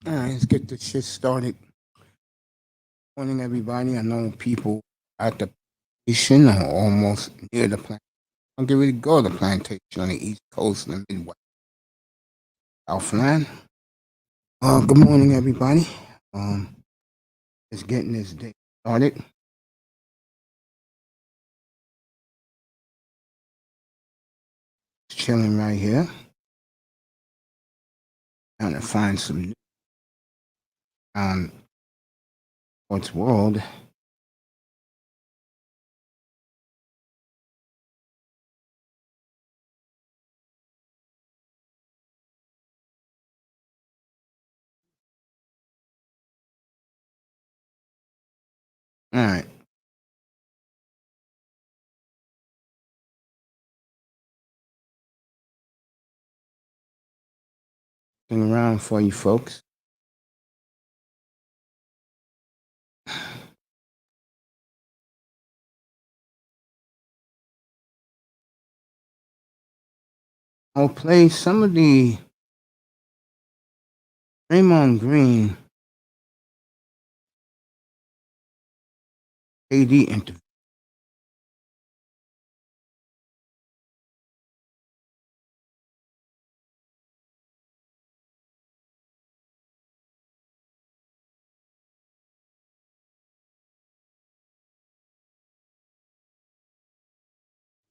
All right, let's get this shit started. Morning, everybody. I know people at the plantation or almost near the plantation. I'm getting ready to go to the plantation on the East Coast and the Midwest. Southland. Good morning, everybody. Um, just getting this day started. Just chilling right here. Trying to find some news on what's world. All right, looking around for you folks. I'll play some of the Draymond Green AD interview.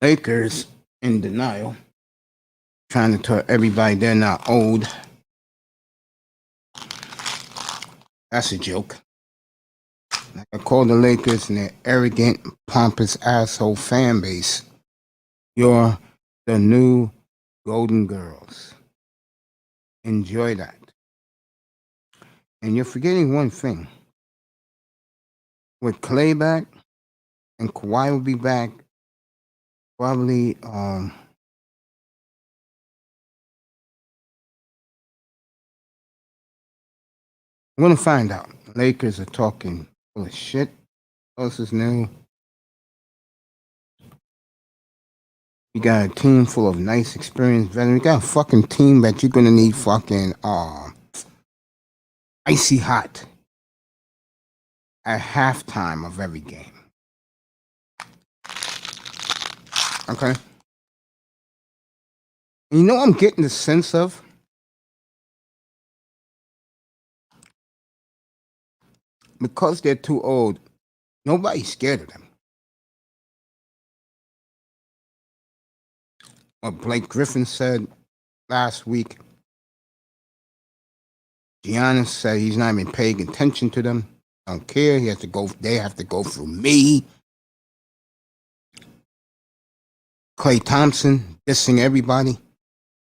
Lakers in denial, trying to tell everybody they're not old. That's a joke. Like I call the Lakers and their arrogant, pompous asshole fan base. You're the new Golden Girls. Enjoy that. And you're forgetting one thing. With Clay back and Kawhi will be back, probably I'm gonna find out. Lakers are talking full of shit. What else is new? You got a team full of nice, experienced veterans. You got a fucking team that you're gonna need fucking icy hot at halftime of every game. Okay? And you know what I'm getting the sense of? Because they're too old, nobody's scared of them. What Blake Griffin said last week, Giannis said he's not even paying attention to them. Don't care. He has to go. They have to go through me. Klay Thompson dissing everybody,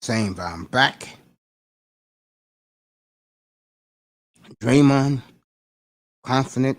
saying that I'm back. Draymond confident.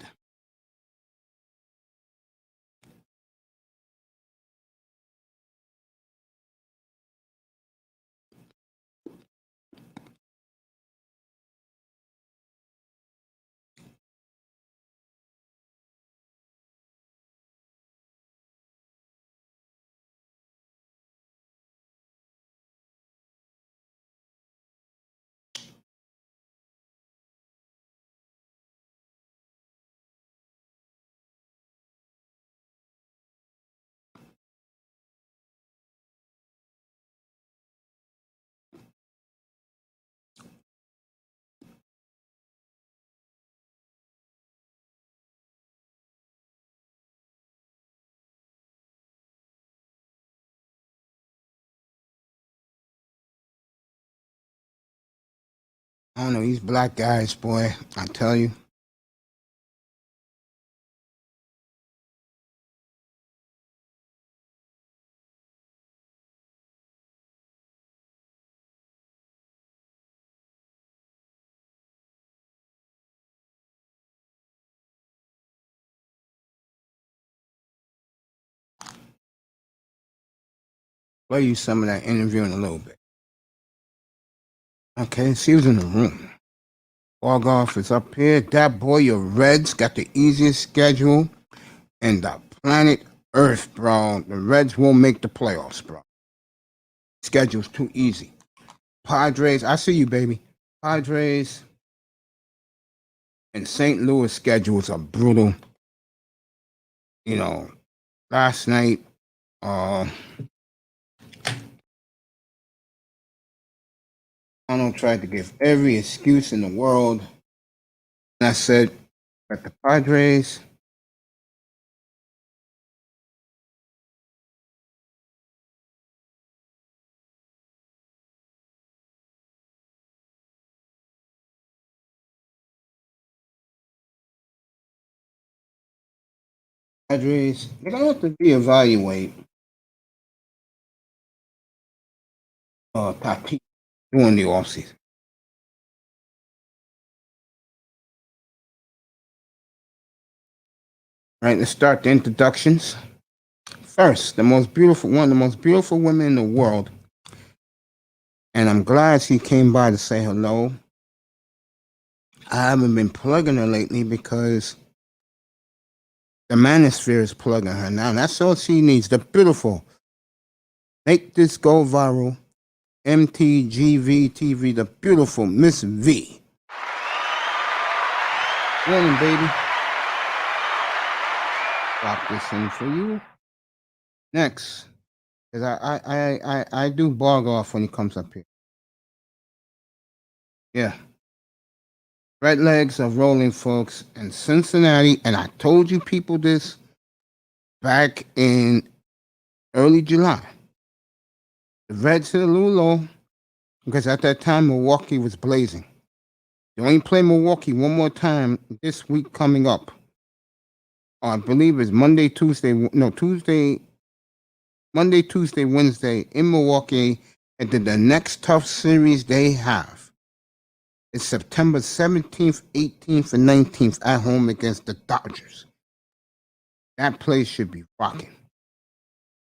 I don't know. These black guys, boy. I tell you. Play you some of that interview in a little bit. Okay, she was in the room. Off is up here. That boy, your Reds got the easiest schedule in the planet Earth, bro. The Reds won't make the playoffs, bro. Schedule's too easy. Padres, I see you, baby. Padres, And St. Louis schedules are brutal. You know, last night, uh, Arnold tried to give every excuse in the world. And I said that the Padres, they're gonna have to reevaluate Tatis during the offseason. Right, let's start the introductions. First, one of the most beautiful women in the world, and I'm glad she came by to say hello. I haven't been plugging her lately because the manosphere is plugging her now. That's all she needs. The beautiful. Make this go viral. MTGV TV, the beautiful Miss V. Morning, baby. Drop this in for you. Next, because I do barg off when he comes up here. Yeah. Red legs are rolling, folks, in Cincinnati. And I told you people this back in early July. The Reds hit a little low because at that time Milwaukee was blazing. They only play Milwaukee one more time this week coming up. I believe it's Monday, Wednesday in Milwaukee. And then the next tough series they have is September 17th, 18th, and 19th at home against the Dodgers. That place should be rocking.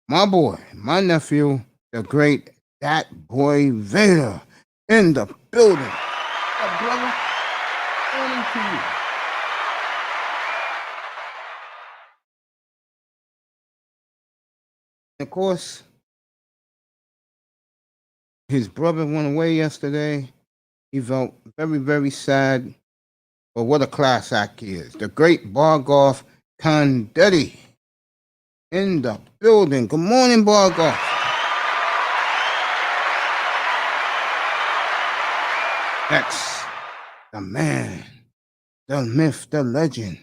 My boy, my nephew, the great Dat Boy Vader in the building. What's up, brother? Morning to you. Of course, his brother went away yesterday. He felt very, very sad. But what a class act he is. The great Bargoff Condetti in the building. Good morning, Bargoff. Next, the man, the myth, the legend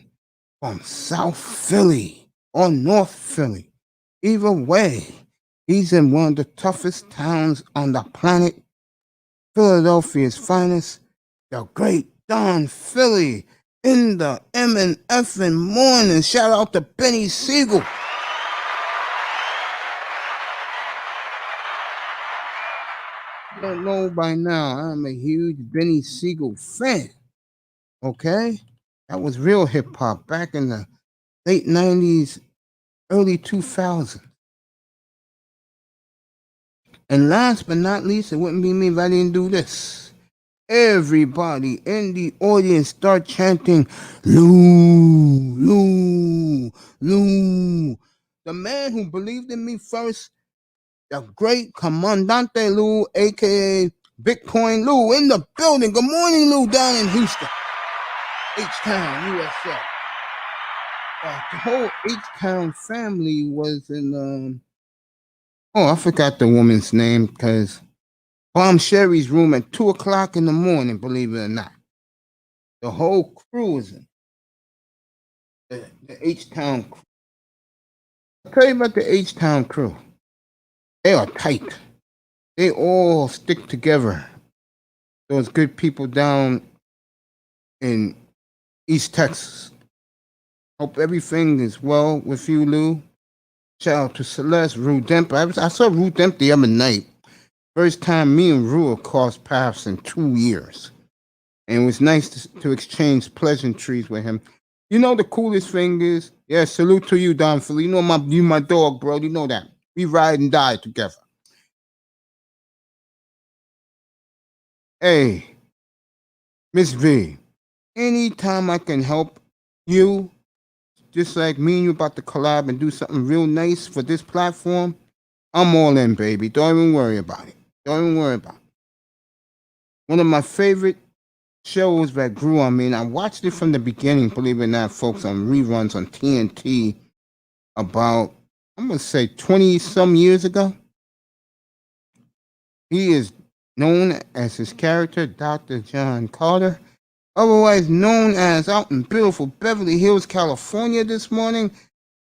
from South Philly or North Philly. Either way, he's in one of the toughest towns on the planet, Philadelphia's finest, the great Don Philly in the M&F morning. Shout out to Benny Siegel. You don't know by now, I'm a huge Benny Siegel fan. Okay? That was real hip hop back in the late 90s, early 2000s. And last but not least, it wouldn't be me if I didn't do this. Everybody in the audience start chanting, Lou, Lou, Lou. The man who believed in me first, the great Commandante Lou, aka Bitcoin Lou, in the building. Good morning, Lou, down in Houston, H-Town, USA. The whole H-Town family was in, I forgot the woman's name because Bomb Sherry's room at 2 o'clock in the morning, believe it or not. The whole crew is in. The H-Town crew. I'll tell you about the H-Town crew. They are tight. They all stick together. Those good people down in East Texas. Hope everything is well with you, Lou. Shout out to Celeste, Rue Demp. I saw Rue Demp the other night. First time me and Rue crossed paths in 2 years. And it was nice to exchange pleasantries with him. You know the coolest thing is, yeah, salute to you, Don Philly. You know you my dog, bro. You know that. We ride and die together. Hey, Miss V, anytime I can help you, just like me and you about to collab and do something real nice for this platform, I'm all in, baby. Don't even worry about it. Don't even worry about it. One of my favorite shows that grew on me, and I watched it from the beginning, believe it or not, folks, on reruns on TNT about, I'm going to say 20 some years ago. He is known as his character, Dr. John Carter, otherwise known as out in beautiful Beverly Hills, California this morning,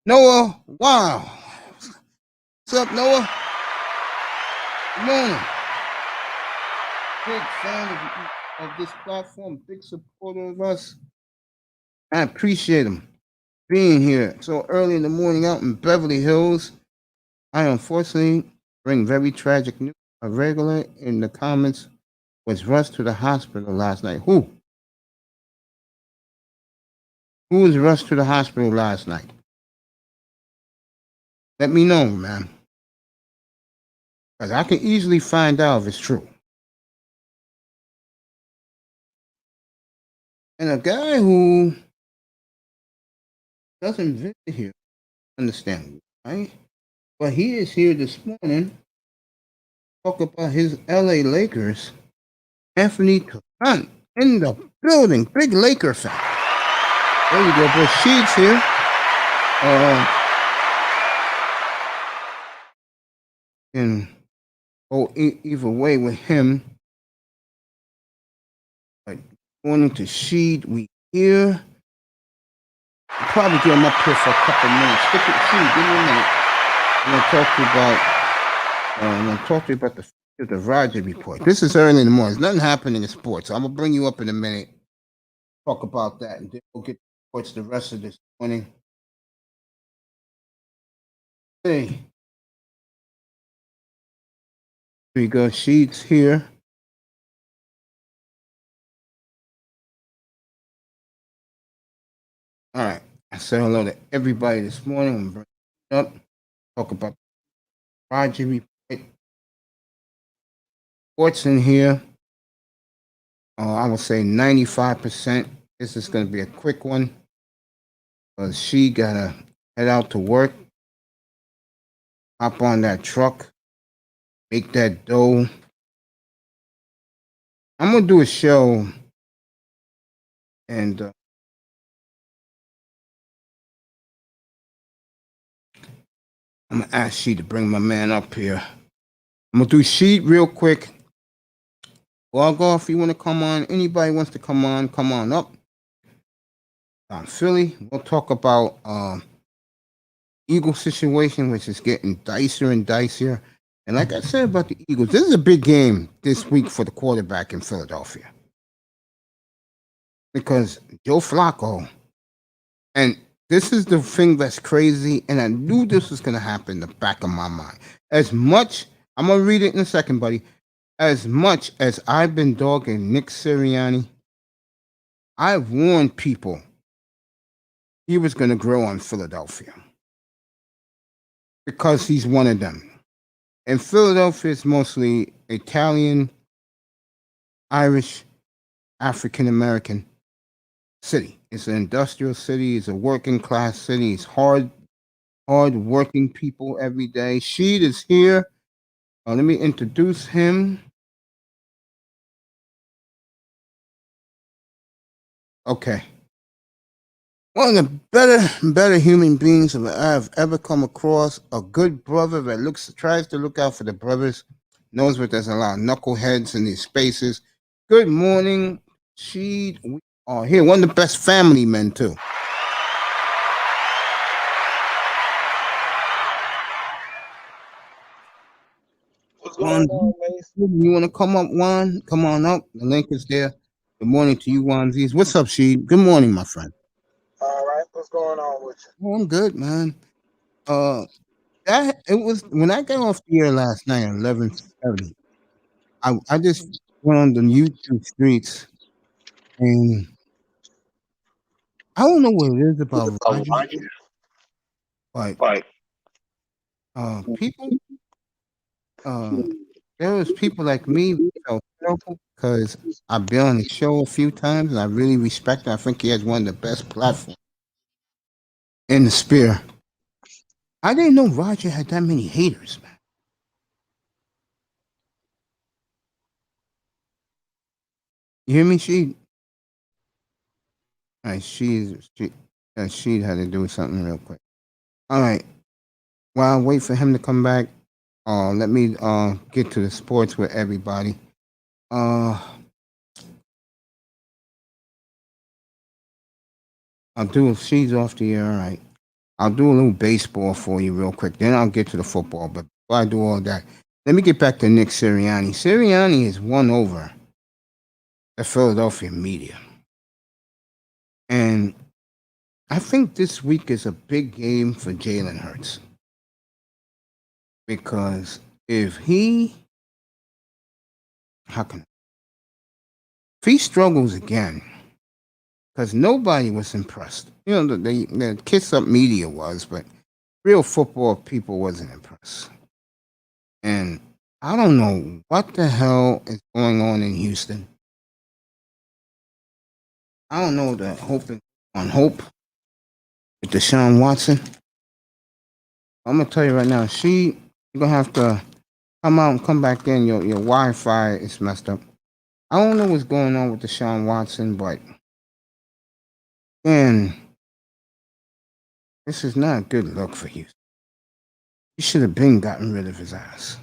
Noah Wow. What's up, Noah? Good morning. Big fan of this platform, big supporter of us. I appreciate him being here so early in the morning out in Beverly Hills. I unfortunately bring very tragic news. A regular in the comments was rushed to the hospital last night. Who? Who was rushed to the hospital last night? Let me know, man. Because I can easily find out if it's true. And a guy who doesn't visit here, understand, right? But he is here this morning talk about his LA Lakers. Anthony Toussaint in the building. Big Laker fan. There you go, bro. Sheets here. And go either way with him. But going into Sheed, we here. I'll probably get him up here for a couple minutes. Stick it, Sheed, give me a minute. I'm gonna talk to you about the Roger report. This is early in the morning. There's nothing happening in sports. So I'm gonna bring you up in a minute. Talk about that, and then we'll get towards the rest of this morning. Hey, we go. Sheets here. All right. I said hello to everybody this morning. I'm bringing it up. Talk about Roger report. Sports in here. I would say 95%. This is going to be a quick one. Because she got to head out to work. Hop on that truck. Make that dough. I'm going to do a show. And I'm going to ask she to bring my man up here. I'm going to do Sheet real quick. Log off if you want to come on. Anybody wants to come on up. Philly, we'll talk about Eagle situation, which is getting dicier and dicier. And like I said about the Eagles, this is a big game this week for the quarterback in Philadelphia. Because Joe Flacco, and this is the thing that's crazy, and I knew this was going to happen in the back of my mind. As much, I'm going to read it in a second, buddy. As much as I've been dogging Nick Sirianni, I've warned people he was going to grow on Philadelphia because he's one of them. And Philadelphia is mostly Italian, Irish, African American city. It's an industrial city. It's a working class city. It's hard working people every day. Sheed is here. Let me introduce him. Okay. One of the better human beings I've ever come across. A good brother that tries to look out for the brothers. Knows that there's a lot of knuckleheads in these spaces. Good morning, Sheed. We are here. One of the best family men, too. What's going on, Mason? You want to come up, Juan? Come on up. The link is there. Good morning to you, Juan Z's. What's up, Sheed? Good morning, my friend. All right, what's going on with you? Oh, I'm good, man. It was when I got off the air last night at 11:30. I just went on the YouTube streets, and I don't know what it is about Roger, but people, there was people like me who felt terrible because I've been on the show a few times, and I really respect him. I think he has one of the best platforms in the sphere. I didn't know Roger had that many haters, man. You hear me, She? All right, she had to do something real quick. All right, while I wait for him to come back, let me get to the sports with everybody. Uh, I'll do if she's off the air. All right, I'll do a little baseball for you real quick. Then I'll get to the football. But before I do all that, let me get back to Nick Sirianni. Sirianni has won over the Philadelphia media, and I think this week is a big game for Jalen Hurts because if he, how can, if he struggles again, because nobody was impressed. You know, the kiss up media was, but real football people wasn't impressed. And I don't know what the hell is going on in Houston. I don't know the hoping on hope with Deshaun Watson. I'm gonna tell you right now, you're gonna have to come out and come back in. Your Wi-Fi is messed up. I don't know what's going on with Deshaun Watson, but man, this is not a good look for Houston. He should have been gotten rid of his ass.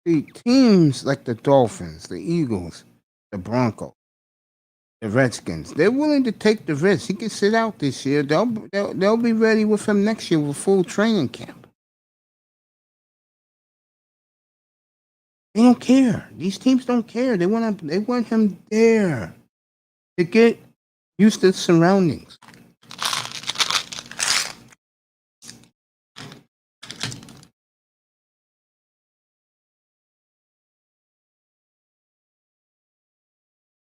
See, teams like the Dolphins, the Eagles, the Broncos, the Redskins, they're willing to take the risk. He can sit out this year. They'll be ready with him next year with full training camp. They don't care. These teams don't care. They want him there to get used to the surroundings.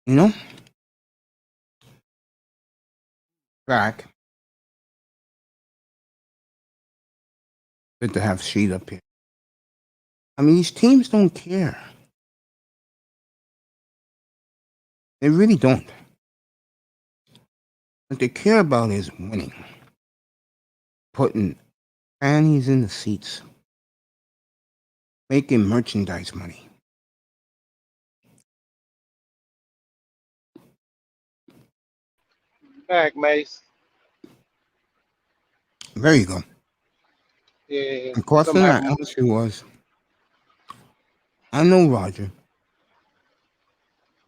You know? Back. Good to have Sheet up here. I mean, these teams don't care. They really don't. What they care about is winning. Putting fannies in the seats. Making merchandise money. Back, Mace. There you go. Yeah, Of course, somebody. I asked you was, I know Roger,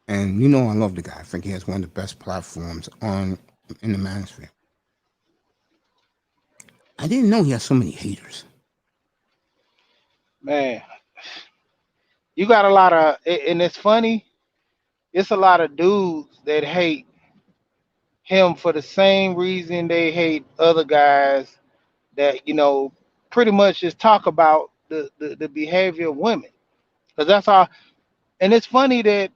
and you know I love the guy. I think he has one of the best platforms in the manosphere. I didn't know he had so many haters. Man, you got a lot of, and it's funny. It's a lot of dudes that hate him for the same reason they hate other guys that pretty much just talk about the behavior of women. Because that's all. And it's funny that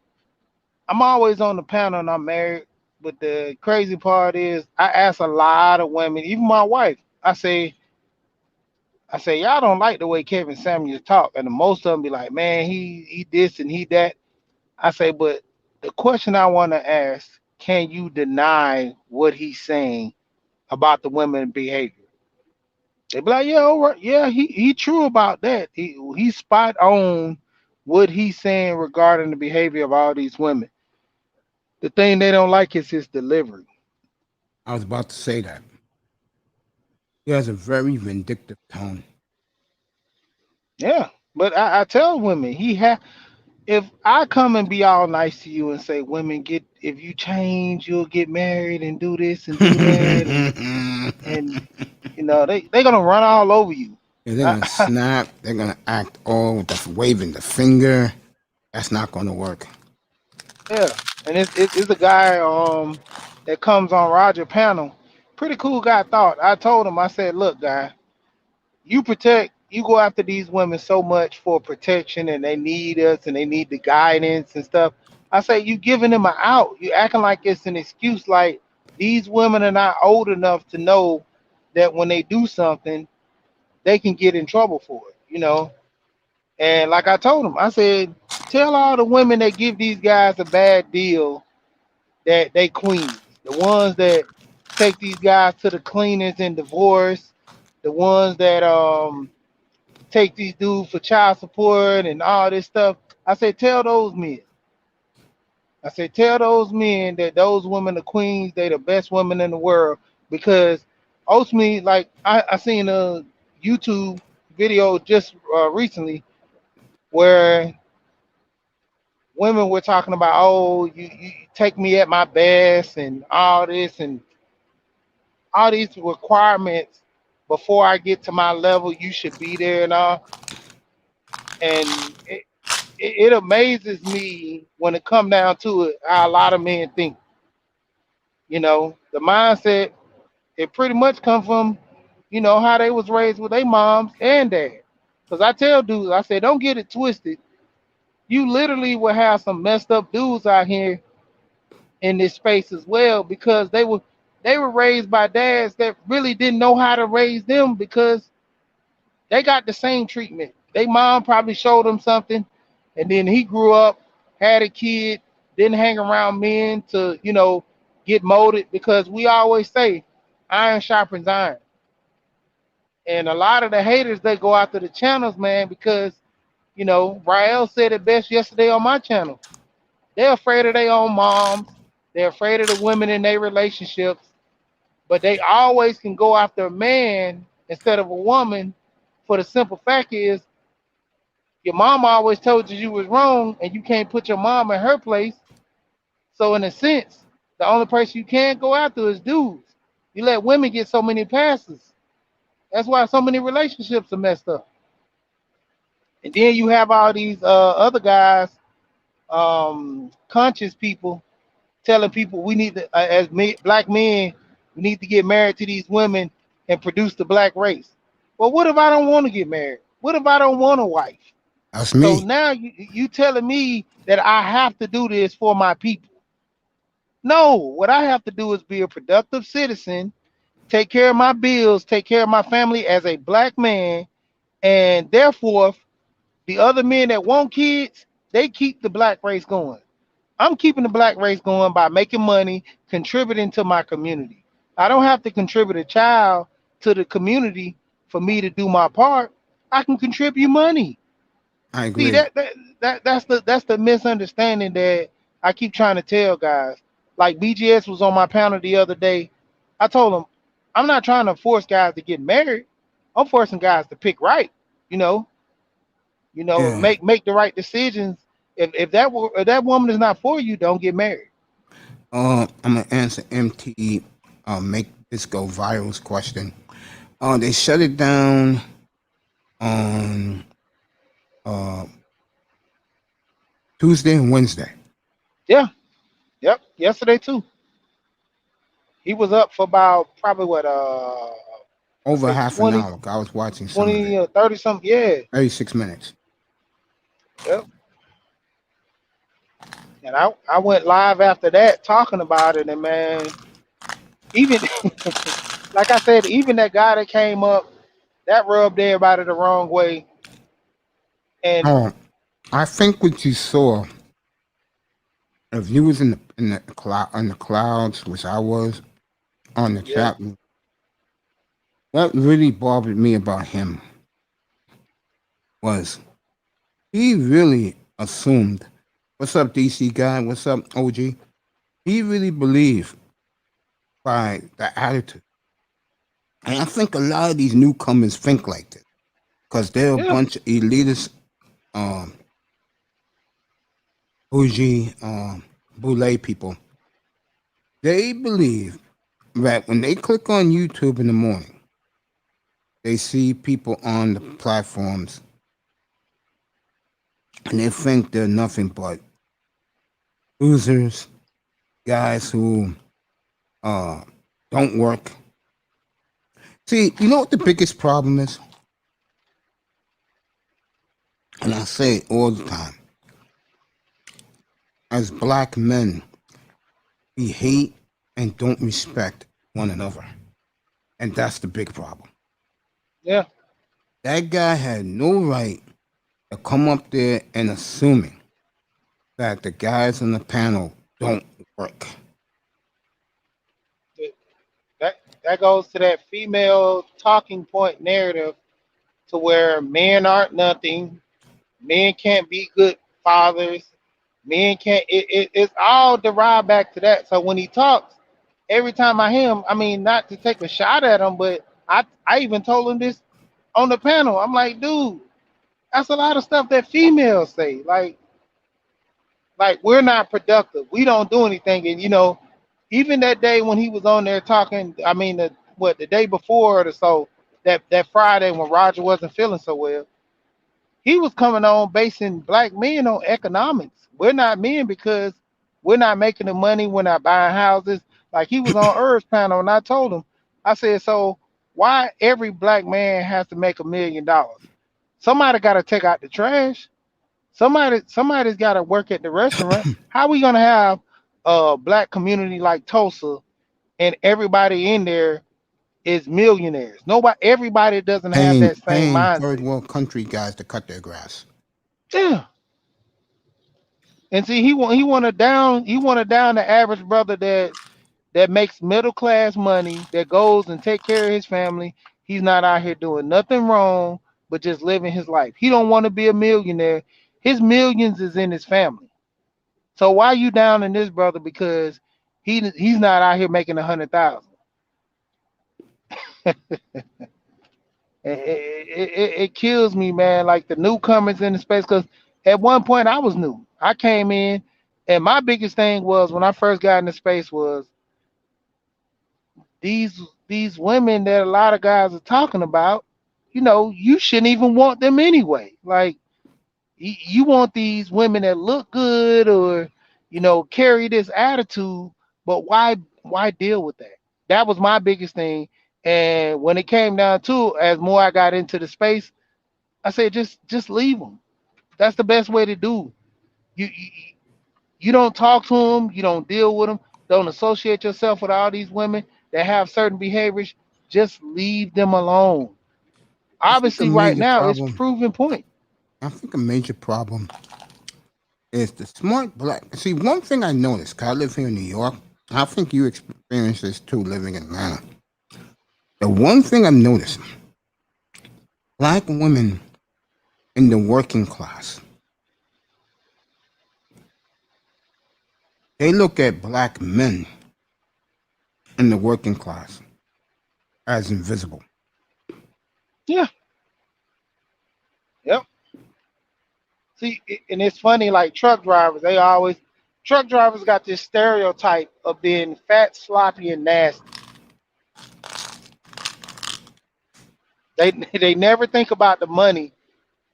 I'm always on the panel and I'm married. But the crazy part is I ask a lot of women, even my wife. I say, y'all don't like the way Kevin Samuels talk, and most of them be like, man, he this and he that. I say, but the question I want to ask, can you deny what he's saying about the women behavior? They be like, yeah, all right, yeah, he true about that. He's spot on what he's saying regarding the behavior of all these women. The thing they don't like is his delivery. I was about to say that. He has a very vindictive tone. Yeah, but I tell women if I come and be all nice to you and say, women, get if you change, you'll get married and do this and do that, and they gonna run all over you. Yeah, they're gonna snap. They're gonna act all with the waving the finger. That's not gonna work. Yeah, and it's a guy that comes on Roger panel, pretty cool guy. Thought I told him, I said, look, guy, you go after these women so much for protection, and they need us and they need the guidance and stuff. I say you giving them an out. You acting like it's an excuse. Like these women are not old enough to know that when they do something, they can get in trouble for it. And like I told them, I said, tell all the women that give these guys a bad deal that they queens. The ones that take these guys to the cleaners and divorce, the ones that take these dudes for child support and all this stuff. I say, tell those men. I said, tell those men that those women are queens, they the best women in the world. Because ultimately, like I seen a YouTube video just recently where women were talking about, oh, you take me at my best and all this and all these requirements before I get to my level, you should be there and all. And it amazes me when it come down to it how a lot of men think. The mindset it pretty much come from how they was raised with their moms and dad. Because I tell dudes, I say, don't get it twisted. You literally will have some messed up dudes out here in this space as well because they were raised by dads that really didn't know how to raise them because they got the same treatment. They mom probably showed them something, and then he grew up, had a kid, didn't hang around men to get molded because we always say iron sharpens iron. And a lot of the haters they go after the channels, man, because Rael said it best yesterday on my channel. They're afraid of their own moms. They're afraid of the women in their relationships, but they always can go after a man instead of a woman. For the simple fact is, your mom always told you was wrong, and you can't put your mom in her place. So in a sense, the only person you can go after is dudes. You let women get so many passes. That's why so many relationships are messed up. And then you have all these other guys, conscious people, telling people we need to, as black men, we need to get married to these women and produce the black race. Well, what if I don't want to get married? What if I don't want a wife? That's So me. now you telling me that I have to do this for my people? No, what I have to do is be a productive citizen, take care of my bills, take care of my family as a black man, and therefore the other men that want kids, they keep the black race going. I'm keeping the black race going by making money, contributing to my community. I don't have to contribute a child to the community for me to do my part. I can contribute money. I See agree. that's the misunderstanding that I keep trying to tell guys. Like BGS was on my panel the other day. I told him I'm not trying to force guys to get married. I'm forcing guys to pick right. You know, Yeah. make the right decisions. If that woman is not for you, don't get married. I'm gonna answer MT. Make this go viral's question. They shut it down on uh Tuesday and Wednesday. Yeah, yep. Yesterday too. He was up for about probably what I Over say half an 20, hour. I was watching some of 20 it. or 30 something. Yeah. 36 minutes. Yep. And I went live after that talking about it, and man, even like I said, even that guy that came up, that rubbed everybody the wrong way. And Oh, I think what you saw, if you was in the clouds, which I was on the yeah, chat room, what really bothered me about him was he really assumed. What's up, DC guy? What's up, OG? He really believed by the attitude. And I think a lot of these newcomers think like this because they're a yeah, bunch of elitist, um, bougie, boule people. They believe that when they click on YouTube in the morning, they see people on the platforms and they think they're nothing but losers, guys who uh, don't work. See, you know what the biggest problem is? And I say it all the time. As black men, we hate and don't respect one another. And that's the big problem. yeah. That guy had no right to come up there and assuming that the guys on the panel don't work. That goes to that female talking point narrative to where men aren't nothing, men can't be good fathers, Men can't. It's all derived back to that. So when he talks, every time I hear him, I mean, not to take a shot at him, but I even told him this on the panel. I'm like, dude, that's a lot of stuff that females say. Like we're not productive. We don't do anything. And even that day when he was on there talking, I mean, the day before or so, that Friday when Roger wasn't feeling so well, he was coming on basing black men on economics. We're not men because we're not making the money. We're not buying houses. Like he was on Earth's panel, and I told him, I said, so why every black man has to make $1 million? Somebody got to take out the trash. Somebody's got to work at the restaurant. How we gonna have a black community like Tulsa and everybody in there is millionaires? Everybody doesn't have Paying that same paying third mindset. world country guys to cut their grass. Yeah. And see, he want to down the average brother that makes middle class money, that goes and take care of his family. He's not out here doing nothing wrong, but just living his life. He don't want to be a millionaire. His millions is in his family. So why you down in this brother because he's not out here making 100,000? It kills me, man. Like the newcomers in the space, because at one point I was new. I came in, and my biggest thing was when I first got into space was these women that a lot of guys are talking about. You shouldn't even want them anyway. Like you want these women that look good or carry this attitude, but why deal with that? That was my biggest thing. And when it came down to, as more I got into the space, I said just leave them. That's the best way to do. You don't talk to them, you don't deal with them, don't associate yourself with all these women that have certain behaviors. Just leave them alone. I think a Obviously right major now it's problem. proven point. I think a major problem is the smart black. See, one thing I noticed, 'cause I live here in New York. I think you experience this too, living in Atlanta. The one thing I've noticed, black women in the working class, they look at black men in the working class as invisible. Yeah. Yep. See, and it's funny, like truck drivers got this stereotype of being fat, sloppy, and nasty. They never think about the money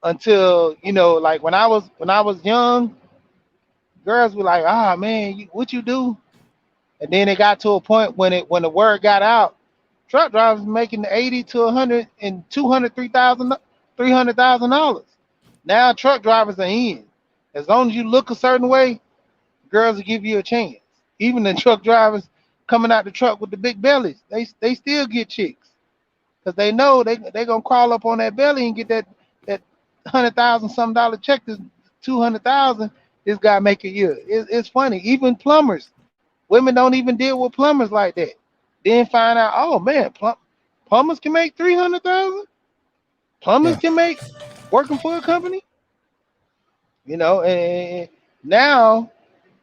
until like when I was young, girls were like, "Ah man, what you do?" And then it got to a point when the word got out, truck drivers making 80 to 100 and 200, 3,000, $300,000. Now truck drivers are in. As long as you look a certain way, girls will give you a chance. Even the truck drivers coming out the truck with the big bellies, they still get chicks because they know they gonna crawl up on that belly and get that 100,000 some dollar check. This 200,000 this guy make a year. It's funny. Even plumbers, women don't even deal with plumbers like that. Then find out, oh man, plumbers can make 300,000. Plumbers Yeah, can make working for a company. And now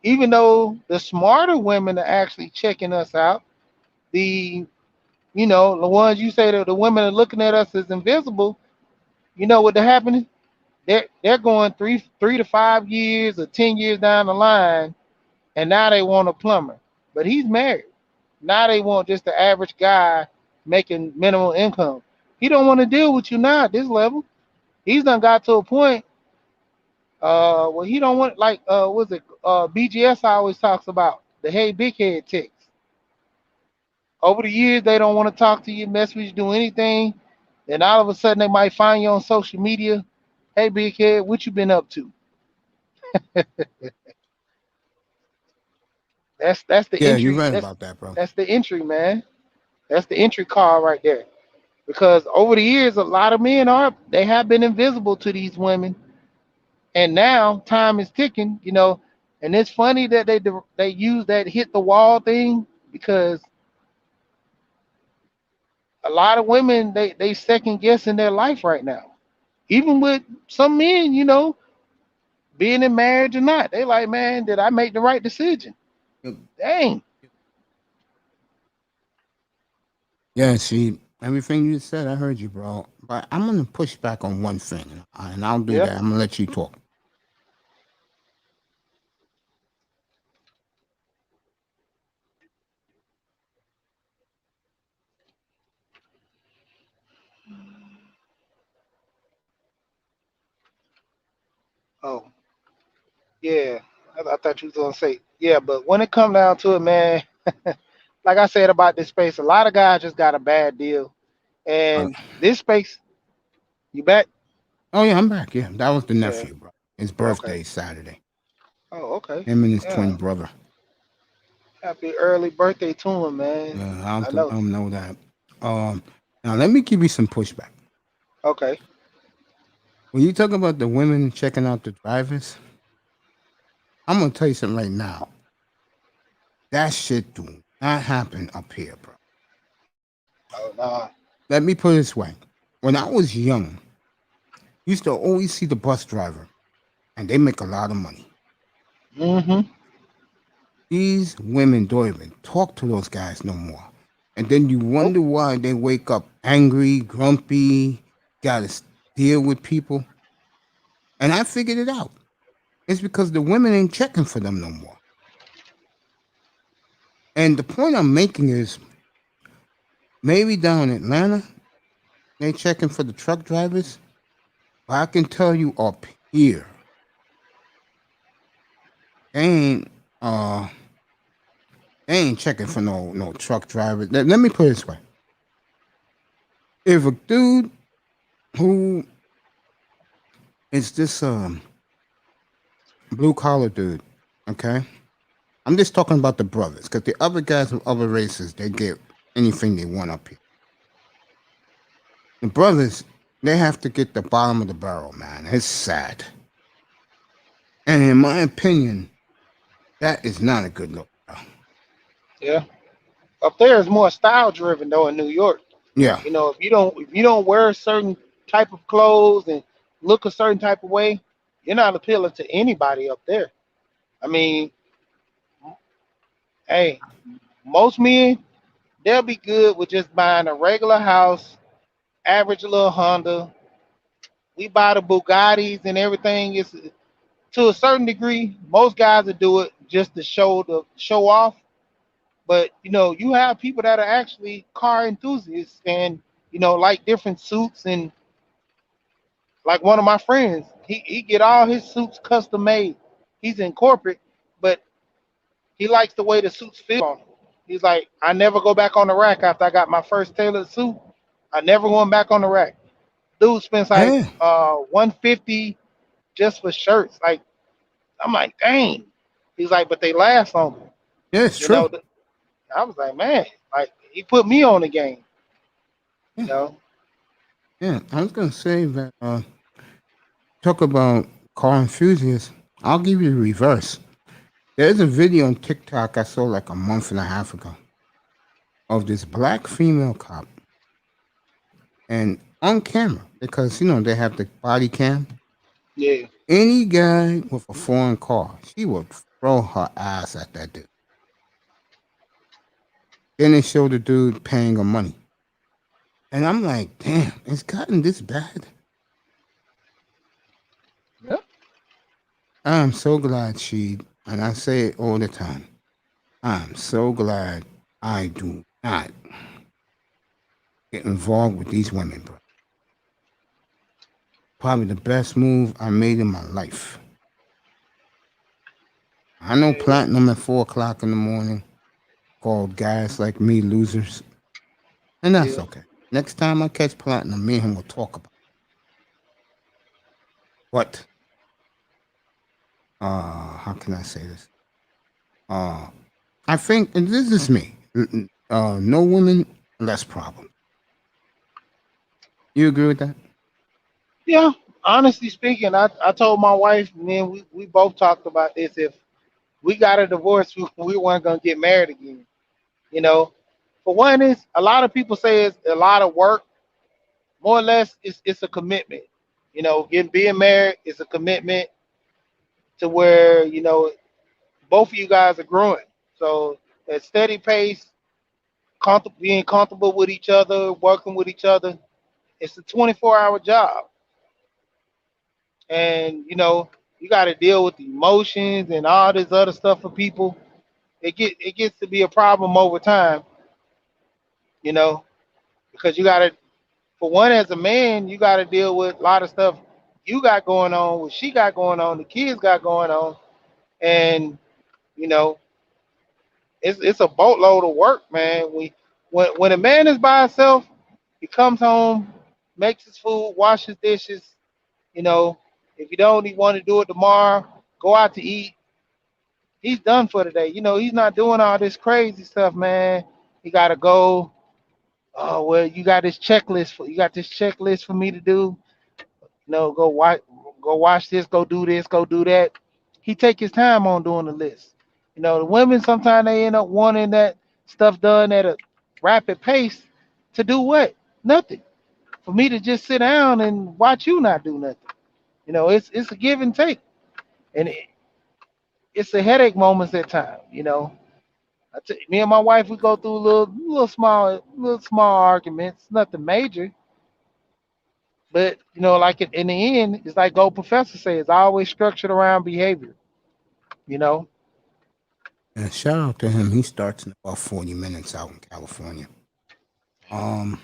even though the smarter women are actually checking us out, the the ones you say that the women are looking at us as invisible. You know what they're happening? They're going 3 to 5 years or 10 years down the line, and now they want a plumber, but he's married. Now they want just the average guy making minimum income. He don't want to deal with you now at this level. He's done got to a point. Well, he don't want like what's it? BGS always talks about the hey big head ticks. Over the years, they don't want to talk to you, mess with you, do anything. Then all of a sudden, they might find you on social media. Hey, big head, what you been up to? That's the yeah, you're entry. right That's about that, bro. that's the entry, man. That's the entry card right there. Because over the years, a lot of men they have been invisible to these women, and now time is ticking. And it's funny that they use that hit the wall thing because a lot of women they second guessing their life right now. Even with some men, being in marriage or not. They like, man, did I make the right decision? Dang. Yeah, see, everything you said, I heard you, bro. But I'm gonna push back on one thing, and I'll do Yeah. that. I'm gonna let you talk. Oh, yeah. I thought you was gonna say, yeah, but when it come down to it, man, like I said about this space, a lot of guys just got a bad deal. Uh, And this space, you back? oh yeah, I'm back. Yeah, that was the Yeah. nephew, bro. His Okay. birthday is Saturday. Oh, okay. Him and his twin Yeah. brother. Happy early birthday to him, man. I'll I let know. them know that. Um, Now let me give you some pushback. Okay. When you talk about the women checking out the drivers, I'm gonna tell you something right now. That shit do not happen up here, bro. Oh no. Let me put it this way. When I was young, you used to always see the bus driver, and they make a lot of money. Mm-hmm. These women don't even talk to those guys no more. And then you Nope. wonder why they wake up angry, grumpy, gotta deal with people. And I figured it out. It's because the women ain't checking for them no more. And the point I'm making is maybe down in Atlanta, they checking for the truck drivers. But I can tell you up here, they ain't uh they ain't checking for no truck drivers. Let me put it this way. If a dude who is this blue collar dude, okay? I'm just talking about the brothers, because the other guys of other races, they get anything they want up here. The brothers, they have to get the bottom of the barrel, man. It's sad. And in my opinion, that is not a good look, bro. Yeah. Up there is more style driven though in New York. Yeah. You know, if you don't wear a certain type of clothes and look a certain type of way, you're not appealing to anybody up there. I mean, hey, most men they'll be good with just buying a regular house, average little Honda. We buy the Bugattis and everything. Is to a certain degree, most guys will do it just to show off. But you have people that are actually car enthusiasts and like different suits and like one of my friends, he get all his suits custom made. He's in corporate, but he likes the way the suits feel on him. He's like, I never go back on the rack after I got my first tailored suit. I never went back on the rack. Dude spends like Yeah. 150 just for shirts. Like I'm like, dang. He's like, but they last longer. Yeah, it's You true. know, I was like, man, like he put me on the game. You Yeah. know, Yeah. I was gonna say that talk about car enthusiasts. I'll give you the reverse. There's a video on TikTok I saw like a month and a half ago of this black female cop and on camera because they have the body cam. yeah, Any guy with a foreign car, she would throw her ass at that dude. Then they show the dude paying her money. And I'm like, damn, it's gotten this bad. yeah, I'm so glad and I say it all the time, I'm so glad I do not get involved with these women, bro. Probably the best move I made in my life. I know yeah, platinum at 4 o'clock in the morning called guys like me losers. And that's yeah. okay. Next time I catch platinum, me and him will talk about what how can I say this? Uh I think and this is me. No women, less problem. You agree with that? Yeah, honestly speaking, I told my wife, and then we both talked about this. If we got a divorce, we weren't gonna get married again. You know, for one, is a lot of people say it's a lot of work. More or less, it's a commitment. Being married is a commitment. to where both of you guys are growing. So at steady pace, being comfortable with each other, working with each other. It's a 24-hour job, and you got to deal with the emotions and all this other stuff for people. It gets to be a problem over time, you know, because you got to, for one, as a man, you got to deal with a lot of stuff you got going on, what she got going on, the kids got going on, and you know, it's a boatload of work, man. When a man is by himself, he comes home, makes his food, washes dishes. You know, if you don't even want to do it tomorrow, go out to eat. He's done for the day. He's not doing all this crazy stuff, man. He gotta go. Oh well, you got this checklist for me to do. Go watch this, go do this, go do that. He take his time on doing the list. The women sometimes they end up wanting that stuff done at a rapid pace to do what? Nothing. For me to just sit down and watch you not do nothing. It's a give and take, and it's a headache moments at times. Me and my wife, we go through little small arguments, nothing major, but like in the end, it's like old professor says, it's always structured around behavior. You know, And shout out to him. He starts in about 40 minutes out in California. Um,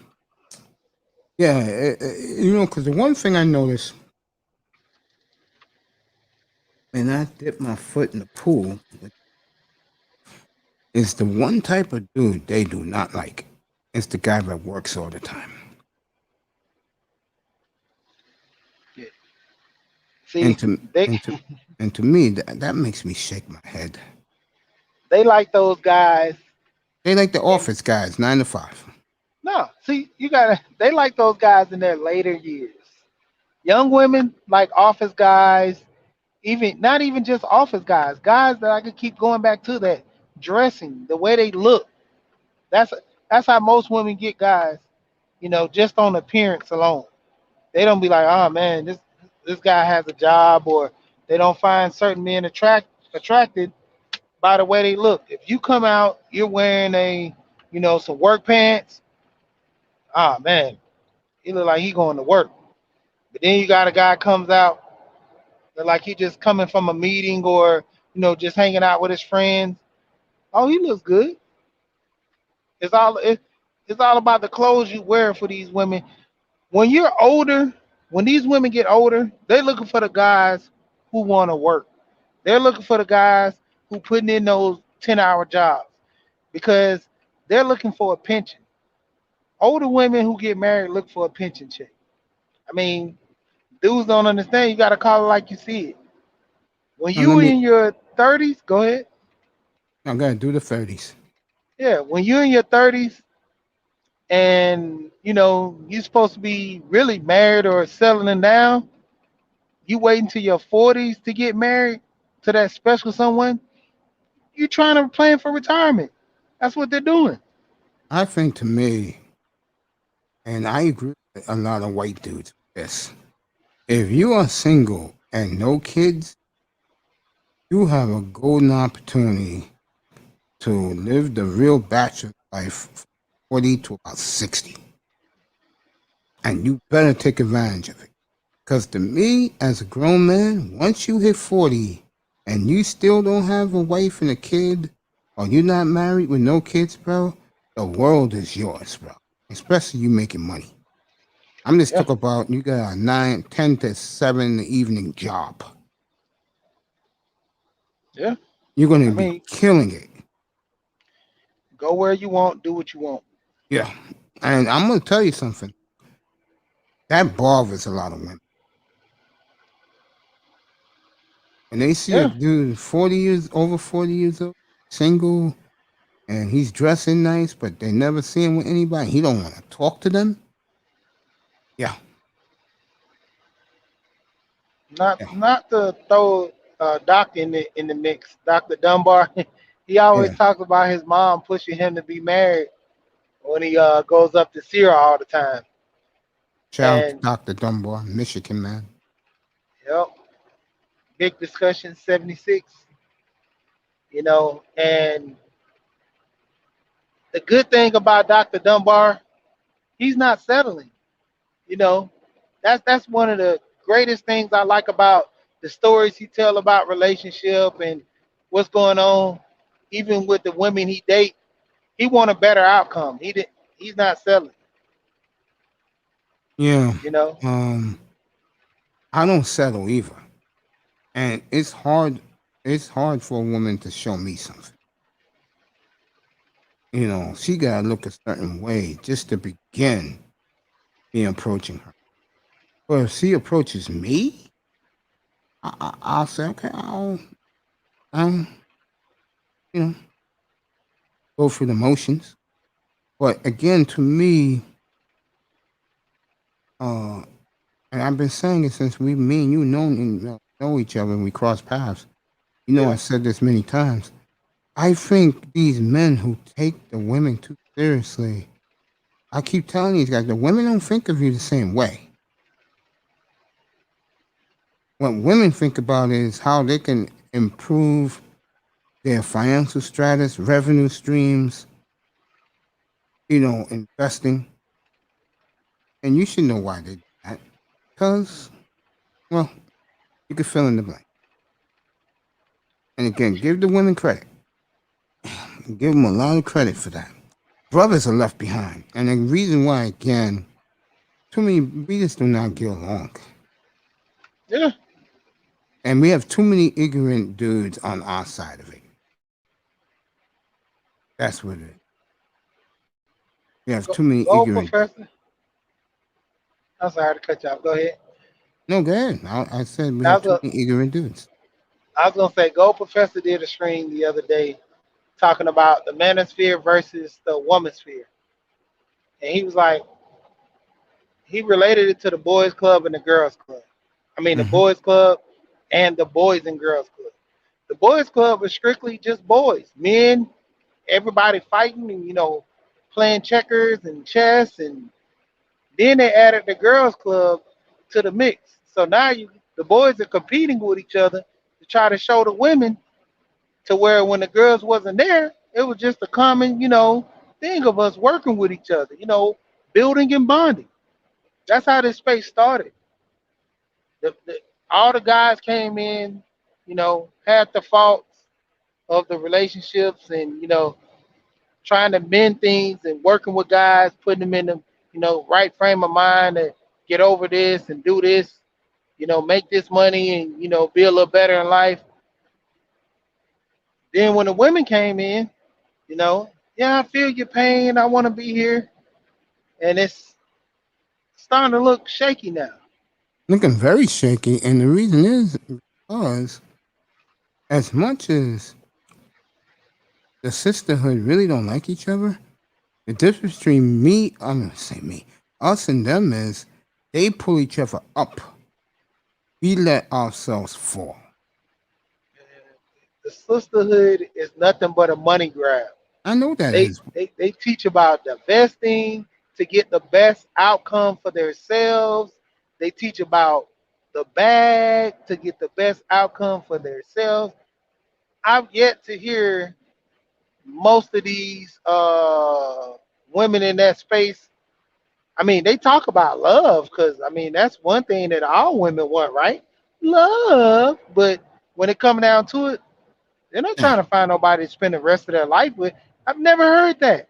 yeah, because the one thing I noticed when I dip my foot in the pool is the one type of dude they do not like. It's the guy that works all the time. yeah. And See, to they and to and to me, that makes me shake my head. they like those guys. They like the And office guys, 9 to 5. no, see, they like those guys in their later years. Young women like office guys, even not even just office guys that I could keep going back to that dressing, the way they look. That's that's how most women get guys, just on appearance alone. They don't be like, oh man, this guy has a job, or they don't find certain men attracted by the way they look. If you come out, you're wearing some work pants. Ah man, he look like he going to work. But then you got a guy comes out like he just coming from a meeting, or just hanging out with his friends. Oh, he looks good. It's all about the clothes you wear for these women. When you're older, when these women get older, they're looking for the guys who want to work. They're looking for the guys who putting in those 10-hour jobs, because they're looking for a pension. Older women who get married look for a pension check. I mean, dudes don't understand. You got to call it like you see it. When Now let you me. in your 30s, go ahead. I gotta do the 30s. Yeah, when you're in your 30s, and you're supposed to be really married or settling down, you wait until your 40s to get married to that special someone. You trying to plan for retirement. That's what they're doing. I think to me, and I agree with a lot of white dudes with this. If you are single and no kids, you have a golden opportunity to live the real bachelor life from 40 to about 60. And you better take advantage of it. Because to me, as a grown man, once you hit 40 and you still don't have a wife and a kid, or you're not married with no kids, bro, the world is yours, bro. Especially you making money. I'm just Yeah, talking about you got a 10 to 7 in the evening job. yeah. You're going to I be mean, killing it. go where you want, do what you want. Yeah. And I'm going to tell you something. That bothers a lot of women. When they see a Yeah, dude 40 years, over 40 years old, single, and he's dressing nice, but they never see him with anybody, he don't want to talk to them. Yeah. not Yeah. not to throw Doc in the mix. Dr. Dunbar, he always Yeah. talks about his mom pushing him to be married when he goes up to see her all the time. Shout out to And Dr. Dunbar, Michigan man. yep, Big Discussion 76, and the good thing about Dr. Dunbar, he's not settling. You know, that's one of the greatest things I like about the stories he tell about relationship and what's going on, even with the women he date. He want a better outcome. He's not settling. Yeah. You know. Um, I don't settle either. And it's hard for a woman to show me something. She gotta look a certain way just to begin me approaching her. But if she approaches me, I'll say, okay, I'll, you know, go through the motions. But again, to me, uh, and I've been saying it since me and you know each other and we cross paths. I Yeah. said this many times. I think these men who take the women too seriously, I keep telling these guys, the women don't think of you the same way. What women think about is how they can improve their financial status, revenue streams, investing. And you should know why they do that. Because, well, you can fill in the blank. And again, give the women credit. Give them a lot of credit for that. Brothers are left behind. And the reason why, again, too many, we just do not get along. Yeah. And we have too many ignorant dudes on our side of it. That's what it is. We have Go, too many go, ignorant. Professor. I'm sorry to cut you off. Go ahead. No, go ahead. I said we I have was too gonna, many ignorant dudes. I was gonna say, Go Professor did a stream the other day talking about the manosphere versus the womansphere, and he was like, he related it to the boys club and the girls club. I mean, the Hmm. boys club and the boys and girls club. The boys club was strictly just boys, men, everybody fighting and playing checkers and chess, and then they added the girls club to the mix. So now the boys are competing with each other to try to show the women to where when the girls wasn't there, it was just a common, thing of us working with each other, building and bonding. That's how this space started. All the guys came in, had the faults of the relationships and, trying to mend things and working with guys, putting them in the, right frame of mind to get over this and do this, make this money and, be a little better in life. Then when the women came in, yeah, I feel your pain. I want to be here. And it's starting to look shaky now. Looking very shaky. And the reason is because as much as the sisterhood really don't like each other, the difference between I'm going to say me, us and them is they pull each other up. We let ourselves fall. The sisterhood is nothing but a money grab. I know that They is. they teach about the vesting to get the best outcome for themselves. They teach about the bag to get the best outcome for themselves. I've yet to hear most of these women in that space. I mean, they talk about love because I mean that's one thing that all women want, right? Love, but when it comes down to it, they're not Yeah. trying to find nobody to spend the rest of their life with. I've never heard that.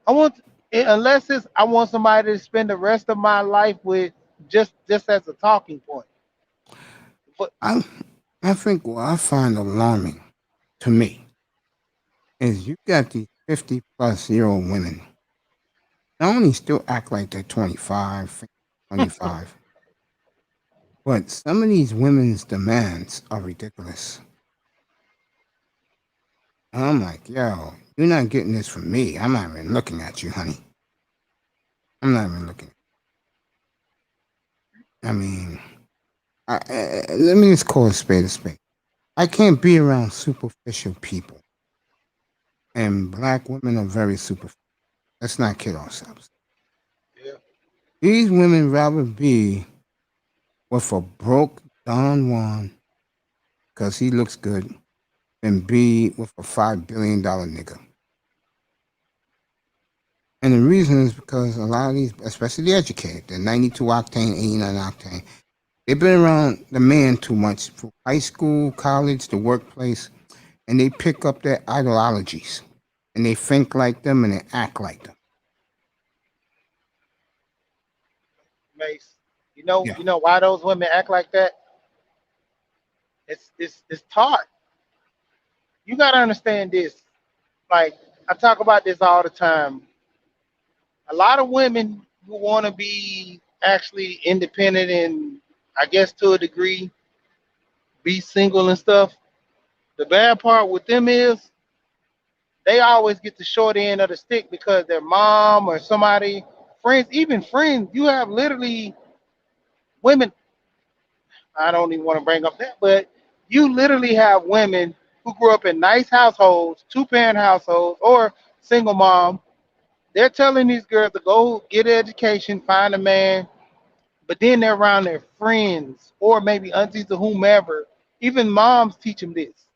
I want unless it's I want somebody to spend the rest of my life with just as a talking point. But I, I think what I find alarming to me is you got these 50 plus year old women not only still act like they're 25, 25, but some of these women's demands are ridiculous. And I'm like, yo, you're not getting this from me. I'm not even looking at you, honey. I'm not even looking. I mean, let me just call a spade a spade. I can't be around superficial people, and black women are very superficial. Let's not kid ourselves. yeah, These women rather be with a broke Don Juan because he looks good than be with a $5 billion nigga. And the reason is because a lot of these, especially the educated, the 92 octane, 89 octane, they've been around the man too much from high school, college, the workplace, and they pick up their ideologies and they think like them and they act like them. Mace. Yeah. You know why those women act like that? It's taught. You gotta understand this. Like I talk about this all the time. A lot of women who want to be actually independent and I guess to a degree be single and stuff. The bad part with them is they always get the short end of the stick because their mom or somebody, friends, even friends, you have literally women. I don't even want to bring up that, but you literally have women who grew up in nice households, two parent households, or single mom. They're telling these girls to go get an education, find a man, but then they're around their friends or maybe aunties or whomever. Even moms teach them this: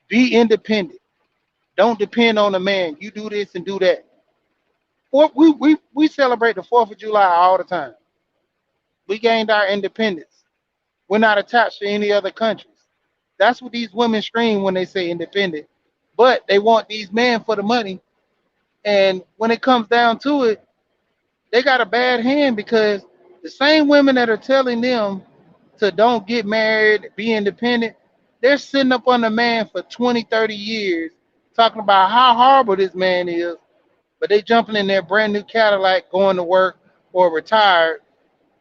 be independent. Don't depend on a man. You do this and do that. Or we celebrate the 4th of July all the time. We gained our independence. We're not attached to any other countries. That's what these women scream when they say independent. But they want these men for the money. And when it comes down to it, they got a bad hand because the same women that are telling them to don't get married, be independent, they're sitting up on the man for 20, 30 years talking about how horrible this man is, but they jumping in their brand new Cadillac going to work or retired.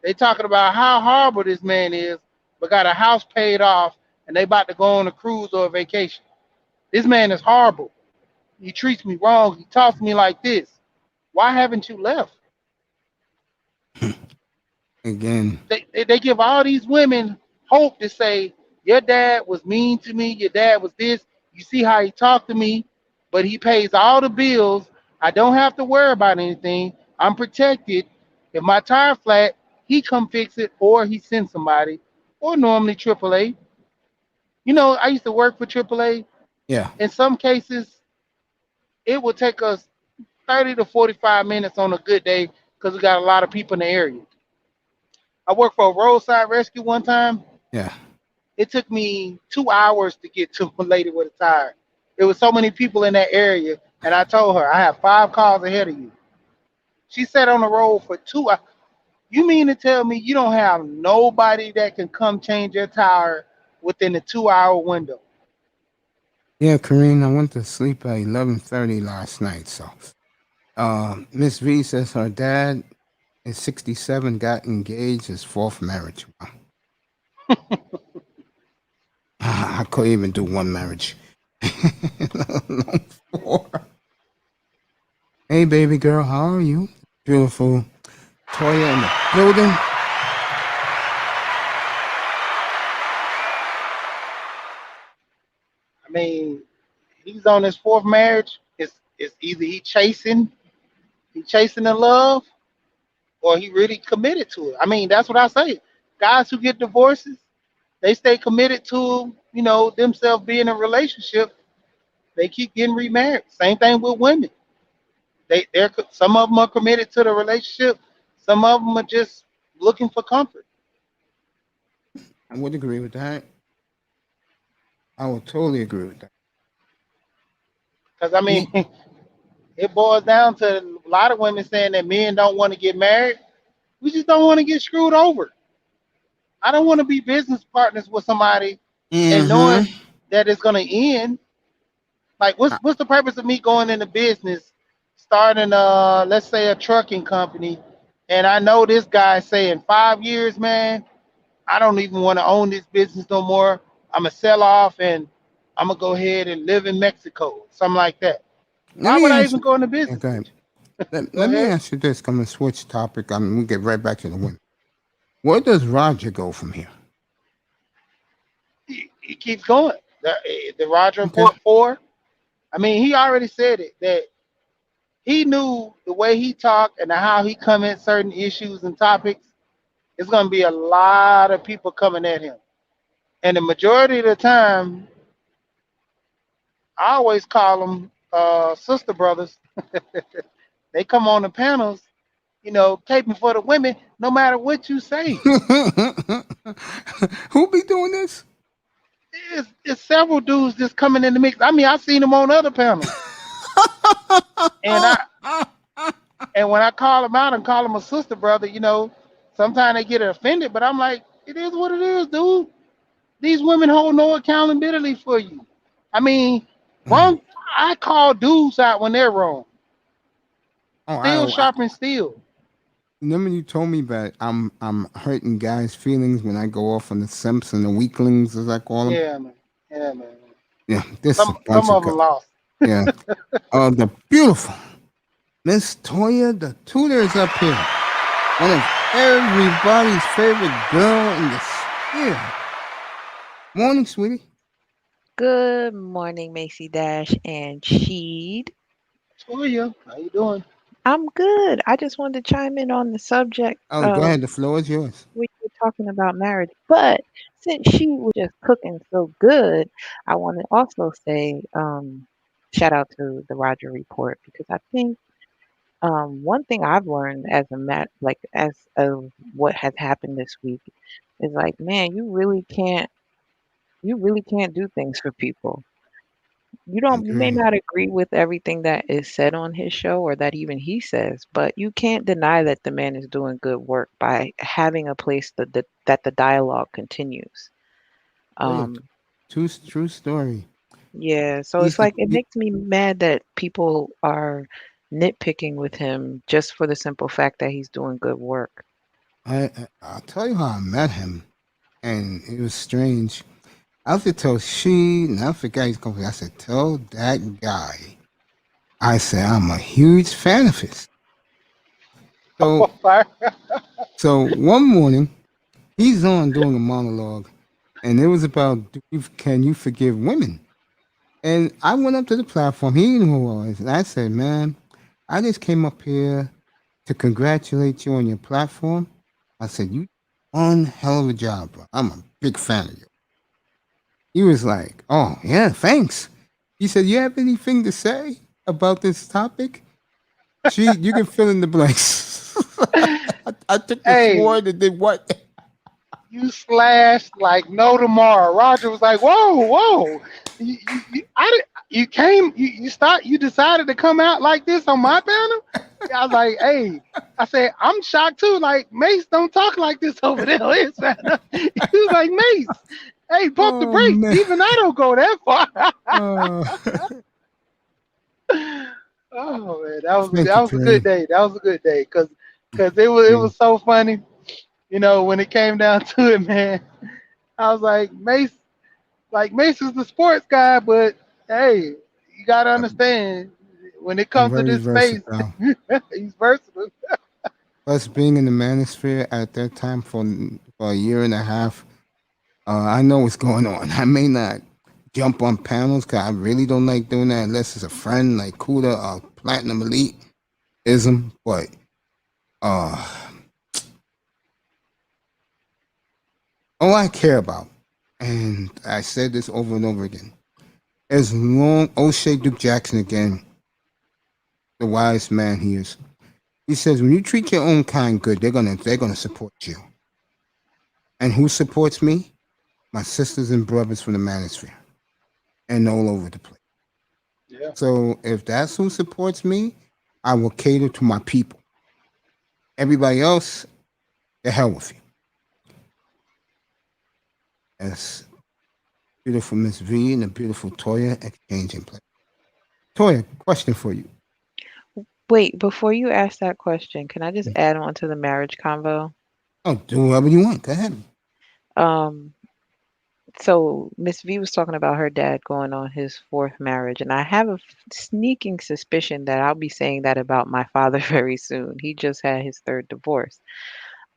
They talking about how horrible this man is, but got a house paid off and they about to go on a cruise or a vacation. This man is horrible. He treats me wrong. He talks to me like this. Why haven't you left? Again, They give all these women hope to say, your dad was mean to me, your dad was this. You see how he talked to me, but he pays all the bills. I don't have to worry about anything. I'm protected. If my tire flat, he come fix it, or he sends somebody, or normally AAA. I used to work for AAA. yeah. In some cases, it would take us 30 to 45 minutes on a good day because we got a lot of people in the area. I worked for a roadside rescue one time. Yeah. It took me 2 hours to get to a lady with a tire. There was so many people in that area, and I told her I have 5 cars ahead of you. She sat on the road for 2 hours. You mean to tell me you don't have nobody that can come change your tire within a 2 hour window? Yeah, Karine, I went to sleep at 11:30 last night. So, Miss V says her dad is 67, got engaged, his fourth marriage. Wow. I couldn't even do one marriage. Let alone four. Hey, baby girl, how are you? Beautiful Toya in the building. I mean, he's on his fourth marriage. It's either he chasing the love, or he really committed to it. I mean, that's what I say. Guys who get divorces, they stay committed to themselves being in a relationship. They keep getting remarried. Same thing with women. They're some of them are committed to the relationship. Some of them are just looking for comfort. I would agree with that. I would totally agree with that. Because I Yeah. mean, it boils down to a lot of women saying that men don't want to get married. We just don't want to get screwed over. I don't want to be business partners with somebody and knowing Mm-hmm. that it's going to end. Like, what's the purpose of me going into business, starting let's say a trucking company, and I know this guy saying 5 years, man, I don't even want to own this business no more. I'm gonna sell off and I'm gonna go ahead and live in Mexico, something like that. Let Why me would I ask even you. go into Yeah, business go with ahead. you? Go Let me ahead. ask you this. I'm gonna switch topic. I mean, we get right back to the women. Where does Roger go from here? He keeps going. The Roger Okay. Report 4. I mean, he already said it that he knew the way he talked and how he come at certain issues and topics. It's gonna be a lot of people coming at him. And the majority of the time, I always call them sister brothers. They come on the panels, caping for the women, no matter what you say. Who be doing this? It's several dudes just coming in the mix. I mean, I've seen them on other panels, and when I call them out and call them a sister brother, sometimes they get offended, but I'm like, it is what it is, dude. These women hold no accountability for you. I mean, one, I call dudes out when they're wrong. Oh, Steel sharpens steel. remember you told me that I'm hurting guys' feelings when I go off on the simps and the weaklings, as I call them. Yeah, man. Yeah, man. Yeah, this is a Some bunch of of them guys. lost. Yeah. The beautiful Miss Toya, the tutor, is up here. One of everybody's favorite girl in the sphere. Morning, sweetie. Good morning, Macy Dash and Sheed. Toya, how you doing? I'm good. I just wanted to chime in on the subject Oh, go of ahead. The floor is yours. we were talking about marriage. But since she was just cooking so good, I want to also say shout out to the Roger Report because I think one thing I've learned as a like as of what has happened this week is like, man, you really can't do things for people. I You may agree. not agree with everything that is said on his show or that even he says, but you can't deny that the man is doing good work by having a place that the dialogue continues. Oh, yeah. Um, True story. yeah, so He's it's the. like it makes me mad that people are nitpicking with him just for the simple fact that he's doing good work. I'll tell you how I met him, and it was strange. I have to tell she, and I forgot his company. I said, tell that guy. I said, I'm a huge fan of his. So, Fire. so one morning, he's on doing a monologue, and it was about, can you forgive women? And I went up to the platform. He knew who I was, and I said, man, I just came up here to congratulate you on your platform. I said, you one hell of a job, bro. I'm a big fan of you. He was like, oh, yeah, thanks. He said, you have anything to say about this topic? You can fill in the blanks. I took the Hey, sword and did what? you slashed like no tomorrow. Roger was like, "Whoa, whoa, I did, you decided to come out like this on my panel." I was like, "Hey," I said, "I'm shocked too. Like Mace don't talk like this over there on his panel." He was like, "Mace, hey, pump the Oh, brakes. man. Even I don't go that far." Uh, Oh man, thank that you, was a good Perry. day. That was a good day because it was so funny. When it came down to it, man. I was like Mace is the sports guy, but hey, you gotta understand when it comes to Very this space, versatile. he's versatile. Plus, being in the manosphere at that time for a year and a half, I know what's going on. I may not jump on panels because I really don't like doing that unless it's a friend like Kuda or Platinum Elite ism. But uh, all I care about, and I said this over and over again, as long O'Shea Duke Jackson again, the wise man he is. He says when you treat your own kind good, they're gonna support you. And who supports me? My sisters and brothers from the manosphere and all over the place. Yeah, So if that's who supports me, I will cater to my people. Everybody else, the hell with you. That's beautiful Miss V and the beautiful Toya exchanging place. Toya, question for you. Wait, before you ask that question, can I just add on to the marriage convo? Oh, do whatever you want. Go ahead. Um, So Miss V was talking about her dad going on his fourth marriage, and I have a sneaking suspicion that I'll be saying that about my father very soon. He just had his third divorce.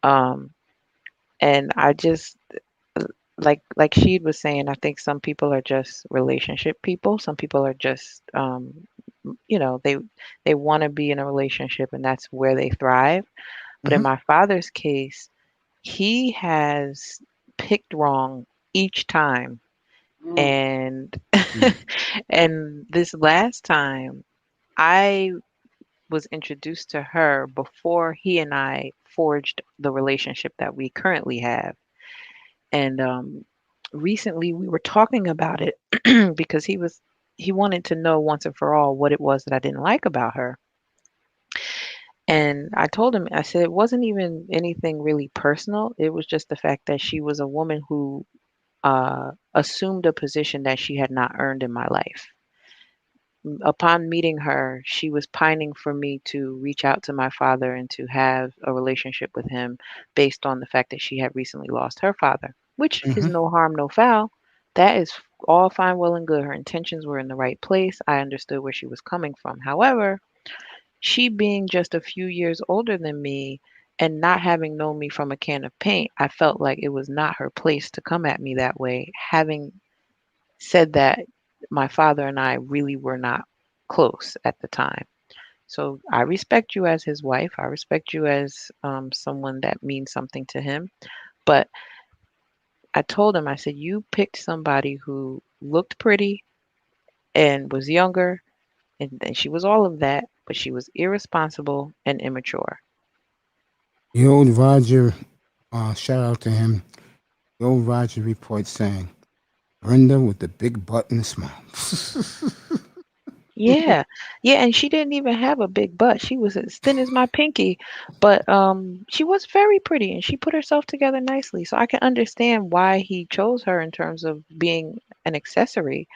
Um, and I just like Sheed was saying, I think some people are just relationship people. Some people are just they want to be in a relationship and that's where they thrive. But in Mm-hmm. my father's case, he has picked wrong each time. Mm. And Mm. and this last time, I was introduced to her before he and I forged the relationship that we currently have. And recently we were talking about it because he wanted to know once and for all what it was that I didn't like about her. And I told him, I said it wasn't even anything really personal. It was just the fact that she was a woman who assumed a position that she had not earned in my life. Upon meeting her, she was pining for me to reach out to my father and to have a relationship with him based on the fact that she had recently lost her father, which is Mm-hmm. no harm, no foul. That is all fine, well, and good. Her intentions were in the right place. I understood where she was coming from. However, she being just a few years older than me and not having known me from a can of paint, I felt like it was not her place to come at me that way. Having said that, my father and I really were not close at the time. So I respect you as his wife. I respect you as someone that means something to him. But I told him, I said, you picked somebody who looked pretty and was younger, and she was all of that, but she was irresponsible and immature. The old Roger, shout out to him. The old Roger report saying, Brenda with the big butt and smile. Yeah. Yeah, and she didn't even have a big butt. She was as thin as my pinky, but she was very pretty and she put herself together nicely. So I can understand why he chose her in terms of being an accessory.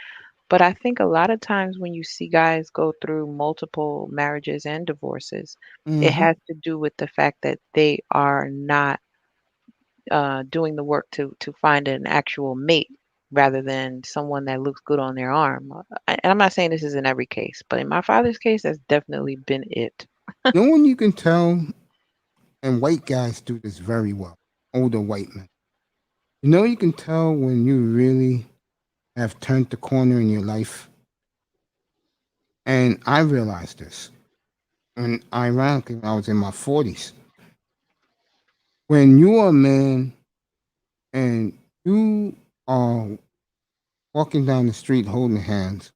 But I think a lot of times when you see guys go through multiple marriages and divorces, it Mm-hmm. has to do with the fact that they are not doing the work to find an actual mate rather than someone that looks good on their arm. And I'm not saying this is in every case, but in my father's case, that's definitely been it. No one you can tell, and white guys do this very well, older white men. You know, you can tell when you really have turned the corner in your life. And I realized this. And ironically, when I was in my 40s. When you are a man and you are walking down the street holding hands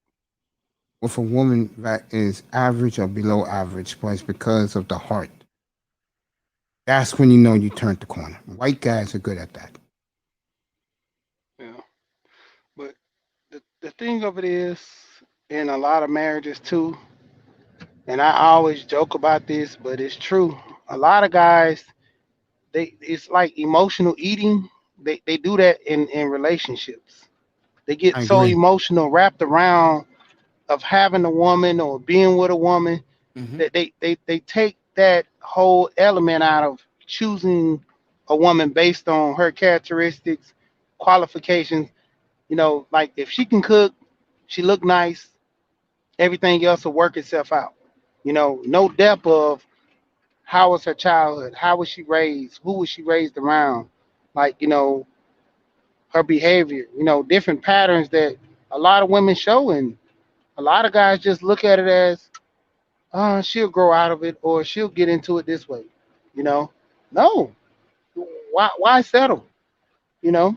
with a woman that is average or below average, but it's because of the heart, that's when you know you turned the corner. White guys are good at that. Yeah. But the thing of it is, in a lot of marriages too, and I always joke about this, but it's true. A lot of guys, they it's like emotional eating. They do that in relationships. They get I so agree. emotional wrapped around of having a woman or being with a woman Hmm. that they take that whole element out of choosing a woman based on her characteristics, qualifications. You know, like if she can cook, she look nice, everything else will work itself out. You know, no depth of how was her childhood, how was she raised, who was she raised around, like her behavior. Different patterns that a lot of women show, and a lot of guys just look at it as, she'll grow out of it or she'll get into it this way. You know, no, why settle? You know,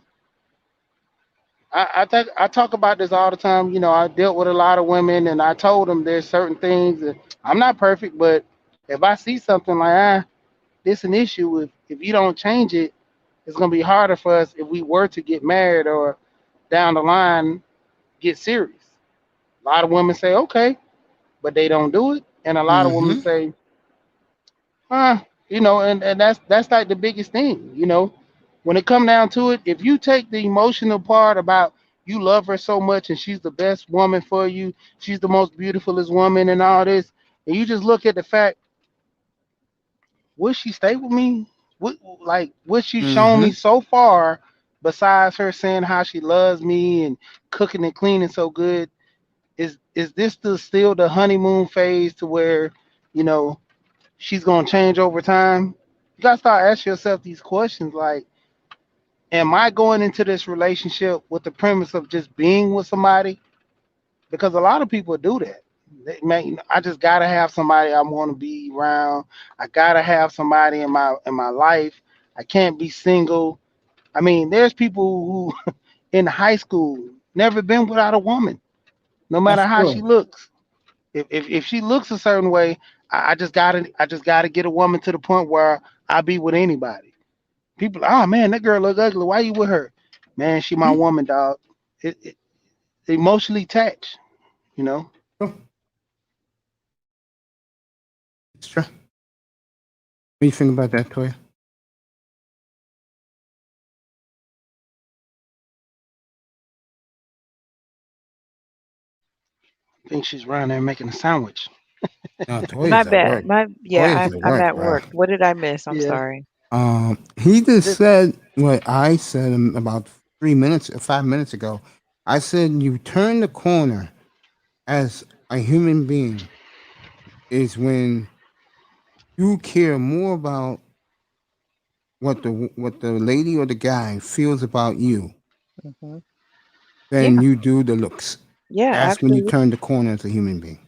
I talk about this all the time. I dealt with a lot of women, and I told them there's certain things that I'm not perfect, but if I see something like this an issue, if you don't change it, it's gonna be harder for us if we were to get married or down the line get serious. A lot of women say okay, but they don't do it, and a lot of women Hmm. say, uh, and that's like the biggest thing. When it come down to it, if you take the emotional part about you love her so much and she's the best woman for you, she's the most beautifulest woman and all this, and you just look at the fact, would she stay with me? What she's shown Hmm. me so far, besides her saying how she loves me and cooking and cleaning so good, is this still the honeymoon phase to where, you know, she's gonna change over time? You gotta start asking yourself these questions like, am I going into this relationship with the premise of just being with somebody? Because a lot of people do that. Man, I just gotta have somebody I want to be around. I gotta have somebody in my life. I can't be single. I mean, there's people who in high school, never been without a woman, no matter That's how she good. looks. If she looks a certain way, I just gotta get a woman to the point where I be with anybody. People, oh man, that girl look ugly. Why you with her? Man, she my Hmm? woman, dog. It emotionally attached, you know. Oh, it's true. What do you think about that, Toya? I think she's around there making a sandwich. No, My Toya's at bad. work. Yeah, Toya's at I'm work, at bro. work. What did I miss? I'm Yeah. sorry. He just The- said what I said about 3 minutes, 5 minutes ago. I said you turn the corner as a human being is when you care more about what the lady or the guy feels about you Hmm. Yeah, than you do the looks. yeah, That's when you absolutely. turn the corner as a human being.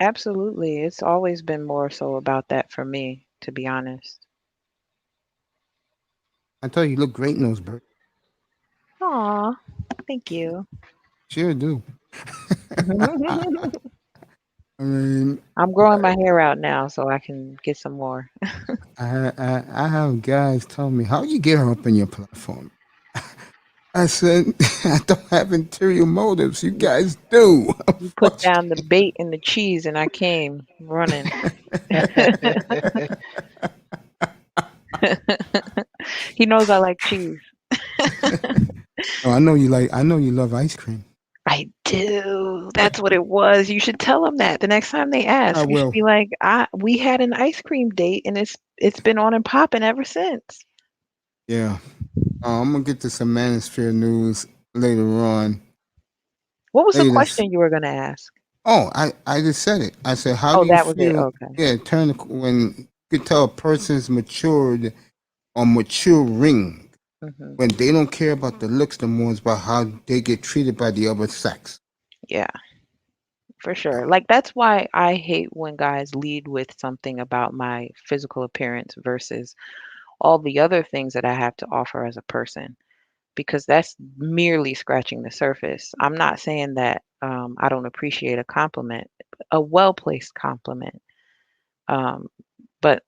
Absolutely. It's always been more so about that for me, to be honest. I tell you, you look great in those birds. Aw, thank you. Sure do. I mean, I'm growing my hair out now so I can get some more. I have guys tell me, how you get her up in your platform? I said, I don't have interior motives. You You, guys do. you put down the bait and the cheese, and I came running. He knows I like cheese. Oh, I know you love ice cream. I do. That's what it was. You should tell them that the next time they I ask. You should will. be like, we had an ice cream date, and it's been on and popping ever since." Yeah. I'm gonna get to some manosphere news later on. What was the Latest. question you were gonna ask? Oh, I just said it. I said, how Oh, do you that was it. feel? Okay. Yeah, when you can tell a person's matured or maturing Hmm. when they don't care about the looks no more, it's about how they get treated by the other sex. Yeah, for sure. Like that's why I hate when guys lead with something about my physical appearance versus all the other things that I have to offer as a person, because that's merely scratching the surface. I'm not saying that I don't appreciate a compliment, a well-placed compliment. Um, but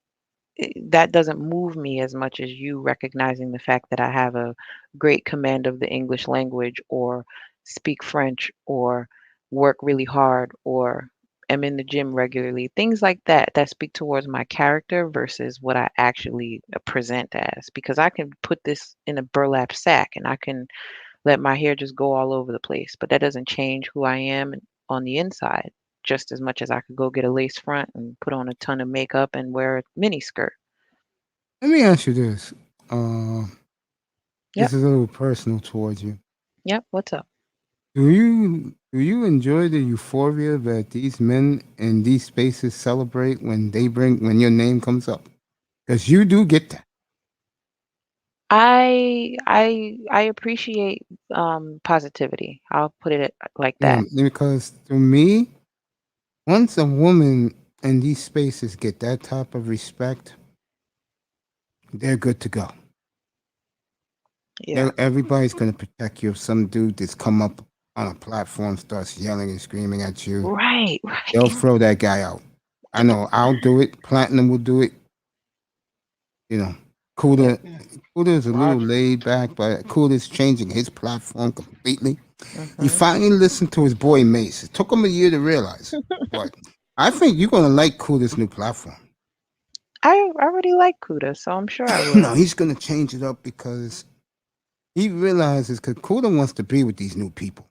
that doesn't move me as much as you recognizing the fact that I have a great command of the English language, or speak French, or work really hard, or am in the gym regularly. Things like that that speak towards my character versus what I actually present as. Because I can put this in a burlap sack and I can let my hair just go all over the place, but that doesn't change who I am on the inside just as much as I could go get a lace front and put on a ton of makeup and wear a mini skirt. Let me ask you this. Uh, Yep. this is a little personal towards you. Yep. What's up? Do you enjoy the euphoria that these men in these spaces celebrate when your name comes up? Because you do get that. I appreciate positivity. I'll put it like Yeah, that. because to me, once a woman in these spaces get that type of respect, they're good to go. Yeah. Everybody's gonna protect you. If some dude that's come up on a platform starts yelling and screaming at you, Right. they'll Right. throw that guy out. I know I'll do it. Platinum will do it. You know, Kuda yeah. Kuda is a little Roger. laid back, but Kuda's changing his platform completely. He Hmm. finally listened to his boy Mace. It took him a year to realize. But I think you're gonna like Kuda's new platform. I already like Kuda, so I'm sure I No, will. he's gonna change it up because he realizes because Kuda wants to be with these new people.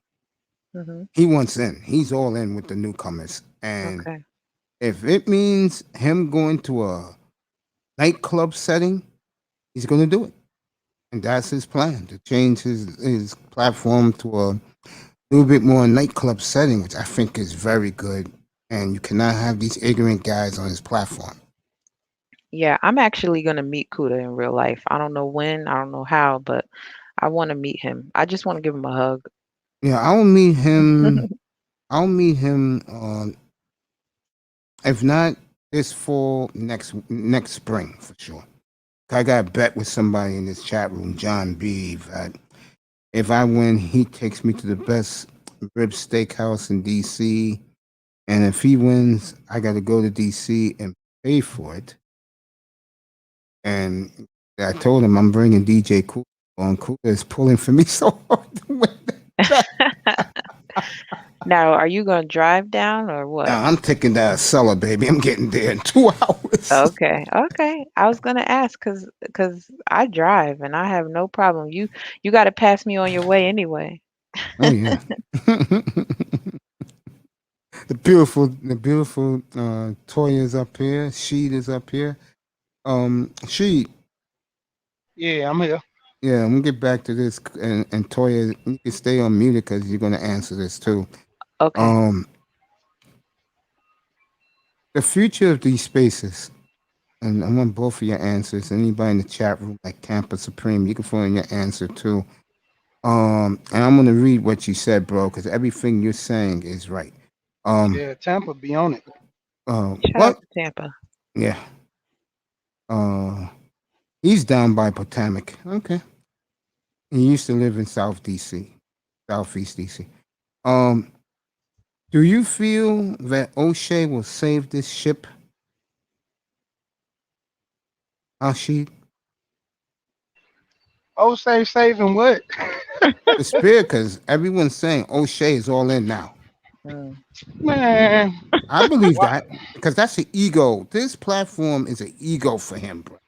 Hmm. He wants in. He's all in with the newcomers. And Okay. if it means him going to a nightclub setting, he's gonna do it. And that's his plan to change his platform to a little bit more nightclub setting, which I think is very good. And you cannot have these ignorant guys on his platform. Yeah, I'm actually gonna meet Kuda in real life. I don't know when, I don't know how, but I want to meet him. I just want to give him a hug. Yeah, I'll meet him. I'll meet him. If not this fall, next spring for sure. I got a bet with somebody in this chat room, John B. That If I win, he takes me to the best rib steakhouse in DC. And if he wins, I got to go to DC and pay for it. And I told him I'm bringing DJ Cool on. Cool is pulling for me so hard to win that. Now, are you going to drive down or what? Now I'm taking that cellar, baby. I'm getting there in 2 hours. Okay, okay. I was gonna ask because I drive and I have no problem. You got to pass me on your way anyway. Oh yeah. The beautiful Toya's up here. Sheet is up here. Sheet. Yeah, I'm here. Yeah, I'm gonna get back to this, and Toya, you can stay on mute because you're gonna answer this too. Okay. The future of these spaces, and I want both of your answers. Anybody in the chat room, like Tampa Supreme, you can throw in your answer too. And I'm gonna read what you said, bro, because everything you're saying is right. Yeah, Tampa be on it. Shout What? out to Tampa. Yeah. He's down by Potomac. Okay. He used to live in South DC, Southeast DC. Do you feel that O'Shea will save this ship? She O'Shea saving what? the spirit, because everyone's saying O'Shea is all in now. Mm. Man, I believe that because that's an ego. This platform is an ego for him, bro.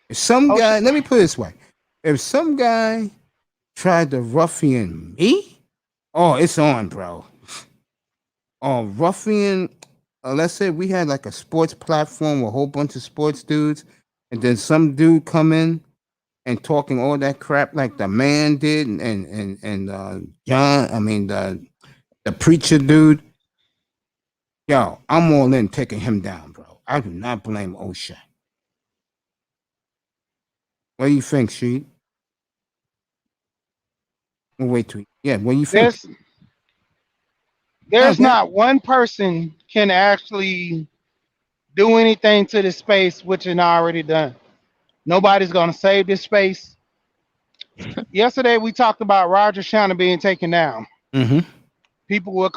If some guy, let me put it this way: if some guy tried to ruffian me, oh, it's on, bro. Oh, ruffian. Let's say we had like a sports platform with a whole bunch of sports dudes, and then some dude come in and talking all that crap like the man did, and John. I mean the preacher dude. Yo, I'm all in taking him down, bro. I do not blame O'Shea. What do you think, Sheet? We'll wait till yeah. What do you think? there's not one person can actually do anything to this space which is not already done. Nobody's gonna save this space. Yesterday we talked about Roger Shannon being taken down. Mm-hmm. People were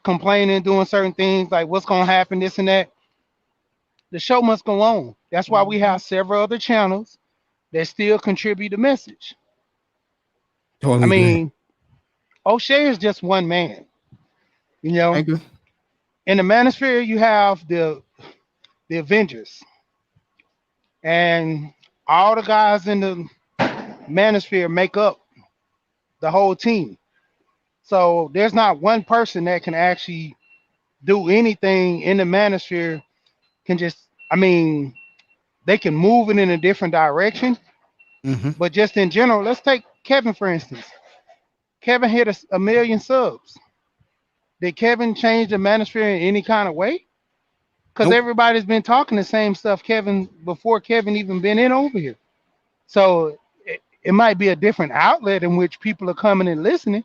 complaining, doing certain things like what's gonna happen, this and that. The show must go on. That's why we have several other channels that still contribute the message. Totally I agree. mean, O'Shea is just one man. You know, I agree. in the Manosphere you have the Avengers, and all the guys in the Manosphere make up the whole team. So there's not one person that can actually do anything in the Manosphere. Can just, I mean, they can move it in a different direction, Mm-hmm. but just in general, let's take Kevin for instance. Kevin hit a million subs. Did Kevin change the Manosphere in any kind of way? Because Nope. everybody's been talking the same stuff Kevin before Kevin even been in over here. So it might be a different outlet in which people are coming and listening,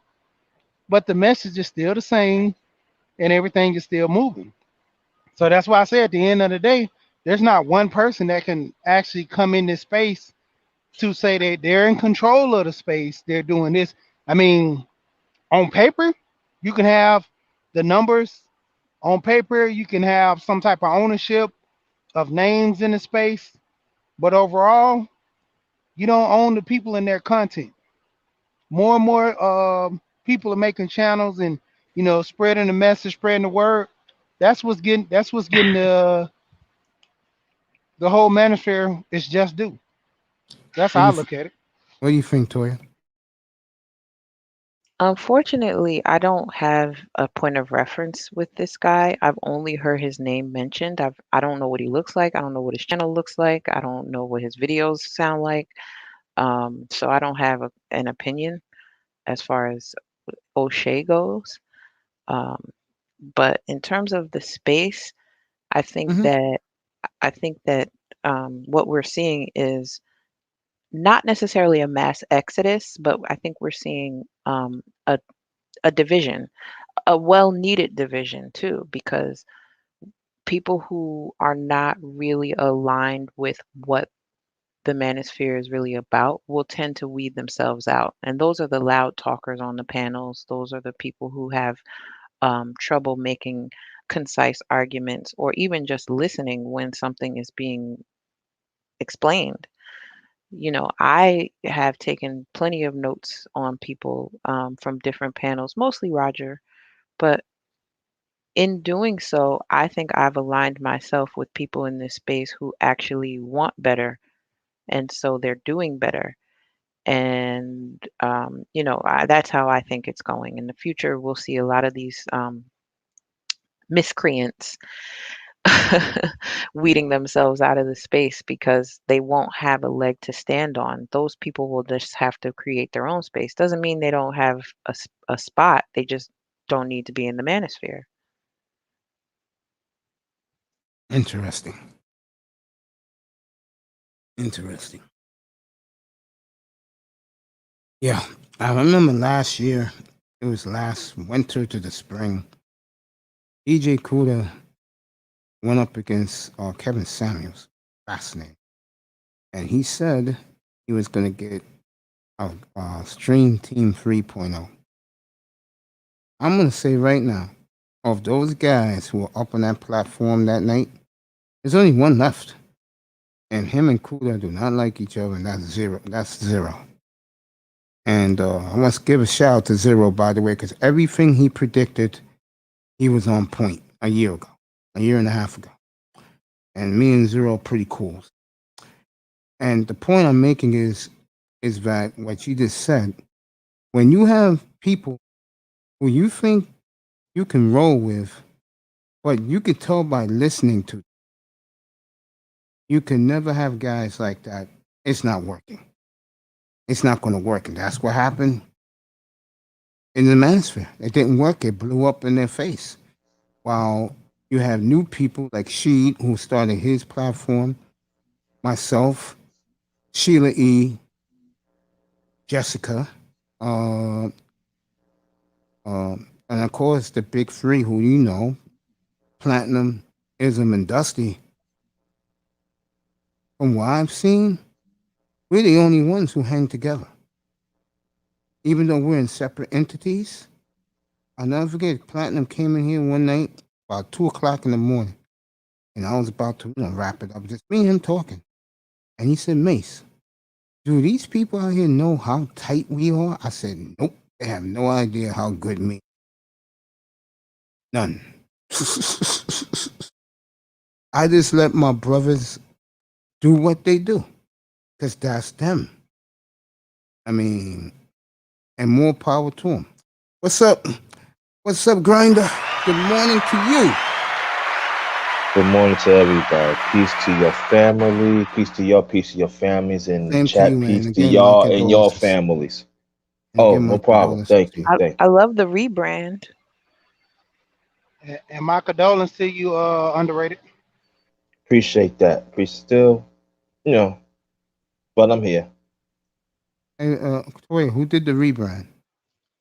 but the message is still the same and everything is still moving. So that's why I say at the end of the day, there's not one person that can actually come in this space to say that they're in control of the space. They're doing this. I mean, on paper, you can have the numbers. On paper, you can have some type of ownership of names in the space, but overall, you don't own the people in their content. More and more people are making channels and spreading the message, spreading the word. That's what's getting the whole Manosphere is just due. That's how I look at it. What do you think, Toya? Unfortunately, I don't have a point of reference with this guy. I've only heard his name mentioned. I don't know what he looks like. I don't know what his channel looks like. I don't know what his videos sound like. So I don't have an opinion as far as O'Shea goes. Um, but in terms of the space, I think Mhm. that I think that what we're seeing is not necessarily a mass exodus, but I think we're seeing a division, a well-needed division too, because people who are not really aligned with what the manosphere is really about will tend to weed themselves out. And those are the loud talkers on the panels. Those are the people who have trouble making concise arguments or even just listening when something is being explained. I have taken plenty of notes on people from different panels, mostly Roger, but in doing so, I think I've aligned myself with people in this space who actually want better, and so they're doing better. And that's how I think it's going. In the future, we'll see a lot of these miscreants weeding themselves out of the space because they won't have a leg to stand on. Those people will just have to create their own space. Doesn't mean they don't have a spot. They just don't need to be in the manosphere. Interesting. Interesting. Yeah, I remember last year. It was last winter to the spring. DJ Kuda went up against Kevin Samuels. Fascinating. And he said he was going to get a Stream Team 3.0. I'm going to say right now, of those guys who were up on that platform that night, there's only one left. And him and Kuda do not like each other, and that's zero. That's zero. And I want to give a shout out to Zero, by the way, because everything he predicted, he was on point a year ago, a year and a half ago. And me and Zero are pretty cool. And the point I'm making is that what you just said, when you have people who you think you can roll with, but you could tell by listening to, you can never have guys like that. It's not working. It's not going to work. And that's what happened in the manosphere. It didn't work. It blew up in their face. While you have new people like Sheed, who started his platform, myself, Sheila E., Jessica, uh, and of course the big three who you know, Platinum, Ism, and Dusty. From what I've seen, we're the only ones who hang together. Even though we're in separate entities, I'll never forget, Platinum came in here one night about 2 o'clock in the morning, and I was about to wrap it up, just me and him talking. And he said, Mace, do these people out here know how tight we are? I said, nope, they have no idea how good me. None. I just let my brothers do what they do, because that's them. I mean, and more power to them. What's up? What's up, Grinder? Good morning to you. Good morning to everybody. Peace to your family. Peace to your families in the Same to chat. you, man. Peace to Again, my y'all and your condolences. families. And Oh, again, no my problem. condolences Thank to you. you. Thank I you. love the rebrand. And my condolences to you, underrated. Appreciate that. Still, you know, but I'm here. Hey, wait, who did the rebrand?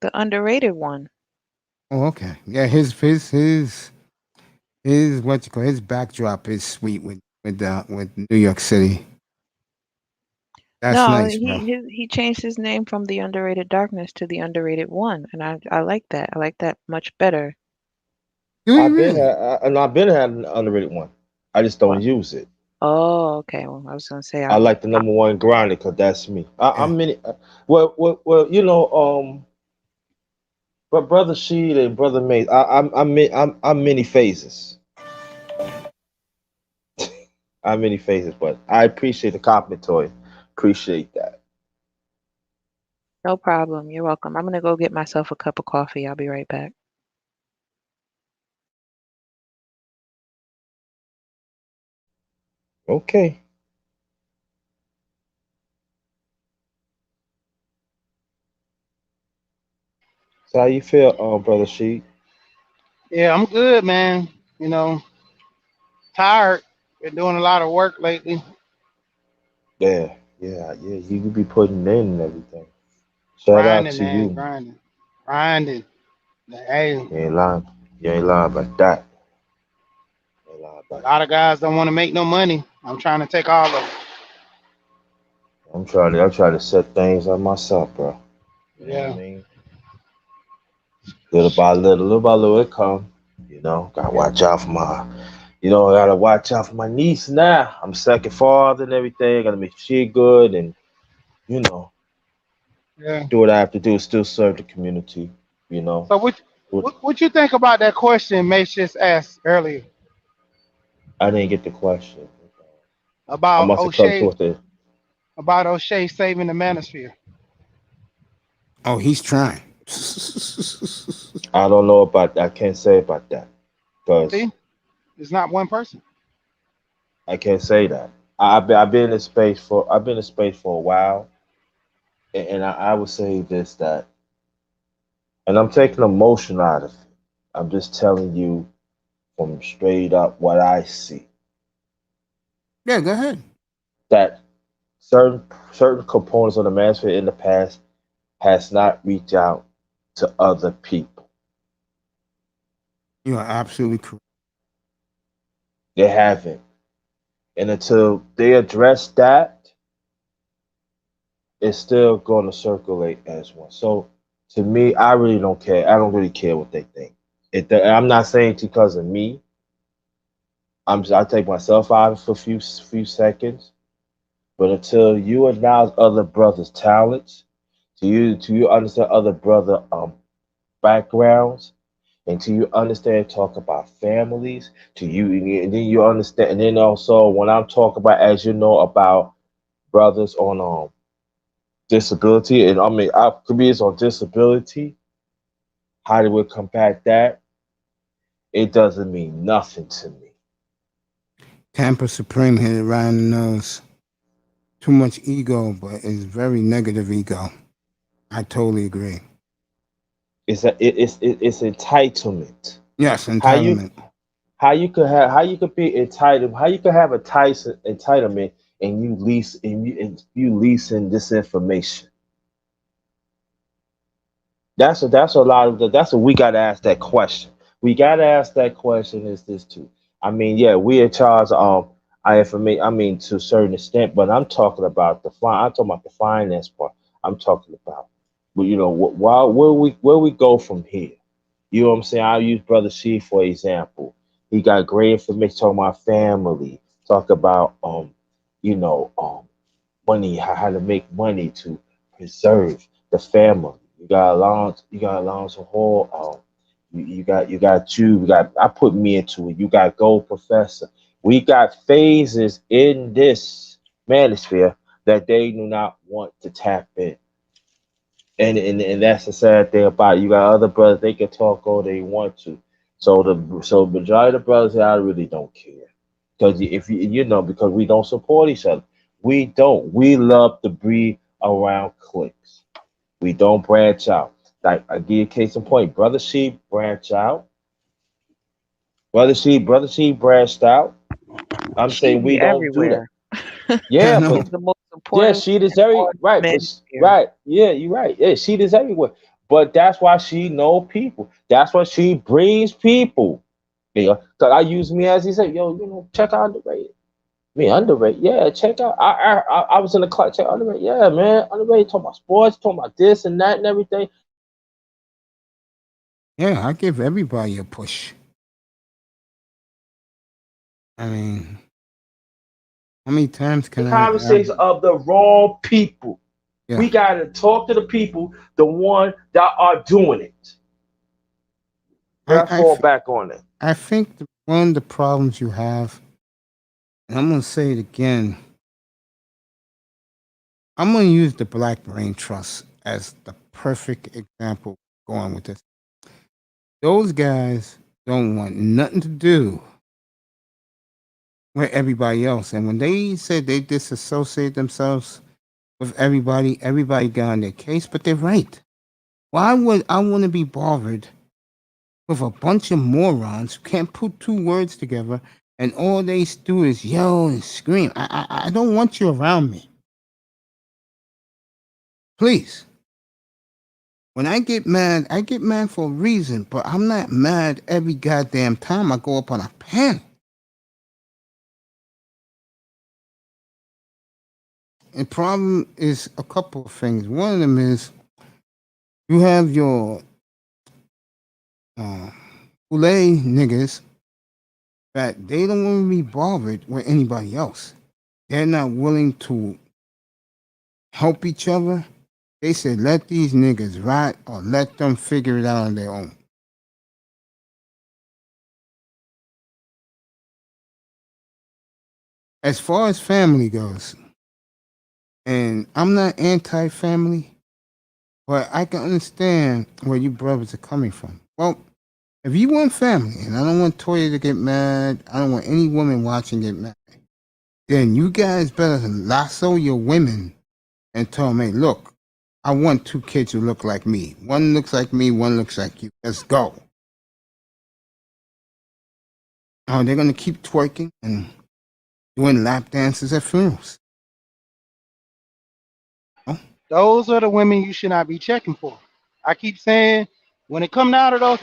The underrated one. Oh, okay. Yeah, his what you call his backdrop is sweet with New York City. That's No, nice, bro. he changed his name from the Underrated Darkness to the Underrated One, and I like that. I like that much better. Do you really? I've been had an underrated one. I just don't What? use it. Oh, okay. Well, I was gonna say I like the number one grinder because that's me. Yeah. I'm many. Well, but brother Sheed and brother Mace, I'm many phases. I'm many phases, but I appreciate the compliment, Toy. Appreciate that. no problem. You're welcome. I'm gonna go get myself a cup of coffee. I'll be right back. Okay. So how you feel, brother Sheed? Yeah, I'm good, man. You know, tired. Been doing a lot of work lately. Yeah. You could be putting in and everything. Shout out Grinding, to man, you. grinding. Hey, You ain't lying. You ain't lying about that. You ain't lying a about lot of guys don't want to make no money. I'm trying to take all of it. I'm trying to set things up myself, bro. You know what I Yeah, mean? Little by little, it come. You know, gotta watch out for my, I gotta watch out for my niece now. I'm second father and everything. Gotta make sure she good and you know, yeah. do what I have to do. Still serve the community. You know, So what you think about that question Mace just asked earlier I didn't get the question. I about must have come O'Shea to it. saving the manosphere? Oh, he's trying. I don't know about that. I can't say about that because See, it's not one person. I can't say that. I've been in space for a while, and I would say this that, and I'm taking emotion out of it. I'm just telling you from straight up what I see Yeah, go ahead. that certain components of the manosphere in the past has not reached out to other people. You are absolutely correct. They haven't, and until they address that, it's still going to circulate as one. So to me, I really don't care. I don't really care what they think. I'm not saying it's because of me. I take myself out for a few seconds. But until you acknowledge other brothers' talents, to you understand other brother backgrounds, and to you understand talk about families, to you and then you understand, and then also when I'm talking about, as you know, about brothers on disability, and I mean our communities on disability, how do we combat that? It doesn't mean nothing to me. Tampa Supreme hit it right in the nose. Too much ego, but it's very negative ego. I totally agree. It's entitlement. Yes, How you entitlement. how you could be entitled, how you could have a Tyson entitlement and you leasing this information. That's a lot of that's what we gotta ask that question. We gotta ask that question, is this too? I mean, yeah, we in charge of I information, I mean to a certain extent, but I'm talking about the finance part. I'm talking about, well, where we go from here. You know what I'm saying? I'll use Brother C for example. He got great information talking about family, talk about you know, money, how to make money to preserve the family. You got Alonzo Hall, you got I put me into it. You got Gold Professor. We got phases in this manosphere that they do not want to tap in. And that's the sad thing about it. You got other brothers, they can talk all they want to. So majority of the brothers, I really don't care. Because if because we don't support each other. We don't. We love to breed around cliques. We don't branch out. Like I give you a case in point, Brother Sheep branch out. Brother Sheep branched out. I'm She saying be we don't do that. everywhere. I Yeah, know. She's but the most yeah, important she is in every all right, men here. right. Yeah, you're right. Yeah, she is everywhere. But that's why she know people. That's why she brings people. So I use me as he said, yo, check out underrated. Me underrated. Yeah, check out. I was in the class. Check out underrated. Yeah, man, underrated. Talking about sports, talking about this and that and everything. Yeah, I give everybody a push. I mean, how many times can I have? Conversations of the wrong people. Yeah, We gotta talk to the people, the one that are doing it. I, And I I, fall f- back on it. I think one of the problems you have, and I'm going to say it again, I'm going to use the Black Brain Trust as the perfect example going with this. Those guys don't want nothing to do with everybody else. And when they said they disassociate themselves with everybody, everybody got on their case, but they're right. Why would I want to be bothered with a bunch of morons who can't put two words together and all they do is yell and scream? I don't want you around me. Please. When I get mad for a reason, but I'm not mad every goddamn time I go up on a panel. the problem is a couple of things. One of them is you have your uh, Kool-Aid niggas that they don't want to be bothered with anybody else. They're not willing to help each other. They said, let these niggas rot or let them figure it out on their own. As far as family goes, and I'm not anti-family, but I can understand where you brothers are coming from. Well, if you want family, and I don't want Toya to get mad, I don't want any woman watching get mad, then you guys better lasso your women and tell them, hey, look, I want 2 kids who look like me. One looks like me, one looks like you. Let's go. Oh, they're going to keep twerking and doing lap dances at funerals. Oh, Those are the women you should not be checking for. I keep saying, when it comes out of those,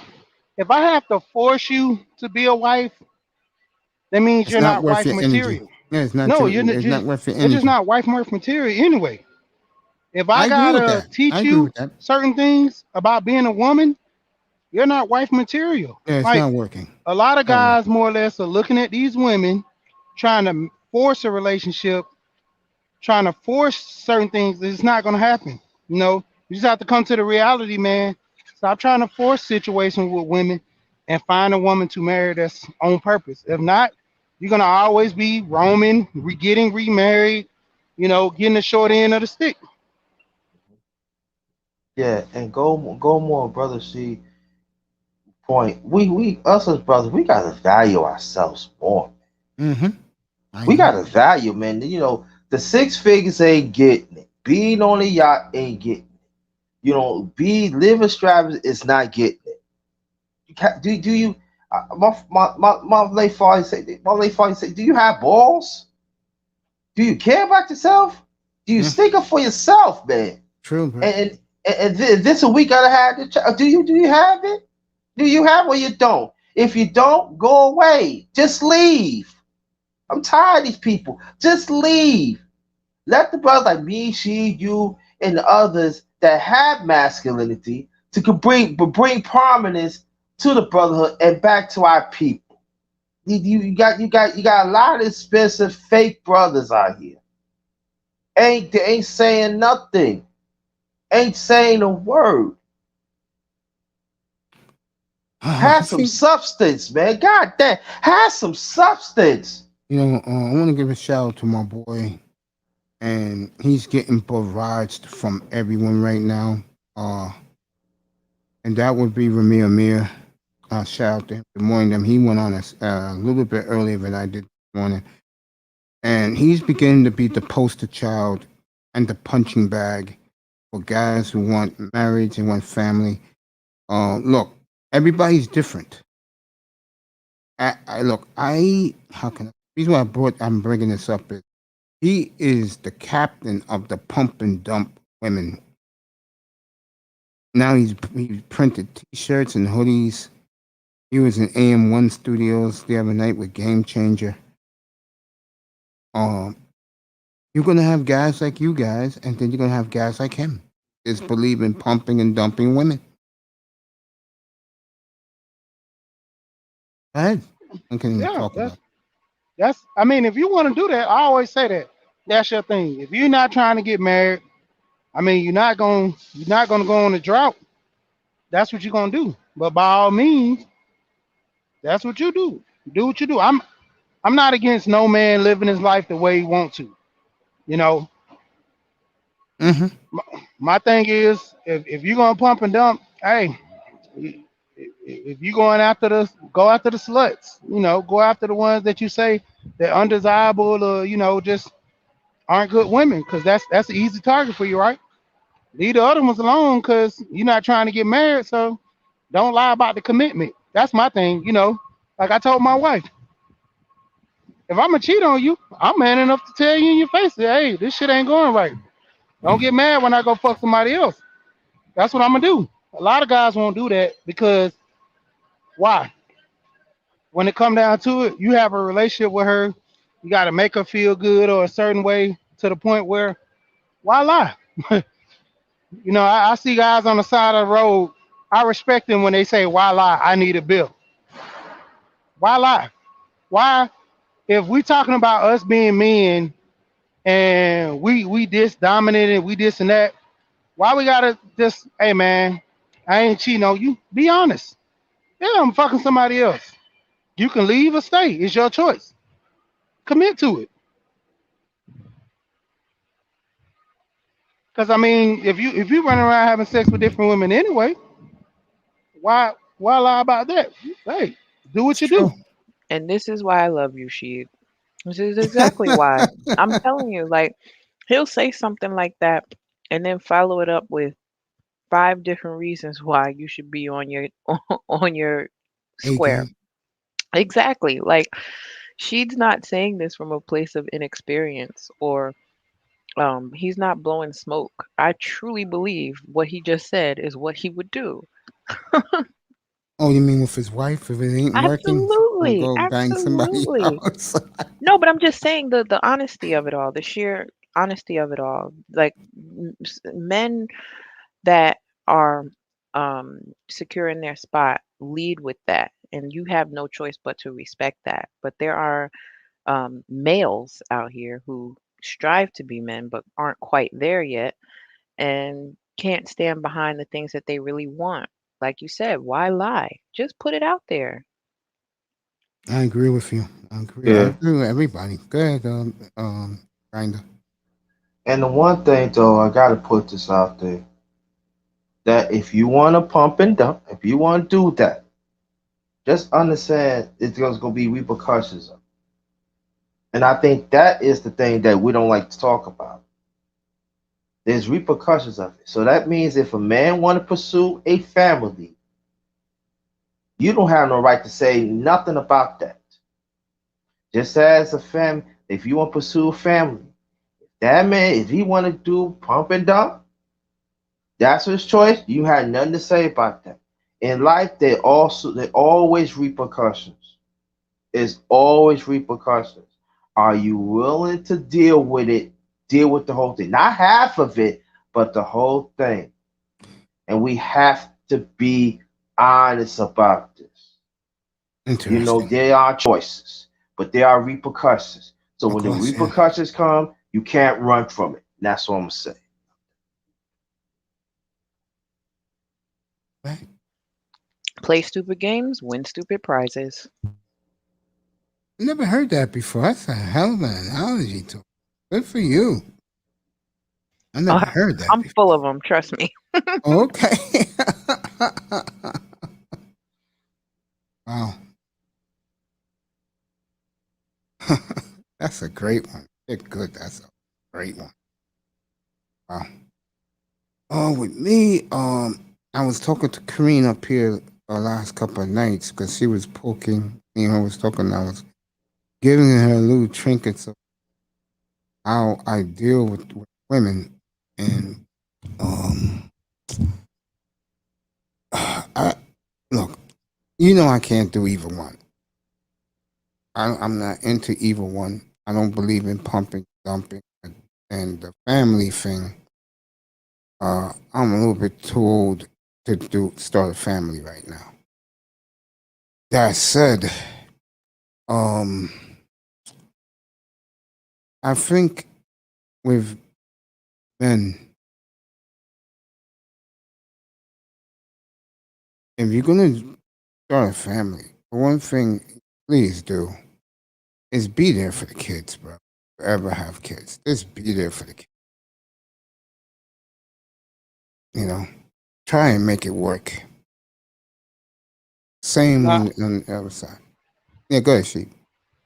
if I have to force you to be a wife, that means it's you're not not worth wife your energy. material. Yeah, No, you're not it's not just worth your it's just energy. not wife material anyway. If I I agree with gotta that. I teach agree you with that. certain things about being a woman, you're not wife material. Yeah, it's Like not working. a lot of Not working. guys, more or less, are looking at these women, trying to force a relationship, trying to force certain things. It's not gonna happen. You just have to come to the reality, man. Stop trying to force situations with women, and find a woman to marry that's on purpose. If not, you're gonna always be roaming, getting remarried, getting the short end of the stick. Yeah, and go more, brother. See, point. We us as brothers, we gotta value ourselves more. Mm-hmm. I We agree. gotta value, man. The 6 figures ain't getting it. Being on a yacht ain't getting it. Be living extravagant is not getting it. Do you? My late father say, do you have balls? Do you care about yourself? Do you Yeah, stick up for yourself, man? true, bro. And this a week gotta have the child. Do you have it? Do you have or you don't? If you don't, go away. Just leave. I'm tired of these people. Just leave. Let the brothers like me, she, you, and the others that have masculinity to bring prominence to the brotherhood and back to our people. You got a lot of expensive fake brothers out here. They ain't saying nothing. Ain't saying a word. I Have some think, substance, man. God damn. Have some substance. I want to give a shout out to my boy, and he's getting barraged from everyone right now. Uh, and that would be Ramir Amir. Shout out to him. Good morning. He went on a little bit earlier than I did this morning, and he's beginning to be the poster child and the punching bag for guys who want marriage and want family. Look, everybody's different. Look. How can I? The reason why I'm bringing this up is he is the captain of the pump and dump women. Now he's printed T-shirts and hoodies. He was in AM1 Studios the other night with Game Changer. Um, you're gonna have guys like you guys, and then you're gonna have guys like him. Is believe in pumping and dumping women. Go ahead. I can Yeah, talk about. that's. I mean, if you want to do that, I always say that. That's your thing. If you're not trying to get married, I mean, you're not gonna go on a drought. That's what you're gonna do. But by all means, that's what you do. Do what you do. I'm not against no man living his life the way he wants to. You know, Mm-hmm. my, my thing is, if you're gonna pump and dump, hey, if you going after go after the sluts. Go after the ones that you say they're undesirable, or just aren't good women, because that's an easy target for you, right? Leave the other ones alone, because you're not trying to get married, so don't lie about the commitment. That's my thing. Like I told my wife, if I'm gonna cheat on you, I'm man enough to tell you in your face, hey, this shit ain't going right. Don't get mad when I go fuck somebody else. That's what I'm gonna do. A lot of guys won't do that because why? When it come down to it, you have a relationship with her, you got to make her feel good or a certain way to the point where Why lie? You know, I see guys on the side of the road. I respect them when they say, "Why lie? I need a bill." Why lie? Why? If we talking about us being men and we this dominated, we this and that, why we gotta just, hey man, I ain't cheating on you. Be honest. Yeah, I'm fucking somebody else. You can leave or stay. It's your choice. Commit to it. Cause I mean, if you run around having sex with different women anyway, why lie about that? Hey, do what It's you do. true. And this is why I love you, Sheed. This is exactly why. I'm telling you, like, he'll say something like that and then follow it up with five different reasons why you should be on your on your A square. game. Exactly. Like, Sheed's not saying this from a place of inexperience or he's not blowing smoke. I truly believe what he just said is what he would do. Oh, you mean with his wife? If it ain't working, he's gonna Absolutely. go bang somebody Absolutely. else. No, but I'm just saying the honesty of it all, the sheer honesty of it all. Like men that are secure in their spot lead with that, and you have no choice but to respect that. But there are males out here who strive to be men but aren't quite there yet and can't stand behind the things that they really want. Like you said, why lie? Just put it out there. I agree with you. I agree. I Yeah. agree with everybody. Good. Kinda. And the one thing though, I gotta put this out there that if you want to pump and dump, if you want to do that, just understand there's gonna be repercussions. And I think that is the thing that we don't like to talk about. There's repercussions of it. So that means if a man want to pursue a family, you don't have no right to say nothing about that. Just as a family, if you want to pursue a family, that man, if he want to do pump and dump, that's his choice. You had nothing to say about that. In life, there always repercussions. There's always repercussions. Are you willing to deal with it? Deal with the whole thing, not half of it, but the whole thing. And we have to be honest about this. You know, Interesting. there are choices, but there are repercussions. So Of when the course, yeah. repercussions come, you can't run from it. And that's what I'm gonna say. Right. Play stupid games, win stupid prizes. Never heard that before. That's a hell of an analogy to it. Good for you. I Oh, never heard that I'm full before. of them, trust me. Okay. Wow. That's a great one. Good. That's a great one. Wow. Oh, with me, I was talking to Kareen up here the last couple of nights because she was poking. I was talking. I was giving her little trinkets of how I deal with women, and um, I look. You know, I can't do either one. I'm not into either one. I don't believe in pumping, dumping, and the family thing. I'm a little bit too old to start a family right now. That said, um, I think with men, if you're gonna start a family, the one thing please do is be there for the kids, bro. If you ever have kids, just be there for the kids. You know, try and make it work. Same Now, on the other side. Yeah, go ahead, sheep.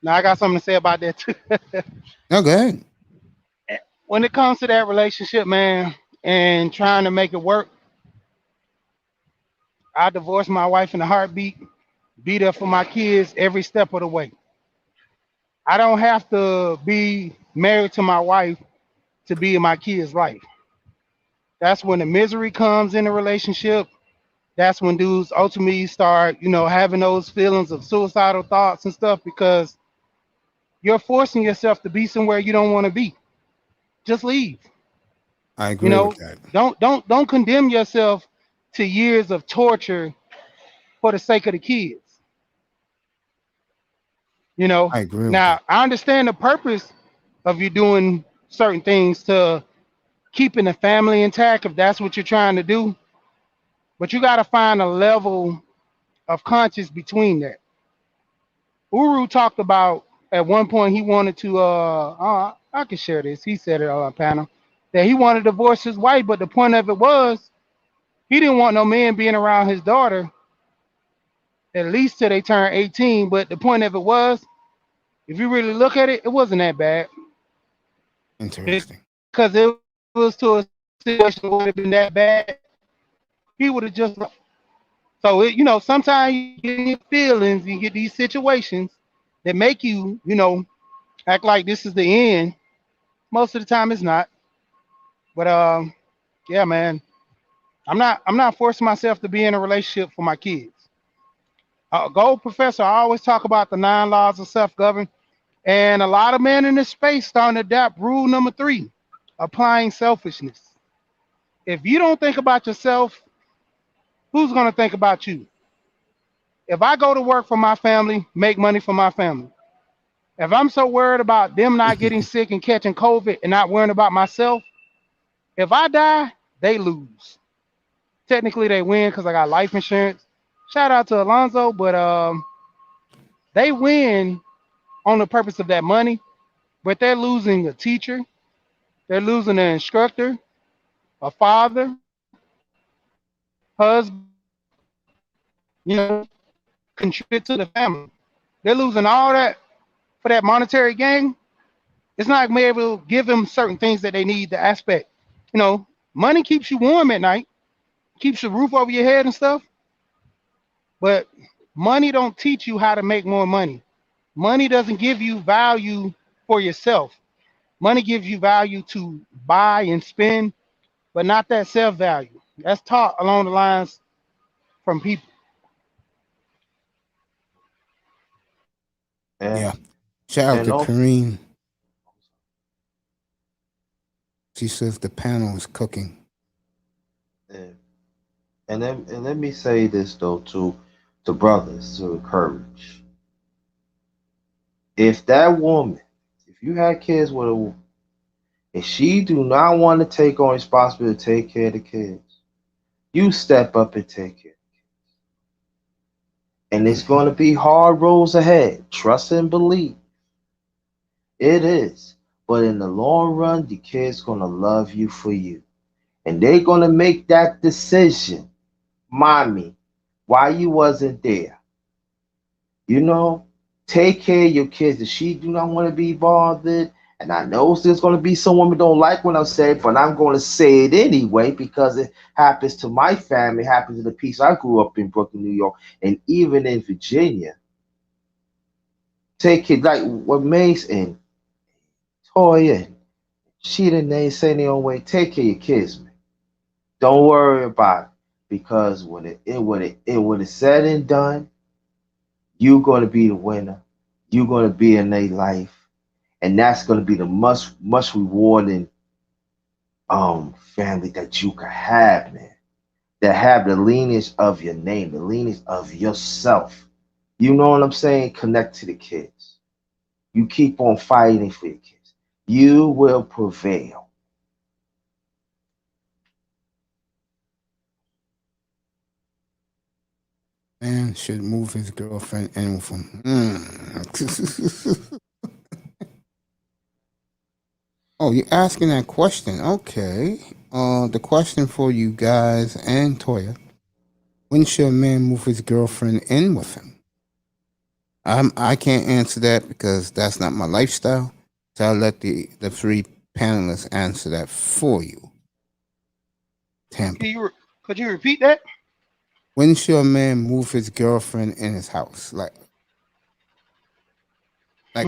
now I got something to say about that too. No, go ahead. When it comes to that relationship, man, and trying to make it work, I divorced my wife in a heartbeat. Be there for my kids every step of the way. I don't have to be married to my wife to be in my kids' life. That's when the misery comes in the relationship. That's when dudes ultimately start, having those feelings of suicidal thoughts and stuff because you're forcing yourself to be somewhere you don't want to be. Just leave. I You agree with know, that. don't condemn yourself to years of torture for the sake of the kids. You know, I agree with that. now I understand the purpose of you doing certain things to keeping the family intact if that's what you're trying to do, but you got to find a level of conscience between that. Uru talked about at one point he wanted to I can share this. He said it on a panel that he wanted to divorce his wife, but the point of it was he didn't want no man being around his daughter at least till they turn 18. But the point of it was, if you really look at it, it wasn't that bad Interesting. because it was to a situation that would have been that bad, he would have just left. So it, sometimes you get in your feelings, you get these situations that make you, act like this is the end. Most of the time, it's not. But yeah, man, I'm not forcing myself to be in a relationship for my kids. Gold professor, I always talk about the 9 laws of self-government, and a lot of men in this space starting to adapt rule number 3, applying selfishness. If you don't think about yourself, who's gonna think about you? If I go to work for my family, make money for my family, if I'm so worried about them not getting sick and catching COVID and not worrying about myself, if I die, they lose. Technically, they win because I got life insurance. Shout out to Alonzo, but they win on the purpose of that money, but they're losing a teacher, they're losing an instructor, a father, husband, contribute to the family. They're losing all that for that monetary gain. It's not gonna be able to give them certain things that they need. The aspect, money keeps you warm at night, keeps a roof over your head and stuff. But money don't teach you how to make more money. Money doesn't give you value for yourself. Money gives you value to buy and spend, but not that self value. That's taught along the lines from people. Yeah. And Shout out and to also, Kareem. She says the panel is cooking. and and let me say this though to brothers to encourage. If that woman, if you had kids with a woman, if she do not want to take on responsibility to take care of the kids, you step up and take care. And it's Hmm. going to be hard roads ahead. Trust and believe. It is. But in the long run, the kids going to love you for you. And they're going to make that decision. Mommy, why you wasn't there? You know, take care of your kids. If she do not want to be bothered, and I know there's going to be some women don't like when I say it, but I'm going to say it anyway because it happens to my family, happens to the piece I grew up in Brooklyn, New York, and even in Virginia. Take it like what Mace and Toya and she didn't say their own way. Take care of your kids, man. Don't worry about it because when it's said and done, you're going to be the winner. You're going to be in their life, and that's going to be the much rewarding family that you can have, man. That have the lineage of your name, the lineage of yourself. You know what I'm saying? Connect to the kids. You keep on fighting for your kids. You will prevail. Man should move his girlfriend in with him. Oh, you're asking that question. Okay. The question for you guys and Toya. When should a man move his girlfriend in with him? I can't answer that because that's not my lifestyle. So I'll let the 3 panelists answer that for you. Can Tampa. could you repeat that? When should a man move his girlfriend in his house? Like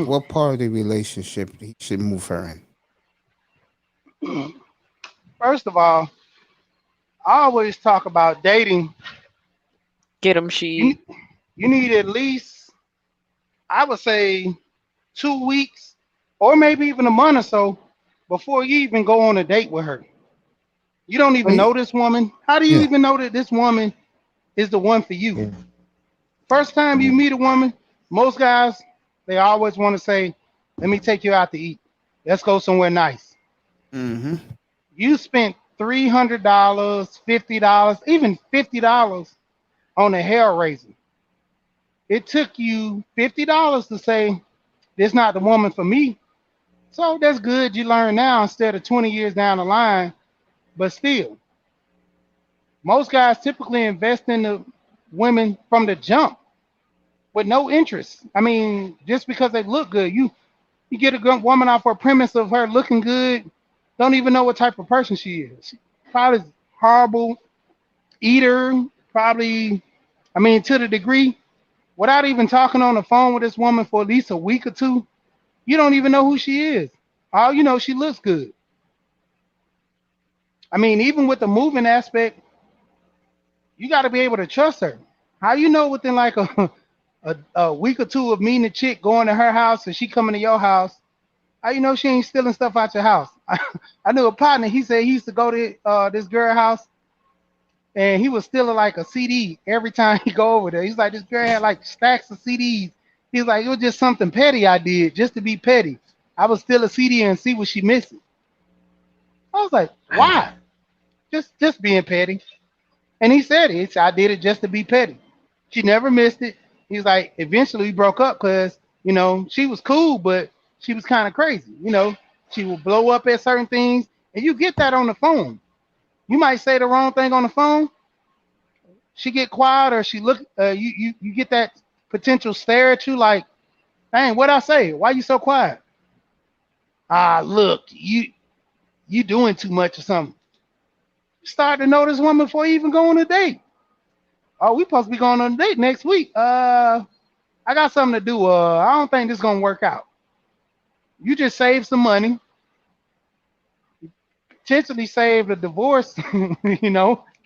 what part of the relationship he should move her First of all, I always talk about dating. Get him, You she. you need at least, I would say, 2 weeks or maybe even a month or so before you even go on a date with her. You don't even Wait, know this woman. How do you yeah. even know that this woman is the one for you? Yeah. First time you Yeah. meet a woman, most guys, they always want to say, let me take you out to eat. Let's go somewhere nice. Mm-hmm. You spent $300, $50, even $50 on a hair razor. It took you $50 to say, this not the woman for me. So that's good. You learn now instead of 20 years down the line. But still, most guys typically invest in the women from the jump with no interest. I mean, just because they look good, you get a good woman off her premise of her looking good, don't even know what type of person she is. She probably horrible eater, probably, I mean, to the degree, without even talking on the phone with this woman for at least a week or two, you don't even know who she is. All you know, she looks good. I mean, even with the moving aspect, you got to be able to trust her. How you know within like a week or two of meeting a chick, going to her house, and she coming to your house, how you know she ain't stealing stuff out your house? I knew a partner. He said he used to go to this girl house, and he was stealing like a CD every time he go over there. He's like, this girl had like stacks of CDs. He's like, it was just something petty I did just to be petty. I would steal a CD and see what she missing. I was like, why? Just being petty. And he said it. He said, I did it just to be petty. She never missed it. He's like, eventually we broke up because, she was cool, but she was kind of crazy. She would blow up at certain things. And you get that on the phone. You might say the wrong thing on the phone. She get quiet or she look, you get that potential stare at you like, dang, what I say? Why you so quiet? Ah, look, you doing too much or something. Start to know this woman before you even go on a date. Oh, we supposed to be going on a date next week. I got something to do. I don't think this is gonna work out. You just save some money, potentially save the divorce,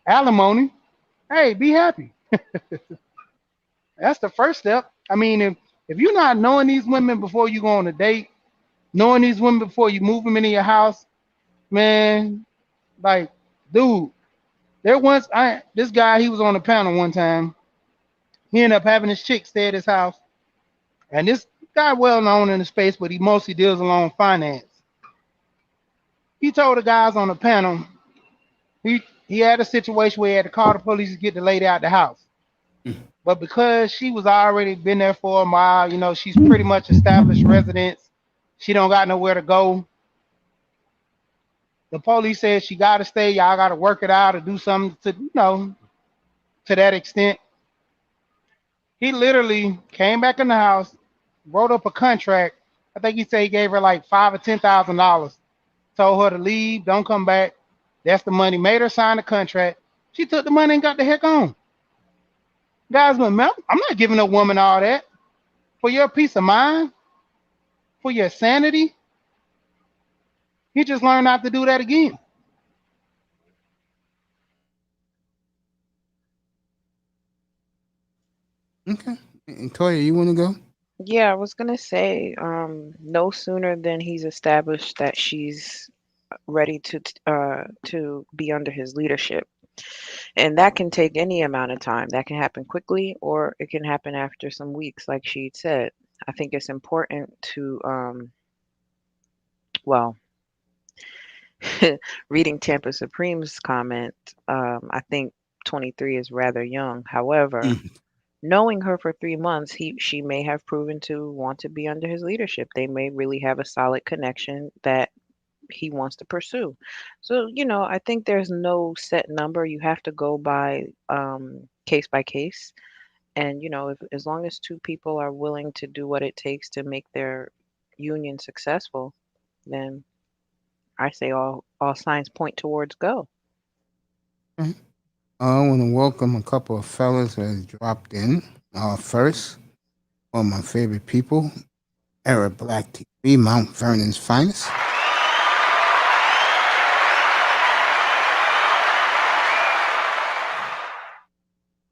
alimony. Hey, be happy. That's the first step. I mean, if you're not knowing these women before you go on a date, knowing these women before you move them into your house, man, like, dude, there once this guy, he was on a panel one time. He ended up having his chick stay at his house, and this guy well known in the space, but he mostly deals along finance. He told the guys on the panel he had a situation where he had to call the police to get the lady out the house. But because she was already been there for a while, she's pretty much established residence. She don't got nowhere to go. The police said she got to stay. Y'all got to work it out or do something to, to that extent. He literally came back in the house, wrote up a contract. I think he said he gave her like $5,000 or $10,000. Told her to leave, don't come back. That's the money. Made her sign the contract. She took the money and got the heck on. Guys, man, I'm not giving a woman all that for your peace of mind, for your sanity. He just learned not to do that again. Okay. And Toya, you want to go? Yeah, I was gonna say, no sooner than he's established that she's ready to be under his leadership. And that can take any amount of time. That can happen quickly or it can happen after some weeks, like she said. I think it's important to well, reading Tampa Supreme's comment, I think 23 is rather young. However, Mm. knowing her for 3 months, she may have proven to want to be under his leadership. They may really have a solid connection that he wants to pursue. So, I think there's no set number. You have to go case by case. And, if, as long as two people are willing to do what it takes to make their union successful, then I say all signs point towards go. Okay. I want to welcome a couple of fellas that has dropped in. First, one of my favorite people, Eric Black TV, Mount Vernon's finest.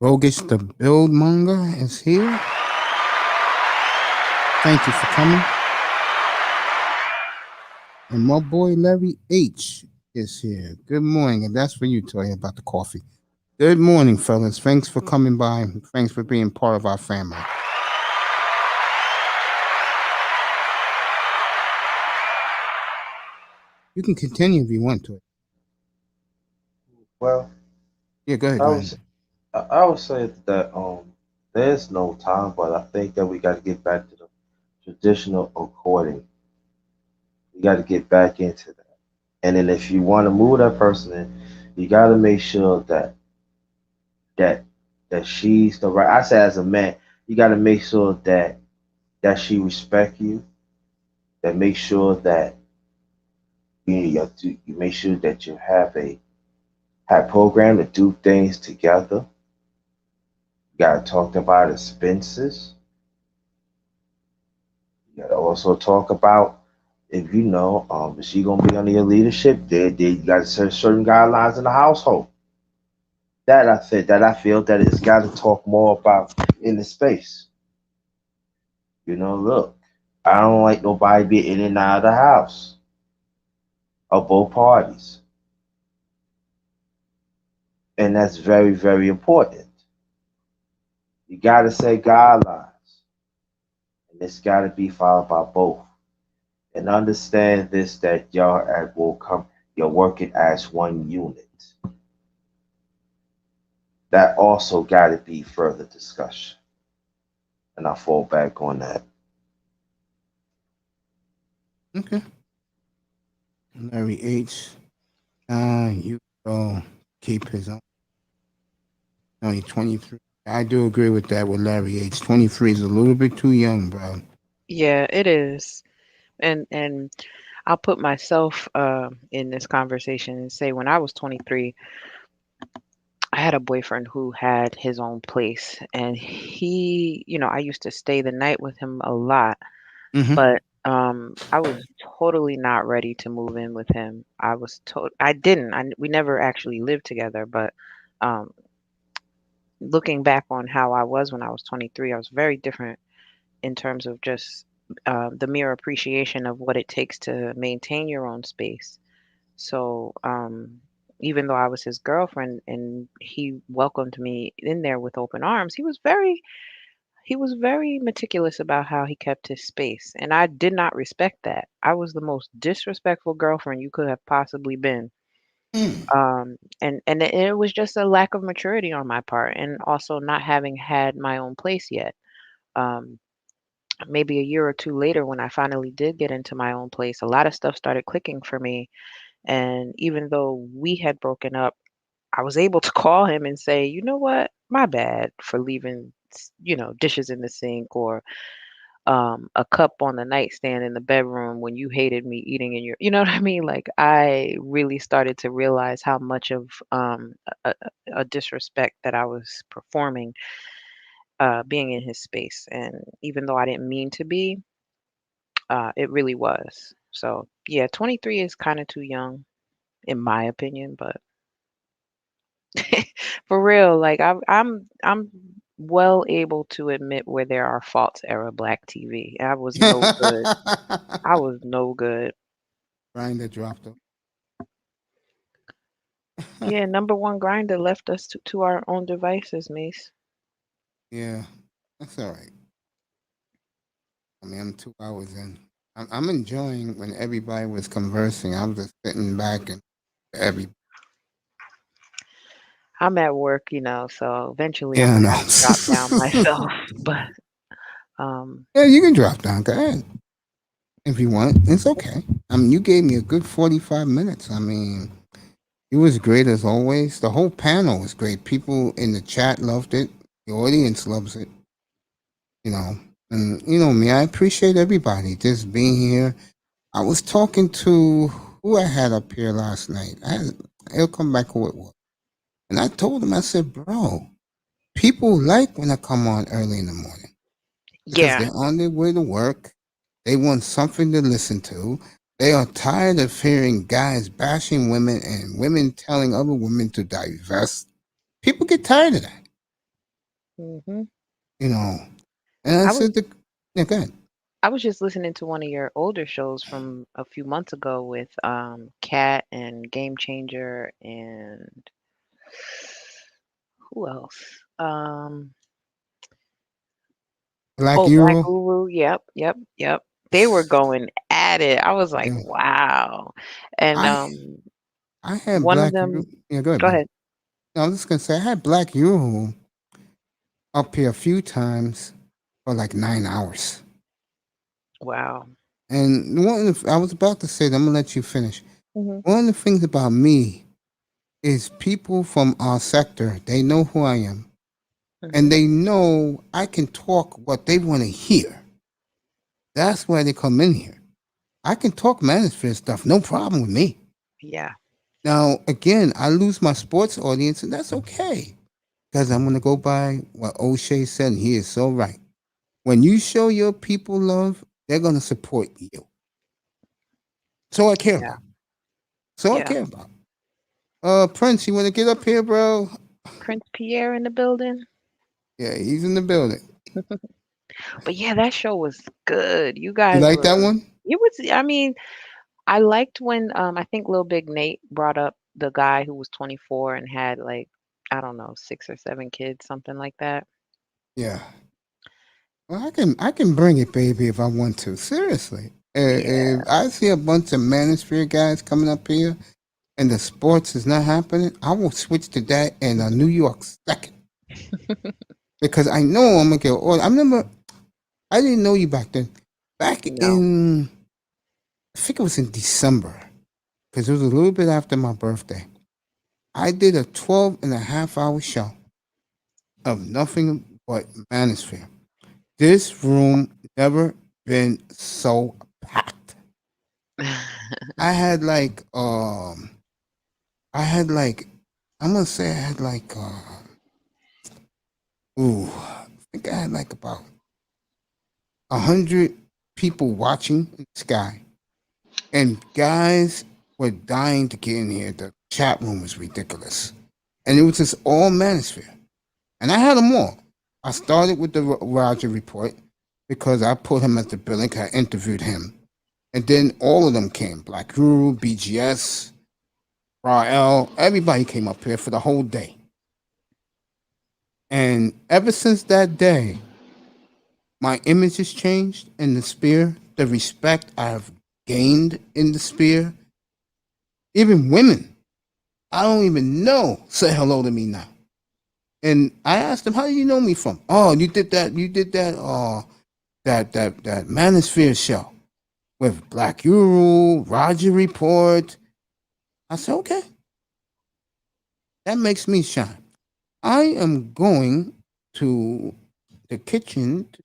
Rogish the Build Monger is here. Thank you for coming. And my boy Larry H. is here. Good morning, and that's for you, Toya, about the coffee. Good morning, fellas. Thanks for coming by. Thanks for being part of our family. You can continue if you want to. Well, Yeah, go ahead, I Ryan. was I would say that there's no time, but I think that we got to get back to the traditional courting. You got to get back into that. And then if you want to move that person in, you got to make sure that that she's the right. I say as a man, you got to make sure that she respect you. That make sure that you make sure that you have program to do things together. You got to talk about expenses. You got to also talk about if is she gonna be under your leadership? You got to set certain guidelines in the household. That I feel that it's got to talk more about in the space. Look, I don't like nobody be in and out of the house of both parties, and that's very very important. You got to set guidelines, and it's got to be followed by both. And understand this that you're working as one unit. That also got to be further discussion. And I fall back on that. Okay. Larry H. You go keep his own. Only 23. I do agree with that with Larry H. 23 is a little bit too young, bro. Yeah, it is. And I'll put myself in this conversation and say when I was 23, I had a boyfriend who had his own place, and I used to stay the night with him a lot, Mm-hmm. but I was totally not ready to move in with him. I didn't. We never actually lived together, but um looking back on how I was when I was 23, I was very different in terms of just the mere appreciation of what it takes to maintain your own space. So, even though I was his girlfriend and he welcomed me in there with open arms, he was very meticulous about how he kept his space, and I did not respect that. I was the most disrespectful girlfriend you could have possibly been. And it was just a lack of maturity on my part, and also not having had my own place yet. Um, Maybe a year or two later, when I finally did get into my own place, a lot of stuff started clicking for me. And even though we had broken up, I was able to call him and say, you know what, my bad for leaving, dishes in the sink or a cup on the nightstand in the bedroom when you hated me eating in you know what I mean? Like I really started to realize how much of a disrespect that I was performing, being in his space. And even though I didn't mean to be, it really was. So yeah, 23 is kind of too young, in my opinion. But for real, like I'm well able to admit where there are faults era black TV. I was no good. I was no good. Grinder dropped him. Yeah, number one grinder left us to our own devices, Mace. Yeah, that's all right. I mean, I'm 2 hours in. I'm enjoying when everybody was conversing. I'm just sitting back and every. I'm at work, so eventually I'm Yeah, gonna no. have to drop down myself. But Yeah, you can drop down. Go ahead if you want. It's okay. I mean, you gave me a good 45 minutes. I mean, it was great as always. The whole panel was great. People in the chat loved it. The audience loves it. You know, and you know me. I appreciate everybody just being here. I was talking to who I had up here last night. He'll come back who it was. And I told him, I said, bro, people like when I come on early in the morning because yeah. they're on their way to work. They want something to listen to. They are tired of hearing guys bashing women and women telling other women to divest. People get tired of that, hmm you know. And I I was said, yeah, go ahead. I was just listening to one of your older shows from a few months ago with Kat and Game Changer and who else? Black Oh, Black Euro. Guru. Yep, yep, yep. They were going at it. I was like, Yeah. wow. And I I had one of Black Euro. them, Yeah, go ahead, go baby. ahead. No, I was just gonna say I had Black Euro up here a few times for like 9 hours. Wow. And I was about to say that, I'm gonna let you finish. Hmm. One of the things about me is people from our sector, they know who I am. And Hmm. they know I can talk what they want to hear. That's why they come in here. I can talk manosphere stuff, no problem with me. Yeah. Now, again, I lose my sports audience, and that's okay. Because I'm going to go by what O'Shea said, and he is so right. When you show your people love, they're going to support you. So I care Yeah. about. So I Yeah. care about. Prince, you want to get up here, bro? Prince Pierre in the building. Yeah, he's in the building. But yeah, that show was good. You You guys like that were, one? it was, I mean, I liked when I think Lil Big Nate brought up the guy who was 24 and had like, I don't know, 6 or 7 kids, something like that. Yeah. Well, I can bring it, baby, if I want to. Seriously. Yeah. If I see a bunch of manosphere guys coming up here and the sports is not happening, I will switch to that in New York second. Because I know I'm gonna get all. I remember I didn't know you back then. Back No. in I think it was in December, because it was a little bit after my birthday. I did a 12 and a half hour show of nothing but manosphere. This room never been so packed. I had I had like I'm gonna say I had like I think I had like about 100 people watching in the sky. And guys were dying to get in here. The chat room was ridiculous. And it was just all manosphere. And I had them all. I started with the Roger report because I put him at the billing. I interviewed him. And then all of them came. Black Guru, BGS, Rael, everybody came up here for the whole day. And ever since that day, my image has changed in the spear. The respect I have gained in the spear. Even women I don't even know say hello to me now. And I asked them, how do you know me from? Oh, you did that, that Manosphere show with Black Euro, Roger Report. I said, okay, that makes me shine. I am going to the kitchen to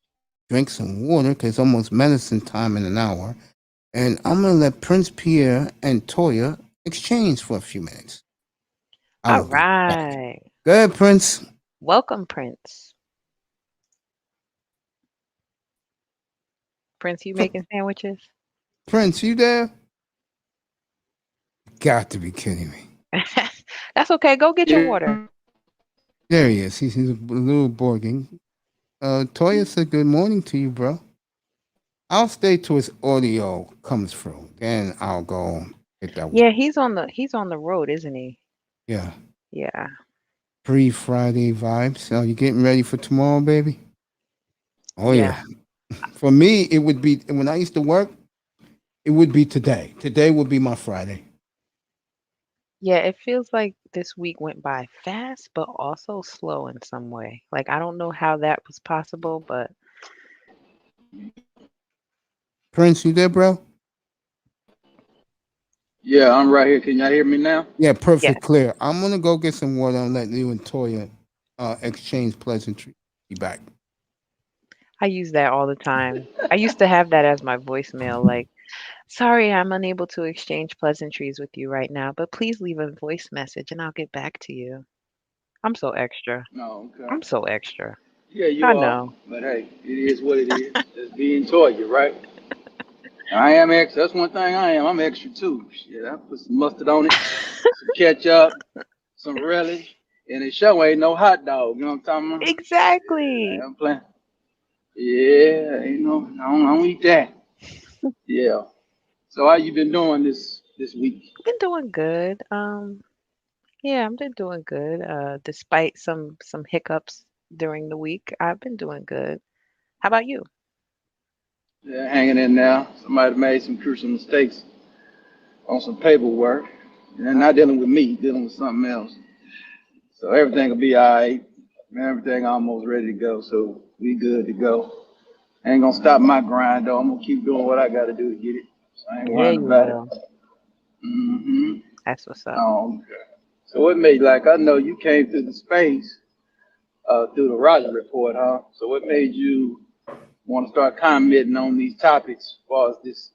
drink some water because it's almost medicine time in an hour. And I'm going to let Prince Pierre and Toya exchange for a few minutes. I All will be back. right. Go ahead, Prince. Welcome, Prince. Prince, you making sandwiches? Prince, you there? Got to be kidding me. That's okay. Go get your water. There he is. He's a little borging. Toya said good morning to you, bro. I'll stay till his audio comes through. Then I'll go get that one. Yeah, he's on the road, isn't he? Yeah. Yeah. Pre-Friday vibes. So you getting ready for tomorrow, baby? Oh Yeah. yeah. For me, it would be when I used to work, it would be today. Today would be my Friday. Yeah, it feels like this week went by fast, but also slow in some way. Like I don't know how that was possible, but Prince, you there, bro? Yeah, I'm right here. Can y'all hear me now? Yeah, yeah, perfect, clear. I'm gonna go get some water and let you and Toya exchange pleasantries. Be back. I use that all the time. I used to have that as my voicemail, like, sorry, I'm unable to exchange pleasantries with you right now, but please leave a voice message and I'll get back to you. I'm so extra. No, okay. I'm so extra. Yeah, you I are. know. But hey, it is what it is. Just being toward you, right? I am extra. That's one thing I am. I'm extra too. Shit, I put some mustard on it, some ketchup, some relish, and it sure ain't no hot dog. You know what I'm talking about? Yeah, Exactly. I'm playing. Yeah, I don't eat that. Yeah. So how you been doing this week? I've been doing good. Yeah, I've been doing good. Despite some hiccups during the week, I've been doing good. How about you? Yeah, hanging in there. Somebody made some crucial mistakes on some paperwork, and not Uh-oh. dealing with me, dealing with something else. So everything will be all right. Everything almost ready to go. So we good to go. Ain't gonna stop my grind though. I'm gonna keep doing what I gotta do to get it. So I ain't There worrying you about it. go. Mm-hmm. That's what's up. Okay. So what made like I know you came through the space through the Roger report, huh? So what made you want to start commenting on these topics as far as this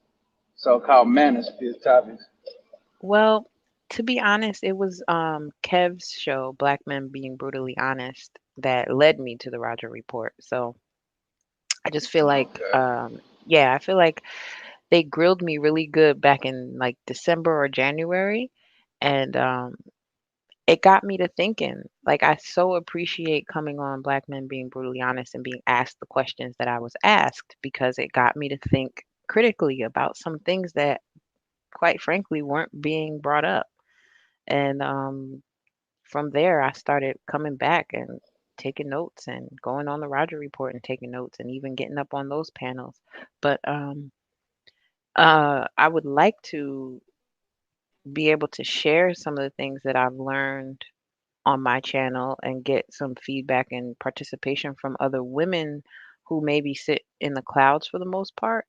so-called manosphere topics? Well, to be honest, it was Kev's show, Black Men Being Brutally Honest, that led me to the Roger Report. So I just feel like, Okay. yeah, I feel like they grilled me really good back in like December or January, and it got me to thinking. Like, I so appreciate coming on Black Men Being Brutally Honest and being asked the questions that I was asked because it got me to think critically about some things that, quite frankly, weren't being brought up. And from there, I started coming back and taking notes and going on the Roger Report and taking notes and even getting up on those panels. But I would like to be able to share some of the things that I've learned on my channel and get some feedback and participation from other women who maybe sit in the clouds for the most part.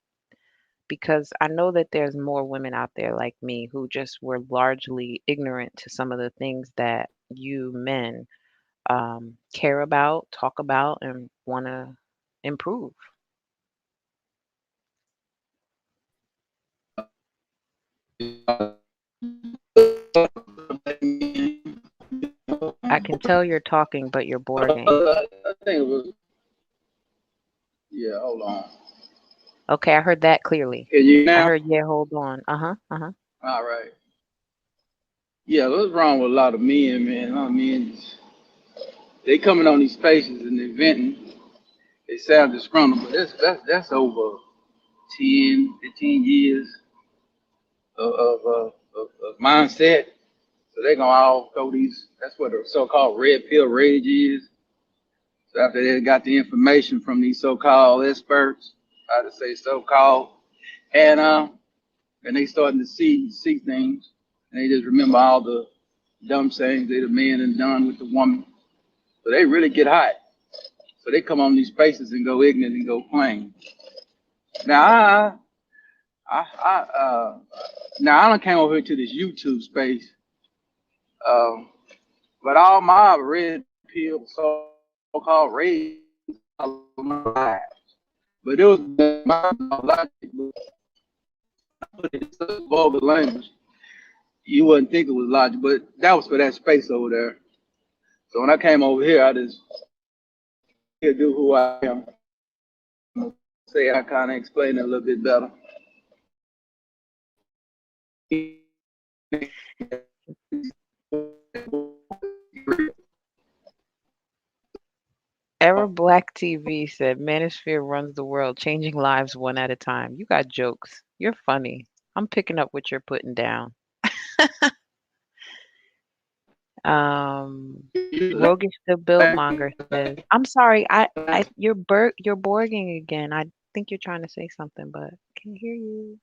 Because I know that there's more women out there like me who just were largely ignorant to some of the things that you men care about, talk about, and want to improve. I can tell you're talking, but you're borging. I think it was. Yeah. Hold on. Okay, I heard that clearly. Can you I now? heard, yeah, hold on. Uh-huh, uh-huh. All right. Yeah. What's wrong with a lot of men, man? A lot of men, they coming on these spaces and they venting. They sound disgruntled, but that's over 10, 15 years of mindset. So they gonna all throw these. That's what the so-called red pill rage is. So after they got the information from these so-called experts, I to say so-called, and and they starting to see things, and they just remember all the dumb sayings they the man and done with the woman. So they really get hot. So they come on these spaces and go ignorant and go plain. Now I now I done came over here to this YouTube space, um, but all my red pill so-called rage, but it was my logic, put it in such vulgar language. You wouldn't think it was logic, but that was for that space over there. So when I came over here, I just here do who I am. Say I kind of explain it a little bit better. Era Black TV said Manosphere runs the world, changing lives one at a time. You got jokes. You're funny. I'm picking up what you're putting down. Um, Roguish the Buildmonger says, "I'm sorry, you're borging again. I think you're trying to say something, but can't hear you."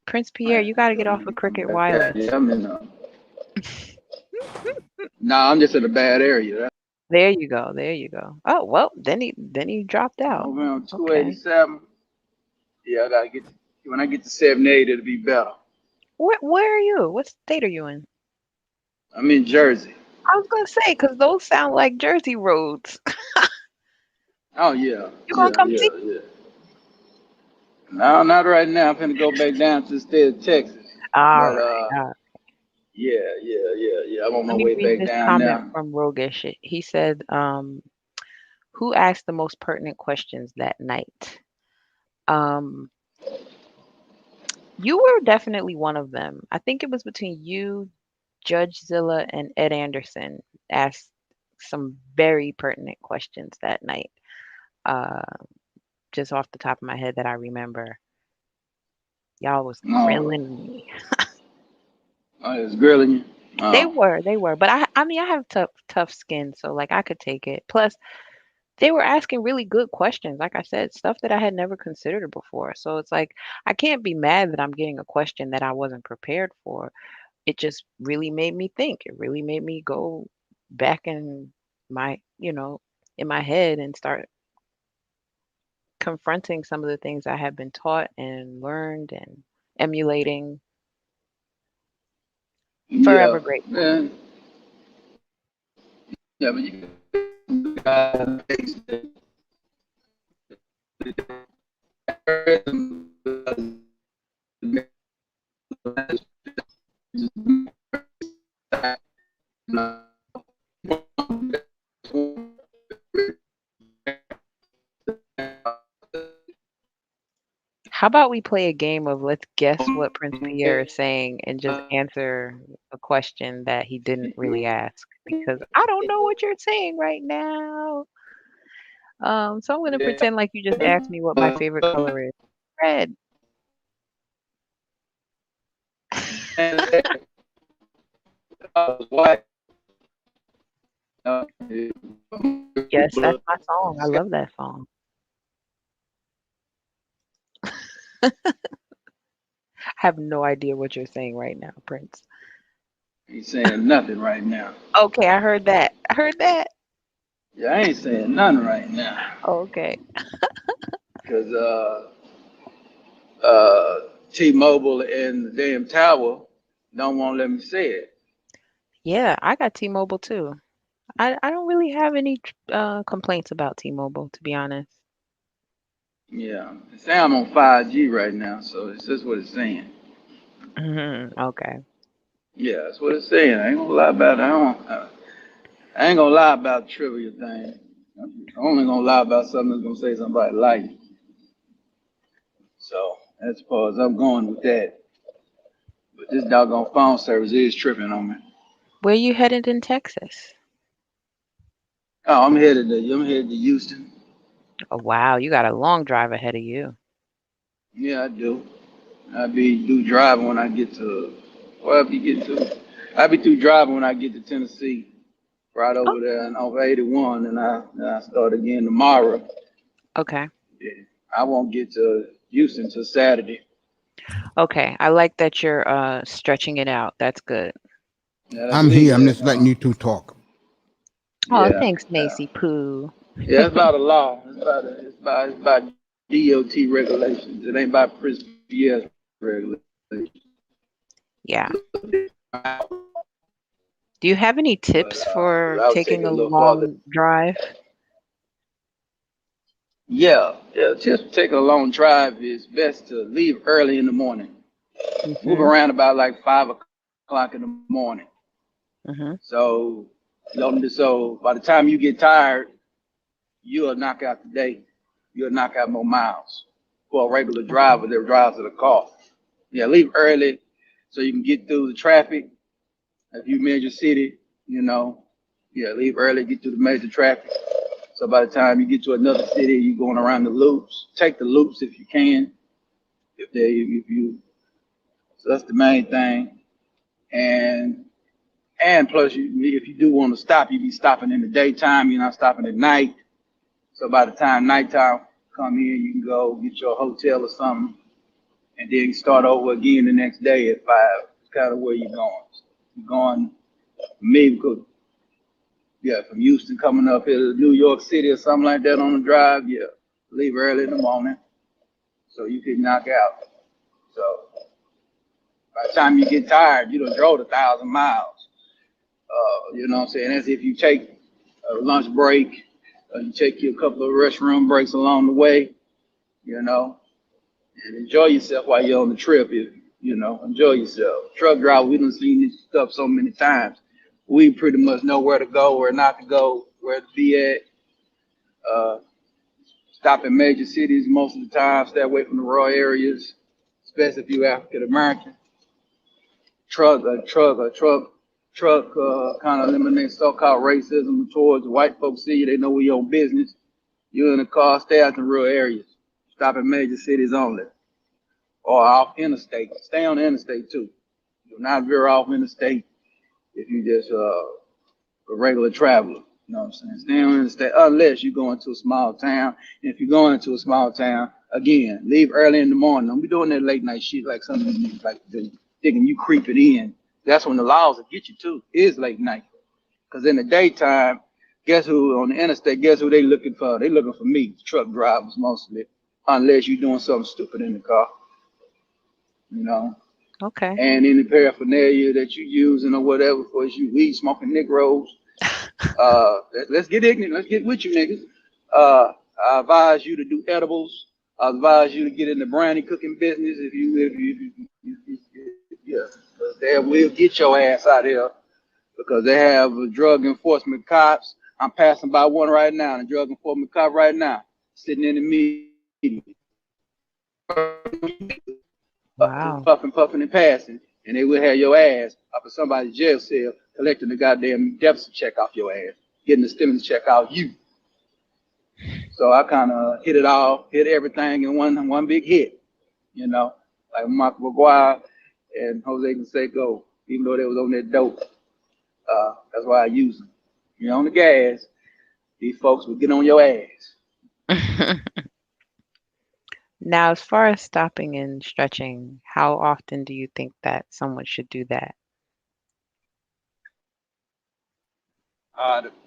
Prince Pierre, you got to get off of Cricket Wireless. Yeah, I'm in. Nah, I'm just in a bad area. There you go. There you go. Oh, well, then he dropped out. Over on Okay. 287. Yeah, I gotta get when I get to 78, it'll be better. Where are you? What state are you in? I'm in Jersey. I was gonna say, 'cause those sound like Jersey roads. Oh yeah, You gonna come see? yeah. No, not right now. I'm gonna go back down to the state of Texas. All But right. All right. yeah. I'm on my Let me way read back this down comment now. from Rogish. He said, "Who asked the most pertinent questions that night?" Um, you were definitely one of them. I think it was between you, Judge Zilla, and Ed Anderson asked some very pertinent questions that night. Uh, just off the top of my head that I remember. Y'all was No, grilling me. it's grilling you. Oh, They were. But I mean, I have tough skin, so like I could take it. Plus, they were asking really good questions. Like I said, stuff that I had never considered before. So it's like I can't be mad that I'm getting a question that I wasn't prepared for. It just really made me think. It really made me go back in my, in my head and start confronting some of the things I had been taught and learned and emulating. yeah, Forever grateful. man. Yeah, but you got How about we play a game of let's guess what Prince Pierre is saying and just answer a question that he didn't really ask because I don't know what you're saying right now. So I'm gonna pretend like you just asked me what my favorite color is. Red. white. Yes, that's my song. I love that song. I have no idea what you're saying right now, Prince. He's saying nothing right now. Okay, I heard that. I heard that. Yeah, I ain't saying nothing right now. Okay. Because T-Mobile and the damn tower don't want to let me say it. Yeah, I got T-Mobile too. I don't really have any complaints about T-Mobile, to be honest. Yeah, it's saying I'm on 5G right now, so it's just what it's saying. Okay. Yeah, that's what it's saying. I ain't gonna lie about it. I ain't gonna lie about the trivia thing. I'm only gonna lie about something that's gonna say somebody like it. So as far as I'm going with that. But this doggone phone service is tripping on me. Where you headed in Texas? Oh, I'm headed to Houston. Oh, wow, you got a long drive ahead of you. Yeah, I do. I be through driving when I get to where I be getting to. I be through driving when I get to Tennessee, right Oh, over there and over 81, and I start again tomorrow. okay. Yeah. I won't get to Houston till Saturday. Okay. I like that you're stretching it out. That's good. Yeah, that's I'm here. legal. I'm just letting you two talk. Oh, Yeah, thanks, Macy Pooh. yeah. It's about a law. It's about DOT regulations. It ain't about Prince Pierre's regulations. Yeah. Do you have any But tips 'cause for I'll take taking it a a little farther. long drive? Yeah, yeah. Just take a long drive is best to leave early in the morning. Move Mm-hmm. around about like 5 o'clock in the morning. Mm-hmm. So, so by the time you get tired, you'll knock out the day. You'll knock out more miles for a regular Okay. driver that drives in a car. Yeah, leave early so you can get through the traffic. If you major city, you know, yeah, leave early, get through the major traffic. So by the time you get to another city, you're going around the loops. Take the loops if you can. If you, so that's the main thing. And and plus, if you do want to stop, you be stopping in the daytime. You're not stopping at night. So by the time nighttime come in, you can go get your hotel or something, and then start over again the next day at 5. It's kind of where you're going. You're going, maybe because yeah, from Houston coming up here to New York City or something like that on the drive. Yeah, leave early in the morning so you can knock out. So by the time you get tired, you done drove 1,000 miles. You know what I'm saying? As if you take a lunch break, you take you a couple of restroom breaks along the way, you know, and enjoy yourself while you're on the trip. If you know, enjoy yourself. Truck driver, we done seen this stuff so many times. We pretty much know where to go, where not to go, where to be at. Uh, Stop in major cities most of the time. Stay away from the rural areas, especially if you're African American. Truck truck kind of eliminates so-called racism towards white folks. See you, they know we own business. You're in a car, stay out in rural areas. Stop in major cities only, or off interstate. Stay on the interstate too. Do not veer off interstate if you just a regular traveler. You know what I'm saying? Stay on interstate unless you go into a small town. And if you're going into a small town, again, leave early in the morning. Don't be doing that late night shit like some of these niggas like to do, thinking you creeping in. That's when the laws will get you too. Is late night. Because in the daytime, guess who on the interstate? Guess who they looking for? They looking for me, truck drivers mostly, unless you're doing something stupid in the car, you know. Okay. And any paraphernalia that you using or whatever for you weed smoking Negroes. Let's get ignorant. Let's get with you niggas. I advise you to do edibles. I advise you to get in the brownie cooking business yeah, 'cause they will get your ass out here because they have drug enforcement cops. I'm passing by one right now, the drug enforcement cop right now, sitting in the meeting, Wow. puffing and passing, and they will have your ass up in somebody's jail cell collecting the goddamn deficit check off your ass, getting the stimulus check out you. So I kind of hit everything in one big hit, you know, like Michael McGuire and Jose Canseco, even though they was on that dope. That's why I use them. You're on the gas, these folks will get on your ass. Now, as far as stopping and stretching, how often do you think that someone should do that?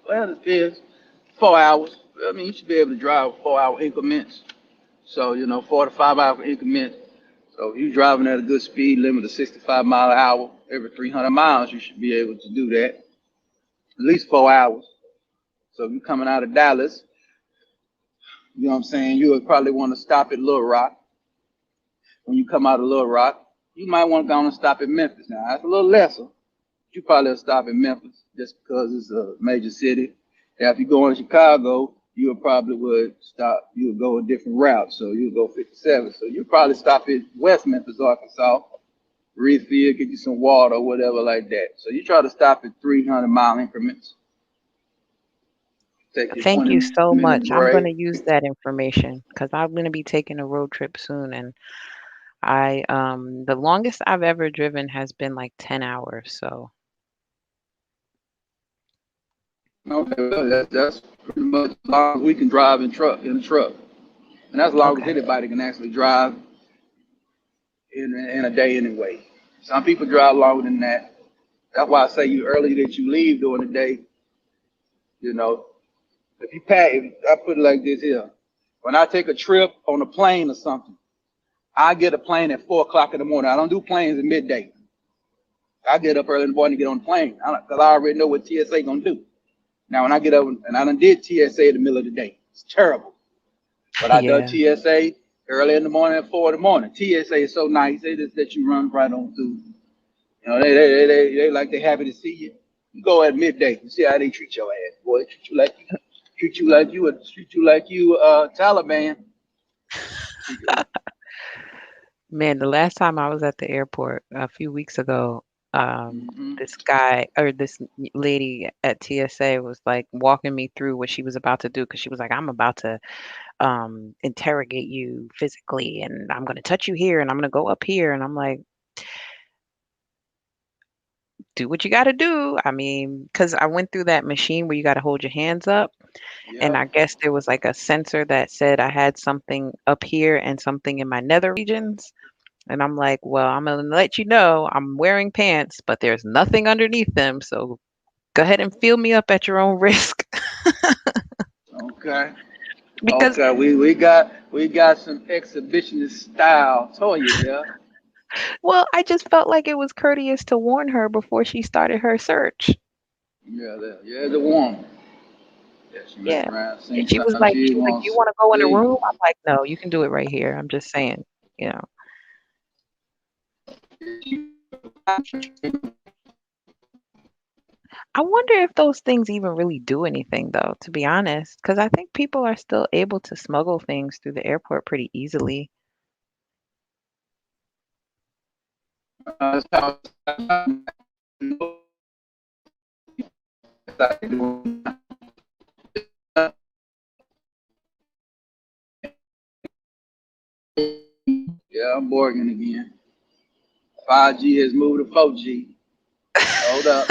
Well, it depends. 4 hours. I mean, you should be able to drive 4 hour increments. So, 4 to 5 hour increments. So if you're driving at a good speed limit of 65 mile an hour, every 300 miles, you should be able to do that. At least 4 hours. So if you're coming out of Dallas, you know what I'm saying, you would probably want to stop at Little Rock. When you come out of Little Rock, you might want to go and stop at Memphis. Now, that's a little lesser. You probably will stop in Memphis just because it's a major city. Now, if you go in Chicago, you probably would stop. You would go a different route, so you would go 57. So you probably stop at West Memphis, Arkansas, refill, get you some water or whatever like that. So you try to stop at 300-mile increments. Take your Thank you so 20-minute much. I'm going break. to use that information because I'm going to be taking a road trip soon, and the longest I've ever driven has been like 10 hours. So Okay, well, that's pretty much as long as we can drive in a truck, and that's as long as okay. anybody can actually drive in a day anyway. Some people drive longer than that. That's why I say you early that you leave during the day. You know, if you pack, if I put it like this here, when I take a trip on a plane or something, I get a plane at 4 o'clock in the morning. I don't do planes at midday. I get up early in the morning to get on the plane because I already know what TSA gonna do. Now, when I get up and I done did TSA in the middle of the day, it's terrible. But I done Yeah. TSA early in the morning at 4 in the morning. TSA is so nice; they just let you run right on through. You know, they like they happy to see you. You go at midday and see how they treat your ass, boy. Treat you like you Taliban. Man, the last time I was at the airport a few weeks ago, Mm-hmm. this guy or this lady at TSA was like walking me through what she was about to do because she was like, I'm about to interrogate you physically, and I'm going to touch you here, and I'm going to go up here. And I'm like, do what you got to do. I mean, because I went through that machine where you got to hold your hands up. And I Yep. guess there was like a sensor that said I had something up here and something in my nether regions. And I'm like, well, I'm going to let you know I'm wearing pants, but there's nothing underneath them. So go ahead and feel me up at your own risk. Okay. Because, Okay. We got some exhibitionist style toys here. well, I just felt like it was courteous to warn her before she started her search. Yeah, the one. Yeah, she Yeah. messing around. And Same time she she was like, do you wants want to go in the sleep. room? I'm like, no, you can do it right here. I'm just saying, you know. I wonder if those things even really do anything, though, to be honest, because I think people are still able to smuggle things through the airport pretty easily. That's how Yeah, I'm Morgan again. 5G has moved to 4G. Hold up.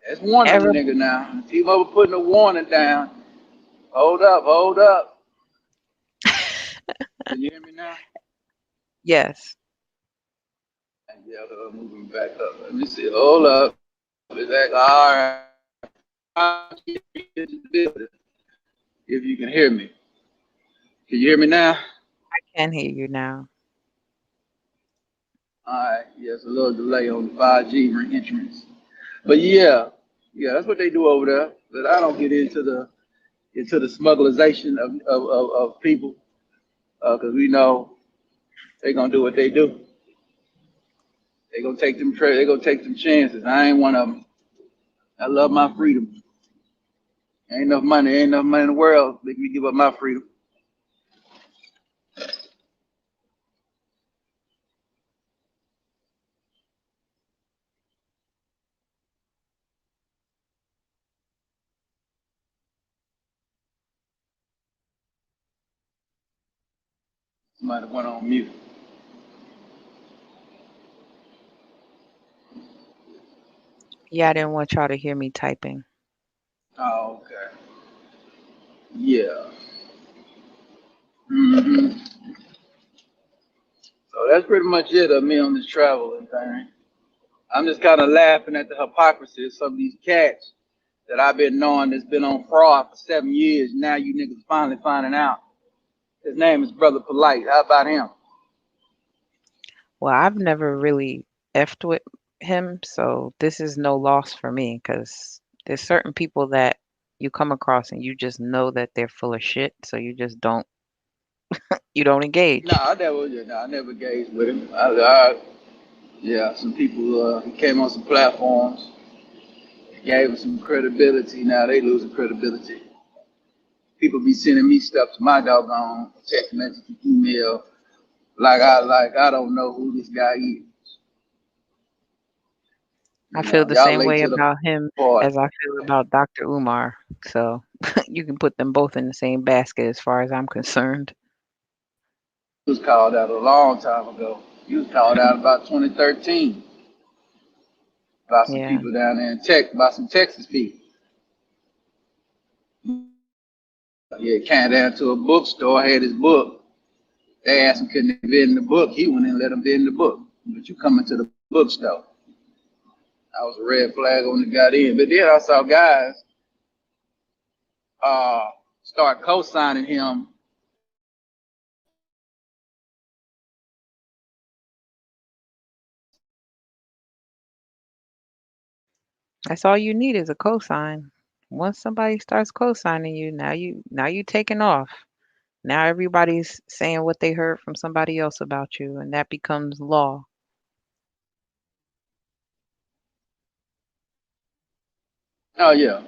That's warning the Every nigga now. T-Mobile putting a warning down. Hold up, hold up. Can you hear me now? yes. Yeah, moving back up. Let me see. Hold up. Is that all right? If you can hear me. Can you hear me now? I can hear you now. All right. Yes, a little delay on the 5G entrance. But yeah, that's what they do over there. But I don't get into the smugglization of people because we know they're gonna do what they do. They're gonna take them they're gonna take them chances. I ain't one of them. I love my freedom. Ain't enough money in the world make me give up my freedom. Somebody went on mute. Yeah, I didn't want y'all to hear me typing. Oh, okay. Yeah. hmm So that's pretty much it of me on this traveling thing. I'm just kind of laughing at the hypocrisy of some of these cats that I've been knowing that's been on fraud for 7 years. Now you niggas finally finding out. His name is Brother Polite. How about him? Well, I've never really effed with him, so this is no loss for me because there's certain people that you come across and you just know that they're full of shit, so you don't No, engage. I never engaged with him. Yeah, some people he came on some platforms, gave him some credibility. Now they losing credibility. People be sending me stuff to my doggone text message, email, like I don't know who this guy is. I You feel know, the y'all same late way to the about him party. as I feel about Dr. Umar. So you can put them both in the same basket as far as I'm concerned. He was called out a long time ago. He was called out about 2013 by some Yeah. people down there in Texas, by some Texas people. He came down to a bookstore, had his book. They asked him couldn't he be in the book. He went in and let him be in the book. But you coming to the bookstore. That was a red flag when he got in. But then I saw guys start co-signing him. That's all you need is a cosign. Once somebody starts cosigning you, now you taking off. Now everybody's saying what they heard from somebody else about you, and that becomes law. Oh yeah,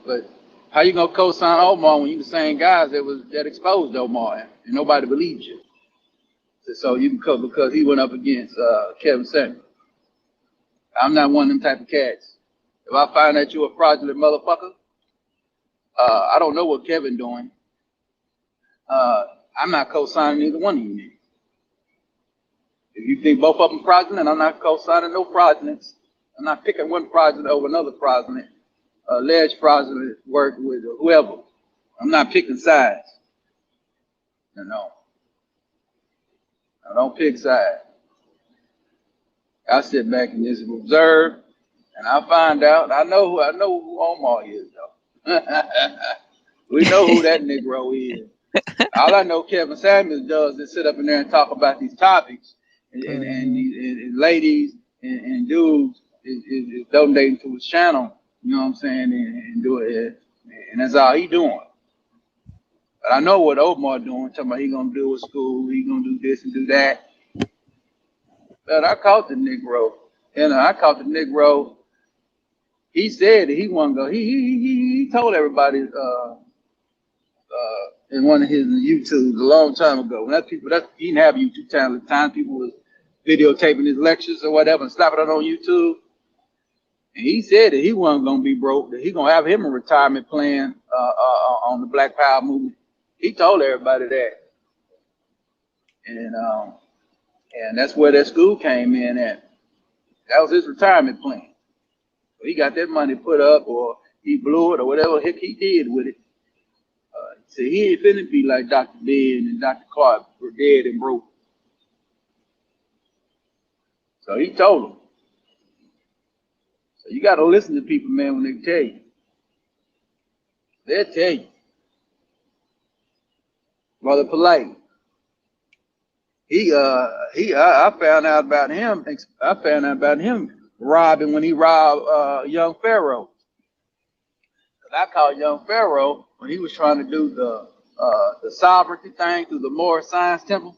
but how you gonna co-sign Omar when you the same guys that exposed Omar and nobody believes you? So you can co because he went up against Kevin Samuels. I'm not one of them type of cats. If I find that you a fraudulent motherfucker, I don't know what Kevin doing. Uh, I'm not co-signing either one of you niggas. If you think both of them fraudulent, I'm not co-signing no fraudulence. I'm not picking one fraudulent over another fraudulent, alleged fraudulent work with whoever. I'm not picking sides. No, I don't pick sides. I sit back and just observe, and I find out. I know who Omar is though. We know who that Negro is. All I know Kevin Samuels does is sit up in there and talk about these topics, Hmm. and ladies and dudes is donating to his channel. You know what I'm saying? And do it, and that's all he doing. But I know what Omar doing. Talking about he gonna do with school, he gonna do this and do that. But I caught the Negro, and I caught the Negro. He said that he wasn't go. He told everybody in one of his YouTubes a long time ago. When that he didn't have YouTube channel at the time. People was videotaping his lectures or whatever and slapping it on YouTube. And he said that he wasn't gonna be broke. That he gonna have him a retirement plan on the Black Power movement. He told everybody that, and that's where that school came in at. That was his retirement plan. So he got that money put up, or he blew it, or whatever heck he did with it. So he ain't finna be like Dr. Ben and Dr. Clark, were dead and broke. So he told him. So you got to listen to people, man, when they tell you. They'll tell you. Brother Polite. I found out about him. I found out about him robbing when he robbed young Pharaoh. I called young Pharaoh when he was trying to do the sovereignty thing through the Moorish Science Temple.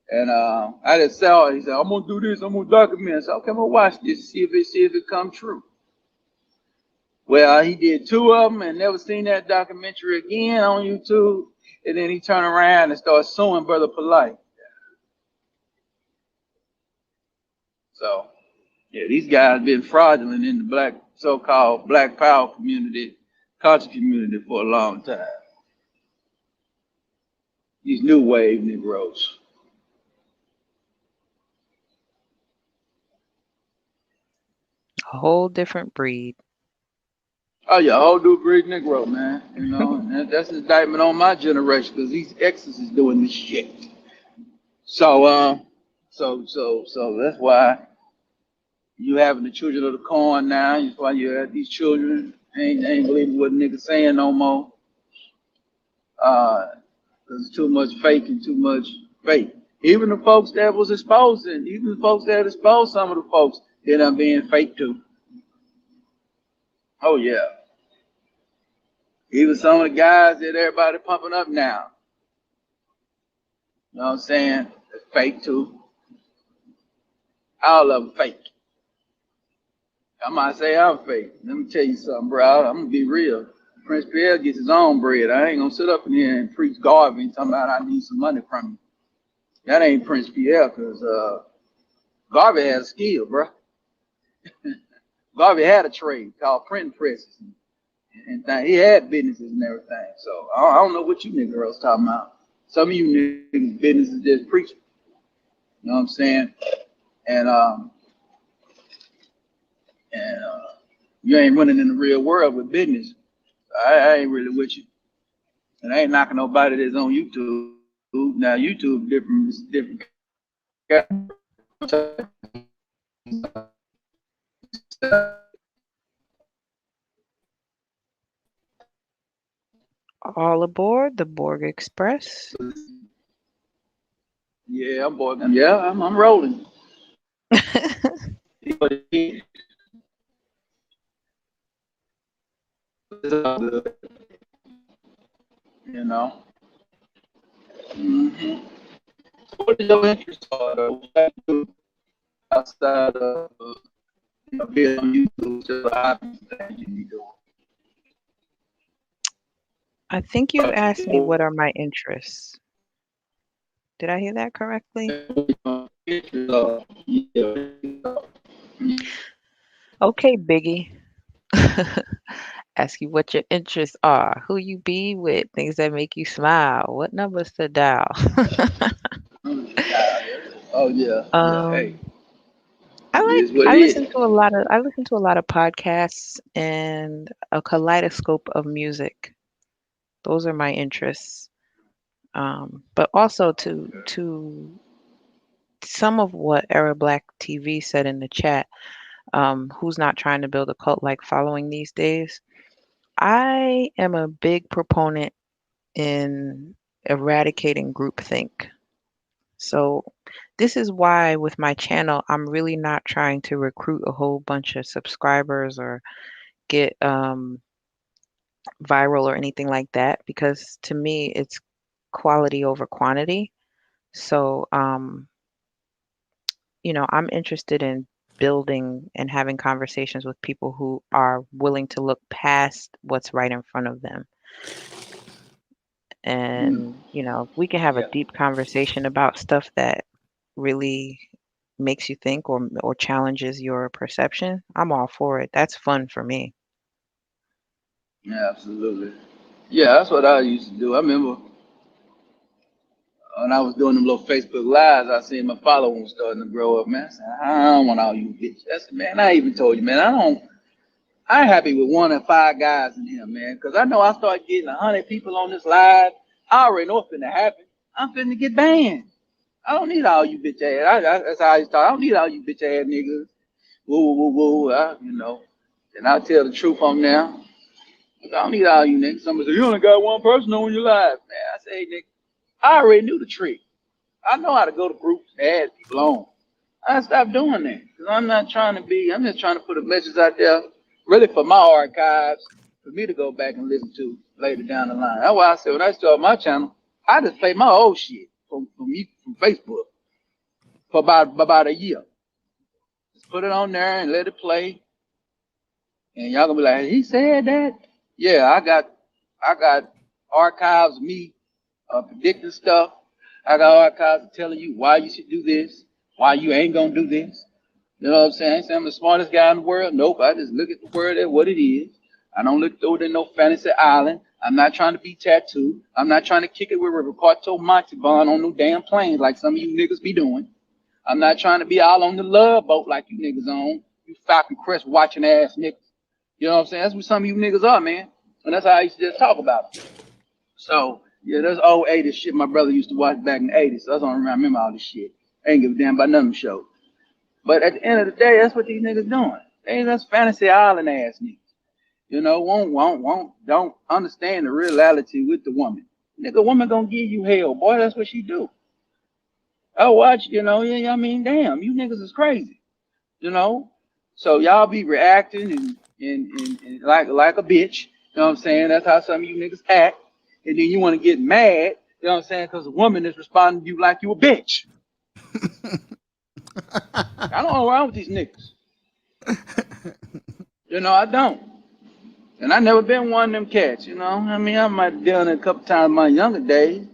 And I just saw it. He said, I'm gonna do this, I'm gonna document it. So okay, I'm gonna watch this, see if it come true. Well, he did 2 of them and never seen that documentary again on YouTube. And then he turned around and started suing Brother Polite. So yeah, these guys been fraudulent in the so-called Black Power community, culture community for a long time. These new wave Negroes. A whole different breed. Oh yeah, whole new breed Negro, man. You know, and that's an indictment on my generation because these exes is doing this shit. So so that's why you having the children of the corn now. That's why you have these children ain't believing what niggas saying no more. There's too much fake and too much fake. Even the folks that was exposing, even the folks that exposed some of the folks, end up being fake too. Oh yeah. Even some of the guys that everybody pumping up now. You know what I'm saying? They're fake too. All of them fake. I might say I'm fake. Let me tell you something, bro. I'm gonna be real. Prince Pierre gets his own bread. I ain't gonna sit up in here and preach Garvey and talking about I need some money from you. That ain't Prince Pierre, cause Garvey has a skill, bro. Garvey had a trade called printing presses, and he had businesses and everything. So I don't know what you niggas talking about. Some of you niggas businesses just preaching. You know what I'm saying? And you ain't running in the real world with business. I ain't really with you. And I ain't knocking nobody that's on YouTube. Now YouTube different, it's different. All aboard the Borg Express. Yeah, I'm boy. Yeah, I'm rolling. You know. Mm-hmm. What is your interest are though? What you do outside of being on YouTube? Just hobbies that you be doing. I think you asked me what are my interests. Did I hear that correctly? Okay, Biggie. Ask you what your interests are, who you be with, things that make you smile, what numbers to dial. Oh yeah, yeah. Hey, Um, it is what I it listen is. to a lot of podcasts and a kaleidoscope of music. Those are my interests. But also to some of what Era Black TV said in the chat, who's not trying to build a cult like following these days. I am a big proponent in eradicating groupthink. So this is why with my channel, I'm really not trying to recruit a whole bunch of subscribers or get viral or anything like that, because to me, it's quality over quantity. So, I'm interested in building and having conversations with people who are willing to look past what's right in front of them. Mm, And, we can have a yeah. deep conversation about stuff that really makes you think or challenges your perception, I'm all for it. That's fun for me. Yeah, absolutely. Yeah, that's what I used to do. I remember when I was doing them little Facebook lives, I seen my following was starting to grow up, man. I said, I don't want all you bitches. I said, man, I even told you, man, I ain't happy with 1 or 5 guys in here, man, because I know I start getting 100 people on this live. I already know what's finna happen. I'm finna get banned. I don't need all you bitch ass. That's how I used to talk. I don't need all you bitch ass niggas. Woo, woo, woo, woo. And I'll tell the truth on now. I don't need all you niggas. Somebody say, you only got one person on your live. Man, I say, hey, nigga, I already knew the trick. I know how to go to groups and add people on. I stopped doing that because I'm just trying to put a message out there really for my archives for me to go back and listen to later down the line. That's why I said when I started my channel, I just play my old shit from Facebook for about a year. Just put it on there and let it play. And y'all gonna be like, he said that? Yeah, I got archives of me predicting stuff. I got archives of telling you why you should do this, why you ain't gonna do this. You know what I'm saying? I ain't saying I'm the smartest guy in the world. Nope, I just look at the world at what it is. I don't look through it in no fantasy island. I'm not trying to be tattooed. I'm not trying to kick it with Ricardo Montalban on no damn planes like some of you niggas be doing. I'm not trying to be all on the love boat like you niggas on. You Falcon Crest watching ass niggas. You know what I'm saying? That's what some of you niggas are, man. And that's how I used to just talk about it. So, yeah, that's old 80s shit my brother used to watch back in the 80s. So that's why I remember all this shit. I ain't give a damn about none of them shows. But at the end of the day, that's what these niggas doing. They just fantasy island ass niggas. You know, don't understand the reality with the woman. Nigga, woman gonna give you hell, boy. That's what she do. I watch, you know, yeah, I mean, damn, you niggas is crazy. You know? So y'all be reacting and like a bitch. You know what I'm saying? That's how some of you niggas act. And then you want to get mad, you know what I'm saying? Because a woman is responding to you like you a bitch. I don't know around with these niggas. You know, I don't. And I never been one of them cats, you know. I mean, I might have done it a couple times in my younger days,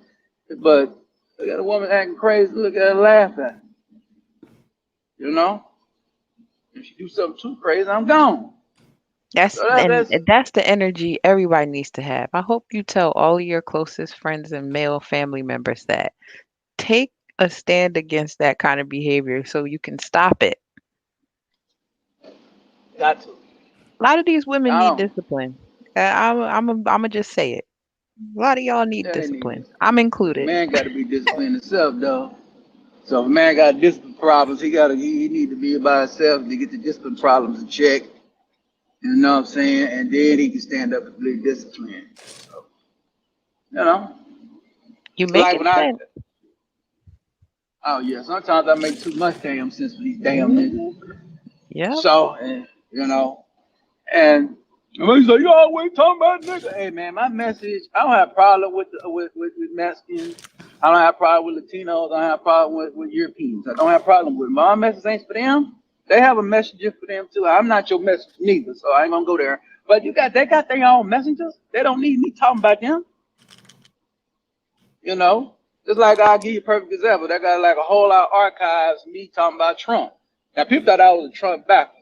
but look at a woman acting crazy, look at her laughing. You know? If she do something too crazy, I'm gone. That's So and that's that's the energy everybody needs to have. I hope you tell all of your closest friends and male family members that. Take a stand against that kind of behavior so you can stop it. got to. A lot of these women I need don't. discipline. I'm just say it. A lot of y'all need Yeah, they need discipline. this. I'm A included. man got to be disciplined himself, though. So if a man got discipline problems, he need to be by himself to get the discipline problems in check. You know what I'm saying? And then he can stand up and be disciplined. So, you know, You like making when I, sense. oh yeah, sometimes I make too much damn sense for these damn Hmm. niggas. Yep. So, and, you know, and he's like, you always talking about niggas. Hey man, my message, I don't have a problem with Mexicans. I don't have a problem with Latinos. I don't have a problem with Europeans. I don't have a problem with them. My message ain't for them. They have a messenger for them too. I'm not your messenger neither, so I ain't gonna go there. But they got their own messengers. They don't need me talking about them. You know, just like I'll give you a perfect example. They got like a whole lot of archives of me talking about Trump. Now people thought I was a Trump backer.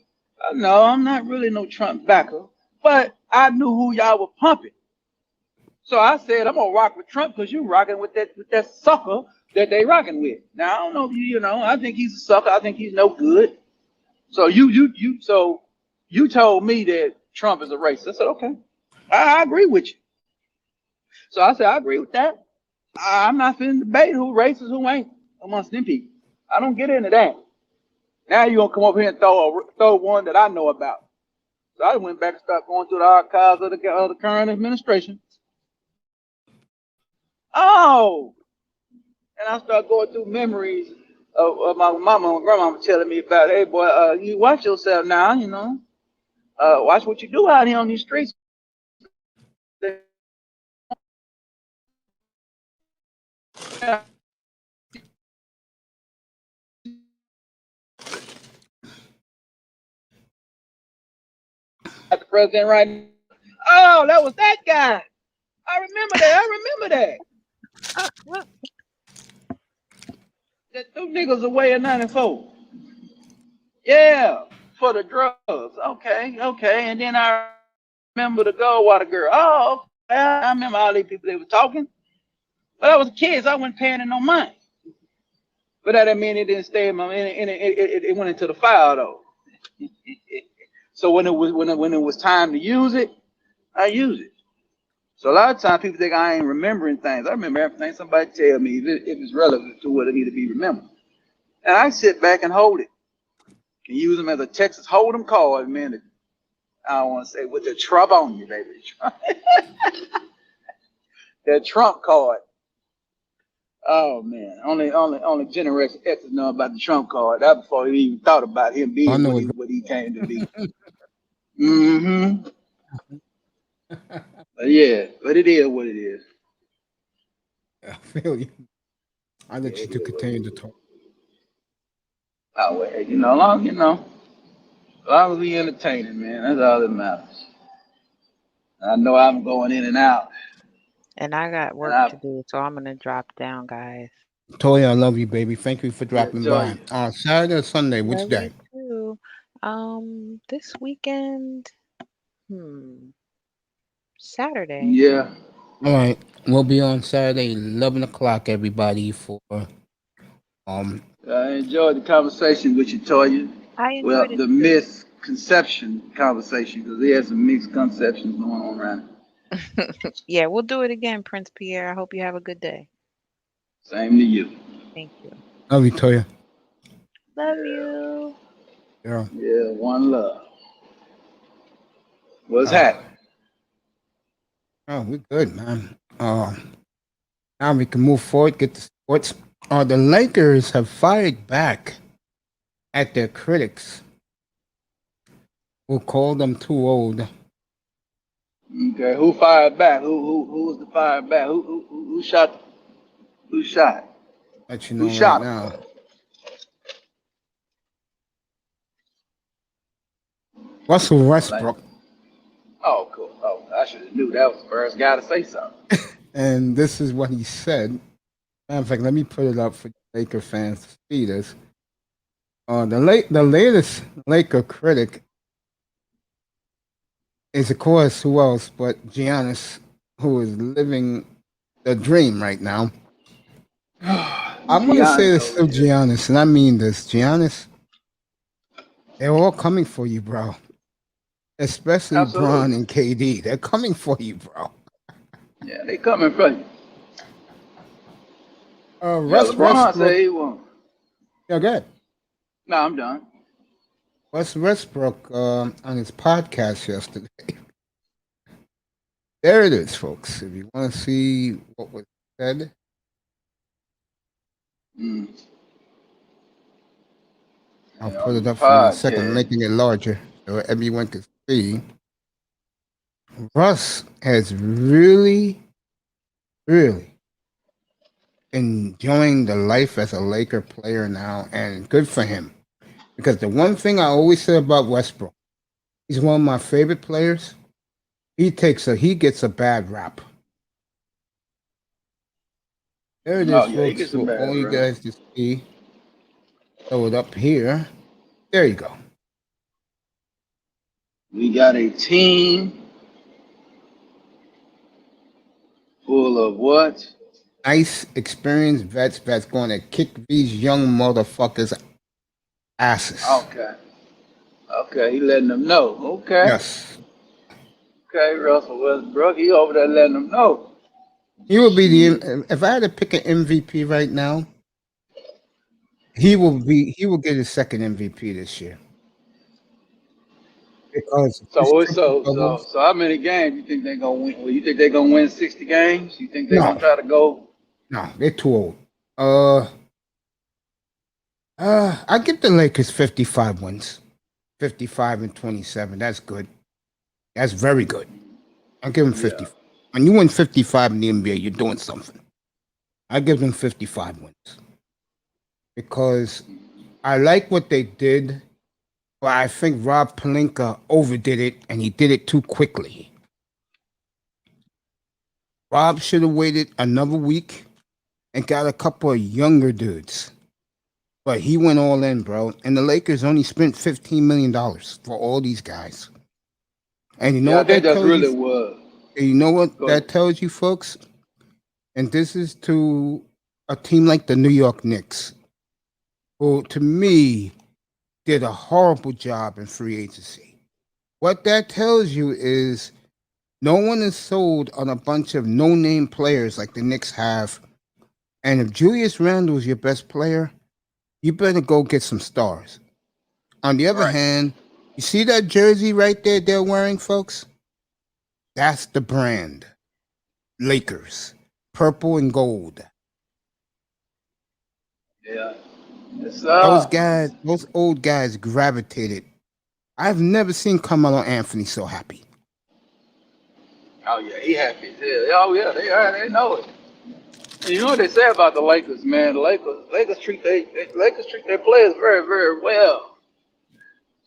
No, I'm not really no Trump backer, but I knew who y'all were pumping. So I said I'm gonna rock with Trump because you rocking with that sucker that they rocking with. Now I don't know if you know. I think he's a sucker. I think he's no good. So you told me that Trump is a racist. I said okay. I agree with you. So I said I agree with that. I'm not finna debate who racist, who ain't amongst them people. I don't get into that. Now you gonna come over here and throw one that I know about. So I went back and started going through the archives of the current administration. Oh, and I started going through memories of my mama and grandma telling me about, hey boy, you watch yourself now, you know. Watch what you do out here on these streets. The president right now. Oh, that was that guy. I remember that. I remember that. That two niggas away in '94. Yeah, for the drugs. Okay, okay. And then I remember the Goldwater girl. Oh, okay. I remember all these people they were talking. But I was kids. I wasn't paying it no mind. But that didn't mean it didn't stay in my. It went into the file though. So when it was time to use it, I use it. So a lot of times people think I ain't remembering things. I remember everything somebody tell me if it's relevant to what it need to be remembered. And I sit back and hold it and use them as a Texas Hold'em card, man. I don't want to say with the Trump on you, baby. That Trump card. Oh man, only Generation X know about the Trump card. That before he even thought about him I being know what it. he came to be. Mm-hmm. But yeah, but it is what it is. I feel you. I Yeah, let you it to is what it continue to is. talk. Oh well, as long as we entertaining, man, that's all that matters. I know I'm going in and out, And I got and work I to do, so I'm gonna drop down, guys. Toya, I love you, baby. Thank you for dropping enjoy by. you. Saturday or Sunday, which Love you day? too. This weekend, hmm, Saturday. Yeah, All right. We'll be on Saturday, 11 o'clock, everybody, for um I enjoyed the conversation with you, Toya. I Well, enjoyed it the too. misconception conversation because there some mixed conceptions going on around. Yeah, we'll do it again, Prince Pierre. I hope you have a good day. Same to you. Thank you. love you, Toya. Love Yeah, you. Yeah. yeah, one love. What's Uh, happening? we're good, man. Now we can move forward, get the sports. The Lakers have fired back at their critics who called them too old. Okay, who fired back? Who was the fire back? Who shot? Who shot? Let you Who know right shot him? now. Russell Like, Westbrook. oh, cool. Oh, I should have knew that was the first guy to say something. And this is what he said. Matter of fact, let me put it up for Laker fans to see this. The latest Laker critic is, of course, who else but Giannis, who is living the dream right now. I'm going to say Giannis this over to here. Giannis, and I mean this. Giannis, they're all coming for you, bro. Especially Braun Absolutely. and KD. They're coming for you, bro. Yeah, they coming for you. Yeah, Russ LeBron Westbrook. said he won. Yeah, good. No, I'm done. Russ Westbrook on his podcast yesterday. There it is, folks. If you want to see what was said, Mm. I'll Yeah, put on it his up for you in a second, podcast. making it larger so everyone can see. Russ has really, really enjoying the life as a Laker player now, and good for him. Because the one thing I always say about Westbrook, he's one of my favorite players. He gets a bad rap. There it is, Oh yeah, he folks, gets some for bad all you rap. guys to see. Throw it up here. There you go. We got a team full of what? Nice, experienced vets that's going to kick these young motherfuckers' asses. Okay. Okay, he letting them know. Okay. Yes. Okay, Russell Westbrook, he over there letting them know. He will be Shit. the. If I had to pick an MVP right now, He will get his second MVP this year because So his what triple so so doubles. so how many games you think they're gonna win? Well, you think they're gonna win 60 games? You think they're No, gonna try to go? no, they're too old. Uh, I give the Lakers 55 wins, 55 and 27. That's good. That's very good. I'll give them Yeah. 50. When you win 55 in the NBA, you're doing something. I give them 55 wins because I like what they did, but I think Rob Pelinka overdid it and he did it too quickly. Rob should have waited another week and got a couple of younger dudes But he went all in, bro. And the Lakers only spent $15 million for all these guys. And you know Yeah, I what think that that's tells you? really what. And you know what Go that ahead. tells you, folks? And this is to a team like the New York Knicks, who to me did a horrible job in free agency. What that tells you is no one is sold on a bunch of no-name players like the Knicks have. And if Julius Randle is your best player, you better go get some stars. On the other Right. hand, you see that jersey right there they're wearing, folks? That's the brand. Lakers. Purple and gold. Yeah. Yes, Those sir. guys, those old guys gravitated. I've never seen Carmelo Anthony so happy. Oh yeah, he happy as hell. Oh yeah, they know it. And you know what they say about the Lakers, man? The Lakers treat their players very, very well.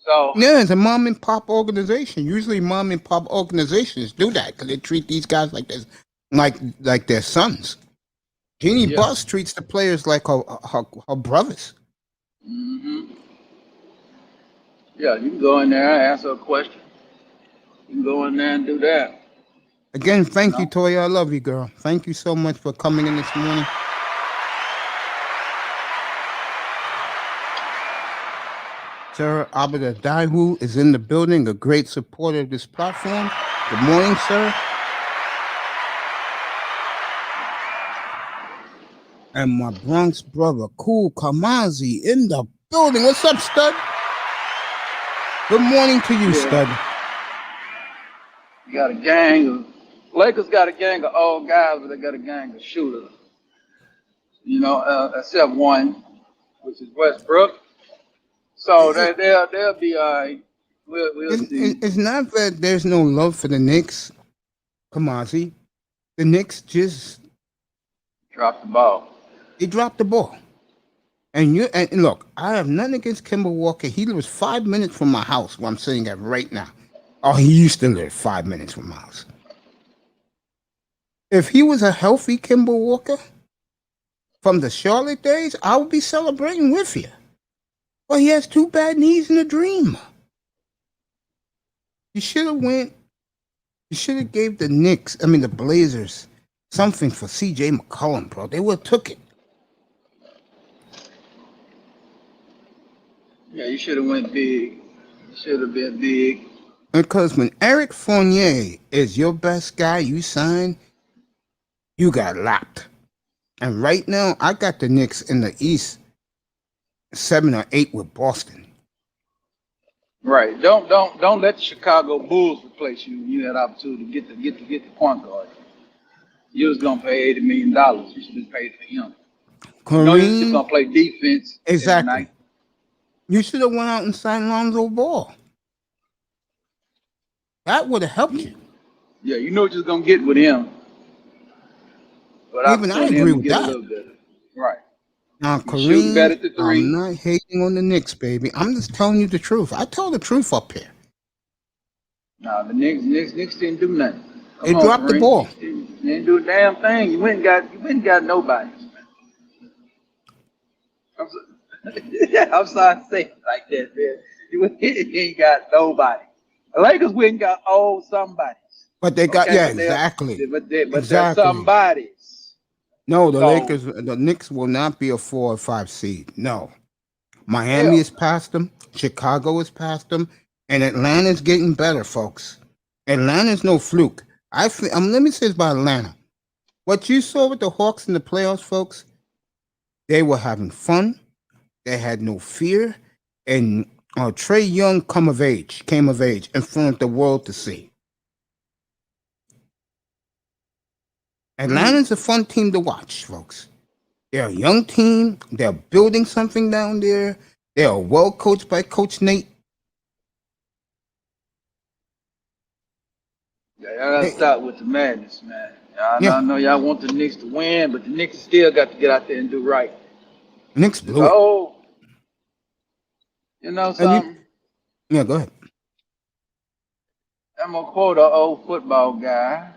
So Yeah, it's a mom and pop organization. Usually, mom and pop organizations do that because they treat these guys like this, like their sons. Jeannie yeah. Buss treats the players like her brothers. hmm Yeah, you can go in there and answer a question. You can go in there and do that. Again, You thank you, know. Toya. I love you, girl. Thank you so much for coming in this morning. Sir Abida Daihu is in the building, a great supporter of this platform. Good morning, sir. And my Bronx brother, Cool Kamazi, in the building. What's up, stud? Good morning to you, Yeah. stud. You got a gang of Lakers got a gang of old guys, but they got a gang of shooters. You know, except one, which is Westbrook. So they'll be all right. We'll see. It's not that there's no love for the Knicks, Kamazi. The Knicks just Drop the ball. they dropped the ball. And look, I have nothing against Kemba Walker. He lives 5 minutes from my house where I'm sitting at right now. Oh, he used to live 5 minutes from my house. If he was a healthy Kemba Walker from the Charlotte days, I would be celebrating with you. But he has 2 bad knees and a dream. You should have gave the Blazers, something for CJ McCollum, bro. They would have took it. Yeah, you should have went big. You should have been big. Because when Eric Fournier is your best guy you signed, you got lapped. And right now, I got the Knicks in the East 7 or 8 with Boston. Right. Don't let the Chicago Bulls replace you. You had opportunity to get the point guard. You was gonna pay $80 million. You should have paid for him. You know he's Kareem, gonna play defense every exactly. night. You should have went out and signed Lonzo Ball. That would have helped you. Yeah, you know what you're gonna get with him. But Even I opportunity agree him to with get a that. little better. Right. Now, He's shooting better Kareem, at the I'm three. not hating on the Knicks, baby. I'm just telling you the truth. I tell the truth up here. No, the Knicks didn't do nothing. They Come on, dropped the Kareem. ball. They didn't do a damn thing. You went and got nobody. I'm sorry to say it like that, man. You ain't got nobody. The Lakers went and got old somebodies. But they got, Okay, yeah, but they're exactly. but they're Exactly. somebodies. No, the So the Knicks will not be a 4 or 5 seed. No. Miami is past them. Chicago is past them. And Atlanta's getting better, folks. Atlanta's no fluke. Let me say this about Atlanta. What you saw with the Hawks in the playoffs, folks, they were having fun. They had no fear. And Trae Young came of age in front of the world to see. Atlanta's a fun team to watch, folks. They're a young team. They're building something down there. They are well coached by Coach Nate. yeah, y'all gotta stop with the madness, man. Yeah. I know y'all want the Knicks to win, but the Knicks still got to get out there and do right. Knicks blew it. Oh, you know something? Yeah, go ahead. I'm gonna quote an old football guy.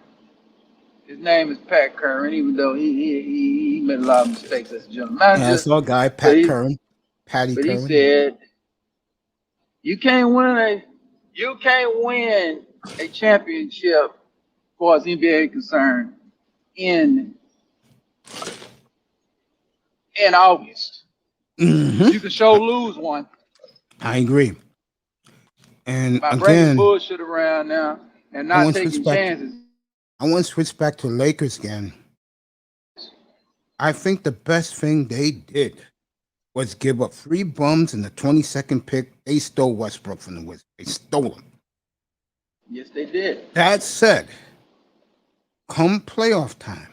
His name is Pat Curran, even though he made a lot of mistakes as a general manager. Yeah, I saw a guy, But Pat Curran. Patty But he Curry. said you can't win a championship as far as NBA is concerned in August. Hmm. You can sure lose one I agree. And by bringing again, bullshit around now and I not want to taking switch back. chances. I want to switch back to Lakers again. I think the best thing they did was give up 3 bums in the 22nd pick. They stole Westbrook from the Wizards. They stole him. Yes, they did. That said, come playoff time,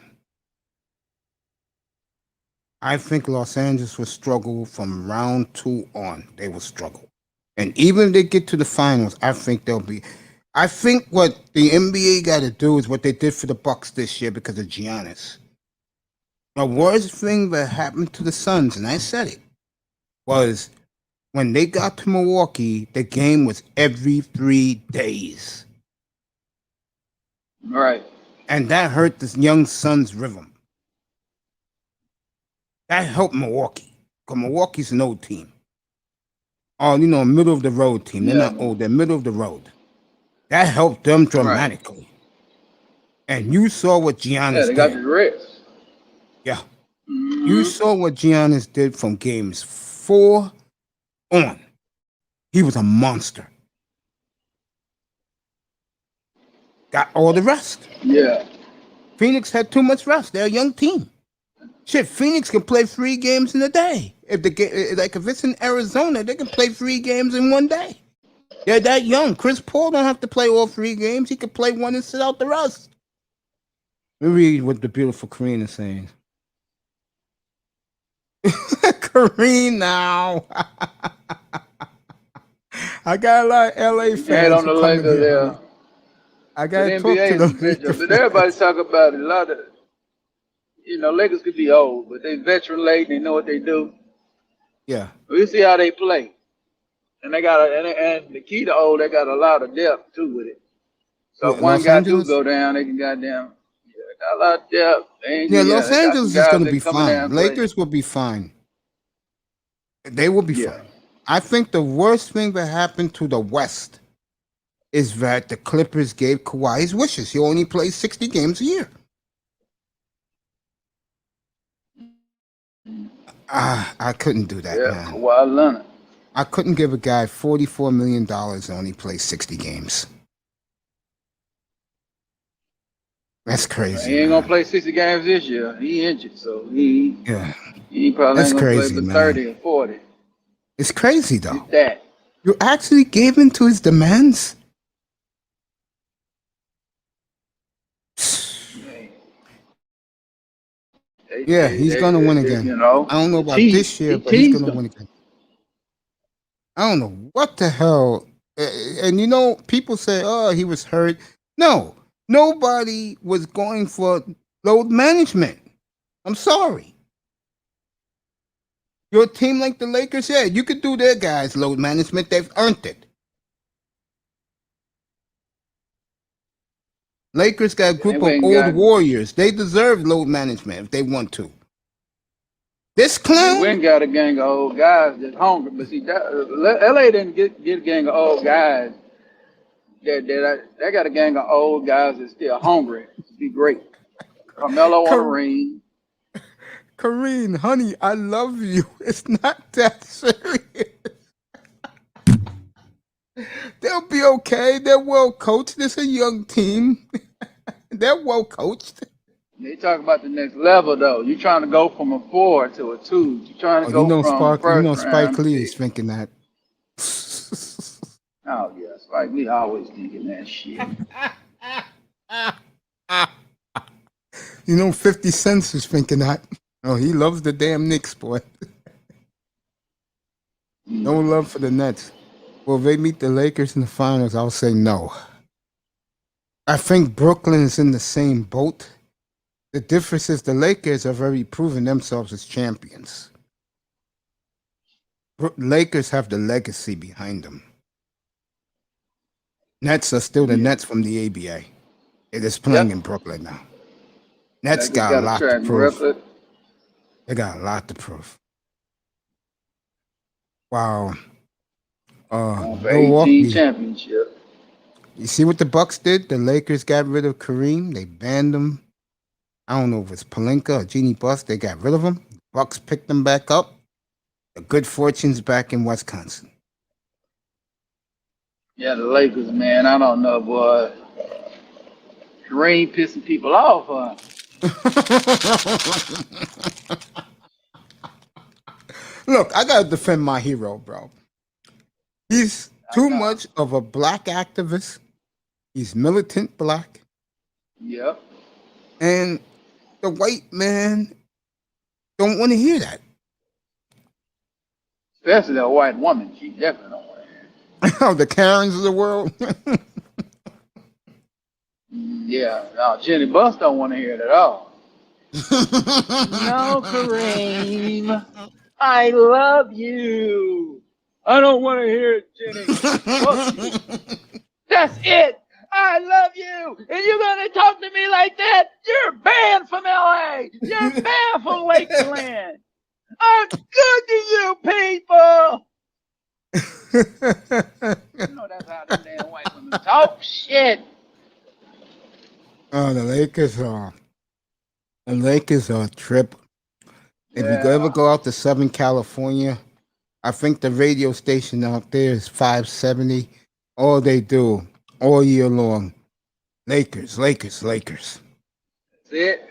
I think Los Angeles will struggle from round 2 on. They will struggle. And even if they get to the finals, I think they'll be. I think what the NBA got to do is what they did for the Bucks this year because of Giannis. The worst thing that happened to the Suns, and I said it, was when they got to Milwaukee, the game was every 3 days. Right. And that hurt the young Suns' rhythm. That helped Milwaukee. Because Milwaukee's an old team. Oh, middle of the road team. They're not old, they're middle of the road. That helped them dramatically. And you saw what Giannis Yeah, they got the did. rest. Yeah. Mhm. You saw what Giannis did from games 4 on. He was a monster. Got all the rest. Yeah. Phoenix had too much rest. They're a young team. Shit, Phoenix can play 3 games in a day. If it's in Arizona, they can play 3 games in one day. They're that young. Chris Paul don't have to play all 3 games. He could play one and sit out the rest. Let me read what the beautiful Kareen is saying. Kareen now. I got a lot of LA fans. Head on the who come in Lakers here. there. I But got the to talk NBA to is them. a veteran. But everybody talk about it. A lot of, Lakers could be old, but they veteran late. They know what they do. Yeah. We see how they play, and they got and the key to old, they got a lot of depth too with it. So if one Los guy do Angeles? go down, they can goddamn. Yeah, they got a lot of depth. Los they got some Angeles is guys going to that be coming down fine. and play. Lakers will be fine. They will be Yeah. fine. I think the worst thing that happened to the West is that the Clippers gave Kawhi his wishes. He only plays 60 games a year. I couldn't do that, Yeah, man. Kawhi Leonard. I couldn't give a guy $44 million and only play 60 games. That's crazy. He ain't man. gonna play 60 games this year. He injured, so he probably That's ain't gonna crazy, play but man. 30 or 40. It's crazy, though. It's that. You actually gave in to his demands? Yeah, he's going to win again. I don't know about this year, but he's going to win again. I don't know what the hell. And people say, oh, he was hurt. No, nobody was going for load management. I'm sorry. Your team like the Lakers, yeah, you could do their guys load management. They've earned it. Lakers got a group of old warriors. They deserve load management if they want to. This clown? We got a gang of old guys that's hungry, but see, LA didn't get a gang of old guys. They got a gang of old guys that's still hungry to be great. Carmelo on the ring. Kareen, honey, I love you. It's not that serious. They'll be okay. They're well coached. This is a young team. They're well coached. They talk about the next level though. You're trying to go from a 4 to a 2. You're trying to go from first Spike round. Lee is thinking that. Oh yeah, Spike Lee always thinking that shit. 50 Cent is thinking that. Oh, he loves the damn Knicks, boy. No love for the Nets. Will they meet the Lakers in the finals? I'll say no. I think Brooklyn is in the same boat. The difference is the Lakers have already proven themselves as champions. Lakers have the legacy behind them. Nets are still the Nets from the ABA. It is playing in Brooklyn now. Nets got a lot to prove. They got a lot to prove. Wow. Going for 18 Milwaukee. championship. You see what the Bucks did? The Lakers got rid of Kareem. They banned him. I don't know if it's Palinka or Jeannie Buss. They got rid of him. Bucks picked them back up. The good fortune's back in Wisconsin. Yeah, the Lakers, man. I don't know, boy. Kareem pissing people off, huh? Look, I gotta defend my hero, bro. He's too much of a black activist. He's militant black. Yep. And the white man don't want to hear that. Especially a white woman. She definitely don't want to hear it. The Karens of the world. Yeah. No, Jenny Buss don't want to hear it at all. No, Kareem. I love you. I don't want to hear it, Jenny. Fuck you. That's it. I love you. And you're going to talk to me like that? You're banned from LA. You're banned from Lakeland. I'm good to you people. You know that's how the damn white women talk shit. Oh, the Lakers are a trip. If you ever go out to Southern California, I think the radio station out there is 570. All they do all year long, Lakers, Lakers, Lakers. That's it.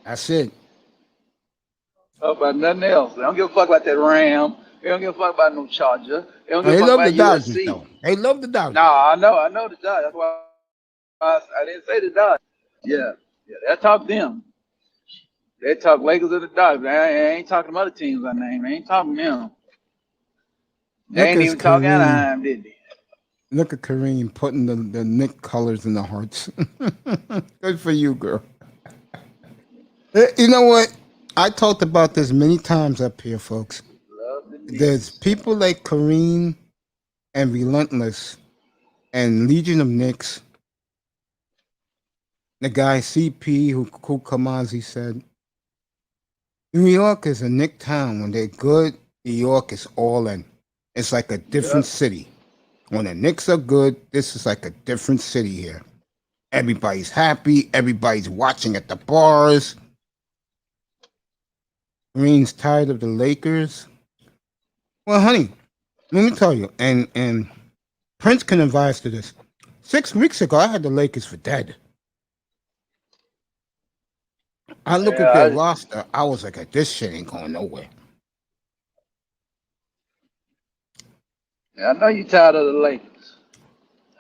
That's it. Talk about nothing else. They don't give a fuck about that Ram. They don't give a fuck about no Charger. They don't give They a fuck love about the Dodgers, USC. though. They love the Dodgers. No, I know the Dodgers. That's why I didn't say the Dodgers. Yeah, they talk them. They talk Lakers or the Dodgers. I ain't talking them other teams I named. They ain't talking them. They ain't even talking Anaheim, did they? Look at Kareem putting the Knick colors in the hearts. Good for you, girl. You know what? I talked about this many times up here, folks. There's people like Kareem and Relentless and Legion of Knicks. The guy CP who Kamazi said, New York is a Knick town. When they're good, New York is all in. It's like a different city. When the Knicks are good, this is like a different city here. Everybody's happy. Everybody's watching at the bars. Green's tired of the Lakers. Well, honey, let me tell you, and Prince can advise to this. 6 weeks ago, I had the Lakers for dead. I look at their roster, I was like, this shit ain't going nowhere. I know you tired of the Lakers.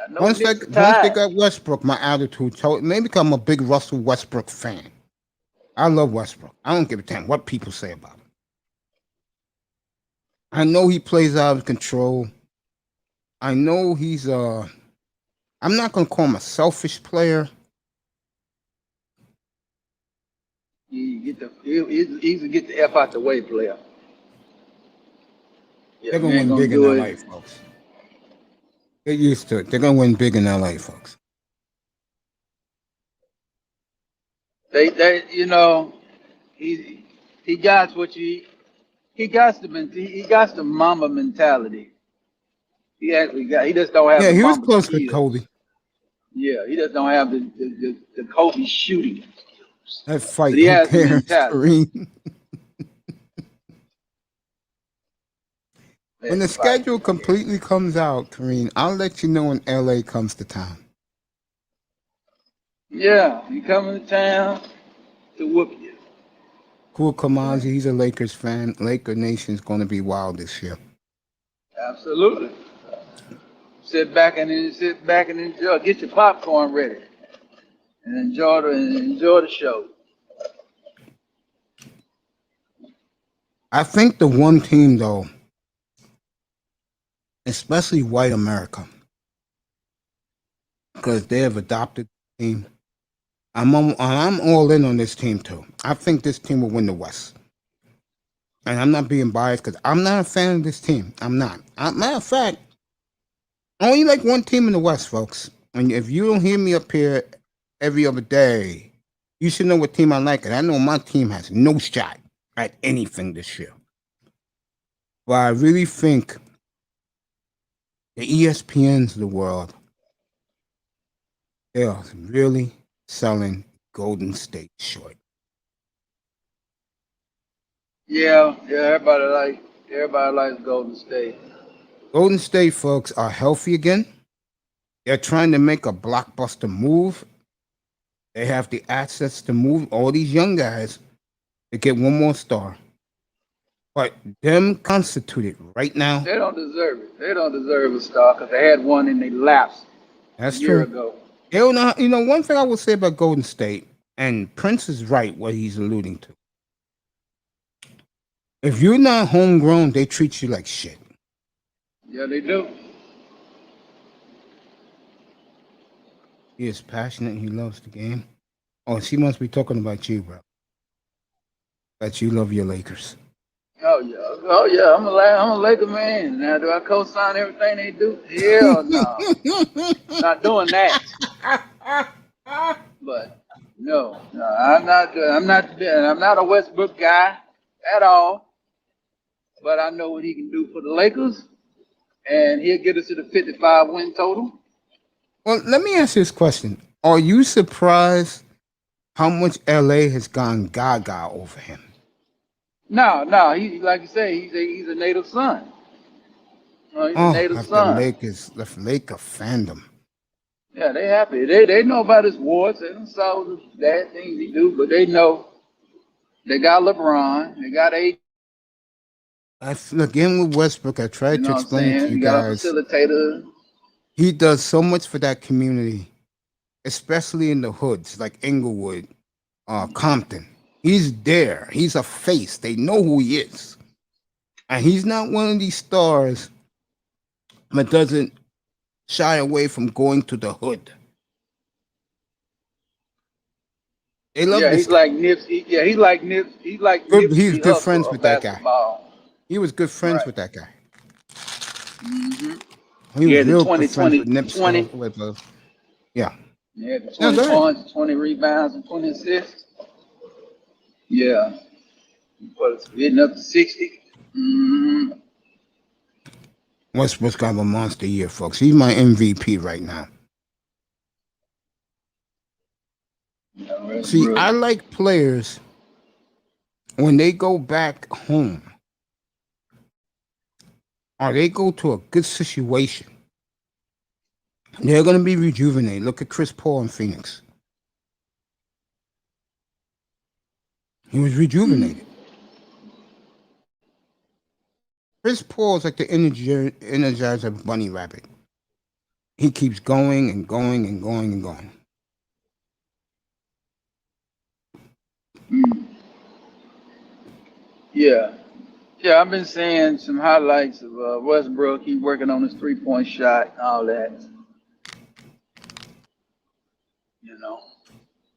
I know Once the they Knicks are tired. got Westbrook, my attitude told maybe I'm a big Russell Westbrook fan. I love Westbrook. I don't give a damn what people say about him. I know he plays out of control. I know he's I'm not gonna call him a selfish player. He's a get the F out the way player. Yeah, They're gonna win big in LA, folks. Get used to it. They're gonna win big in LA, folks. They you know, he got what he got the mama mentality. He actually got. He just don't have. Yeah, the he was mama close skills. with Kobe. Yeah, he just don't have the Kobe shooting. That fight, But he who has the cares, mentality. Kareem? When the schedule completely comes out, Kareem, I'll let you know when LA comes to town. Yeah, he coming to town to whoop you. Cool Kamazi, he's a Lakers fan. Laker Nation's going to be wild this year. Absolutely. Sit back and enjoy. Get your popcorn ready and enjoy the show. I think the one team, though, especially white America, because they have adopted the team. I'm all in on this team too. I think this team will win the West, and I'm not being biased because I'm not a fan of this team. I'm not. Matter of fact, I only like one team in the West, folks. And if you don't hear me up here every other day, you should know what team I like. And I know my team has no shot at anything this year. But I really think the ESPNs of the world, they are really selling Golden State short. Yeah, everybody likes Golden State. Golden State folks are healthy again. They're trying to make a blockbuster move. They have the assets to move all these young guys to get one more star. But them constituted right now. They don't deserve it. They don't deserve a star because they had one and they lapsed That's a year true. ago. They don't know. You know, one thing I will say about Golden State, and Prince is right what he's alluding to. If you're not homegrown, they treat you like shit. Yeah, they do. He is passionate. He loves the game. Oh, she must be talking about you, bro. That you love your Lakers. Oh yeah. I'm a Laker man. Now, do I co-sign everything they do? Hell no, not doing that. But no, I'm not. I'm not a Westbrook guy at all. But I know what he can do for the Lakers, and he'll get us to the 55 win total. Well, let me ask you this question. Are you surprised how much LA has gone gaga over him? No. He, like you say, he's a native son. He's a native Like son. the Laker fandom. Yeah, they happy. They know about his warts. They don't saw the bad things he do, but they know they got LeBron. They got AD. Again with Westbrook, I You tried know to what I'm explain to saying? you You got a guys. facilitator. He does so much for that community, especially in the hoods like Inglewood, Compton. He's there. He's a face. They know who he is. And he's not one of these stars that doesn't shy away from going to the hood. They love Yeah, this he's guy. like Nipsey. Yeah, he's like Nipsey. He's like Good, Nipsey he's good Hussle friends of with that guy. basketball. He was good friends Right. with that guy. Mm-hmm. He was Yeah, the real 20, good friends 20, with Nipsey. 20. Yeah. Yeah, the No, 20 go ahead. points, 20 rebounds, and 20 assists. Yeah. But it's getting up to 60. Mm-hmm. Westbrook's got a monster year, folks. He's my MVP right now. Yeah, See, I like players when they go back home or they go to a good situation. They're going to be rejuvenated. Look at Chris Paul in Phoenix. He was rejuvenated. Chris Paul is like the energizer bunny rabbit. He keeps going and going and going and going. Yeah. Yeah, I've been seeing some highlights of Westbrook. He's working on his 3-point shot and all that. You know.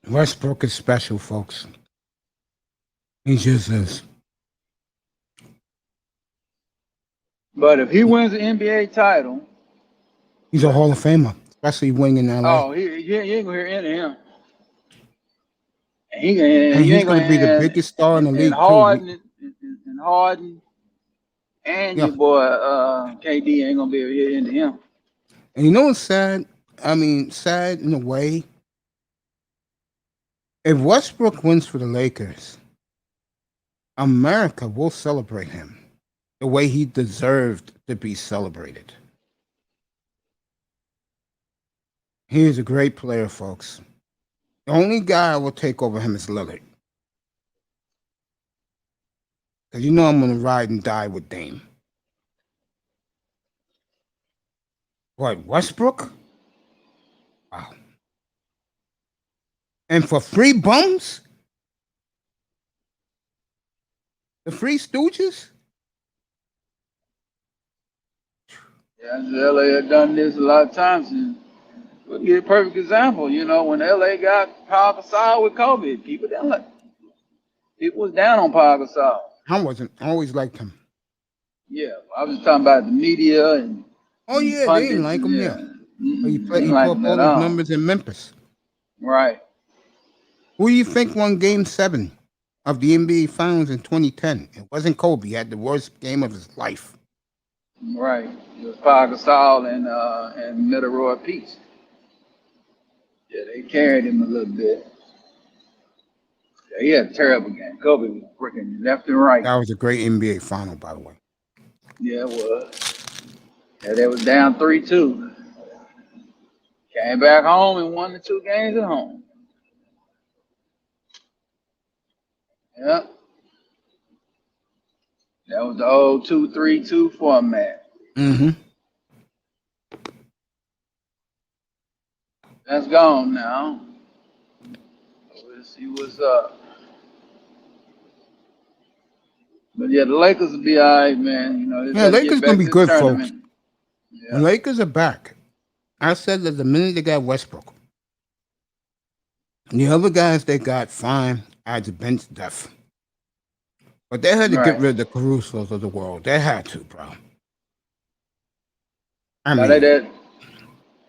Westbrook is special, folks. He just is. But if he wins the NBA title, He's a Hall of Famer, especially winning in LA. oh, you ain't gonna hear any of him. And And he's going to be the biggest star in the league, too. And Harden and Yeah. your boy KD ain't gonna be able to hear into him. And you know what's sad? I mean, sad in a way. If Westbrook wins for the Lakers, America will celebrate him the way he deserved to be celebrated. He is a great player, folks. The only guy I will take over him is Lillard. Because you know I'm going to ride and die with Dame. What, Westbrook? Wow. And for free bums? The Free Stooges? Yeah, LA had done this a lot of times, and we'll give a perfect example. You know, when LA got Paul Gasol with COVID, people was down on Paul Gasol. I wasn't. I always liked him. Yeah, I was talking about the media and Oh, yeah, they didn't like him, yeah. He put like up him all at those all. numbers in Memphis. Right. Who do you think won Game 7? of the NBA Finals in 2010. It wasn't Kobe. He had the worst game of his life. Right. It was Paul Gasol and Middle Peace. Yeah, they carried him a little bit. Yeah, he had a terrible game. Kobe was freaking left and right. That was a great NBA Final, by the way. Yeah, it was. Yeah, they was down 3-2. Came back home and won the 2 games at home. Yeah. That was the old 2-3-2 format. Mm-hmm. That's gone now. We'll see what's up. But yeah, the Lakers will be all right, man. You know, they Yeah, better Lakers get gonna back be to the good, folks. tournament. The Yeah. Lakers are back. I said that the minute they got Westbrook. The other guys they got fine adds bench depth. But they had to get Right. rid of the Carusos of the world. They had to, bro. I Now they mean, that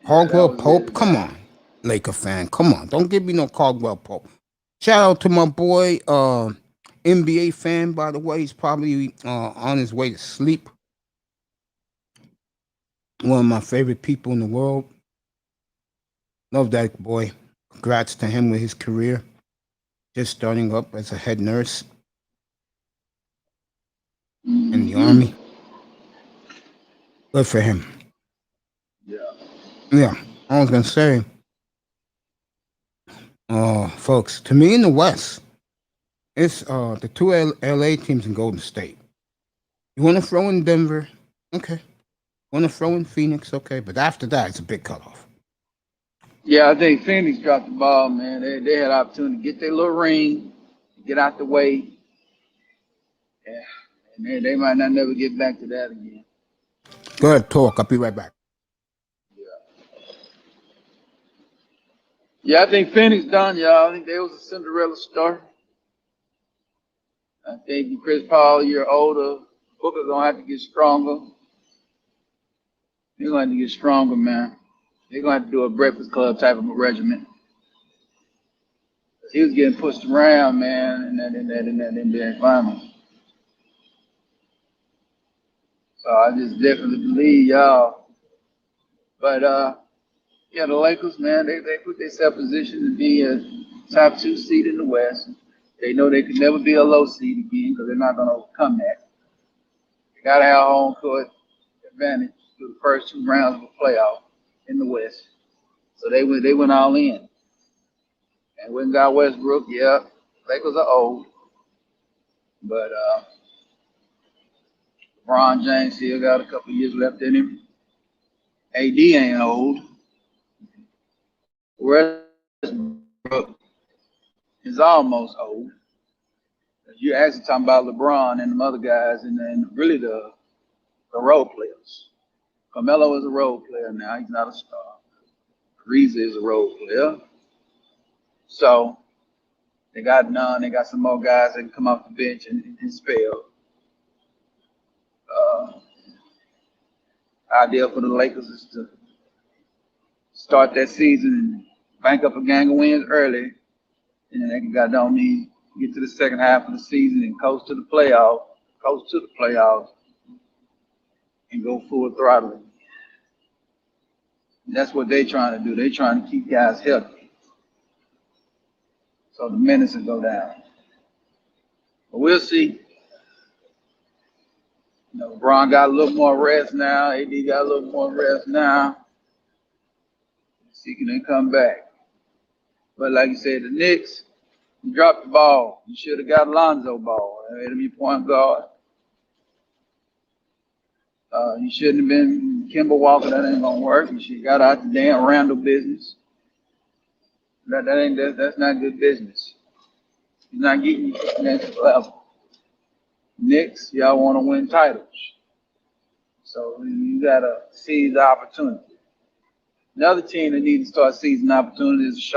Caldwell was it, Pope, come man. on. Laker fan, come on. Don't give me no Caldwell Pope. Shout out to my boy, NBA fan, by the way. He's probably on his way to sleep. One of my favorite people in the world. Love that boy. Congrats to him with his career. Just starting up as a head nurse in the Mm-hmm. Army. Good for him. Yeah. Yeah, I was going to say, folks, to me in the West, it's the two LA teams in Golden State. You want to throw in Denver? Okay. Want to throw in Phoenix? Okay. But after that, it's a big cutoff. Yeah, I think Phoenix dropped the ball, man. They had opportunity to get their little ring, get out the way. Yeah. And they might not never get back to that again. Go ahead, talk. I'll be right back. Yeah, I think Phoenix done, y'all. I think they was a Cinderella story. I think Chris Paul a year older. Booker gonna have to get stronger. They're gonna have to get stronger, man. They're gonna have to do a Breakfast Club type of regimen. He was getting pushed around, man, in that NBA finals. So I just definitely believe y'all. But yeah, the Lakers, man, they put themselves positioned to be a top 2 seed in the West. They know they can never be a low seed again because they're not gonna overcome that. They gotta have home court advantage through the first 2 rounds of a playoff in the West. So they went all in. And when got Westbrook, yeah, Lakers are old, but LeBron James still got a couple years left in him. AD ain't old. Westbrook is almost old. You're actually talking about LeBron and the other guys and really the role players. Carmelo is a role player now. He's not a star. Ariza is a role player. So they got none. They got some more guys that can come off the bench and spell. Uh, Idea for the Lakers is to start that season and bank up a gang of wins early, and then they can goddamn me get to the second half of the season and coast to the playoffs, and go full throttle. And that's what they're trying to do. They're trying to keep guys healthy, so the minutes will go down. But we'll see. You know, LeBron got a little more rest now. AD got a little more rest now. See, can they come back? But like you said, the Knicks, you dropped the ball. You should have got Lonzo Ball. Made him your point guard. You shouldn't have been Kemba Walker. That ain't gonna work. You should have got out the damn Randall business. That's not good business. He's not getting you to the next level. Knicks, y'all want to win titles, so you gotta seize the opportunity. Another team that needs to start seizing opportunities is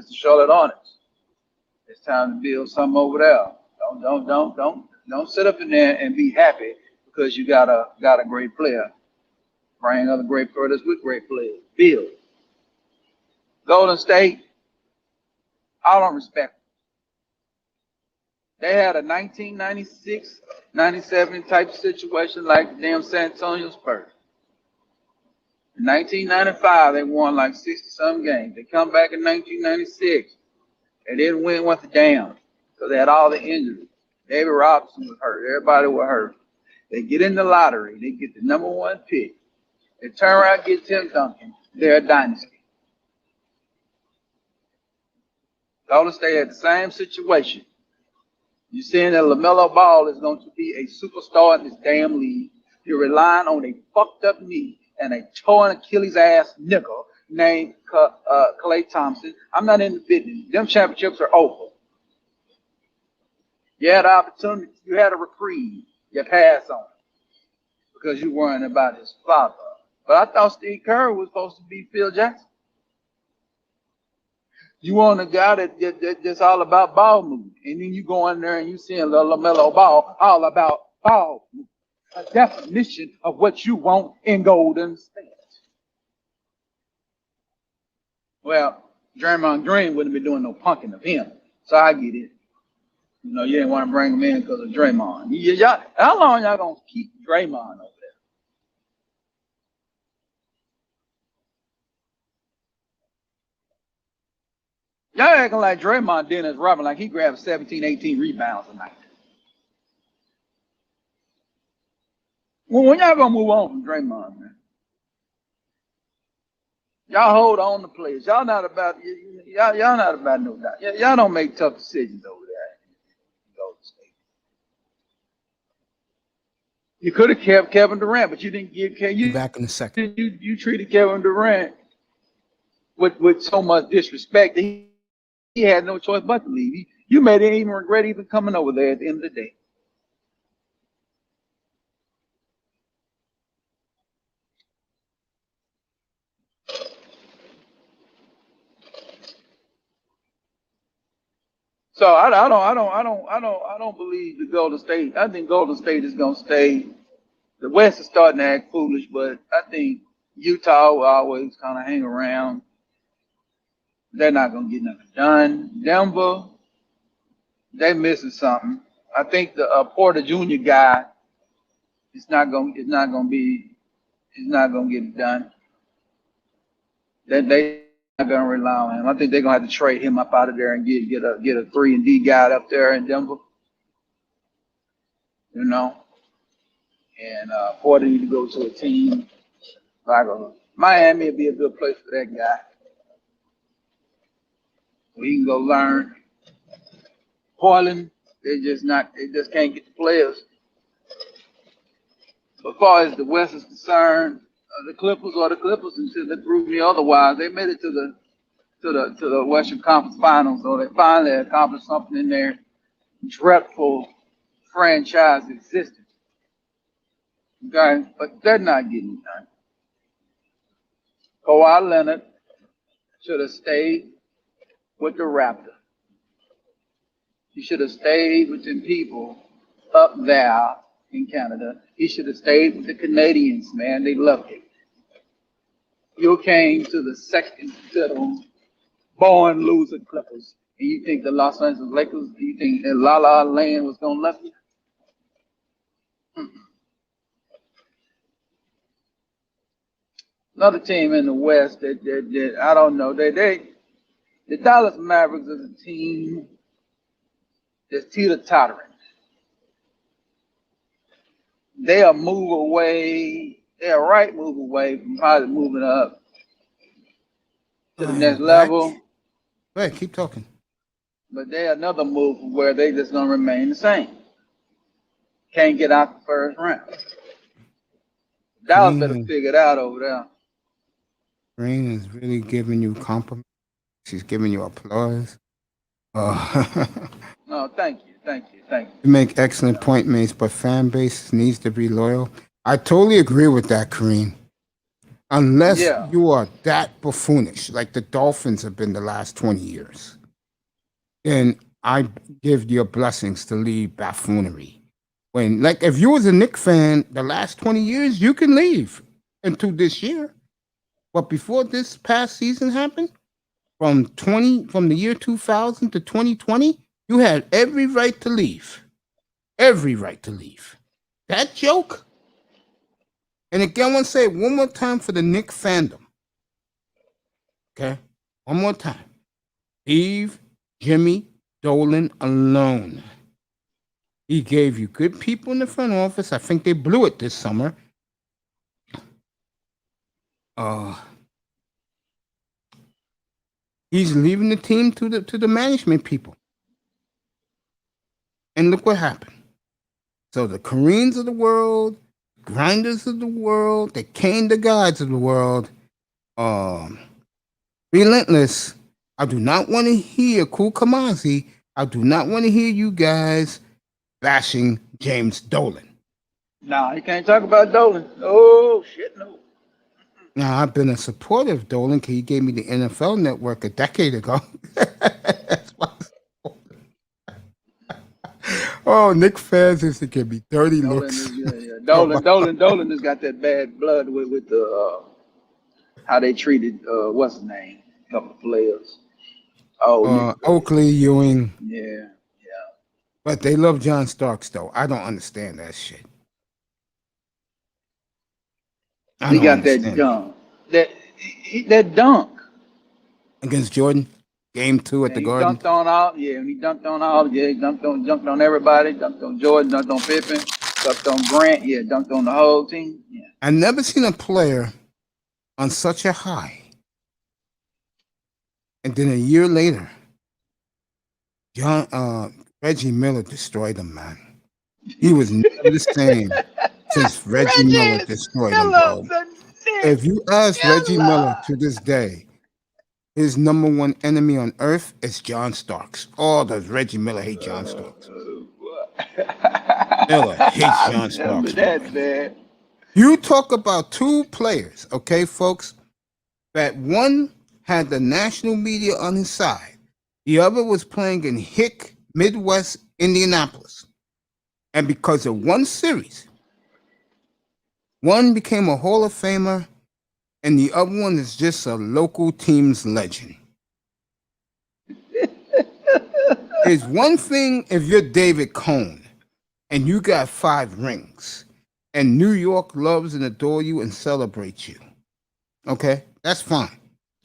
the Charlotte Hornets. It's time to build something over there. Don't sit up in there and be happy because you got a great player. Bring other great players with great players. Build. Golden State, I don't respect them. They had a 1996, 97 type situation like the damn San Antonio Spurs. In 1995, they won like 60 some games. They come back in 1996. They didn't win worth a damn because they had all the injuries. David Robinson was hurt. Everybody was hurt. They get in the lottery. They get the number one pick. They turn around and get Tim Duncan. They're a dynasty. Golden State had the same situation. You're saying that LaMelo Ball is going to be a superstar in this damn league. You're relying on a fucked up knee and a torn Achilles ass nigga named Klay Thompson. I'm not in the business. Them championships are over. You had an opportunity. You had a reprieve. You passed on it because you worrying about his father. But I thought Steve Kerr was supposed to be Phil Jackson. You want a guy that's all about ball movement, and then you go in there and you seeing LaMelo Ball all about ball movement. A definition of what you want in Golden State. Well, Draymond Green wouldn't be doing no punking of him, so I get it. You know, you didn't want to bring him in because of Draymond. Y'all, how long y'all gonna keep Draymond over there? Y'all acting like Draymond Dennis Robin, like he grabbed 17, 18 rebounds a night. Well, when y'all gonna move on from Draymond, man? Y'all hold on to players. Y'all not about y'all not about no doubt. Y'all don't make tough decisions over there in Golden State. You could have kept Kevin Durant, but you didn't give you Back in a second. you treated Kevin Durant with so much disrespect that he had no choice but to leave. You made him even regret even coming over there at the end of the day. So I don't believe the Golden State. I think Golden State is gonna stay. The West is starting to act foolish, but I think Utah will always kind of hang around. They're not gonna get nothing done. Denver, they missing something. I think the Porter Jr. guy is not gonna get it done. They not gonna rely on him. I think they're gonna have to trade him up out of there and get a 3-and-D guy up there in Denver. You know, and Porter need to go to a team like Miami would be a good place for that guy. We can go learn. Portland, they just can't get the players. As far as the West is concerned, the Clippers until they prove me otherwise. They made it to the Western Conference Finals, so they finally accomplished something in their dreadful franchise existence. Okay, but they're not getting it done. Kawhi Leonard should have stayed with the Raptors. He should have stayed with them people up there in Canada. He should have stayed with the Canadians, man. They loved him. You came to the second settle, born loser Clippers, and you think the Los Angeles Lakers, you think that La La Land was gonna love you? Another team in the West that I don't know. The Dallas Mavericks is a team that's teeter-tottering. They'll move away. They're right move away from probably moving up to the next level. Go ahead, keep talking. But they're another move where they just gonna remain the same. Can't get out the first round. Dallas better figure it out over there. Green is really giving you compliments. She's giving you applause. No, thank you. You make excellent point, mates, but fan base needs to be loyal. I totally agree with that, Kareem. Unless you are that buffoonish, like the Dolphins have been the last 20 years, then I give your blessings to leave buffoonery. Like, if you was a Knicks fan the last 20 years, you can leave until this year. But before this past season happened, from the year 2000 to 2020, You had every right to leave. Every right to leave. That joke. And again, I want to say it one more time for the Nick fandom. Okay? One more time. Leave Jimmy Dolan alone. He gave you good people in the front office. I think they blew it this summer. He's leaving the team to the management people. And look what happened. So the Kareems of the world, Grinders of the world, the Kane the gods of the world, Relentless. I do not want to hear Cool Kamazi. I do not want to hear you guys bashing James Dolan. Nah, you can't talk about Dolan. Oh shit, no. Now, I've been a supporter of Dolan because he gave me the NFL Network a decade ago. That's why oh, Nick fans used to give me dirty Dolan looks. is, yeah. Dolan has got that bad blood with the how they treated what's his name? A couple of players. Oh, Oakley, Ewing. yeah. But they love John Starks, though. I don't understand that shit. He got that dunk. That dunk. Against Jordan, game 2 at the Garden. Dunked on all, yeah, he dunked on all, yeah, he jumped on everybody, dunked on Jordan, dunked on Pippen, dunked on Grant, yeah, dunked on the whole team. Yeah. I've never seen a player on such a high. And then a year later, Reggie Miller destroyed him, man. He was never the same since Reggie Miller destroyed him, bro. If you ask Reggie Miller to this day, his number one enemy on earth is John Starks. Oh, does Reggie Miller hate John Starks? Miller hates John Starks. That bad. You talk about two players, okay, folks, that one had the national media on his side. The other was playing in hick, Midwest Indianapolis. And because of one series, one became a Hall of Famer, and the other one is just a local team's legend. It's one thing if you're David Cone and you got 5 rings, and New York loves and adore you and celebrates you. Okay, that's fine.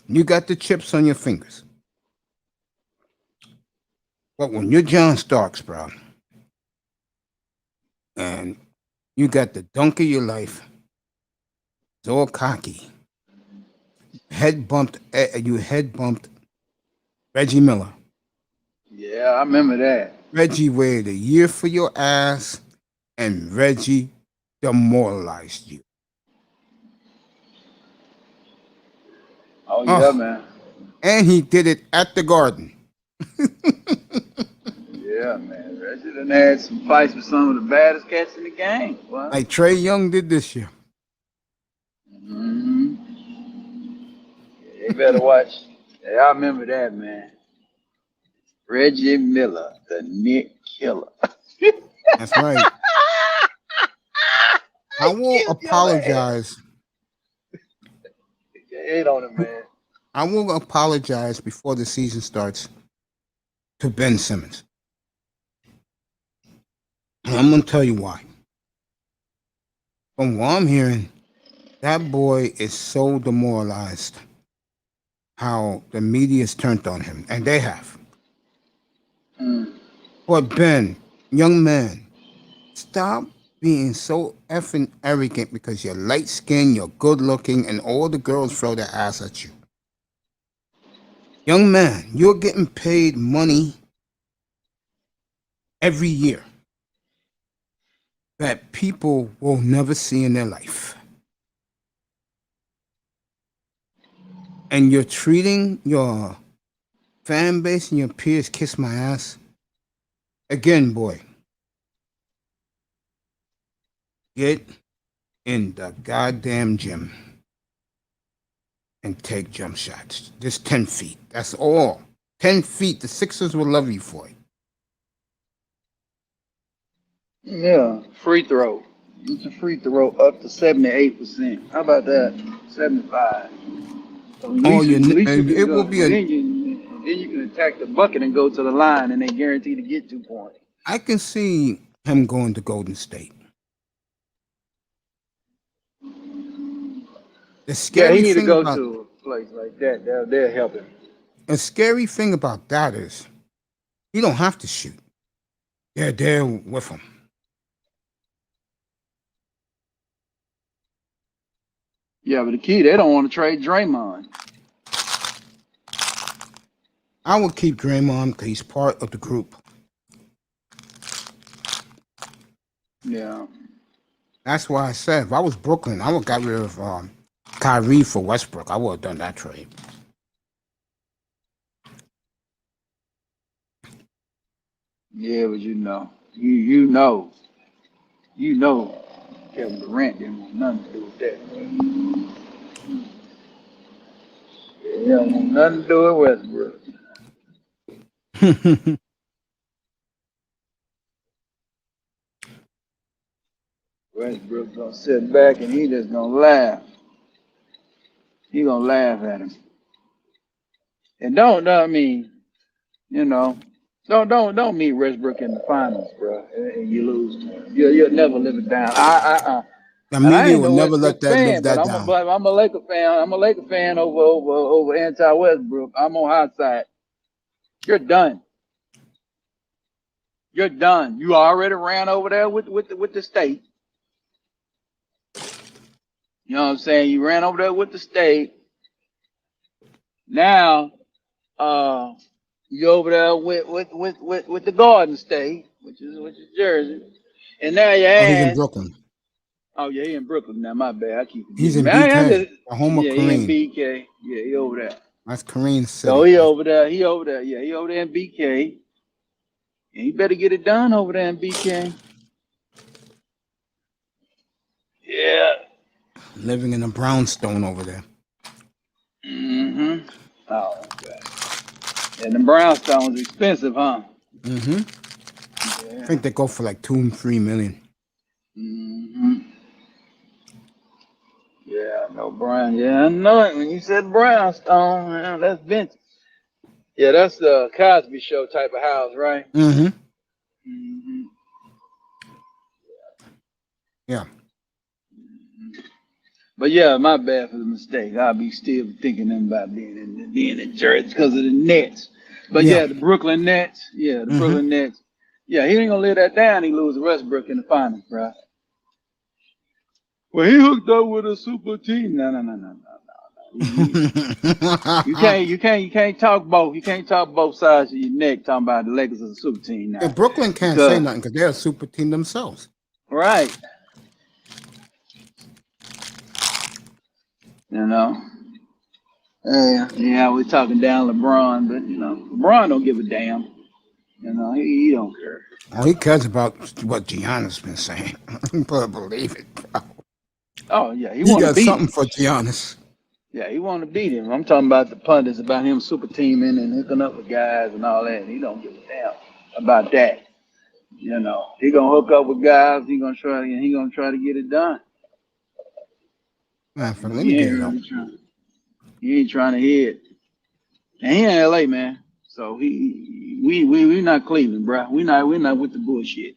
You got the chips on your fingers. But when you're John Starks, bro, and you got the dunk of your life, it's all cocky. You head bumped Reggie Miller. Yeah, I remember that. Reggie waited a year for your ass, and Reggie demoralized you. Oh yeah, man. And he did it at the Garden. Yeah, man. Reggie done had some fights with some of the baddest cats in the game. What? Like Trey Young did this year. Mm-hmm. Yeah, they better watch. Yeah, I remember that, man. Reggie Miller, the Nick Killer. That's right. I will apologize. Hate on him, man. I will apologize before the season starts to Ben Simmons. And I'm going to tell you why. From what I'm hearing, that boy is so demoralized how the media's turned on him, and they have. But Ben, young man, stop being so effing arrogant because you're light skinned, you're good looking, and all the girls throw their ass at you. Young man, you're getting paid money every year that people will never see in their life. And you're treating your fan base and your peers kiss my ass. Again, boy, get in the goddamn gym and take jump shots. Just 10 feet. That's all. 10 feet. The Sixers will love you for it. Yeah, free throw. It's a free throw up to 78%. How about that? 75. So It will be a then you can attack the bucket and go to the line, and they guarantee to get 2 points. I can see him going to Golden State. The Yeah, scary he need to thing go about to a place like that. They'll help him. the scary thing about that is he don't have to shoot. They're there with him. Yeah, but the key, they don't want to trade Draymond. I would keep Draymond because he's part of the group. Yeah. That's why I said if I was Brooklyn, I would got rid of Kyrie for Westbrook. I would have done that trade. Yeah, but you know, Kevin Durant didn't want nothing to do with that. Yeah, he don't want nothing to do with Westbrook. Westbrook gonna sit back and he just gonna laugh. He gonna laugh at him. And I mean, you know, don't meet Westbrook in the finals, bro, and you lose to him. You'll never live it down. The And I media ain't will no never Westbrook let that live fan, but that down. I'm a Laker fan. I'm a Laker fan over anti-Westbrook. I'm on hot side. You're done. You're done. You already ran over there with the state. You know what I'm saying? You ran over there with the state. Now, you over there with the Garden State, which is Jersey, and now your Oh, he's in ass. Brooklyn. Oh yeah, he in Brooklyn now. My bad. I keep forgetting. He's in Man, BK, the home of yeah, he in Kareem. BK. Yeah, he over there. That's Kareem City. So he over there. He over there. Yeah, he over there in BK. And he better get it done over there in BK. Yeah. Living in a brownstone over there. Mm-hmm. Oh, okay. And the brownstone's expensive, huh? Mm-hmm. I Yeah. think they go for like 2 and 3 million. Mm-hmm. Yeah, no brown. Yeah, I know it. When you said brownstone, man, that's vintage. Yeah, that's the Cosby Show type of house, right? Mm-hmm. Mm-hmm. Yeah. But yeah, my bad for the mistake. I'll be still thinking about being in Jersey because of the Nets. But Yeah. yeah, the Brooklyn Nets. Yeah, the Mhm. Brooklyn Nets. Yeah, he ain't gonna let that down. He lose to Westbrook in the finals, bro. Well, he hooked up with a super team. No. You can't talk both. You can't talk both sides of your neck talking about the Lakers as a super team Yeah, now. Brooklyn can't say nothing because they're a super team themselves. Right. You know. Yeah, we're talking down LeBron, but you know, LeBron don't give a damn. You know, he don't care. All he cares about what Giannis been saying. You better believe it, bro. Oh yeah, he He want to got beat something him. for Giannis. Yeah, he want to beat him. I'm talking about the pundits about him super teaming and hooking up with guys and all that. He don't give a damn about that. You know, he gonna hook up with guys. He gonna try to get it done. Man, let He me ain't get it up. really trying. He ain't trying to hit. And he in LA, man. So we not Cleveland, bro. We not with the bullshit.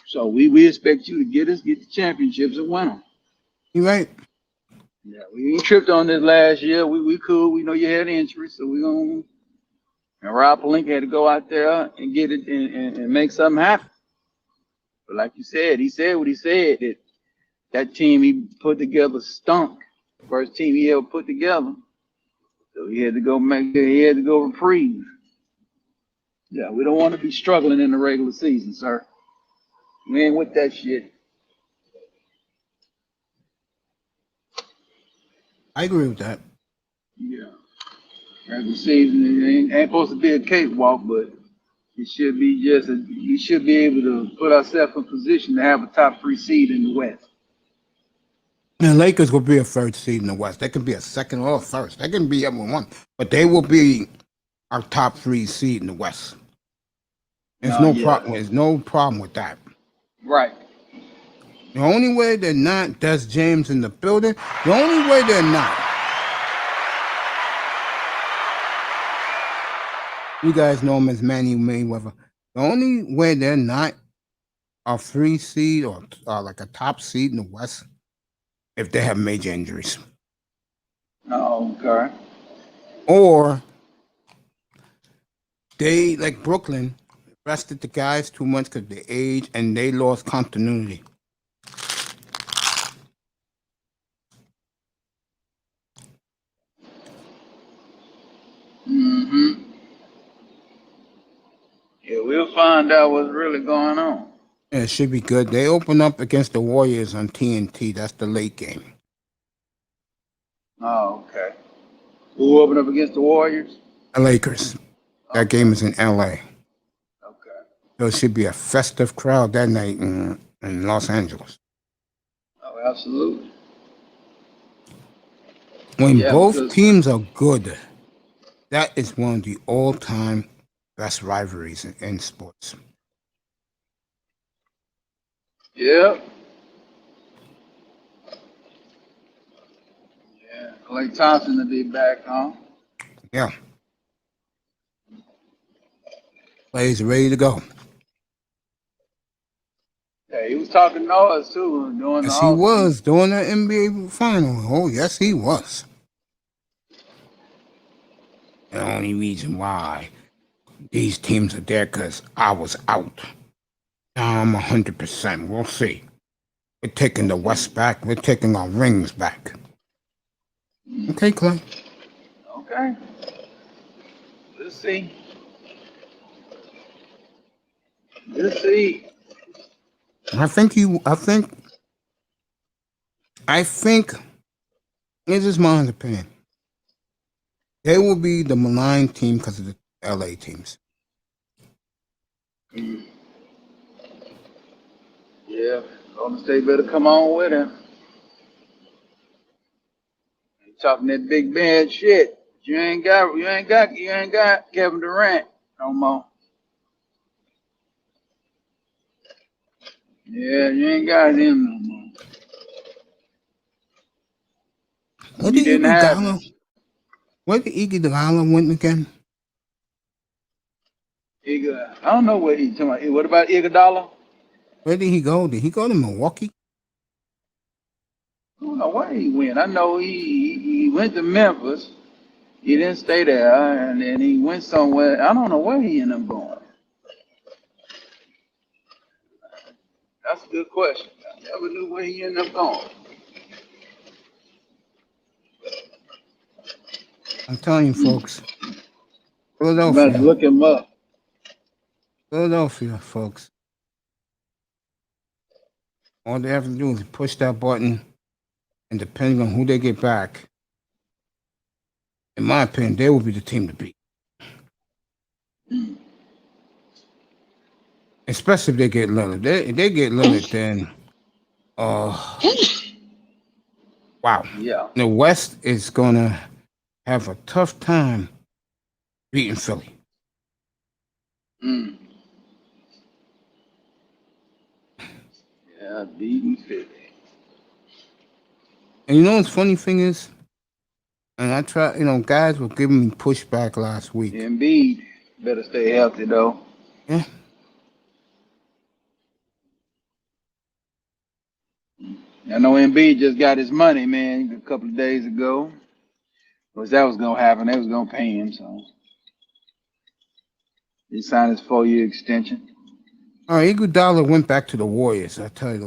So we expect you to get the championships and win them. You right? Yeah, we ain't tripped on this last year. We cool. We know you had injury, so we gonna. And Rob Pelinka had to go out there and get it and make something happen. But like you said, he said what he said, that team he put together stunk. First team he ever put together. So he had to go reprieve. Yeah, we don't want to be struggling in the regular season, sir. We ain't with that shit. I agree with that. Yeah. Regular season ain't supposed to be a cakewalk, but it should be you should be able to put ourselves in position to have a top 3 seed in the West. The Lakers will be a 3rd seed in the West. They can be a 2nd or a 1st. They can be number 1, but they will be our top 3 seed in the West. There's no problem. There's no problem with that. Right. The only way they're not, that's James in the building. The only way they're not You guys know him as Manny Mayweather. The only way they're not a 3 seed or like a top seed in the West if they have major injuries. Oh, okay. Or they, like Brooklyn, rested the guys too much because of their age and they lost continuity. Mm-hmm. Yeah, we'll find out what's really going on. Yeah, it should be good. They open up against the Warriors on TNT. That's the late game. Oh, okay. Who opened up against the Warriors? The Lakers. That game is in LA. Okay. So it should be a festive crowd that night in Los Angeles. Oh, absolutely. When Yeah, both because teams are good, that is one of the all-time best rivalries in sports. yeah. Yeah. Klay Thompson will be back, huh? Yeah. Players ready to go. Yeah, he was talking noise too during the Yes, he off season. was during the NBA final. Oh, yes, he was. The only reason why these teams are there because I was out. Now I'm 100%. We'll see. We're taking the West back. We're taking our rings back. Okay, Clay. Okay. Let's see. Let's see. I think this is my opinion. They will be the maligned team because of the LA teams. Yeah. Golden State better come on with him. He talking that big bad shit. You ain't got Kevin Durant no more. Yeah, you ain't got him no more. Where You did didn't have him. Iguodala went again? I don't know what he's talking about. What about Iguodala? Where did he go? Did he go to Milwaukee? I don't know where he went. I know he went to Memphis. He didn't stay there, and then he went somewhere. I don't know where he ended up going. That's a good question. I never knew where he ended up going. I'm telling you, folks. I'm about to Philadelphia. look him up. Philadelphia, folks. All they have to do is push that button, and depending on who they get back, in my opinion, they will be the team to beat. Especially if they get Lillard. They get Lillard, then, wow. Yeah. The West is going to have a tough time beating Philly. Mm. Yeah, beating 50. And you know what's funny thing is? And I try, guys were giving me pushback last week. Embiid better stay healthy though. Yeah. I know Embiid just got his money, man, a couple of days ago. Was that was gonna happen? They was gonna pay him, so he signed his 4-year extension. All right, Iguodala went back to the Warriors. I tell you,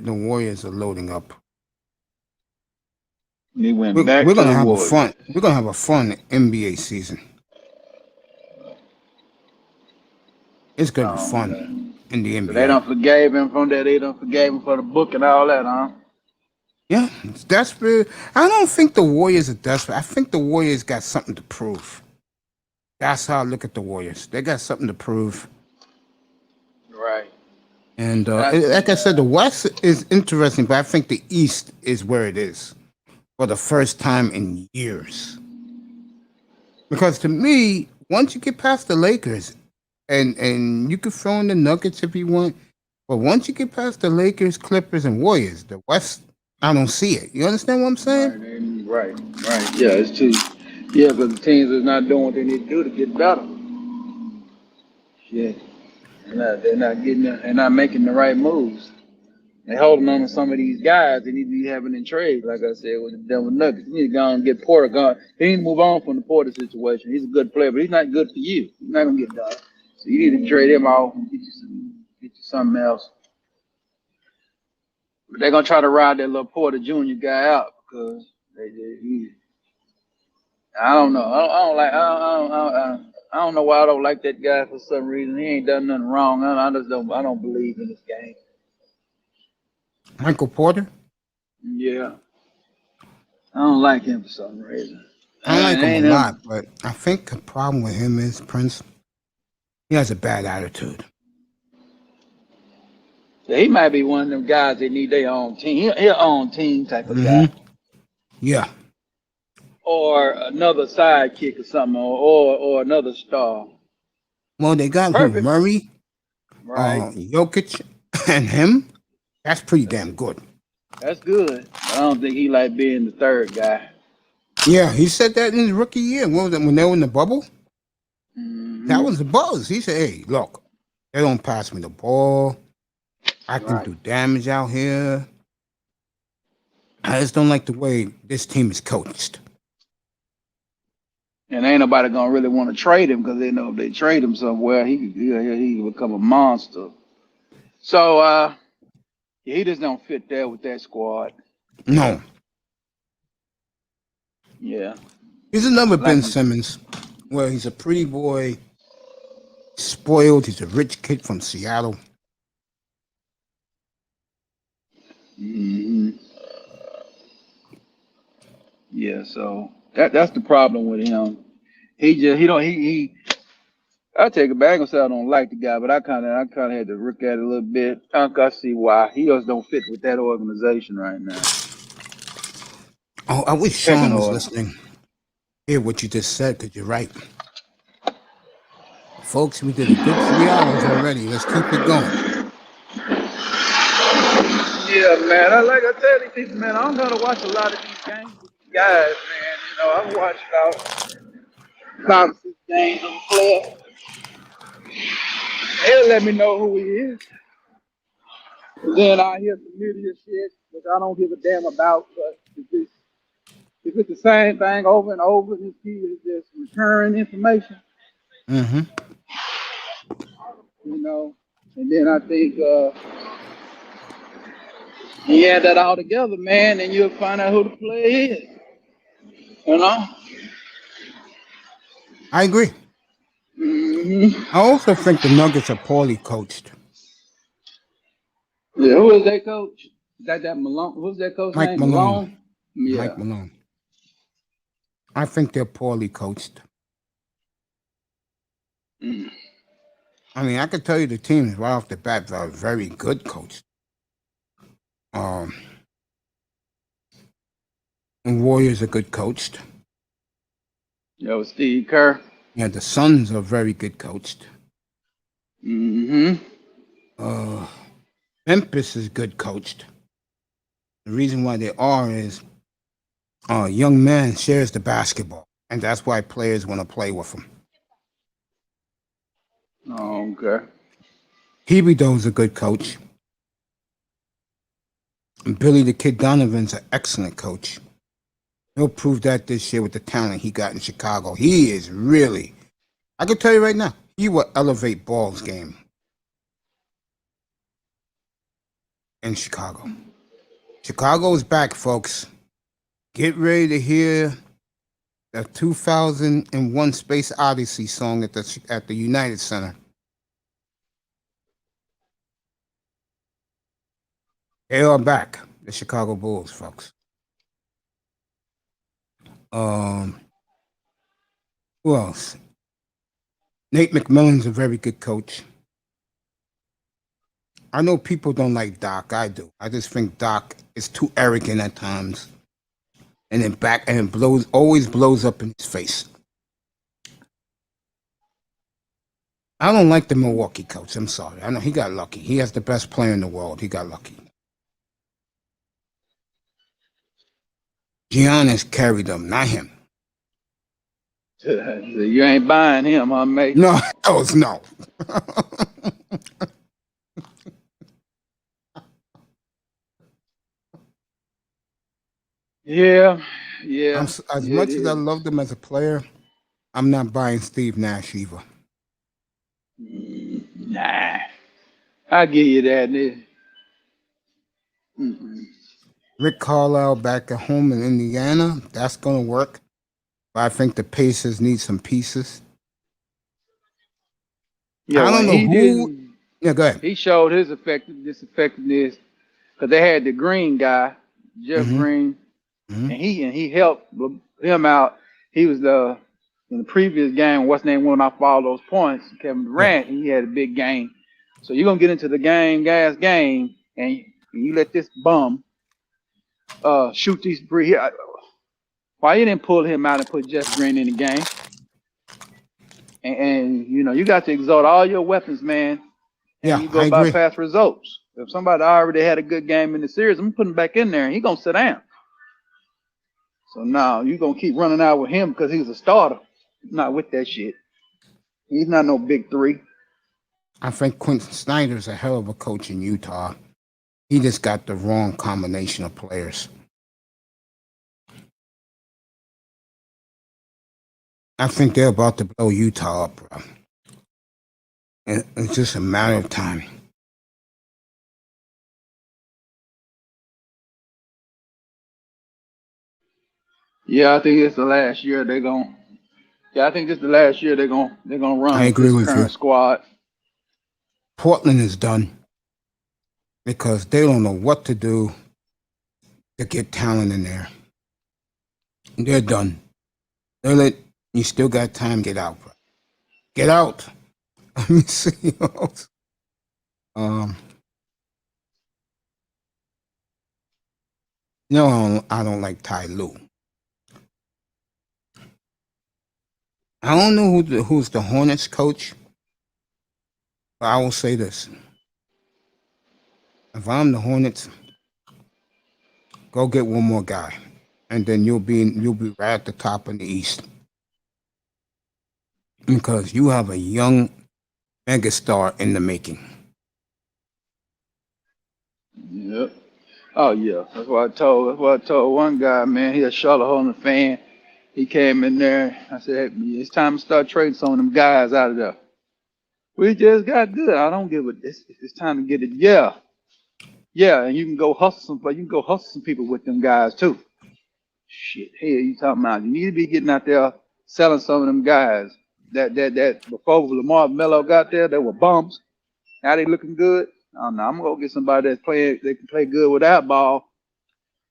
the Warriors are loading up. He went We're back to gonna the have Warriors. a fun. We're gonna have a fun NBA season. It's gonna be fun in the So NBA. they don't forgave him from that. They don't forgave him for the book and all that, huh? Yeah, it's desperate. I don't think the Warriors are desperate. I think the Warriors got something to prove. That's how I look at the Warriors. They got something to prove. Right. And like I said, the West is interesting, but I think the East is where it is for the first time in years. Because to me, once you get past the Lakers, and you can throw in the Nuggets if you want, but once you get past the Lakers, Clippers, and Warriors, the West, I don't see it. You understand what I'm saying? Right. Yeah, it's too. Yeah, because the teams is not doing what they need to do to get better. Shit. They're not getting they're not making the right moves. They holding on to some of these guys they need to be having in trade, like I said, with the Denver Nuggets. You need to go and get Porter gone. They need to move on from the Porter situation. He's a good player, but he's not good for you. He's not gonna get done. So you need to trade him off and get you something else. But they're gonna try to ride that little Porter Jr. guy out because I don't know. I don't like. I don't know why I don't like that guy for some reason. He ain't done nothing wrong. I just don't. I don't believe in this game. Michael Porter. Yeah, I don't like him for some reason. I like Ain't him a him. lot, but I think the problem with him is Prince. He has a bad attitude. Yeah, he might be one of them guys that need their own team. He'll own team type of guy, Yeah. or another sidekick or something, or another star. Well, they got who? Perfect, Murray, right? Jokic, and him. That's pretty damn good. That's good. I don't think he like being the third guy. Yeah, he said that in his rookie year. What was it, when they were in the bubble? That Hmm. was the buzz. He said, "Hey, look, they don't pass me the ball. I can Right. do damage out here. I just don't like the way this team is coached." And ain't nobody gonna really want to trade him because they know if they trade him somewhere, he can become a monster. So he just don't fit there with that squad. No, Yeah, he's another like Ben Simmons, where he's a pretty boy, spoiled. He's a rich kid from Seattle. hmm yeah. So that's the problem with him. He don't he. I take it back. I ain't gonna say I don't like the guy, but I kind of had to look at it a little bit. I see why he just don't fit with that organization right now. Oh, I wish Pecking Sean was order. listening. Hear what you just said, because you're right. Folks, we did a good 3 hours already. Let's keep it going. Yeah, man. I tell these people, man, I'm gonna watch a lot of these games with these guys, man. You know, I've watched about 5 or 6 games of a player. He'll let me know who he is. And then I hear some media shit, which I don't give a damn about. But if it's the same thing over and over, and he is just recurring information, Mm-hmm. you know. And then I think you add that all together, man, and you'll find out who the player is. You know. I agree. hmm I also think the Nuggets are poorly coached. Yeah, who is that coach? Is that Malone? Who's that coach Mike name? Malone. Malone? Yeah. Mike Malone. I think they're poorly coached. Mm. I mean, I could tell you the teams right off the bat are very good coached. The Warriors are good coached. Yo, Steve Kerr. Yeah, the Suns are very good coached. hmm Memphis is good coached. The reason why they are is a young man shares the basketball, and that's why players want to play with him. Oh, okay. Thibodeau's a good coach. And Billy the Kid Donovan's an excellent coach. He'll prove that this year with the talent he got in Chicago. He is really, I can tell you right now, he will elevate Ball's game in Chicago. Chicago is back, folks. Get ready to hear the 2001 Space Odyssey song at the United Center. They are back, the Chicago Bulls, folks. Who else? Nate McMillan's a very good coach. I know people don't like Doc. I do. I just think Doc is too arrogant at times, and then always blows up in his face. I don't like the Milwaukee coach. I'm sorry. I know he got lucky. He has the best player in the world. He got lucky. Giannis carried them, not him. You ain't buying him, huh, mate? No, else no. Yeah, yeah, As yeah, it much as I is. loved him as a player, I'm not buying Steve Nash either. Nah, I'll give you that. Mm-mm. Rick Carlisle back at home in Indiana, that's going to work. But I think the Pacers need some pieces. Yeah, I don't when know he who. didn't, Yeah, go ahead. he showed his effectiveness because they had the Green guy, Jeff hmm Green, hmm and he helped him out. He was the in the previous game. What's his name went off all those points? Kevin Yeah, Durant. And he had a big game. So you're gonna get into the game, and you let this bum shoot these three. Why you didn't pull him out and put Jeff Green in the game? And you got to exalt all your weapons, man, and yeah, you I go by agree. past results. If somebody already had a good game in the series, I'm putting him back in there, and he gonna sit down. So now you gonna keep running out with him because he's a starter. Not with that shit. He's not no big three. I think Quentin Snyder's a hell of a coach in Utah. He just got the wrong combination of players. I think they're about to blow Utah up, bro. It's just a matter of time. Yeah, I think it's the last year they're gonna. Yeah, I think this is the last year they're gonna run I with agree this with you. current squad. Portland is done because they don't know what to do to get talent in there. They're done. They're like, you still got time, get out, bro. Get out. Let me see. Um, no, I don't like Ty Lue. I don't know who's the Hornets coach, but I will say this: if I'm the Hornets, go get one more guy, and then you'll be right at the top in the East because you have a young megastar in the making. Yep. Oh yeah, that's what I told one guy, man. He a Charlotte Hornet fan. He came in there. I said, hey, it's time to start trading some of them guys out of there. We just got good. I don't give a. It's time to get it. Yeah, yeah, and you can go hustle some. But you can go hustle some people with them guys too. Shit, hell, you talking about? You need to be getting out there selling some of them guys. That before Lamar Melo got there, they were bums. Now they looking good. Oh no, I'm gonna go get somebody that's playing. They can play good with that ball,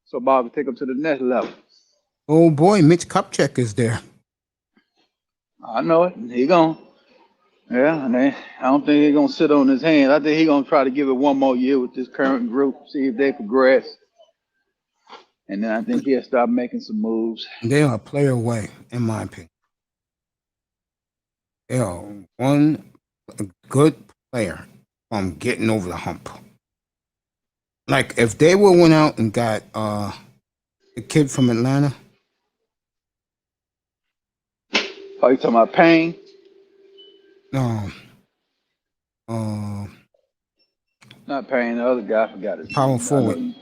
so ball can take them to the next level. Oh boy, Mitch Kupchak is there. I know it. He gonna. Yeah, and I don't think he's gonna sit on his hands. I think he's gonna try to give it one more year with this current group, see if they progress, and then I think he'll start making some moves. They are a player away, in my opinion. They are one good player from getting over the hump. Like if they would went out and got the kid from Atlanta, Oh, you talking about Payne? no, uh, Not Payne, the other guy. I forgot his power name. I know forward, you.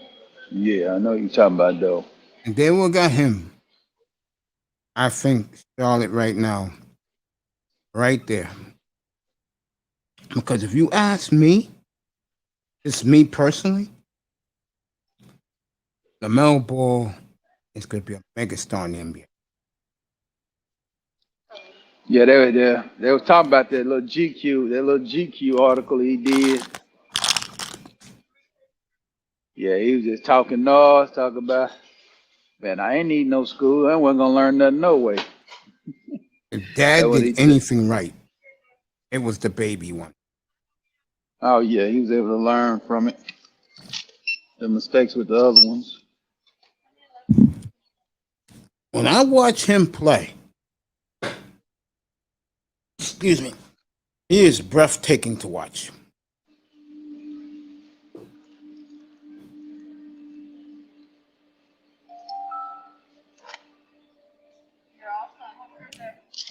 Yeah, I know you talking about though. and they would got him. I think Charlotte right now, right there. Because if you ask me, it's me personally, LaMelo Ball is going to be a megastar in the NBA. Yeah, they was talking about that little GQ article he did. Yeah, he was just talking noise, talking about, man, I ain't need no school. I wasn't gonna learn nothing no way. If That's Dad what did he said. anything right, it was the baby one. Oh yeah, he was able to learn from it. The mistakes with the other ones. When I watch him play, excuse me, he is breathtaking to watch.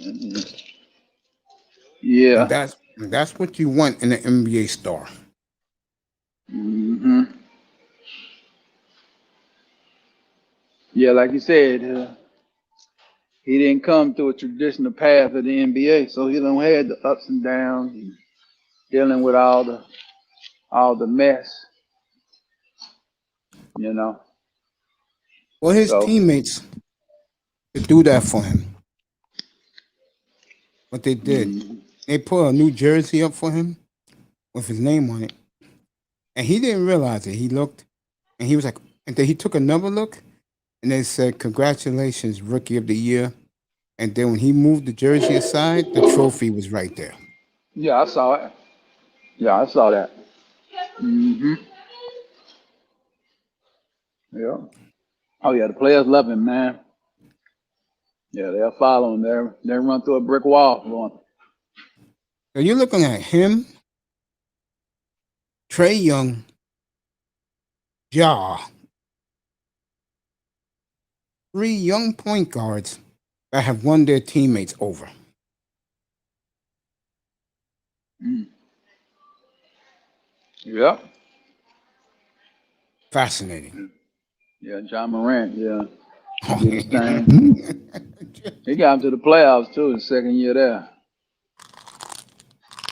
Mhm. Yeah. And that's what you want in an NBA star. Hmm. Yeah, like you said, he didn't come through a traditional path of the NBA, so he don't had the ups and downs, and dealing with all the mess, you know. Well, his So teammates to do that for him. What they did, mhm. they put a new jersey up for him with his name on it, and he didn't realize it. He looked, and he was like, and then he took another look, and they said, "Congratulations, Rookie of the Year." And then when he moved the jersey aside, the trophy was right there. Yeah, I saw it. Yeah, I saw that. Hmm. Yeah. Oh yeah, the players love him, man. Yeah, they'll follow him. They run through a brick wall for him. So you're looking at him, Trey Young, Ja, three young point guards that have won their teammates over. Mm. Yeah. Fascinating. Yeah, John Morant. Yeah, he Oh, did his thing. He got him to the playoffs too, his second year there.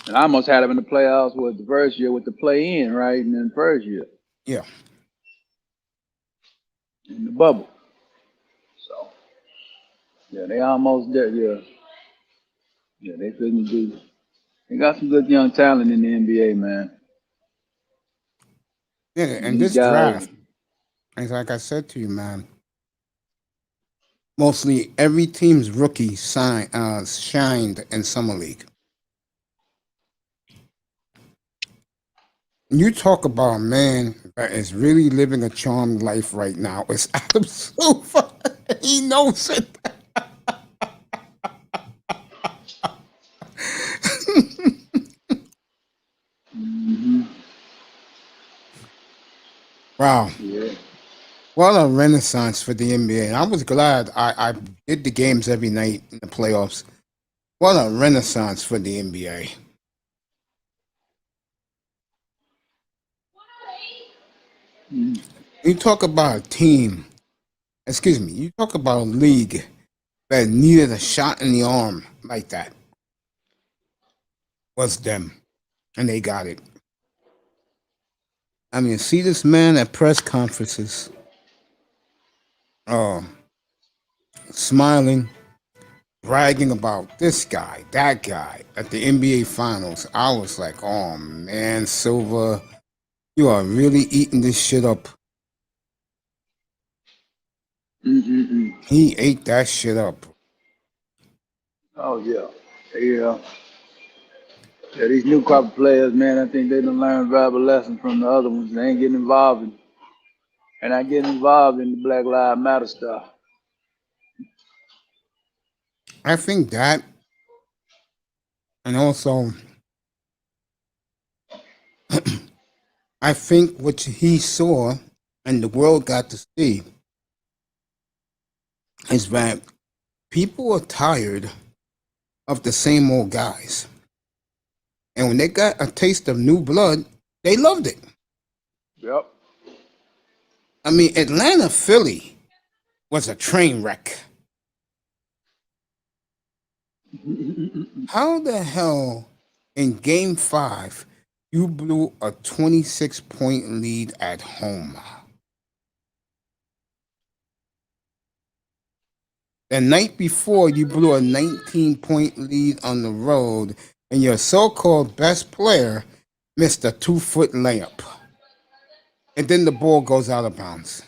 And I almost had him in the playoffs with the first year with the play in, right? And then the first year yeah. in the bubble. So yeah, they almost there. Yeah, yeah, they couldn't do. They got some good young talent in the NBA, man. Yeah, and These this guys. draft, it's like I said to you, man, mostly every team's rookie shined in summer league. You talk about a man that is really living a charmed life right now. It's Adam Silver. He knows it. Hmm. Wow. Yeah. What a renaissance for the NBA. And I was glad I did the games every night in the playoffs. What a renaissance for the NBA. Mm. You talk about a team, excuse me, you talk about a league that needed a shot in the arm like that. Was them. And they got it. I mean, see this man at press conferences, uh, smiling, bragging about this guy, that guy at the NBA Finals. I was like, oh man, Silver, you are really eating this shit up. Mm-mm-mm. He ate that shit up. Oh yeah. Yeah. Yeah, these new crop of players, man, I think they done learned valuable lessons from the other ones. They ain't getting involved in and I get involved in the Black Lives Matter stuff. I think that, and also, I think what he saw and the world got to see is that people are tired of the same old guys. And when they got a taste of new blood, they loved it. Yep. I mean, Atlanta Philly was a train wreck. How the hell in game 5 you blew a 26-point lead at home? The night before you blew a 19-point lead on the road and your so-called best player missed a 2-foot layup. And then the ball goes out of bounds.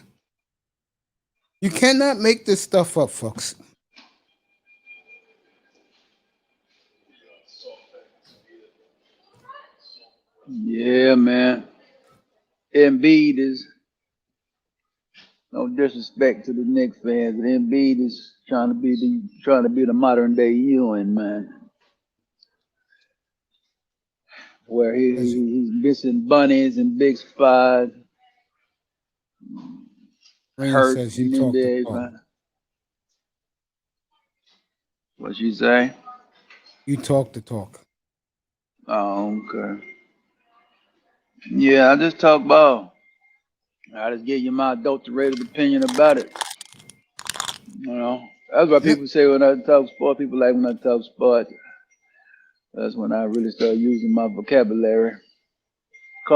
You cannot make this stuff up, folks. Yeah, man. Embiid is no disrespect to the Knicks fans, but Embiid is trying to be the modern day Ewing, man. Where As he's missing bunnies and big spies, Rain hurt says, you in the talk the NBA, talk. man. What you say? You talk the talk. Oh, okay. Yeah, I just talk about. I just give you my adulterated opinion about it. You know, that's why Let, people say when I talk sport, people like when I talk sport. That's when I really start using my vocabulary,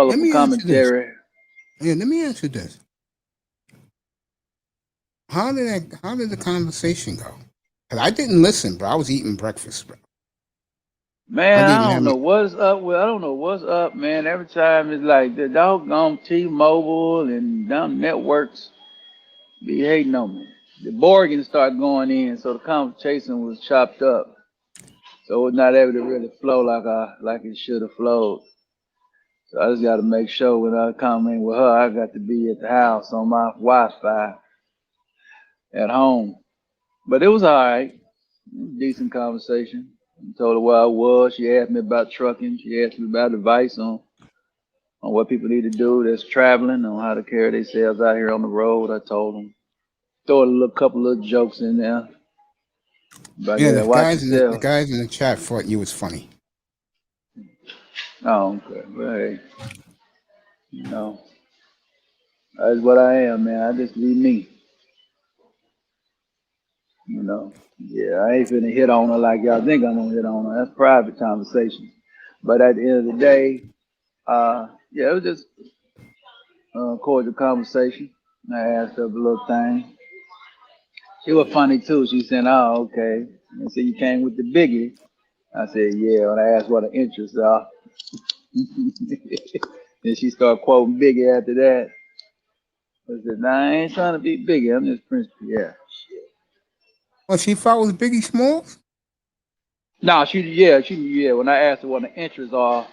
let colorful me ask you this. commentary. Yeah, let me ask you this. How did the conversation go? 'Cause I didn't listen, bro. I was eating breakfast, bro. I Man, I didn't have don't my, know what's up with. I don't know what's up, man. Every time it's like the doggone T-Mobile and dumb networks be hating on me. The Borgans start going in, so the conversation was chopped up, so it was not able to really flow like it should have flowed. So I just got to make sure when I comment with her, I got to be at the house on my Wi-Fi at home. But it was all right. Decent conversation. I told her where I was. She asked me about trucking. She asked me about advice on what people need to do that's traveling, on how to carry themselves out here on the road. I told them. Throw a little couple of jokes in there. But yeah, yeah, watch the yourself. guys in the chat thought you was funny. Oh, okay. Well, hey, you know, that's what I am, man. I just be me, you know. Yeah, I ain't finna hit on her like y'all think I'm gonna hit on her. That's private conversation. But at the end of the day, yeah, it was just cordial conversation. I asked her a little thing. She was funny too. She said, "Oh, okay." And so you came with the biggie. I said, "Yeah." When I asked what her interests are, then she started quoting Biggie after that. I said, "Nah, I ain't trying to be Biggie. I'm just Prince Pierre." Well, she follows Biggie Smalls. No, yeah. When I asked her what her interests are,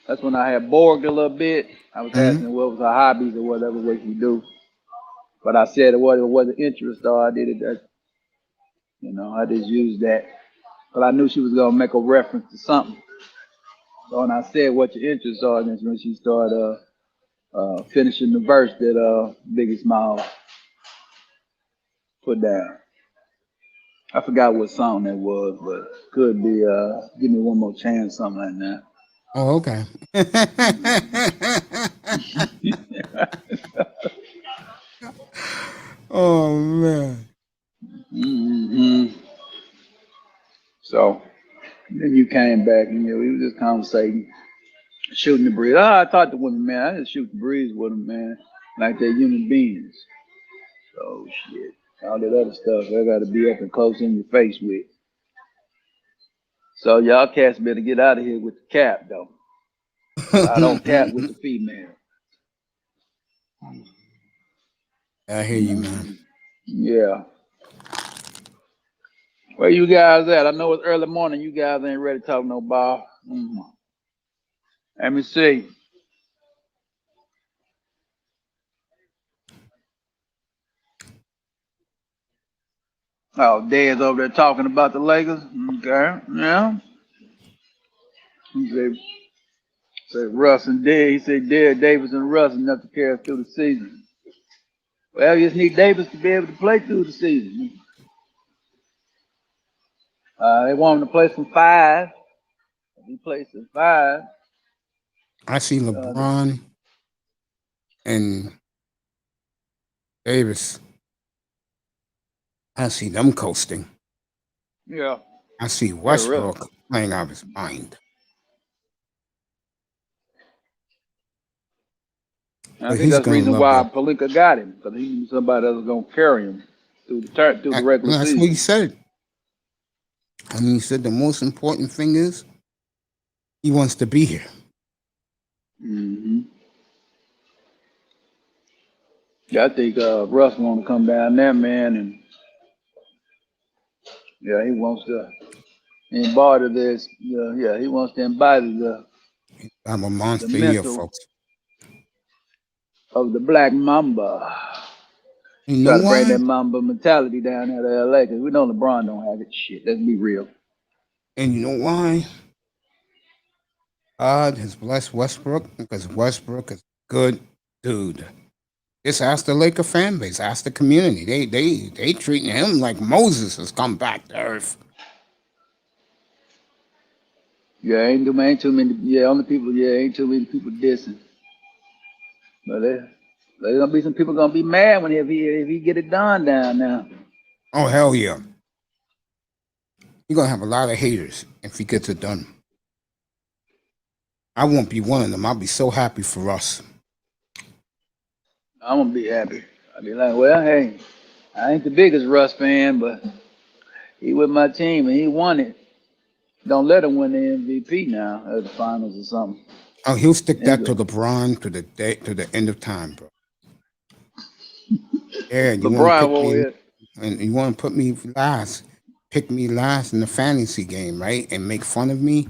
that's when I had borged a little bit. I was Mm-hmm. asking her what was her hobbies or whatever what she do. But I said what the interests are. I did it. I just used that. But I knew she was gonna make a reference to something. So when I said what your interests are, that's when she started finishing the verse that Biggie Smalls put down. I forgot what song that was, but could be "Give Me One More Chance," something like that. Oh, okay. Oh man. hmm So then you came back and we were just conversating, shooting the breeze. I talked to women, man. I just shoot the breeze with them, man, like they're human beings. So shit, all that other stuff I got to be up and close in your face with. So y'all cats better get out of here with the cap though, cause I don't cap with the female. I hear you, man. Mhm. Yeah. Where you guys at? I know it's early morning. You guys ain't ready to talk no ball. Let me see. Oh, Dad's over there talking about the Lakers. Okay. Yeah. He said Russ and Dad. He said Dad, Davis, and Russ enough to carry us through the season. Well, you just need Davis to be able to play through the season. They want him to play some five. If he plays some five, I see uh, LeBron and Davis. I see them coasting. yeah, I see yeah, really. Westbrook playing out of his mind. And I But think he's that's the gonna reason love why that. Palinka got him, because he knew somebody that was gonna carry him through the regular That's what he season. said. And he said the most important thing is he wants to be here. hmm Yeah, I think Russ want to come down there, man, and yeah, he wants to embody this. Yeah, he wants to embody I'm a the monster here, mental folks. of the Black Mamba. You know Try to bring that why? Mamba mentality down here to LA, because we know LeBron don't have it. Shit, let's be real. And you know why? God has blessed Westbrook because Westbrook is a good dude. Just ask the Laker fan base, ask the community. They treating him like Moses has come back to earth. Yeah, ain't too many. Yeah, only people. Yeah, ain't too many people dissing. But there's gonna be some people gonna be mad when if he get it done down now. Oh hell yeah. You're gonna have a lot of haters if he gets it done. I won't be one of them. I'll be so happy for us. I'm gonna be happy. I'll be like, well, hey, I ain't the biggest Russ fan, but he with my team and he won it. Don't let him win the MVP now at the finals or something. Oh, he'll stick that to Nigga. LeBron to the end of time, bro. Yeah, you want to LeBron pick won't me, hit. and you want to put me last, pick me last in the fantasy game, right? And make fun of me.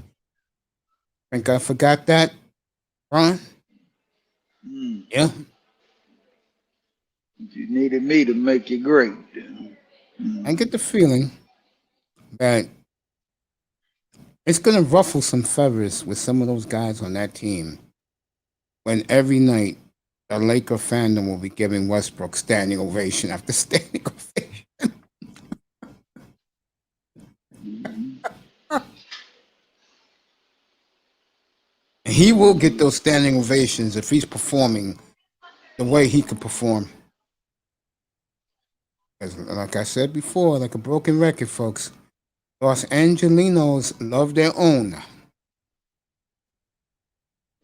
Think I forgot that, Ron? Mm. Yeah. You needed me to make you great. I get the feeling that it's gonna ruffle some feathers with some of those guys on that team when every night the Laker fandom will be giving Westbrook standing ovation after standing ovation. And he will get those standing ovations if he's performing the way he could perform. As, like I said before, like a broken record, folks, Los Angelinos love their own.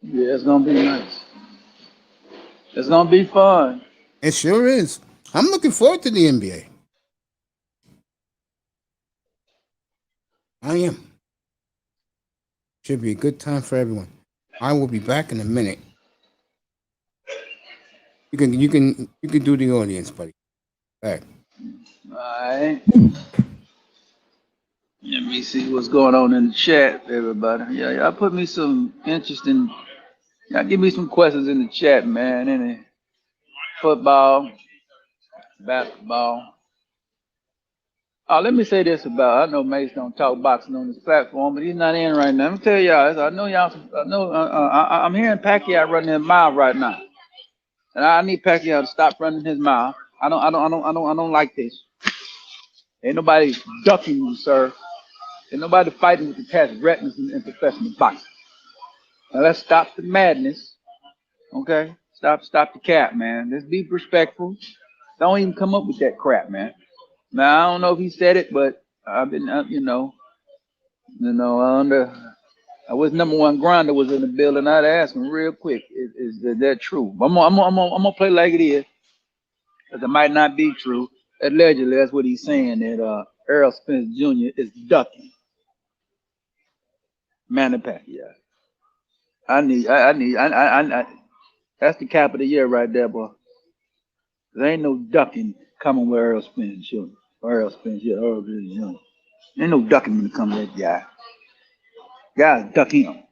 Yeah, it's gonna be nice. It's gonna be fun. It sure is. I'm looking forward to the NBA. I am. Should be a good time for everyone. I will be back in a minute. You can do the audience, buddy. Back. Alright. Let me see what's going on in the chat, everybody. Yeah, y'all put me some interesting. Y'all give me some questions in the chat, man. Any football, basketball. Oh, let me say this about. I know Mace don't talk boxing on this platform, but he's not in right now. Let me tell y'all. I know y'all. I know. I'm hearing Pacquiao running his mouth right now, and I need Pacquiao to stop running his mouth. I don't like this. Ain't nobody ducking you, sir. Ain't nobody fighting with detached retinas in professional boxing. Now let's stop the madness, okay? Stop the cap, man. Let's be respectful. Don't even come up with that crap, man. Now I don't know if he said it, but I've been, under. I was number one grinder was in the building. I'd ask him real quick, is that true? I'm gonna play like it is, because it might not be true. Allegedly, that's what he's saying. That Earl Spence Jr. is ducking Manny Pacquiao. I need. That's the cap of the year right there, boy. There ain't no ducking coming with Earl Spence Jr. Earl Spence, yeah, Earl Spence Jr. Ain't no ducking when it comes to that guy. Guys, duck him.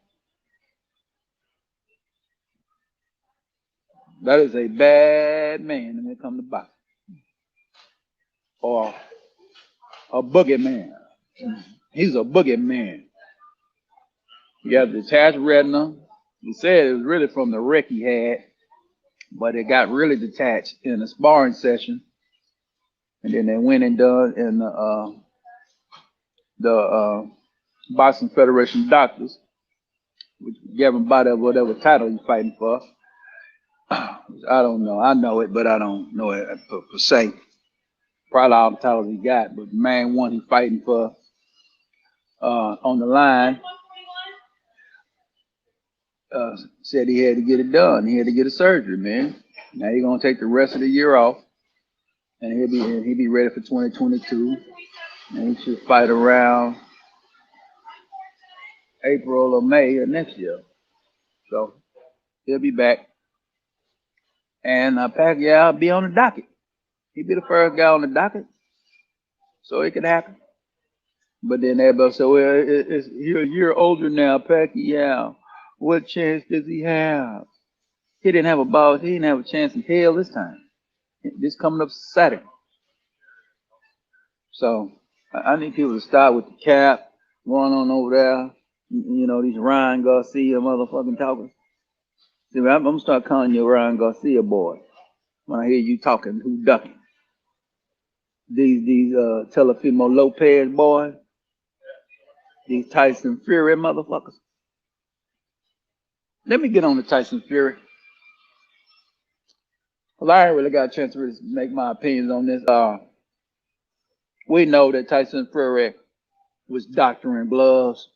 That is a bad man when it comes to boxing. Or a boogie man. He's a boogie man. He got detached retina. He said it was really from the wreck he had, but it got really detached in a sparring session. And then they went and done in the Boxing Federation doctors, which gave him about whatever title he's fighting for. I don't know. I know it, but I don't know it per se. Probably all the titles he got, but the main one he's fighting for on the line said he had to get it done. He had to get a surgery, man. Now he's gonna take the rest of the year off, and he'll be ready for 2022. And he should fight around April or May of next year. So he'll be back, and Pacquiao will be on the docket. He'd be the first guy on the docket, so it could happen. But then everybody said, well, you're a year older now, Pacquiao. What chance does he have? He didn't have a ball. He didn't have a chance in hell this time. This coming up Saturday. So I need people to start with the cap going on over there. You know, these Ryan Garcia motherfucking talkers. See, I'm going to start calling you Ryan Garcia boy when I hear you talking who ducking. These Telefimo Lopez boys. These Tyson Fury motherfuckers. Let me get on the Tyson Fury. Well, I ain't really got a chance to really make my opinions on this. We know that Tyson Fury was doctoring gloves.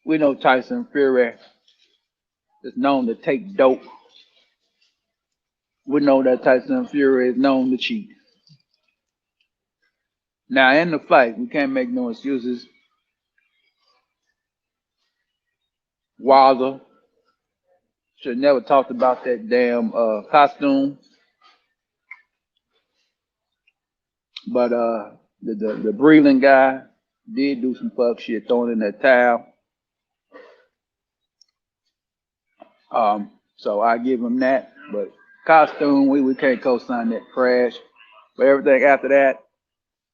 We know Tyson Fury is known to take dope. We know that Tyson Fury is known to cheat. Now, in the fight, we can't make no excuses. Wilder should never talked about that damn costume. But the Breland guy did do some fuck shit, throwing in that towel. So I give him that. But costume, we can't co-sign that crash. But everything after that,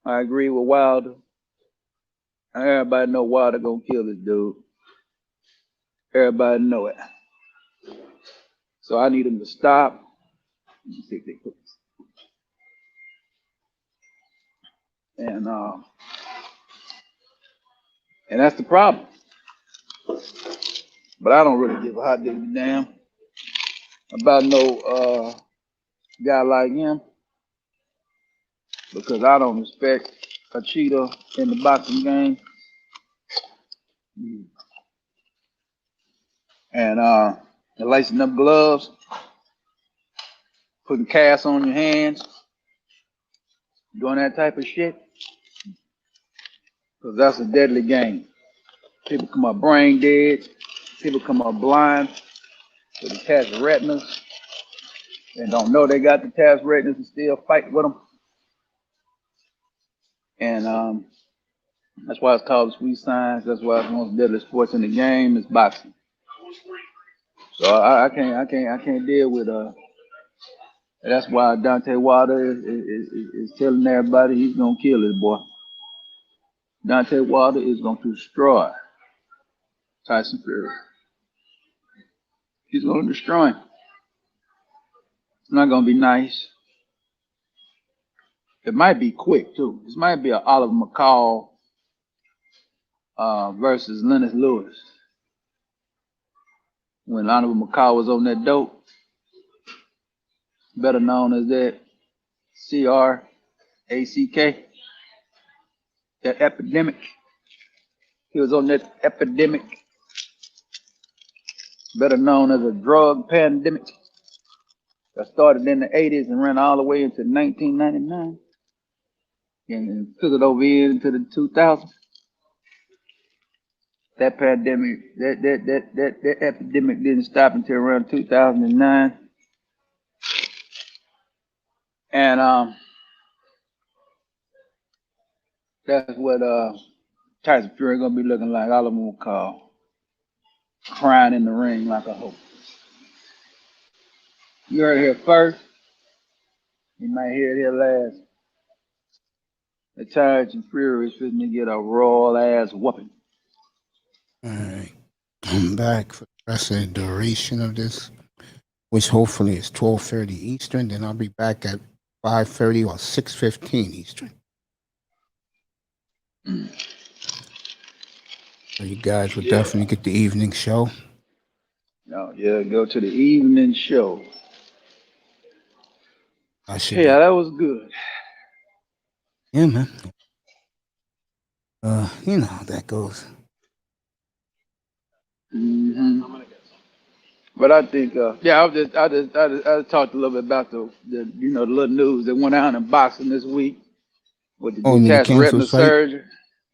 I agree with Wilder. Everybody know Wilder gonna kill this dude. Everybody know it. So I need him to stop. And that's the problem. But I don't really give a hot diggity damn about no guy like him, because I don't respect a cheater in the boxing game. And lacing up gloves, putting casts on your hands, doing that type of shit, because that's a deadly game. People come up brain dead, people come up blind with detached retinas and don't know they got detached retinas and still fight with them. And that's why it's called the sweet science. That's why it's the most deadly sports in the game is boxing. So I can't deal with that's why Deontay Wilder is telling everybody he's gonna kill this boy. Deontay Wilder is going to destroy Tyson Fury. He's going to destroy him. It's not going to be nice. It might be quick too. This might be an Oliver McCall versus Lennox Lewis. When Oliver McCall was on that dope, better known as that CRACK, that epidemic. He was on that epidemic, better known as a drug pandemic, that started in the 80s and ran all the way into 1999 and took it over into the 2000s. That pandemic, that epidemic didn't stop until around 2009. And that's what Tyson Fury gonna be looking like. All of them will call crying in the ring like a hoe. You heard it here first. You might hear it here last. The Tyson Fury is fitting to get a royal ass whooping. All right. I'm back for the rest of the duration of this, which hopefully is 12:30 Eastern. Then I'll be back at 5:30 or 6:15 Eastern. So you guys would definitely get the evening show. No, yeah, go to the evening show. I should. Yeah, that was good. Yeah, man. You know how that goes. Mm-hmm. But I think, I just talked a little bit about the the little news that went out in boxing this week with the Oh, you mean the detached retina canceled fight? surgery.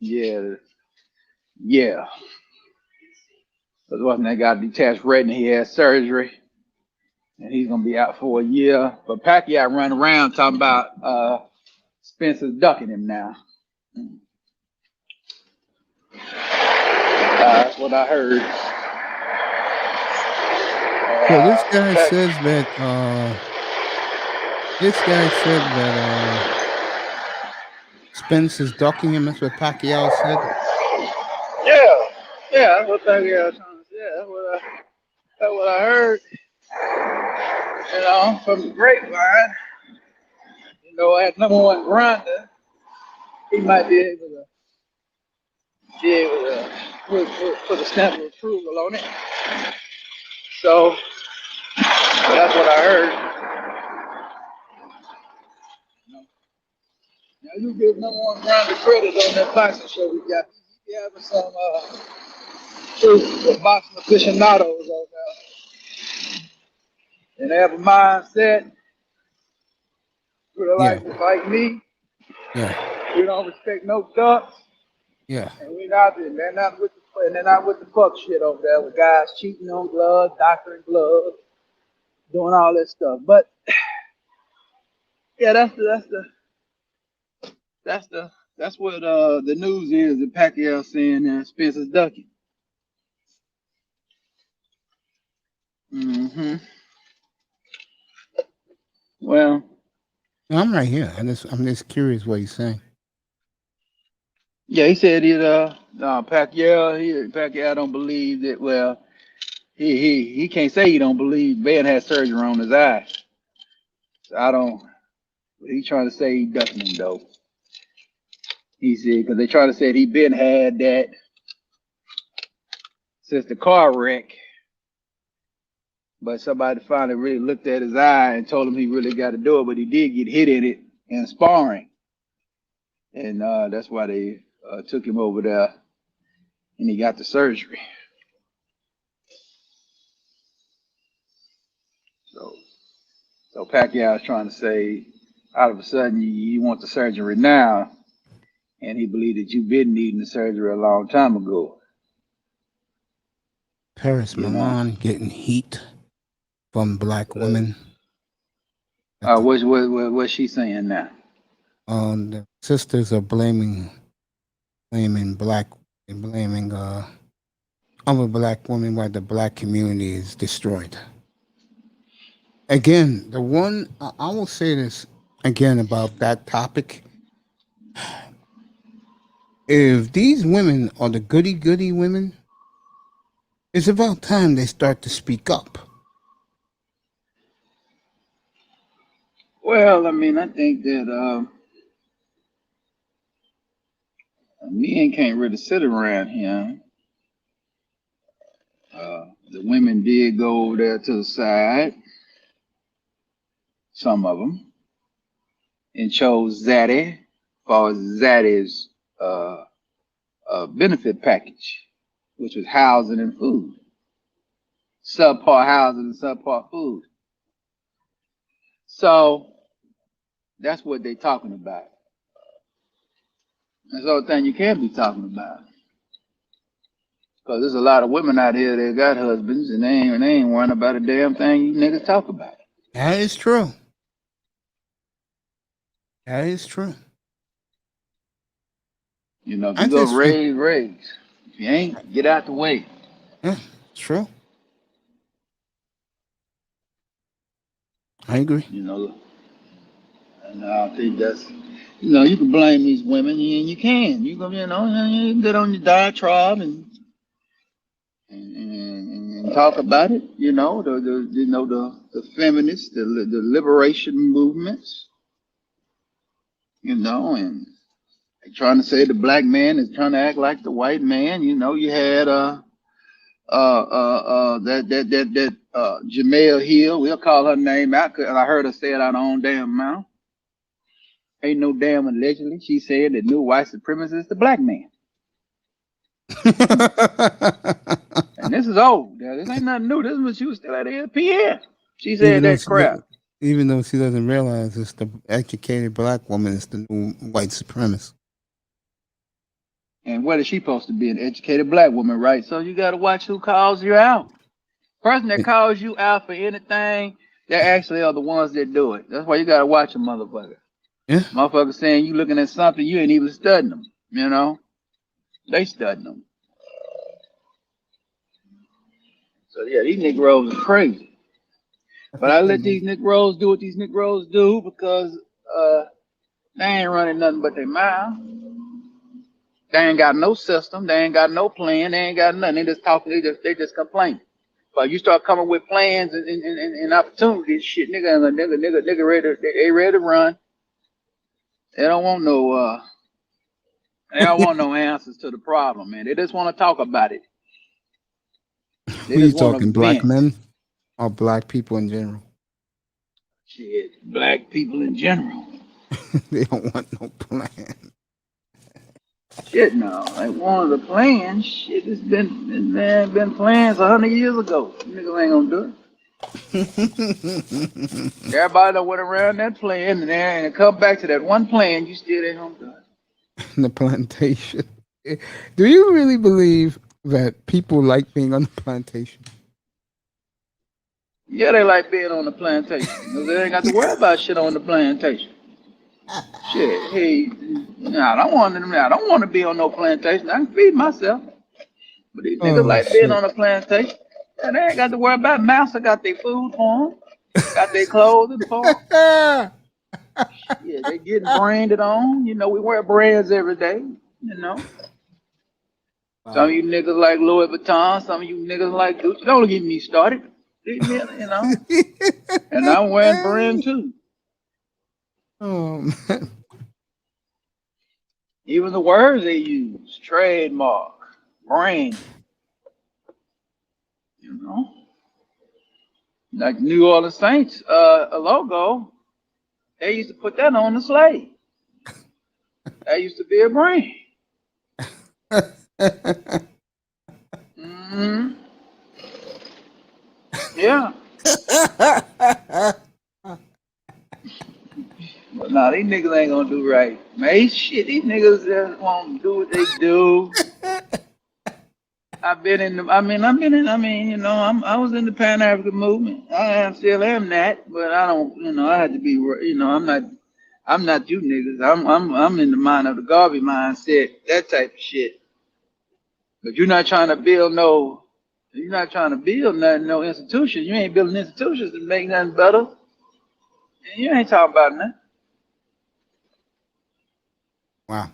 Yeah. Because wasn't that got detached retina? He had surgery, and he's gonna be out for a year. But Pacquiao run around talking about Spencer's ducking him now. That's what I heard. So this guy says that Spence is ducking him. That's what Pacquiao said. Yeah, that's what Pacquiao trying to say. That's what I heard. From the grapevine. As #1 grinder, he might be able to be able to put a stamp of approval on it. So that's what I heard. Now you give number one round of credit on that boxing show we got. You having some true boxing aficionados on there, and they have a mindset Yeah, like me. yeah, We don't respect no ducks, yeah. and they're not with the fuck shit over there with guys cheating on gloves, doctoring gloves, doing all that stuff. But yeah, that's what the news is that Pacquiao saying Spencer's ducking. hmm Well, No, I'm right here. I'm just curious what he's saying. yeah, he said it. No, Pacquiao don't believe that. Well, he can't say he don't believe Ben had surgery on his eye. So I don't. He trying to say he ducking him though. He said because they trying to say he been had that since the car wreck, but somebody finally really looked at his eye and told him he really got to do it. But he did get hit in it in sparring, and that's why they took him over there and he got the surgery. So, so Pacquiao is trying to say, out of a sudden, you want the surgery now, and he believed that you've been needing the surgery a long time ago. Paris You know, Milan getting heat from black women. what's she saying now? The sisters are blaming black and blaming other black women why the black community is destroyed. Again, the one I will say this again about that topic. If these women are the goody women, it's about time they start to speak up. Well, I mean, I think that men can't really sit around here. The women did go over there to the side, some of them, and chose Zaddy for Zaddy's benefit package, which was housing and food, subpar housing and subpar food. So that's what they're talking about. That's the only thing you can be talking about. Because there's a lot of women out here that got husbands and they ain't worrying about a damn thing you niggas talk about. That is true. That is true. You know, if I you go just feel, raise. If you ain't, get out the way. yeah, it's true. I agree. You know, and I think that's, you can blame these women, and you can. You can get on your diatribe and talk about it. The feminists, the liberation movements. And they trying to say the black man is trying to act like the white man. You had Jamel Hill. We'll call her name out, and I heard her say it out of her own damn mouth. Ain't no damn allegedly. She said that new white supremacist is the black man. And this is old. This ain't nothing new. This is when she was still at ESPN. She said that crap. Even though she doesn't realize it's the educated black woman is the new white supremacist. And what is she supposed to be? An educated black woman, right? So you got to watch who calls you out. Person that calls you out for anything, they actually are the ones that do it. That's why you got to watch a motherfucker. Yeah. Motherfucker saying you looking at something, you ain't even studying them, They studying them. So yeah, these Negroes are crazy. But I let these Negroes do what these Negroes do because they ain't running nothing but their mouth. They ain't got no system. They ain't got no plan. They ain't got nothing. They just talking. They just complaining. But you start coming with plans and opportunities, shit, nigga ready to run. They don't want no They don't want no answers to the problem, man. They just want to talk about it. They Who you just want to talking, black vent. men or black people in general? Shit, black people in general. They don't want no plan. Shit, no. Like one of the plans, shit, it's been plans 100 years ago. Niggas ain't gonna do it. Everybody that went around that plan and come back to that one plan, you still ain't gonna do it. The plantation. Do you really believe that people like being on the plantation? Yeah, they like being on the plantation. 'Cause they ain't got to worry about shit on the plantation. Shit, hey, I don't want to be on no plantation. I can feed myself. But these niggas Oh like being shit! on the plantation. And they ain't got to worry about master got their food for them, got their clothing for them. Yeah, they getting branded on. You know, we wear brands every day. You know, some of you niggas like Louis Vuitton, some of you niggas like Gucci. Don't get me started. You know, and I'm wearing brand too. Oh man. Even the words they use, trademark, brand. You know, like New Orleans Saints, a logo. They used to put that on the slave. That used to be a brand. Hmm. Yeah. But nah, these niggas ain't gonna do right. Man, shit, these niggas just won't do what they do. I was in the Pan African movement. Still am that, but I don't, I had to be, I'm not you niggas. I'm in the mind of the Garvey mindset, that type of shit. But you're not trying to build nothing, no institution. You ain't building institutions to make nothing better. And you ain't talking about nothing. Wow.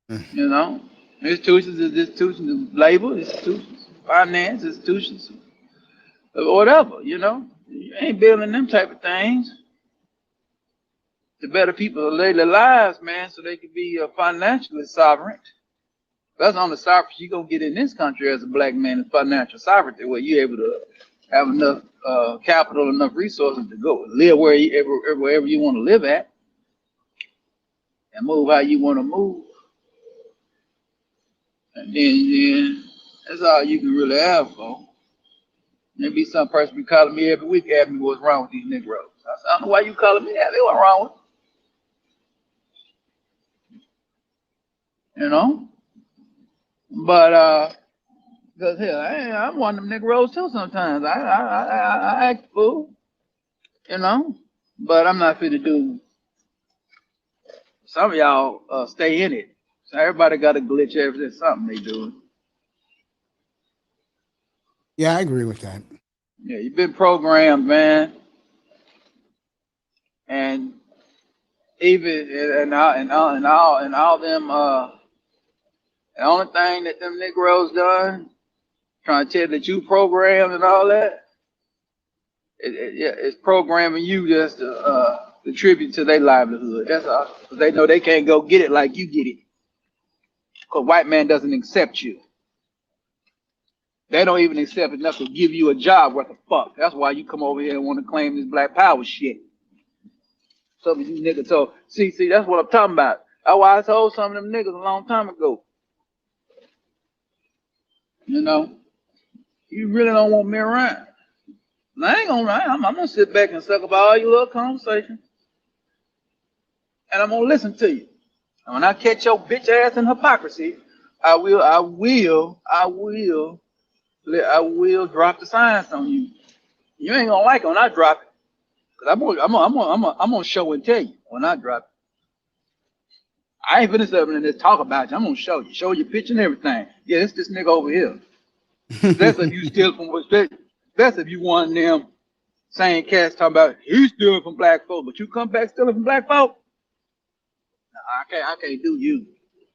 You know, institutions is institutions of labor, institutions, of finance, institutions, of whatever. You ain't building them type of things to better people live their lives, man, so they can be financially sovereign. That's the only sovereignty you're gonna get in this country as a black man is financial sovereignty, where you're able to have enough capital, enough resources to go live wherever you want to live at, and move how you want to move. And then that's all you can really have for. Maybe some person be calling me every week, asking me what's wrong with these Negroes. I said, I don't know why you calling me that. They what's wrong with them. But because hell, I'm one of them Negroes too sometimes. I act a fool, but I'm not fit to do. Some of y'all stay in it. So everybody got a glitch every something they doing. Yeah, I agree with that. Yeah, you've been programmed, man, and even and all them. The only thing that them Negroes done, trying to tell that you programmed and all that, it's programming you just to contribute to their livelihood. That's all. 'Cause they know they can't go get it like you get it. Because white man doesn't accept you. They don't even accept enough to give you a job worth of fuck. That's why you come over here and want to claim this black power shit. Some of you niggas told, see, that's what I'm talking about. That's why I told some of them niggas a long time ago. You really don't want me around. And I ain't gonna lie, I'm gonna sit back and suck up all your little conversations. And I'm gonna listen to you. And when I catch your bitch ass in hypocrisy, I will drop the science on you. You ain't gonna like it when I drop it. Cause I'm gonna show and tell you when I drop it. I ain't finna sit up and just talk about you. I'm gonna show you picture and everything. Yeah, it's this nigga over here. That's if you steal from that's if you one of them same cats talking about he's stealing from black folk, but you come back stealing from black folk. No, I can't do you.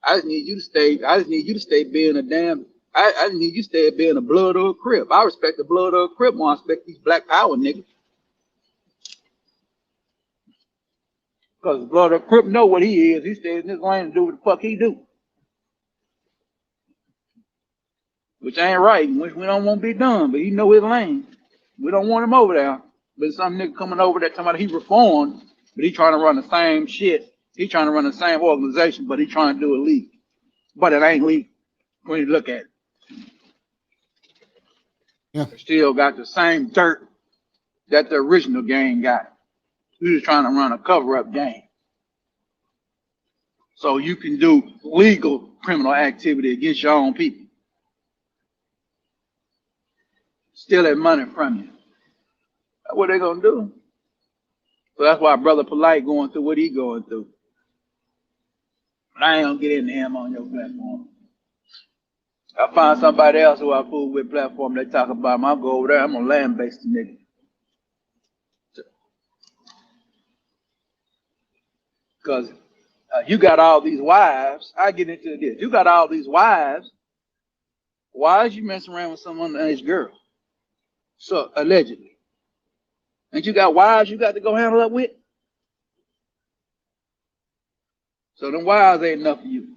I just need you to stay being a damn. I just need you to stay being a blood or a crip. I respect the blood or a crip more. I respect these black power niggas. Because brother Crip know what he is. He stays in his lane and do what the fuck he do. Which ain't right, which we don't want to be done, but he know his lane. We don't want him over there. But some nigga coming over there talking about he reformed, but he trying to run the same shit. He trying to run the same organization, but he trying to do it legal. But it ain't legal when you look at it. Yeah. Still got the same dirt that the original gang got. He was trying to run a cover-up gang. So you can do legal criminal activity against your own people. Steal that money from you. That's what they gonna do. So that's why Brother Polite going through what he going through. But I ain't gonna get into him on your platform. I find somebody else who I fool with platform they talk about him. I'll go over there, I'm gonna land base the nigga. Because you got all these wives. I get into this. You got all these wives. Why is you messing around with some underage girl? So allegedly. And you got wives you got to go handle up with? So them wives ain't enough for you.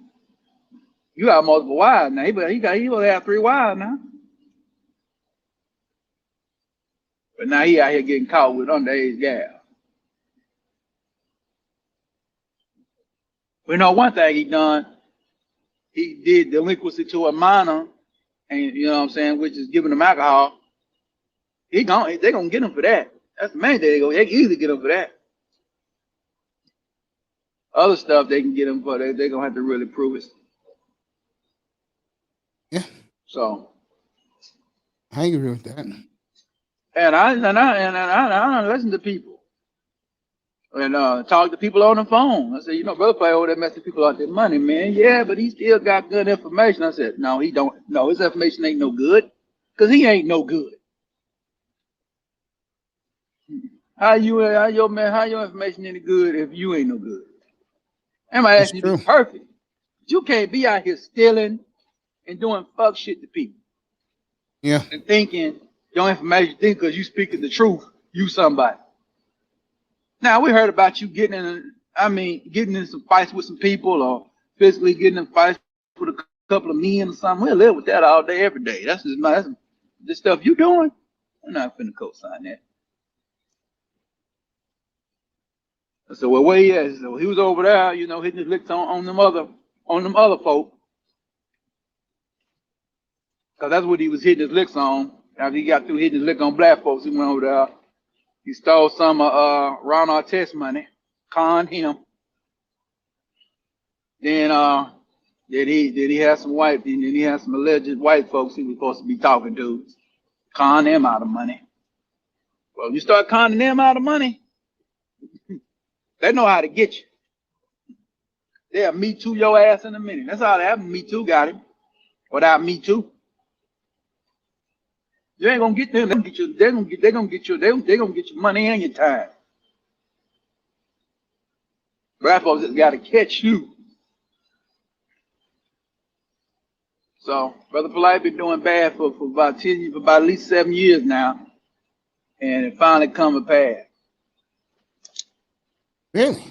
You got multiple wives now. He only have 3 wives now. But now he out here getting caught with underage gal. We know one thing he done. He did delinquency to a minor, and you know what I'm saying, which is giving them alcohol. They gonna get him for that. That's the main thing. They can easily get him for that. Other stuff they can get him for, they're gonna have to really prove it. Yeah. So I agree with that. and I listen to people and talk to people on the phone. I said, you know, Brother Play over there messing people out their money, man. Yeah, but he still got good information. I said, no, he don't. No, his information ain't no good, because he ain't no good. How your information any good if you ain't no good? Am I That's asking you to true. be perfect? But you can't be out here stealing and doing fuck shit to people Yeah. and thinking your information, think because you speaking the truth, you somebody. Now we heard about you getting in some fights with some people, or physically getting in fights with a couple of men or something. We'll live with that all day, every day. That's the stuff you doing. I'm not finna co-sign that. I said, well, where he at? So he was over there, you know, hitting his licks on them other folk. Because that's what he was hitting his licks on. After he got through hitting his lick on black folks, he went over there. He stole some Ron Artest money, conned him. Then he had some alleged white folks he was supposed to be talking to, con them out of money. Well, you start conning them out of money, they know how to get you. They'll Me Too your ass in a minute. That's how they happened. Me Too got him. Without Me Too, you ain't gonna get them. They're gonna get your money and your time. Black folks just gotta catch you. So, Brother Polite been doing bad for about 10 years, for about at least 7 years now, and it finally come to pass. Really?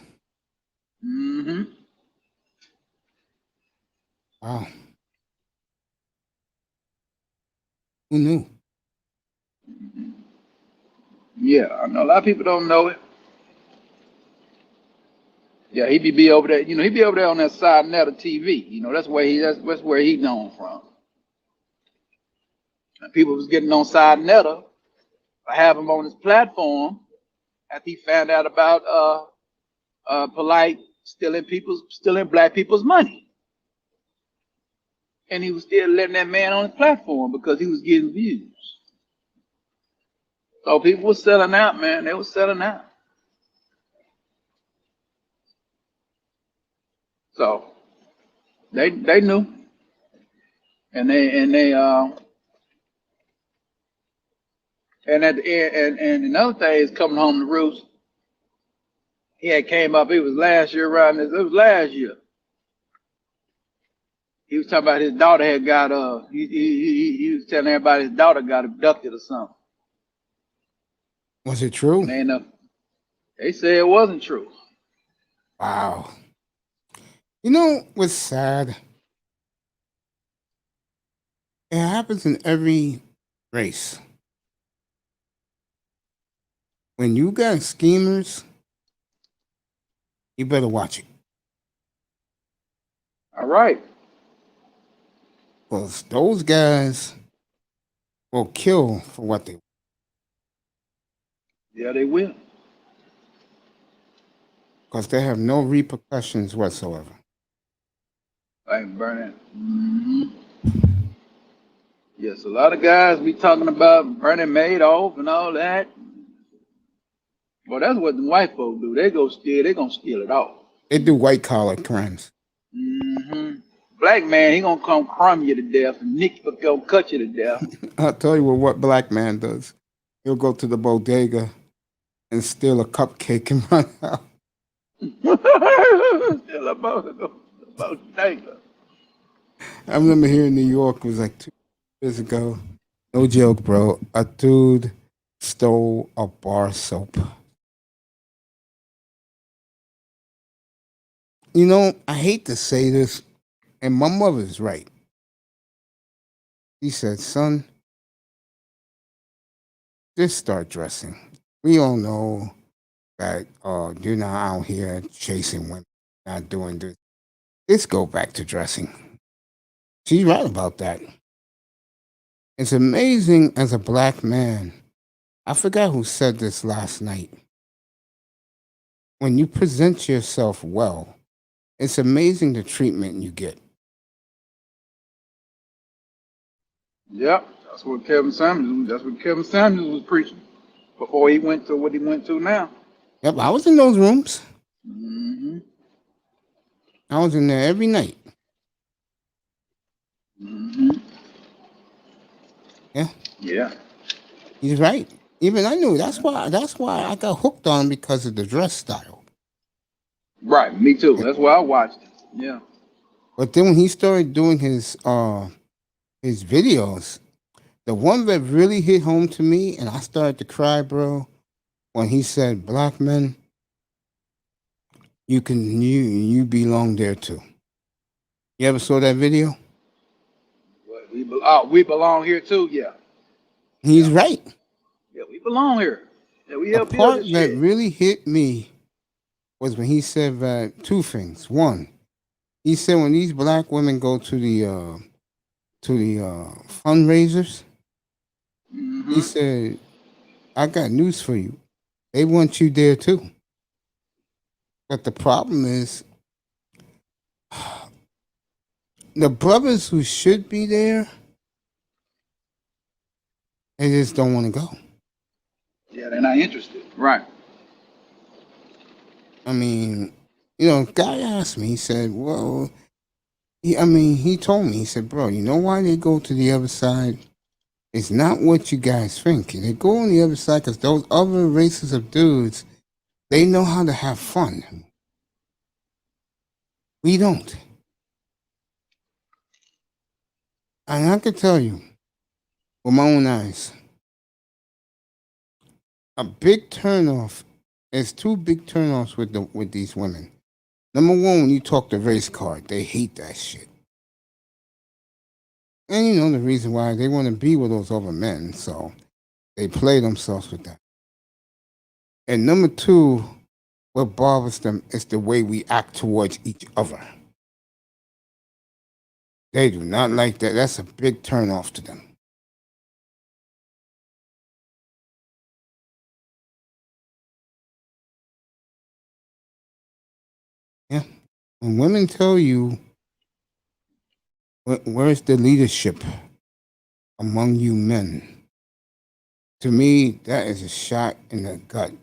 Mm-hmm. Wow. Who knew? Yeah, I know a lot of people don't know it. Yeah, he be over there, you know, he be over there on that side net of TV. You know, that's where he known from. And people was getting on side netter or have him on his platform after he found out about Polite stealing black people's money. And he was still letting that man on his platform because he was getting views. So people were selling out, man. They were selling out. So they knew. And at the end, and another thing is coming home to roost. He had came up, it was last year around this, it was last year. He was talking about his daughter had got he was telling everybody his daughter got abducted or something. Was it true? And they said it wasn't true. Wow. You know what's sad? It happens in every race. When you got schemers, you better watch it. All right. Because those guys will kill for what they want. Yeah, they will. Because they have no repercussions whatsoever. Like burning. Yes, a lot of guys be talking about Bernie Madoff and all that. Well, that's what the white folks do. They go steal. They gonna steal it all. They do white collar crimes. Black man, he gonna come crumb you to death, and Nick gonna cut you to death. I'll tell you what black man does. He'll go to the bodega and steal a cupcake and run out. Still about danger. I remember here in New York, it was like 2 years ago. No joke, bro. A dude stole a bar soap. You know, I hate to say this, and my mother's right. She said, son, just start dressing. We all know that you're not out here chasing women, not doing this. Let's go back to dressing. She's right about that. It's amazing as a black man. I forgot who said this last night. When you present yourself well, it's amazing the treatment you get. Yep, that's what Kevin Samuels. That's what Kevin Samuels was preaching before he went to what he went to now. Yep, I was in those rooms. Mm-hmm. I was in there every night. Mm-hmm. Yeah, Yeah. he's right. Even I knew that's why I got hooked on him because of the dress style. Right. Me too. That's why I watched it. Yeah. But then when he started doing his videos, the one that really hit home to me and I started to cry, bro, when he said, "Black men, you belong there too." You ever saw that video? We belong here too. Yeah. He's Yeah. right. Yeah. We belong here. Yeah. We The help build part this that shit. really hit me was when he said that two things. One, he said when these black women go to the fundraisers, Mm-hmm. he said, "I got news for you. They want you there too." But the problem is, the brothers who should be there, they just don't want to go. Yeah. They're not interested. Right. I mean, you know, guy asked me. He said, "Well," he told me. He said, "Bro, you know why they go to the other side? It's not what you guys think. They go on the other side because those other races of dudes, they know how to have fun. We don't." And I can tell you, with my own eyes, a big turnoff. There's two big turnoffs with these women. Number one, when you talk the race card, they hate that shit. And you know the reason why they want to be with those other men, so they play themselves with that. And number two, what bothers them is the way we act towards each other. They do not like that. That's a big turnoff to them. Yeah. When women tell you, where's the leadership among you men? To me, that is a shot in the gut.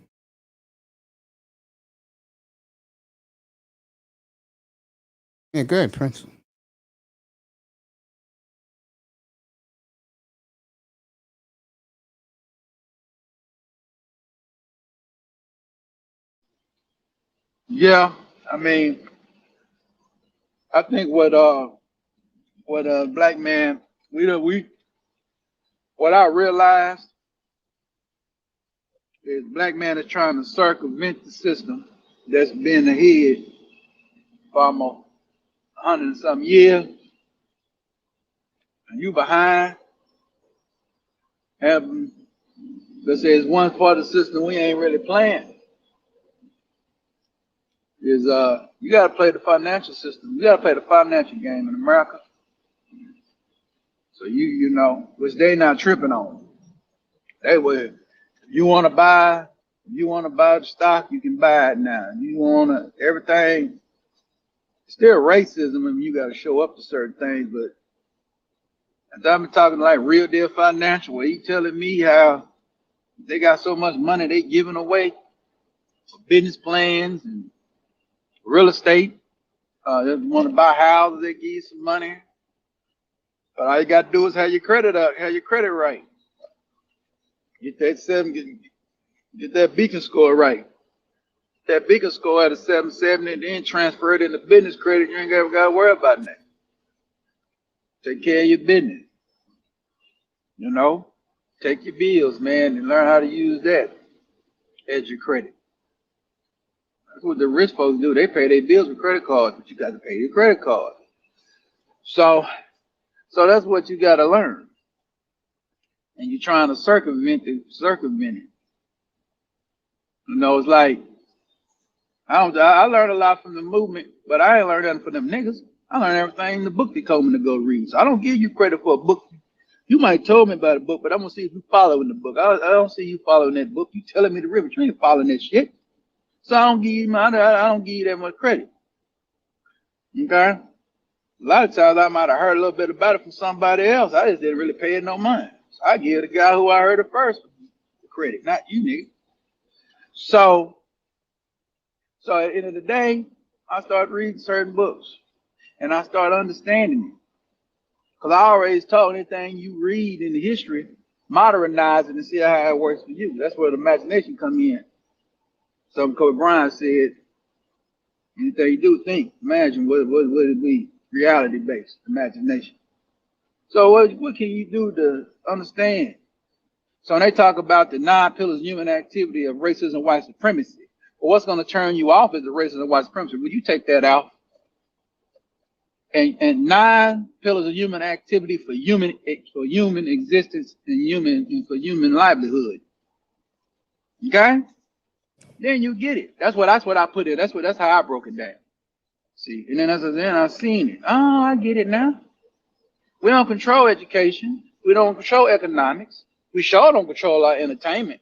Yeah, go ahead, Prince. Yeah. I mean, I think what black man we what I realized is black man is trying to circumvent the system that's been ahead for almost 100 and some years, and you behind, having, let's say it's one part of the system we ain't really playing, is you gotta play the financial system. You gotta play the financial game in America. So you know, which they not tripping on. They will, you wanna buy the stock, you can buy it now. You wanna everything, still racism and you gotta show up to certain things, but I've been talking like Real Deal Financial, where he telling me how they got so much money they giving away for business plans and real estate. They want to buy houses, they give you some money. But all you got to do is have your credit up, have your credit right. Get that Beacon score right. That Beacon score at a 770, and then transfer it into business credit. You ain't got to worry about that. Take care of your business. You know, take your bills, man, and learn how to use that as your credit. That's what the rich folks do. They pay their bills with credit cards, but you got to pay your credit card. So that's what you got to learn. And you're trying to circumvent it. You know, it's like, I learned a lot from the movement, but I ain't learned nothing from them niggas. I learned everything in the book they told me to go read. So I don't give you credit for a book. You might have told me about a book, but I'm going to see if you following the book. I don't see you following that book. You telling me the river. You ain't following that shit. So I don't give you that much credit. Okay? A lot of times I might have heard a little bit about it from somebody else. I just didn't really pay it no mind. So I give the guy who I heard it first the credit, not you, nigga. So at the end of the day, I started reading certain books and I started understanding it. Because I always told anything you read in the history, modernize it and see how it works for you. That's where the imagination come in. So Kobe Bryant said, anything you do, think, imagine what it be, reality-based, imagination. So what can you do to understand? So when they talk about the 9 pillars of human activity of racism and white supremacy, well, what's going to turn you off is the racism and white supremacy. Will you take that out? And 9 pillars of human activity for human existence and for human livelihood. Okay? Then you get it. That's what I put in. That's how I broke it down. See, and then I seen it. Oh, I get it now. We don't control education. We don't control economics. We sure don't control our entertainment.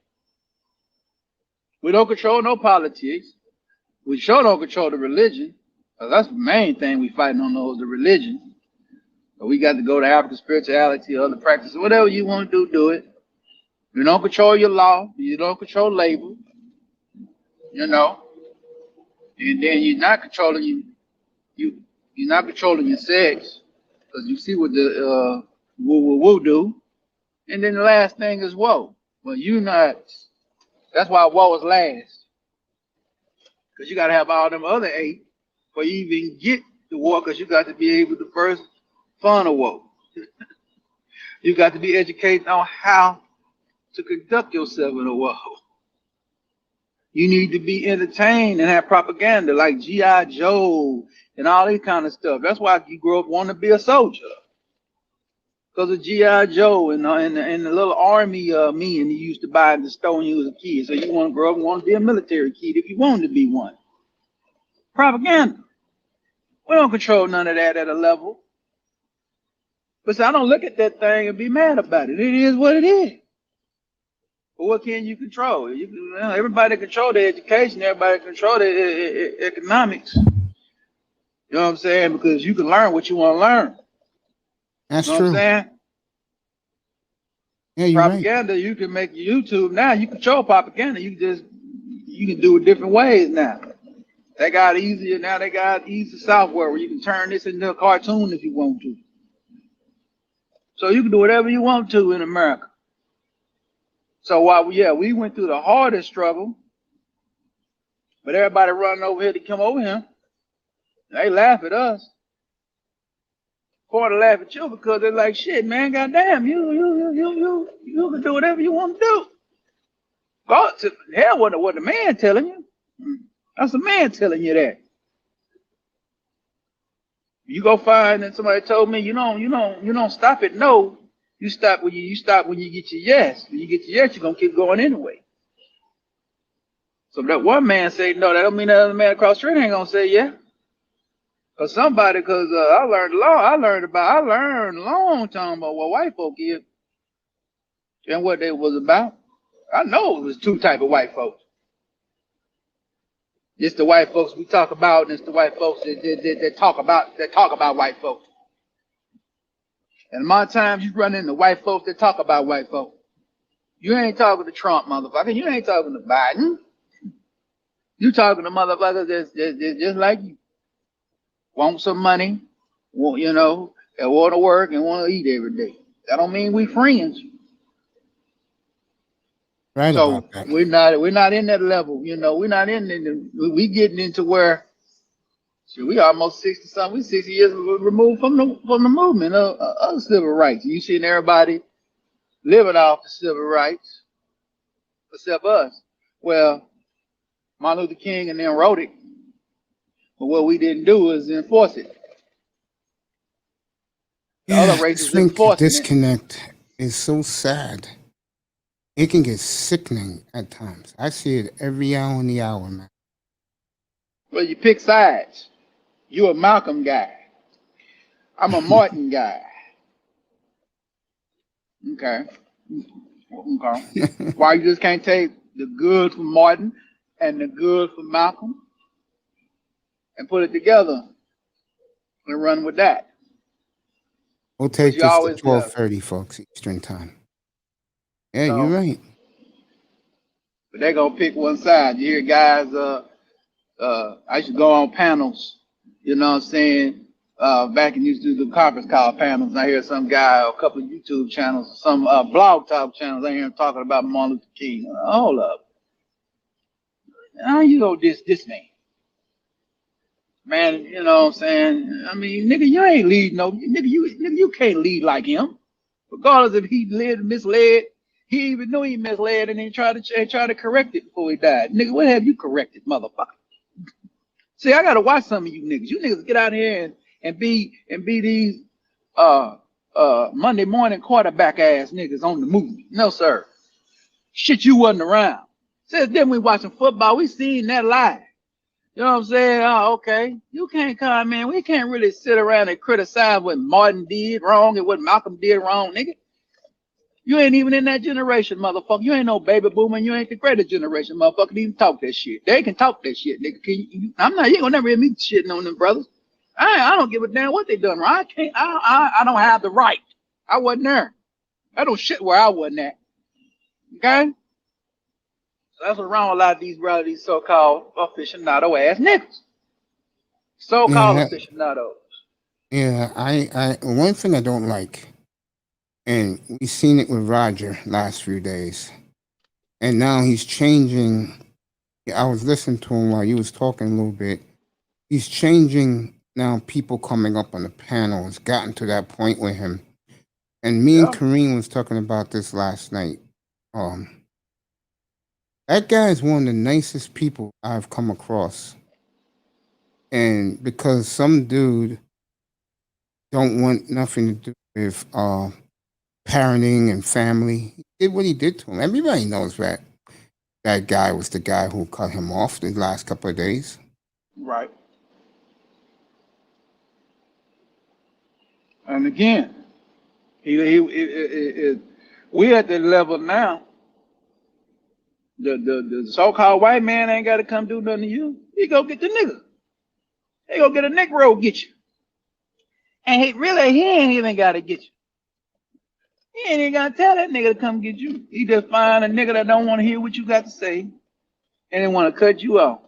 We don't control no politics. We sure don't control the religion. That's the main thing we fighting on, those the religion. But we got to go to African spirituality, other practices, whatever you want to do it. You don't control your law. You don't control labor. You know, and then you're not controlling you're not controlling your sex, because you see what the woo do. And then the last thing is woe. Well, you not. That's why woe is last, because you got to have all them other 8 before you even get to war. Because you got to be able to first fund a woe. You got to be educated on how to conduct yourself in a woe. You need to be entertained and have propaganda like G.I. Joe and all that kind of stuff. That's why you grow up wanting to be a soldier. Because of G.I. Joe and the little army men you used to buy in the store when you was a kid. So you want to grow up and want to be a military kid if you wanted to be one. Propaganda. We don't control none of that at a level. But so I don't look at that thing and be mad about it. It is what it is. But what can you control? Everybody control their education. Everybody control their economics. You know what I'm saying? Because you can learn what you want to learn. That's You know true. what I'm saying? Yeah, you're right. Propaganda, you can make YouTube now. You control propaganda. You can do it different ways now. They got easier now. They got easy software where you can turn this into a cartoon if you want to. So you can do whatever you want to in America. So while we went through the hardest struggle, but everybody running over here to come over here, they laugh at us. Or to laugh at you because they're like, shit, man, goddamn, you can do whatever you want to do. Go to hell, what the man telling you. That's a man telling you that. You go find and somebody told me you don't stop at no. You stop when you stop when you get your yes. When you get your yes, you're gonna keep going anyway. So that one man say no, that don't mean that other man across the street ain't gonna say yeah. Cause I learned a long time about what white folk is and what they was about. I know it was two type of white folks. It's the white folks we talk about, and it's the white folks that talk about white folks. And a lot of times you run into white folks that talk about white folks. You ain't talking to Trump, motherfucker. You ain't talking to Biden. You talking to motherfuckers that's just like you. Want some money, want, and want to work and want to eat every day. That don't mean we friends. Right So about that. we're not in that level. We're not we getting into where we almost 60 something. We 60 years removed from the movement of civil rights. You seeing everybody living off the civil rights, except us. Well, Martin Luther King and them wrote it, but what we didn't do is enforce it. The Yeah, other this races link enforcing it. disconnect is so sad. It can get sickening at times. I see it every hour in the hour, man. Well, you pick sides. You a Malcolm guy. I'm a Martin guy. Okay. Why you just can't take the good from Martin and the good from Malcolm and put it together and run with that? We'll take You this to always 12:30, folks, Eastern time. Yeah, So, you're right. but they're gonna pick one side. You hear guys I used to go on panels, you know what I'm saying? Back in used to do the conference call panels. And I hear some guy, a couple of YouTube channels, some blog talk channels, I hear him talking about Martin Luther King. Hold up. How you go this man? Man, you know what I'm saying? I mean, nigga, you ain't lead no nigga, you can't lead like him. Regardless if he misled, he even knew he misled and then try to correct it before he died. Nigga, what have you corrected, motherfucker? See, I gotta watch some of you niggas. You niggas get out here and be these Monday morning quarterback ass niggas on the movie. No, sir. Shit, you wasn't around. Since then we watching football, we seen that live. You know what I'm saying? Oh, okay. You can't come, man. We can't really sit around and criticize what Martin did wrong and what Malcolm did wrong, nigga. You ain't even in that generation, motherfucker. You ain't no baby boomer. You ain't the greatest generation, motherfucker. To even talk that shit. They can talk that shit, nigga. You ain't gonna never hear me shitting on them brothers. I don't give a damn what they done wrong. I don't have the right. I wasn't there. I don't shit where I wasn't at. Okay? So that's what's wrong with a lot of these brothers, these so-called aficionado ass niggas. So-called aficionados. Yeah, I one thing I don't like, and we've seen it with Roger last few days, and now he's changing. I was listening to him while you was talking a little bit. He's changing now. People coming up on the panel has gotten to that point with him, and me and Kareem was talking about this last night. That guy is one of the nicest people I've come across, and because some dude don't want nothing to do with parenting and family. He did what he did to him. Everybody knows that guy was the guy who cut him off the last couple of days. Right. And again, we at the level now. The so-called white man ain't got to come do nothing to you. He go get the nigga. He go get a Negro get you. And he ain't even got to get you. He ain't even got to tell that nigga to come get you. He just find a nigga that don't want to hear what you got to say and they want to cut you off.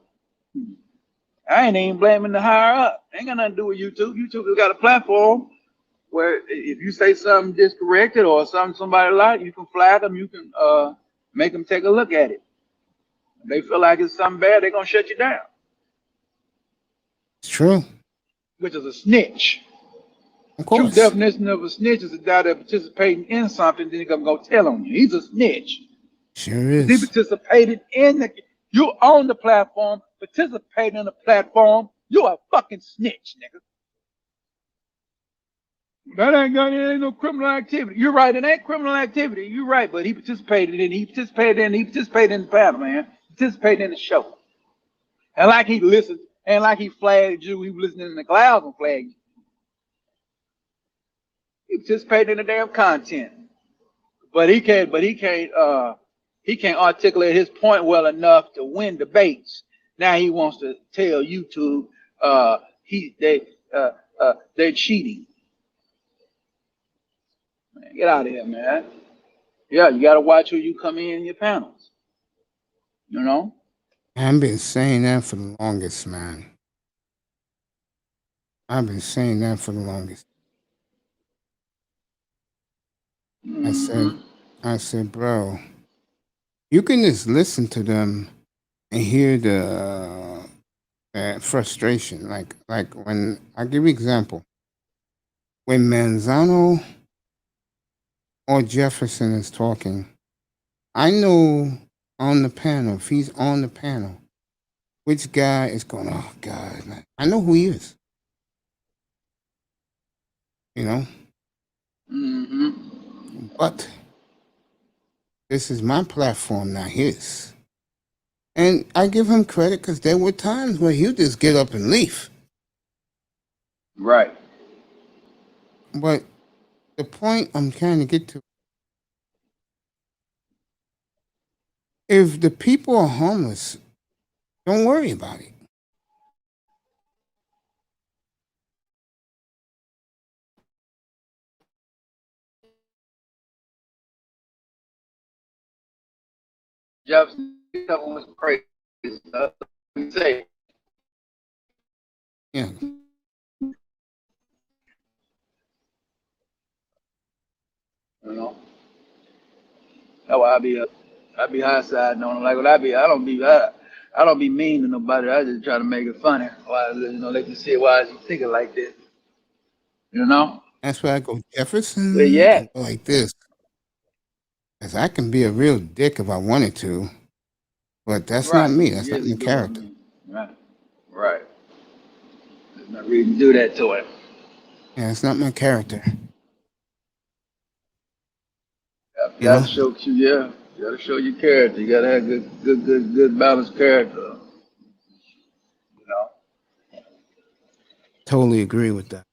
I ain't even blaming the higher up. Ain't got nothing to do with YouTube. YouTube has got a platform where if you say something discorrected or something somebody like, you can flag them, you can make them take a look at it. If they feel like it's something bad, they're going to shut you down. It's true. Which is a snitch. Of course. True definition of a snitch is a guy that participating in something, then he's going to go tell on you. He's a snitch. Sure is. He participated in You own the platform, participate in the platform. You a fucking snitch, nigga. That ain't no criminal activity. You're right, it ain't criminal activity. You're right, but he participated in the battle, man. Participated in the show. And like he listened, and like he flagged you, he was listening in the clouds and flagged you. He participated in the damn content. But he can't articulate his point well enough to win debates. Now he wants to tell YouTube they're cheating. Man, get out of here, man. Yeah, you gotta watch who you come in your panels. You know? I've been saying that for the longest, man. I've been saying that for the longest. Mm-hmm. I said, bro, you can just listen to them and hear the frustration. Like when I give you example, when Manzano or Jefferson is talking, I know on the panel, if he's on the panel, which guy is going, oh God, man. I know who he is. You know? Mm-hmm. But this is my platform, not his. And I give him credit because there were times where he'll just get up and leave. Right. But the point I'm trying to get to, if the people are homeless, don't worry about it. Jefferson was crazy. We say, Yeah. you know. That's why I be high side on them. Like when I don't be mean to nobody. I just try to make it funny. Why they can see why is you thinking like this. You know? That's why I go Where you Jefferson at? and go like this. Because I can be a real dick if I wanted to. But that's not Right. me. That's not Yes, my do it. character. Right. Right. There's no reason to do that to him. Yeah, it's not my character. You You know? gotta show you gotta show your character. You gotta have good balanced character. You know? Totally agree with that.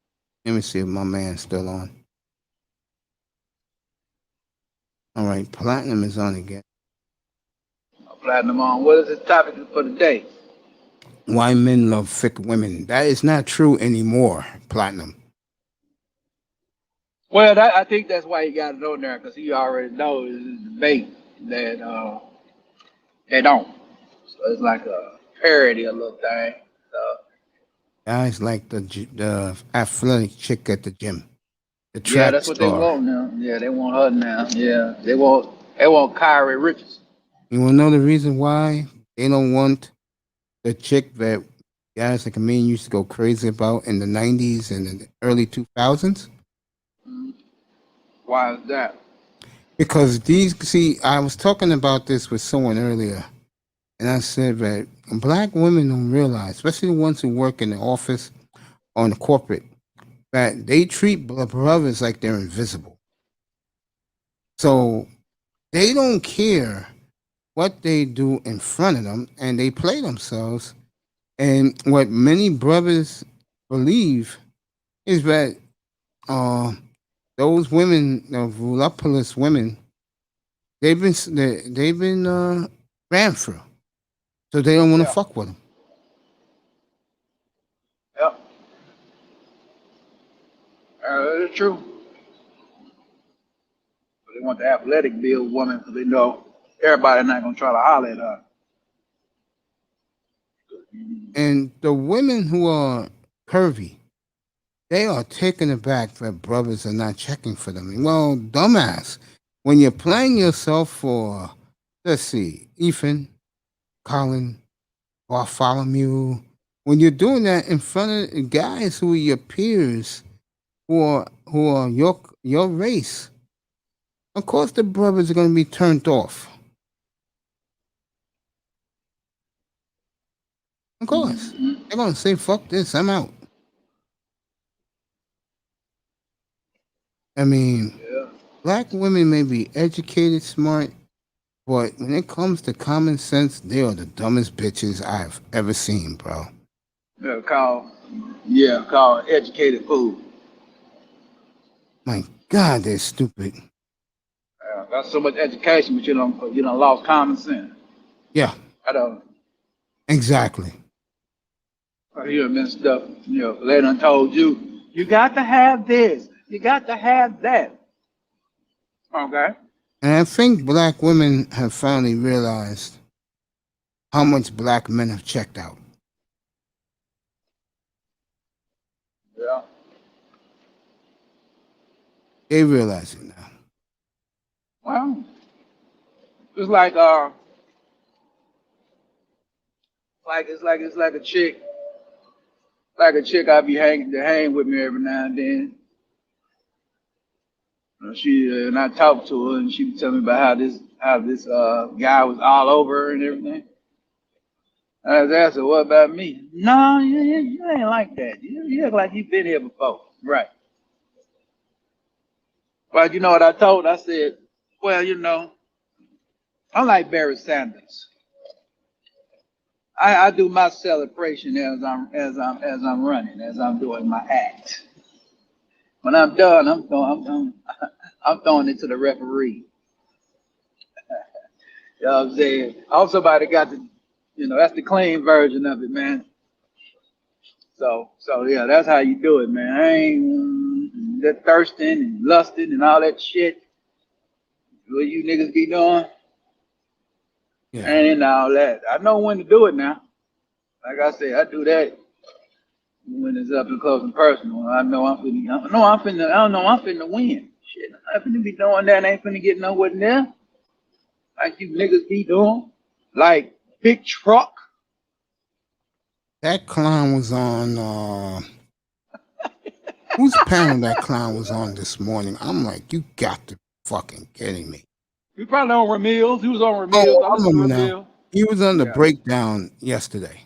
Let me see if my man's still on. All right, Platinum is on again. Platinum on. What is the topic for today? Why men love thick women. That is not true anymore, Platinum. Well, I think that's why he got it on there because he already knows it's a debate that they don't. So it's like a parody, a little thing. So Guys like the athletic chick at the gym, the yeah, track that's what they star. want now. Yeah, they want her now. Yeah, they want Kyrie Richardson. You want to know the reason why they don't want the chick that guys like me used to go crazy about in the 90s and the early 2000s? Mhm. Why is that? Because I was talking about this with someone earlier, and I said that black women don't realize, especially the ones who work in the office or in the corporate, that they treat brothers like they're invisible. So they don't care what they do in front of them, and they play themselves. And what many brothers believe is that uh, those women, the voluptuous women, they've been ran through, so they don't want to Yeah, fuck with them. yeah, it's true. But they want the athletic build woman because they know everybody not gonna try to holler at her. And the women who are curvy, they are taken aback that brothers are not checking for them. Well, dumbass, when you're playing yourself for, let's see, Ethan, Colin, Bartholomew, when you're doing that in front of guys who are your peers, who are your race, of course the brothers are going to be turned off. Of course. Mhm. They're gonna say, fuck this, I'm out. I mean, Yeah. black women may be educated, smart, but when it comes to common sense, they are the dumbest bitches I've ever seen, bro. Called educated food. My God, they're stupid. Got so much education, but you don't lost common sense. Yeah, I don't. exactly. I hear them and stuff. They done told you, you got to have this, you got to have that. Okay. And I think black women have finally realized how much black men have checked out. Yeah. They realize it now. Well, it's like a chick I be hang with me every now and then. She and I talked to her, and she was telling me about how this guy was all over her and everything. I was asking her, what about me? No, you ain't like that. You act like you've been here before. Right. But you know what I told her? I said, well, I'm like Barry Sanders. I do my celebration as I'm running, as I'm doing my act. When I'm done, I'm throwing it to the referee. You know what I'm saying? Also, somebody got that's the clean version of it, man. So yeah, that's how you do it, man. I ain't that thirsting and lusting and all that shit. What you niggas be doing? I Yeah. ain't into all that. I know when to do it now. Like I said, I do that when it's up and close and personal. I don't know I'm finna win. Shit, I'm not finna be doing that. I ain't finna get nowhere near like you niggas be doing. Like big truck. That clown was on whose panel that clown was on this morning? I'm like, you got to be fucking kidding me. We probably on Ramil's. He was on Ramil's. Oh, I I listened to remember now. Ramil. He was on the Yeah. breakdown yesterday.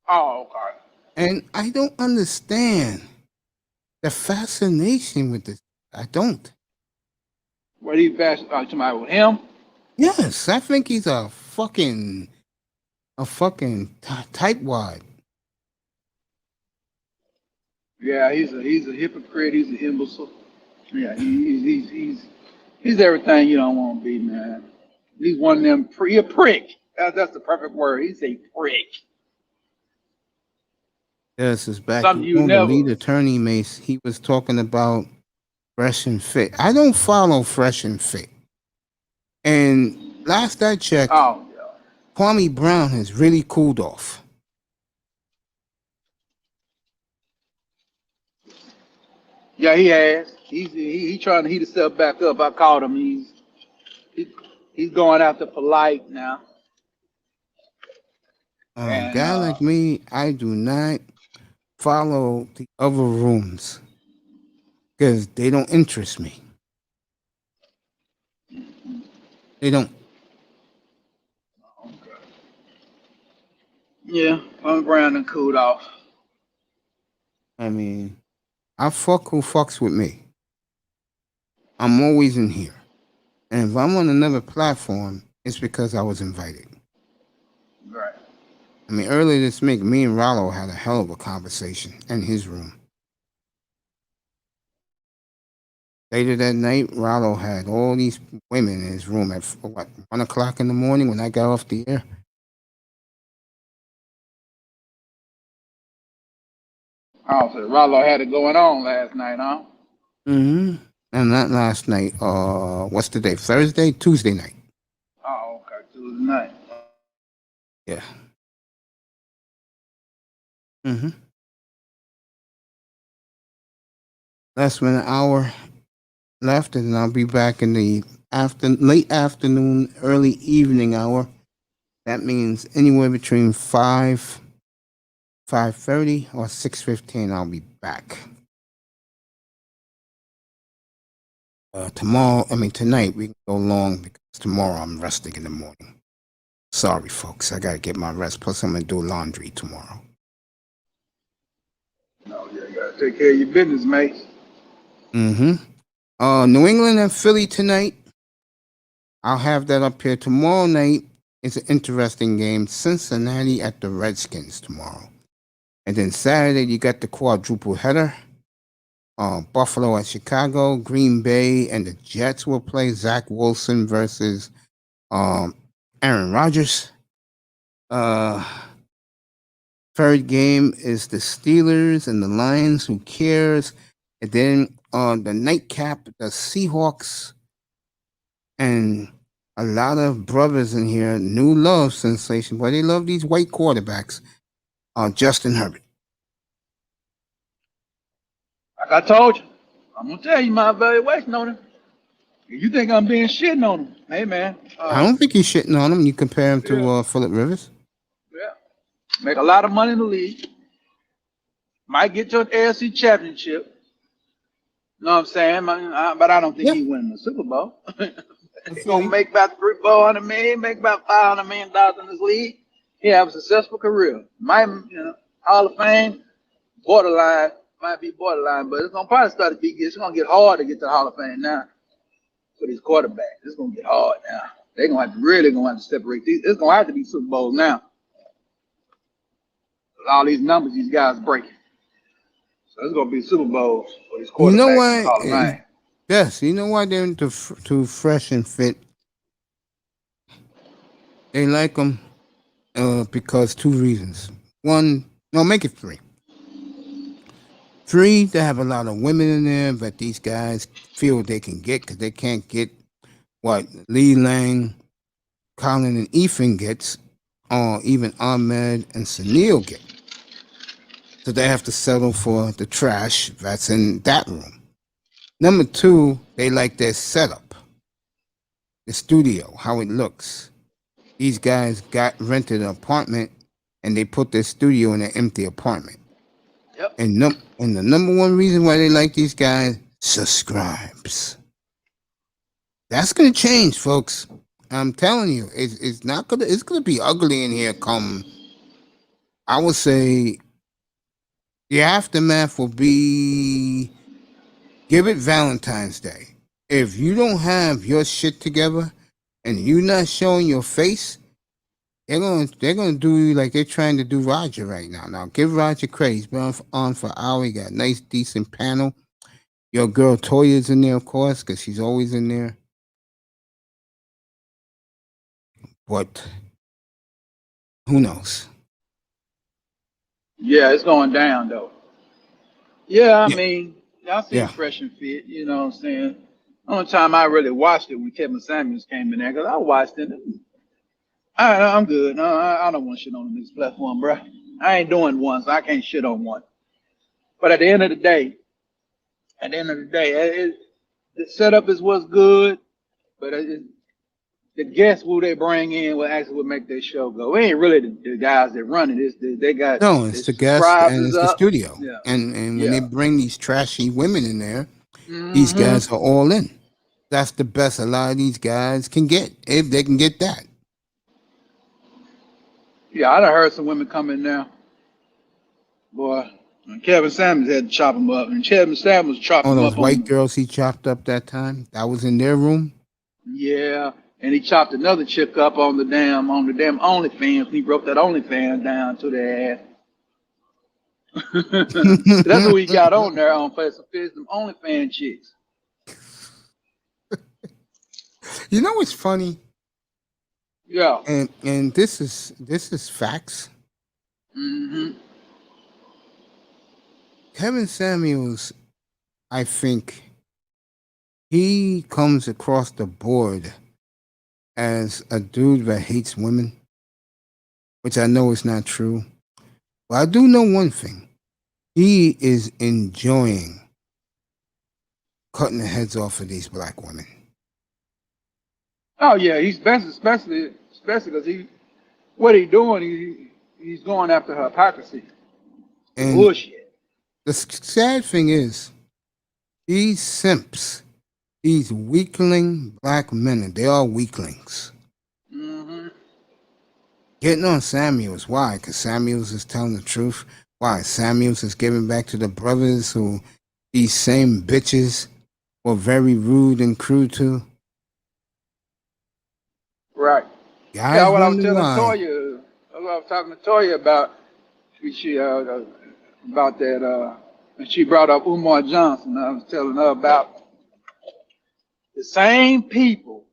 Oh, okay. And I don't understand the fascination with this. I don't. What he fast somebody with him? Yes, I think he's a fucking tightwad. Yeah, he's a hypocrite. He's an imbecile. Yeah, he's everything you don't want to be, man. He's one of them. A prick. That's the perfect word. He's a prick. Yes, is back. Something You you know, the never. lead attorney Mace, he was talking about Fresh and Fit. I don't follow Fresh and Fit. And last I checked, Oh, yeah. Kwame Brown has really cooled off. Yeah, he has. He trying to heat himself back up. I called him. He, he's going after polite now. And Guy like me, I do not follow the other rooms because they don't interest me. They don't. yeah, I'm Brown and cooled off. I mean, I fuck who fucks with me. I'm always in here. And if I'm on another platform, it's because I was invited. Right. I mean, earlier this week, me and Rollo had a hell of a conversation in his room. Later that night, Rollo had all these women in his room at 1 o'clock in the morning when I got off the air. Oh, so Rollo had it going on last night, huh? Mm-hmm. And not last night. What's the day? Thursday, Tuesday night. Oh, okay. Tuesday night. Yeah. Mm-hmm. Less than an hour left, and I'll be back in the late afternoon, early evening hour. That means anywhere between 5:30 or 6:15. I'll be back. Tonight we can go long because tomorrow I'm resting in the morning. Sorry, folks. I gotta get my rest. Plus, I'm gonna do laundry tomorrow. No, yeah, you gotta take care of your business, mate. New England and Philly tonight. I'll have that up here tomorrow night. It's an interesting game. Cincinnati at the Redskins tomorrow. And then Saturday, you got the quadruple header. Buffalo at Chicago, Green Bay, and the Jets will play. Zach Wilson versus Aaron Rodgers. Third game is the Steelers and the Lions. Who cares? And then on the nightcap, the Seahawks and a lot of brothers in here. New love sensation. Boy, they love these white quarterbacks. Justin Herbert. Like I told you, I'm gonna tell you my evaluation on him. If you think I'm being shitting on him, hey man. I don't think you're shitting on him. You compare him to Yeah. Phillip Rivers. Yeah. Make a lot of money in the league. Might get your AFC championship. Know what I'm saying? But I don't think Yeah. he winning the Super Bowl. He's feel gonna you. make about $400 million, make about $500 million in this league. He have a successful career. Might, Hall of Fame, borderline, might be borderline, but it's gonna probably start to be. It's gonna get hard to get to the Hall of Fame now for these quarterbacks. It's gonna get hard now. They're gonna have to really separate these. It's gonna have to be Super Bowls now. With all these numbers these guys breaking. So it's gonna be Super Bowls for these quarterbacks You know in the why? Hall of Fame. Yes, you know why they're too fresh and fit. They like them because two reasons. One, no, make it three. Three, they have a lot of women in there, but these guys feel they can get because they can't get what Lee Lang, Colin, and Ethan gets, or even Ahmed and Sunil get. So they have to settle for the trash that's in that room. Number two, they like their setup, the studio, how it looks. These guys got rented an apartment and they put their studio in an empty apartment. Yep. And the number one reason why they like these guys, subscribes. That's gonna change, folks. I'm telling you, it's not gonna. It's gonna be ugly in here. Come, I would say, the aftermath will be. Give it Valentine's Day. If you don't have your shit together and you're not showing your face, they're gonna do you like they're trying to do Roger right now. Now give Roger credit. He's been on for an hour. He got a nice, decent panel. Your girl Toya's in there, of course, because she's always in there. But who knows? Yeah, it's going down though. Yeah, I Yeah. mean, y'all see Yeah. Fresh and Fit, you know what I'm saying? Only time I really watched it when Kevin Samuels came in there, because I watched it. I'm good. No, I don't want to shit on this platform, bro. I ain't doing one, so I can't shit on one. But at the end of the day, the setup is what's good, but the guests who they bring in will actually make their show go. It ain't really the guys that run it. They got No, their it's the guest and subscribers it's the up. studio. Yeah. And when Yeah. they bring these trashy women in there, these Mhm. guys are all in. That's the best a lot of these guys can get, if they can get that. Yeah, I done heard some women come in now. Boy, and Kevin Samuels had to chop them up, and Kevin Samuels chopped All them those up white on. girls he chopped up that time, that was in their room. Yeah, and he chopped another chick up on the damn OnlyFans. He broke that OnlyFans down to their ass. That's who he got on there on Facebook, them OnlyFans chicks. You know what's funny? Yeah. And this is facts. Hmm. Kevin Samuels, I think he comes across the board as a dude that hates women, which I know is not true. But I do know one thing. He is enjoying cutting the heads off of these black women. Oh yeah, he's best, especially because what he doing, he's going after her hypocrisy, the And bullshit. the sad thing is, these simps, these weakling black men, they are weaklings. Hmm. getting on Samuels. Why? Because Samuels is telling the truth. Why? Samuels is giving back to the brothers who these same bitches were very rude and crude to. Right. Yeah, Guys what I was wonder telling why. Toya, what I was talking to Toya about, she about that, when she brought up Umar Johnson. I was telling her about the same people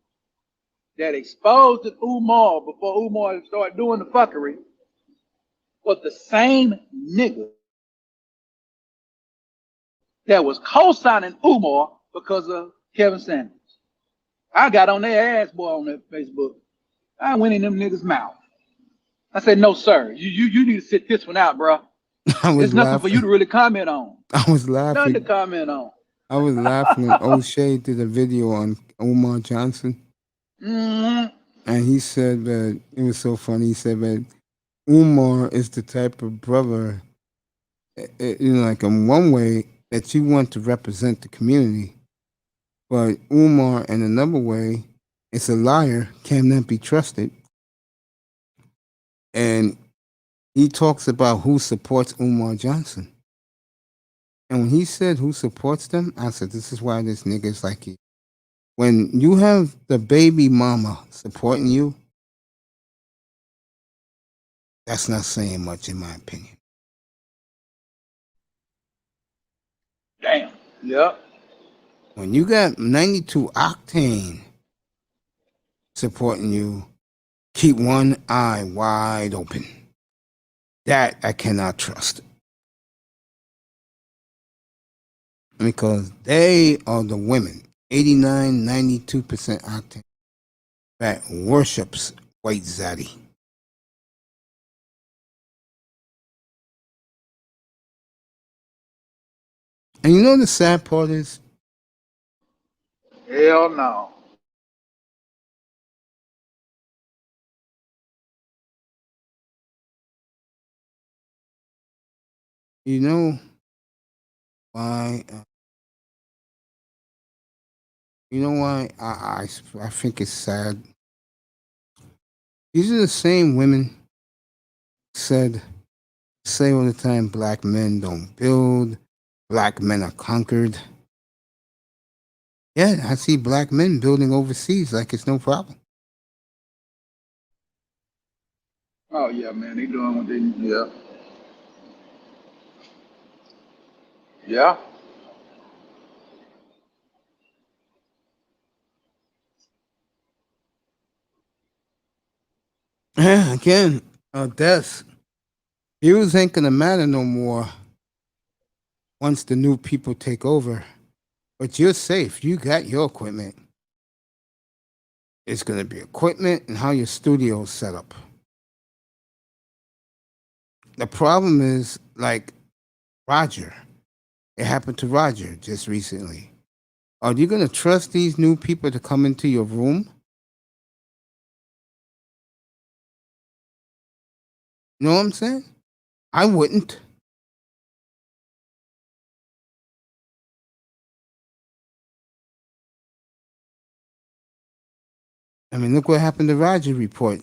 that exposed Umar before Umar started doing the fuckery was the same nigga that was co-signing Umar because of Kevin Sanders. I got on their ass, boy, on that Facebook. I went in them niggas' mouth. I said, no, sir. You need to sit this one out, bro. I There's was nothing for you laughing. to really comment on. I was Nothing to laughing. comment on. I was laughing when O'Shea did a video on Omar Johnson. Mhm. And he said that it was so funny. He said that Umar is the type of brother, like in one way, that you want to represent the community. But Umar, in another way, is a liar, cannot be trusted. And he talks about who supports Umar Johnson. And when he said who supports them, I said, this is why this nigga is like you. When you have the baby mama supporting you, that's not saying much, in my opinion. Damn. Yep. When you got 92 octane supporting you, keep one eye wide open. That I cannot trust. Because they are the women, 89, 92% octane, that worships white zaddy. And you know the sad part is, Hell no. you know why? You know why I think it's sad. These are the same women say all the time, black men don't build, black men are conquered. Yeah, I see black men building overseas like it's no problem. Oh yeah, man. They doing what they yeah. Yeah. Yeah, again, death. Views ain't gonna matter no more once the new people take over. But you're safe. You got your equipment. It's gonna be equipment and how your studio's set up. The problem is like Roger. It happened to Roger just recently. Are you gonna trust these new people to come into your room? You know what I'm saying? I wouldn't. I mean, look what happened to Roger Report.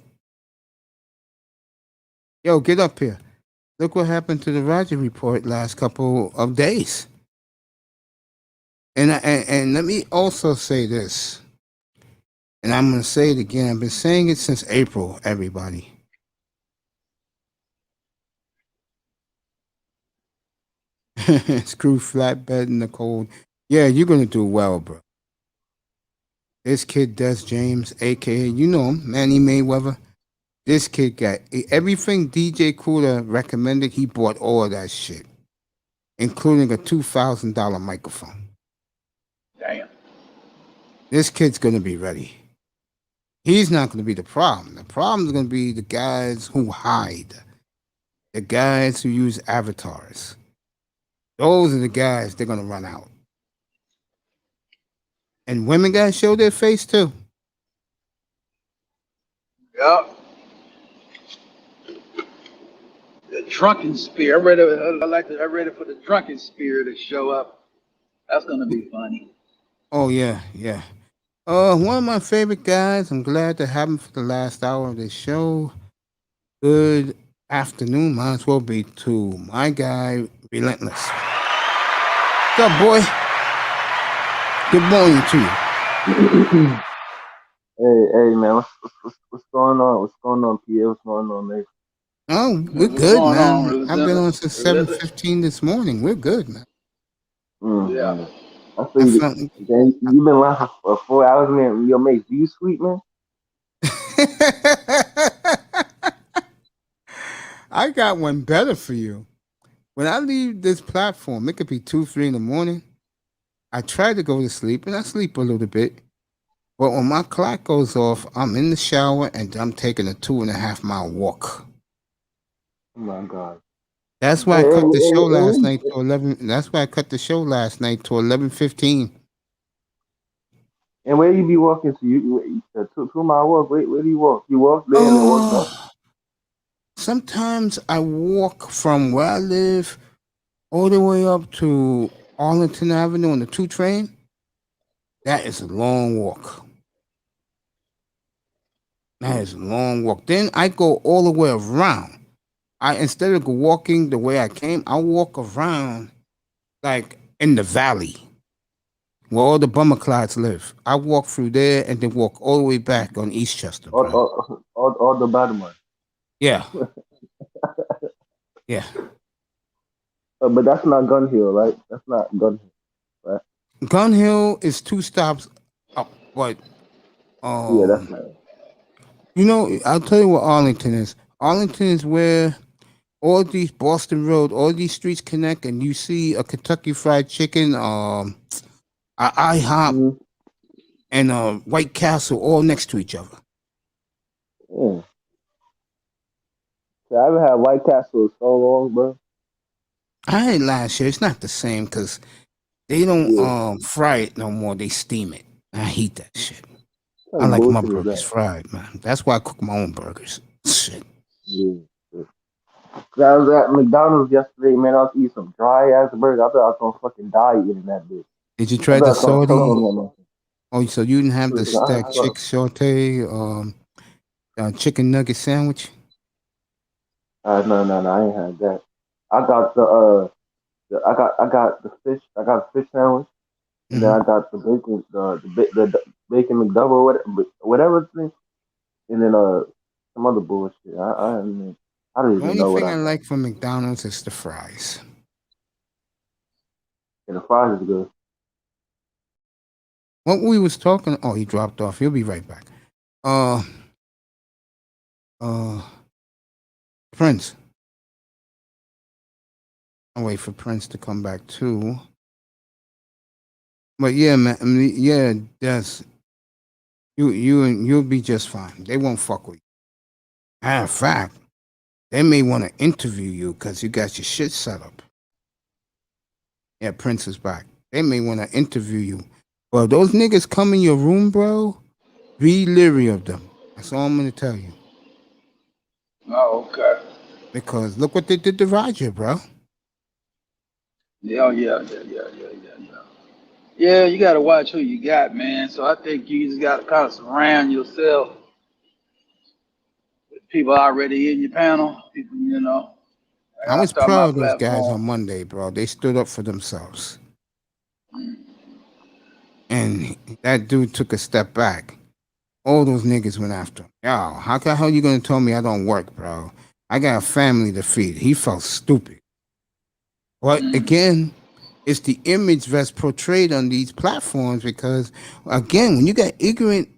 Yo, get up here. Look what happened to the Roger Report last couple of days. And let me also say this, and I'm going to say it again. I've been saying it since April, everybody. Screw flatbed in the cold. Yeah, you're going to do well, bro. This kid, Des James, a.k.a., you know him, Manny Mayweather. This kid got everything DJ Cooler recommended. He bought all of that shit, including a $2,000 microphone. Damn. This kid's going to be ready. He's not going to be the problem. The problem is going to be the guys who hide, the guys who use avatars. Those are the guys they're going to run out. And women got to show their face too. Yep. The drunken spear. I read it for the drunken spear to show up. That's gonna be funny. Oh, yeah, yeah. One of my favorite guys, I'm glad to have him for the last hour of this show. Good afternoon, might as well be to my guy, Relentless. What's up, boy? Good morning to you. Hey, man, what's going on? What's going on, Pierre? What's going on, man? Oh, we're What's good, going on, man. I've been on Relentless? since Relentless? 7:15 this morning. We're good, man. Yeah. I I see felt you. You've been live for 4 hours, man. Your mate's you sweet, man. I got one better for you. When I leave this platform, it could be 2, 3 in the morning. I try to go to sleep and I sleep a little bit. But when my clock goes off, I'm in the shower and I'm taking a 2.5 mile walk. Oh my God. That's why I cut the show last night to 11. That's why I cut the show last night to 11:15. And where you be walking to? You 2 mile walk. Where do you walk? You walk there and then walk back. Oh, sometimes I walk from where I live all the way up to Arlington Avenue on the 2 train. That is a long walk. That is a long walk. Then I go all the way around. Instead of walking the way I came, I walk around like in the valley where all the bummerclods live. I walk through there and then walk all the way back on Eastchester, All, bro. all the bottom one. Yeah, yeah. But that's not Gun Hill, right? That's not Gun Hill, right? Gun Hill is 2 stops up, but Yeah, that's not. you know, I'll tell you what Arlington is. Arlington is where all these Boston Road, all these streets connect, and you see a Kentucky Fried Chicken, a IHOP, Mhm. and a White Castle all next to each other. Yeah. So I haven't had White Castle in so long, bro. I had it last year. It's not the same because they don't Yeah. fry it no more. They steam it. I hate that shit. What I kind of like my bullshit is burgers that? fried, man. That's why I cook my own burgers. Shit. Yeah. 'Cause I was at McDonald's yesterday, man. I was eating some dry ass burger. I thought I was gonna fucking die eating that bitch. Did you I try thought I the was gonna choke saute? on that. Oh, so you didn't have the stack chick Motherfucker. saute, chicken nugget sandwich? No, I ain't had that. I got I got the fish. I got a fish sandwich, and then Hmm. I got the bacon, the bacon McDouble, whatever thing, and then some other bullshit. I don't The even only know what thing I I got. like from McDonald's is the fries. And the fries is good. What we was talking, oh, he dropped off. He'll be right back. Uh, uh, Prince. I'll wait for Prince to come back too. But yeah, man, I mean, yeah, that's you'll be just fine. They won't fuck with you. Matter of fact, they may want to interview you because you got your shit set up. Yeah, Prince is back. They may want to interview you. Well, those niggas come in your room, bro. Be leery of them. That's all I'm gonna tell you. Oh, okay. Because look what they did to Roger, bro. Yeah. Yeah, you gotta watch who you got, man. So I think you just gotta kind of surround yourself with people already in your panel. People, I like I was start my proud of those guys platform. on Monday, bro. They stood up for themselves. And that dude took a step back. All those niggas went after him. Yo, how the hell you gonna tell me I don't work, bro? I got a family to feed. He felt stupid. But again, it's the image that's portrayed on these platforms because, again, when you got ignorant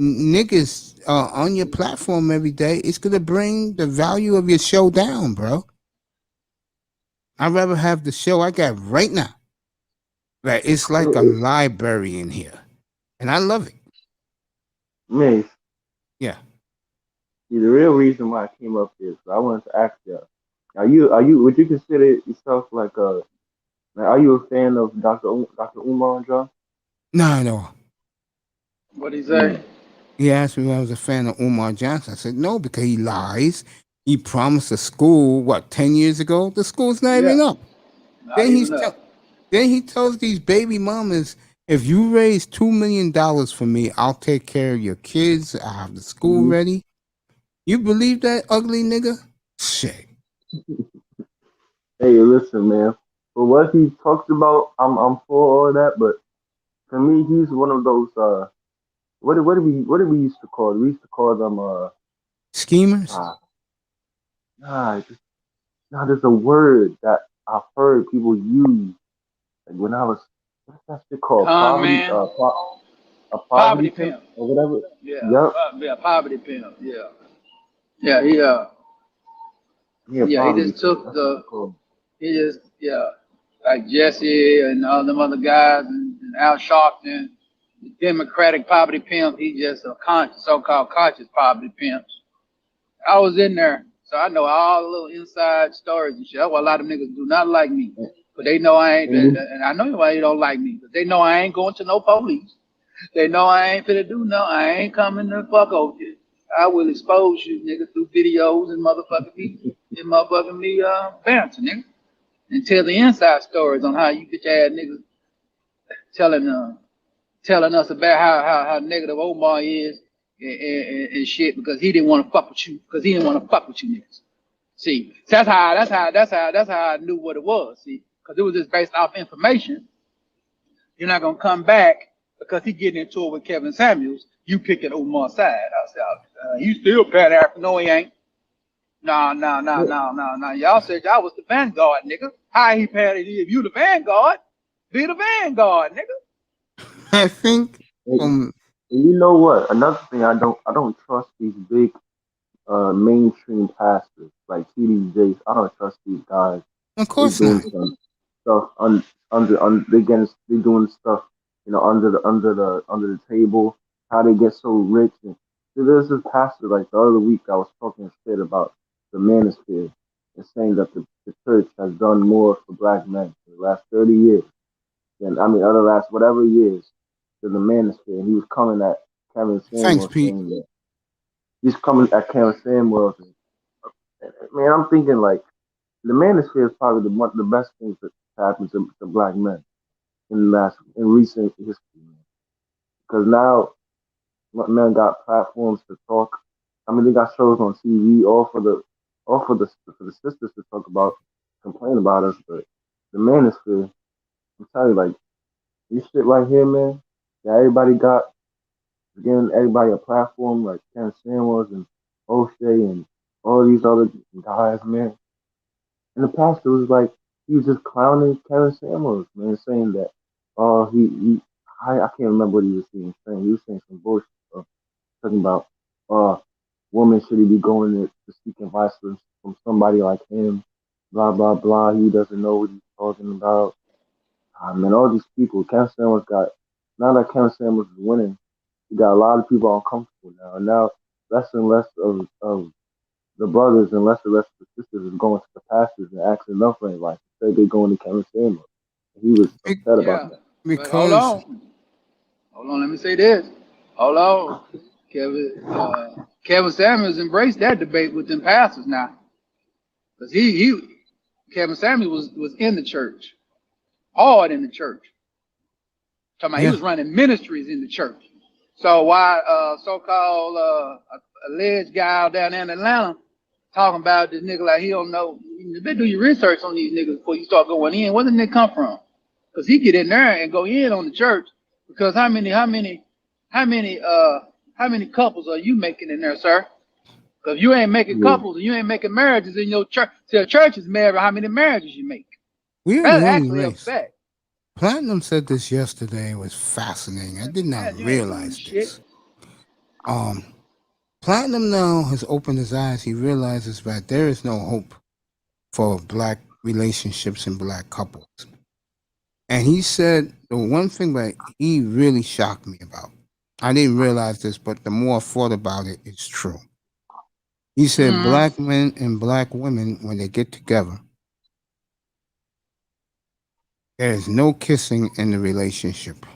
niggas on your platform every day, it's gonna bring the value of your show down, bro. I'd rather have the show I got right now. Like it's like a library in here, and I love it. Man, Yeah. see, the real reason why I came up here, so I wanted to ask you, would you consider yourself like, are you a fan of Dr. Umar John? No. What he Mm. say? He asked me if I was a fan of Umar Johnson. I said no because he lies. He promised a school 10 years ago. The school's not even Yeah, up. not Then even up. then he tells these baby mamas, if you raise $2 million for me, I'll take care of your kids. I'll have the school Mm-hmm. ready. You believe that ugly nigga? Shit. Hey, listen, man. For what he talks about, I'm for all that, but for me, he's one of those. What did we used to call? We used to call them Schemers? ah, nah, nah. There's a word that I've heard people use. Like when I was, what's that shit called? Con man, A poverty poverty pimp pimp. or whatever. Yeah, Yep. yeah, poverty pimp. Yeah, yeah. He Poverty just pimp. took That's what it's the called. he just like Jesse and all them other guys and Al Sharpton, the Democratic poverty pimp. He just a so-called conscious poverty pimp. I was in there, so I know all the little inside stories and shit. That's why a lot of niggas do not like me. But they know I ain't, And and I know why they don't like me. But they know I ain't going to no police. They know I ain't finna do no, I ain't coming to fuck over you. I will expose you, nigga, through videos and motherfucking me, banter, nigga. And tell the inside stories on how you get your ass niggas telling, telling us about how negative Omar is and shit because he didn't want to fuck with you, because he didn't want to fuck with you niggas. See, that's how I knew what it was. See, because it was just based off information. You're not gonna come back because he getting into it with Kevin Samuels. You picking Omar's side. I said, you still Pan African? No, he ain't. No, no, no, yeah, no, no, no. Y'all said y'all was the vanguard, nigga. How he Pan? If you the vanguard, be the vanguard, nigga. I think and, um and you know what? Another thing I don't trust these big mainstream pastors like TD Jakes. I don't trust these guys. of They course doing not. some stuff they doing stuff, under the table. How they get so rich and there's this pastor like the other week I was talking shit about the manosphere and saying that the church has done more for black men for the last 30 years than other last whatever years than the manosphere. And he was coming at Kevin Thanks, Samuel Pete. saying that he's coming at Kevin Samuel. Man, I'm thinking like the manosphere is probably the best thing that happened to black men in recent history, man. Because now men got platforms to talk. They got shows on TV, all for the sisters to talk about, complain about us. But the manosphere, I'm telling you, like this shit right here, man. That everybody got, giving everybody a platform, like Ken Samuels and O'Shea and all these other guys, man. And the pastor was like, he was just clowning Kevin Samuels, man, saying that, oh, I can't remember what he was saying. He was saying some bullshit stuff, talking about, uh, women should he be going to seek advice from somebody like him, blah, blah, blah. He doesn't know what he's talking about. Man, all these people, Kevin Samuels now that Kevin Samuels is winning, he got a lot of people uncomfortable now. And now less and less of the brothers and less and less of the sisters is going to the pastors and asking them for advice. Instead, they going to Kevin Samuel. He was Be- upset about Yeah, that. but hold because on, hold on. Let me say this. Hold on, Kevin Samuels embraced that debate with them pastors now, because Kevin Samuels was in the church, hard in the church. Talking about he yeah, was running ministries in the church. So why so-called alleged guy out down there in Atlanta talking about this nigga like he don't know? You better do your research on these niggas before you start going in. Where did they come from? Because he get in there and go in on the church. Because how many couples are you making in there, sir? Because you ain't making Yeah. couples and you ain't making marriages in your church. See, a church is married by how many marriages you make. we're the That's only actually a race. fact. Platinum said this yesterday. It was fascinating. I did not Man, you ain't doing realize shit. this. Um, Platinum now has opened his eyes. He realizes that there is no hope for black relationships and black couples. And he said the one thing that he really shocked me about. I didn't realize this, but the more I thought about it, it's true. He said Mm-hmm. black men and black women, when they get together, there is no kissing in the relationship.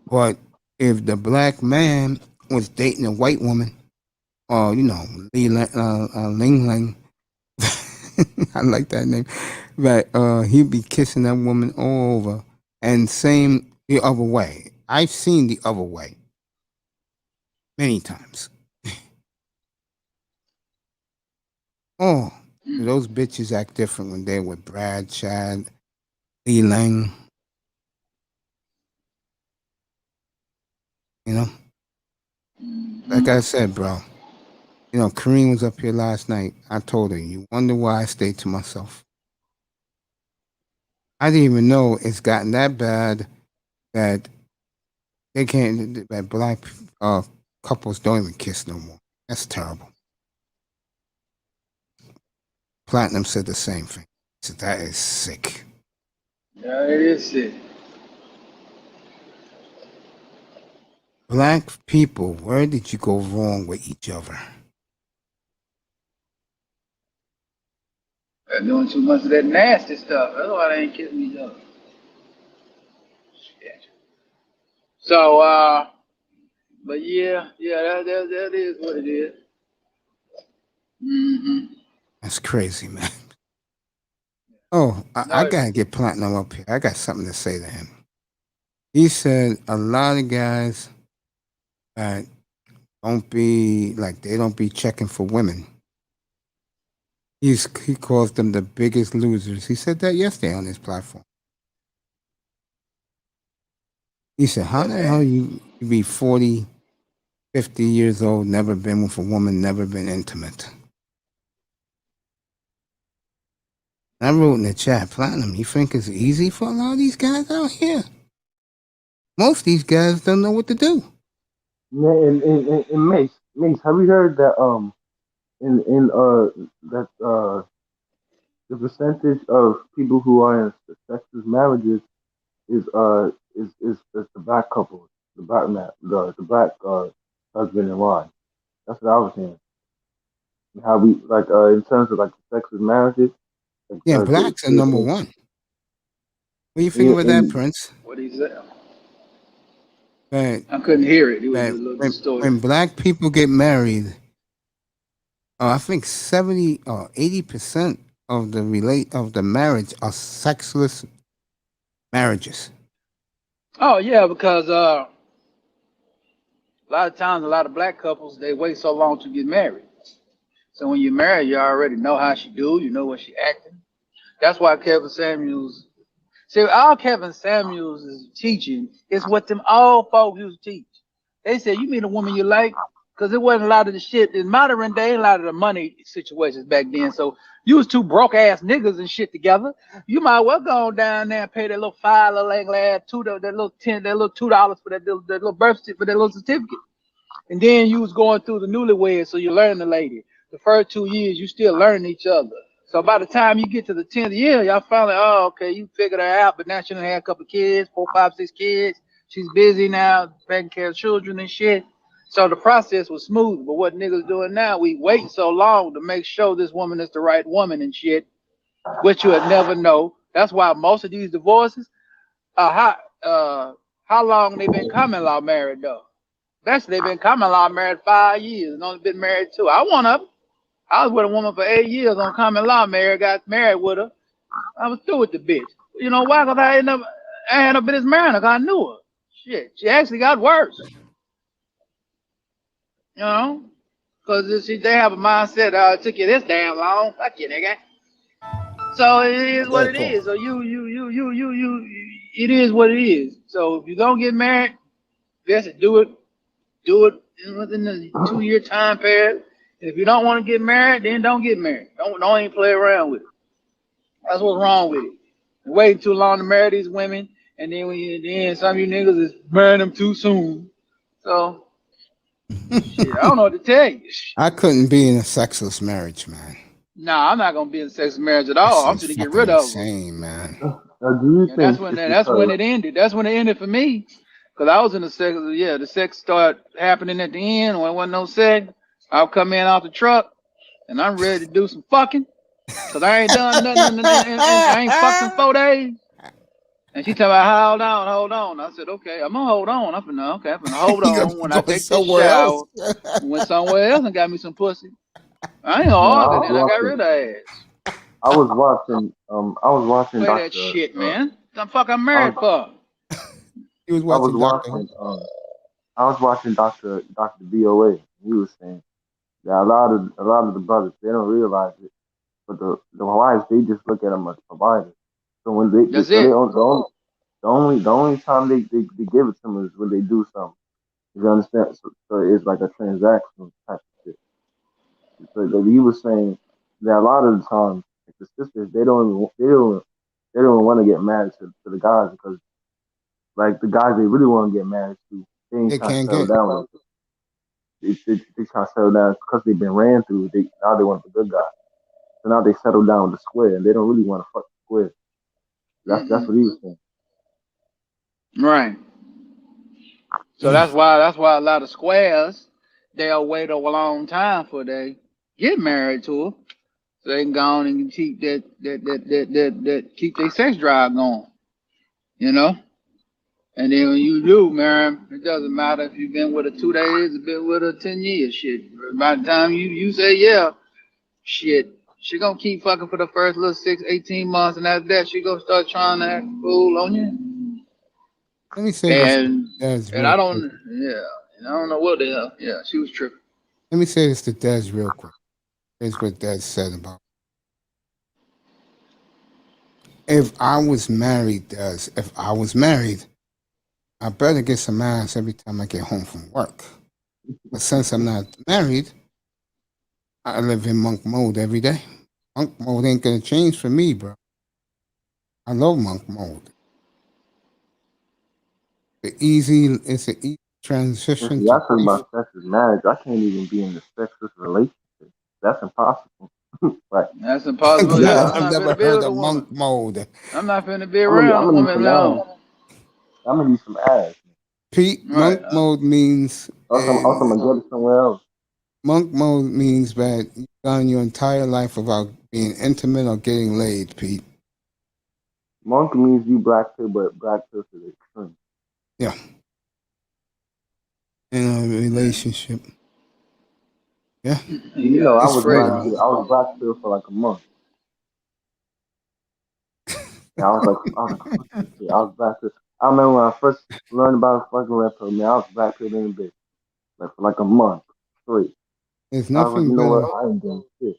But if the black man was dating a white woman, or Ling Ling, I like that name, but he'd be kissing that woman all over, and same the other way. I've seen the other way many times. Oh, those bitches act different when they're with Brad, Chad, Lee Lang. You know, like I said, bro. You know, Kareem was up here last night. I told her, you wonder why I stayed to myself. I didn't even know it's gotten that bad that they can't, that black couples don't even kiss no more. That's terrible. Platinum said the same thing. He said, that is sick. Yeah, it is sick. Black people, where did you go wrong with each other? They're doing too much of that nasty stuff. That's why they ain't kissing each other. Shit. So, but yeah, that is what it is. Mm-hmm. That's crazy, man. Oh, I No, gotta get Platinum up here. I got something to say to him. He said a lot of guys that don't be like they don't be checking for women. He calls them the biggest losers. He said that yesterday on his platform. He said, how the hell you be 40, 50 years old, never been with a woman, never been intimate? I wrote in the chat, Platinum, you think it's easy for a lot of these guys out here? Most of these guys don't know what to do. Yeah, and Mace, have you heard that in that the percentage of people who are in sexless marriages is the black couple, the black man, the black husband and wife. That's what I was saying. How we like in terms of like sexless marriages, like, Yeah, blacks are number one. What do you think about that, Prince? what he said. That, I couldn't hear it. It was a that little when distorted. black people get married, I think 70 or 80% of the marriage are sexless marriages. Oh yeah, because a lot of times, a lot of black couples they wait so long to get married. So when you're married, you already know how she do. You know what she acting. That's why Kevin Samuels. See, all Kevin Samuels is teaching is what them old folks used to teach. They said, you meet a woman you like, because it wasn't a lot of the shit. In modern day, a lot of the money situations back then. So you was two broke ass niggas and shit together. You might well go on down there and pay that little $5, little lad, that little $10, that little $2 for that little birth certificate, for that little certificate. And then you was going through the newlyweds, so you learn the lady. The first 2 years, you still learn each other. So by the time you get to the 10th year, y'all finally, oh, okay, you figured her out, but now she done had a couple of kids, 4, 5, 6 kids. She's busy now, taking care of children and shit. So the process was smooth. But what niggas doing now, we wait so long to make sure this woman is the right woman and shit, which you would never know. That's why most of these divorces are how long they been common law married though. That's they've been common law married 5 years and only been married 2. I one of them. I was with a woman for 8 years on common law married, got married with her. I was through with the bitch. You know why? Because I had no business marrying her 'cause I knew her. Shit, she actually got worse. You know? Because they have a mindset, it took you this damn long. Fuck you, nigga. So it is what it is. So it is what it is. So if you don't get married, just do it within the 2-year time period. If you don't want to get married, then don't get married. Don't even play around with it. That's what's wrong with it. Waiting too long to marry these women, and then some of you niggas is marrying them too soon. So shit, I don't know what to tell you. I couldn't be in a sexless marriage, man. Nah, I'm not gonna be in a sex marriage at all. I'm This is gonna get fucking rid of them. insane, man. do you think That's when it's because it ended. That's when it ended for me. Cause I was in the sex. Yeah, the sex started happening at the end when there wasn't no sex. I'll come in off the truck, and I'm ready to do some fucking. Cause I ain't done nothing, and I ain't fucked in 4 days. And she tell me, hold on. I said, okay, I'm gonna hold on. I'm gonna hold You gonna on when I go take this somewhere shower. else. Went somewhere else and got me some pussy. I ain't gonna man, argue. Then I got rid of her ass. I was watching Play that Doctor shit, man. The fuck I'm married I for? He was was watching Doctor. watching I was watching Doctor VOA. He was saying Yeah, a lot of the brothers they don't realize it, but the wives they just look at them as providers. So when they That's so they it. on the only time they give it to them is when they do something. You understand? So it's like a transactional type of shit. So that he was saying that a lot of the times like the sisters they don't want to get married to the guys because like the guys they really want to get married to they ain't They trying to can't settle get. down with. They trying to settle down because they've been ran through. Now they want the good guy. So now they settle down with the square and they don't really want to fuck the square. That's Mm-mm. what he was saying. Right. So Mm. that's why a lot of squares they'll wait a long time for they get married to her, so they can go on and keep that keep their sex drive going. You know. And then when you do, man, it doesn't matter if you've been with her 2 days or been with her 10 years. Shit. By the time you say yeah, shit, she gonna keep fucking for the first little 6, 18 months, and after that she gonna start trying to act a fool on you. Let me say this, And Des, and real I quick. don't, yeah, and I don't know what the hell. Yeah, she was tripping. Let me say this to Des real quick. Here's what Des said about. If I was married, Des, if I was married, I better get some ass every time I get home from work. But since I'm not married, I live in monk mode every day. Monk mode ain't gonna change for me, bro. I love monk mode. It's an easy And transition see, to I talk grief. about sex as marriage. I can't even be in the sexless relationship. That's impossible. Like, That's impossible. Yeah, I'm I've not never finna be heard with a of woman. monk mode. I'm not finna be around I'm a gonna need woman some ass. long. I'm gonna need some ass. Pete, Right. Also, I'm gonna get it somewhere else. monk mode means that you've gone your entire life without being intimate or getting laid, Pete. Monk means you black pill, but black pill to the extreme. Yeah, in a relationship. Yeah, You Yeah, know, I it's was free, black crazy. man. pill. I was black pill for like a month. And I was like, fuck this shit. I was black pill. I remember when I first learned about fucking red pill, man, I was black pill in a bitch. Like for like a month straight. There's I was like, nothing you know what? better, I ain't doing shit.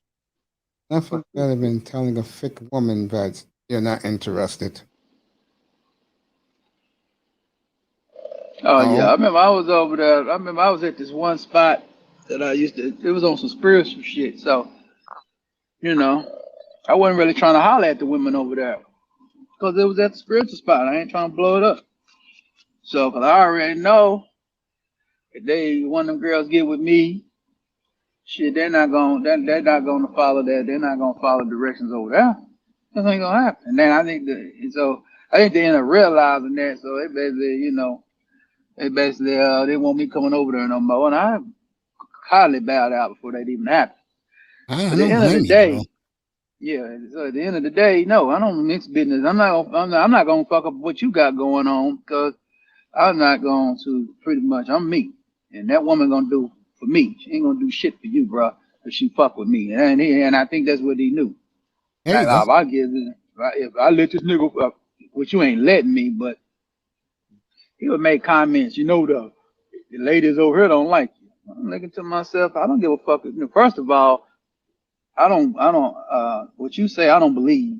nothing Fuck this better shit. than telling a thick woman that you're not interested. Oh yeah, I No, remember I was over there. I remember I was at this one spot that I used to. It was on some spiritual shit. So you know, I wasn't really trying to holler at the women over there because it was at the spiritual spot. I ain't trying to blow it up. So, cause I already know if they one of them girls get with me, shit, they're not gonna follow that. They're not gonna follow directions over there. That ain't gonna happen. And then I think they end up realizing that. So they basically, they want me coming over there no more. And I highly bowed out before that even happened. I But at the don't end of the blame you, bro. day, yeah. So at the end of the day, no, I don't mix business. I'm not gonna fuck up what you got going on because I'm not going to. Pretty much, I'm me, and that woman gonna do for me. She ain't gonna do shit for you, bro. If she fuck with me, and I think that's what he knew. There Like, you go. if I let this nigga, which you ain't letting me, but he would make comments. The ladies over here don't like you. I'm thinking to myself, I don't give a fuck. First of all, I don't. What you say, I don't believe,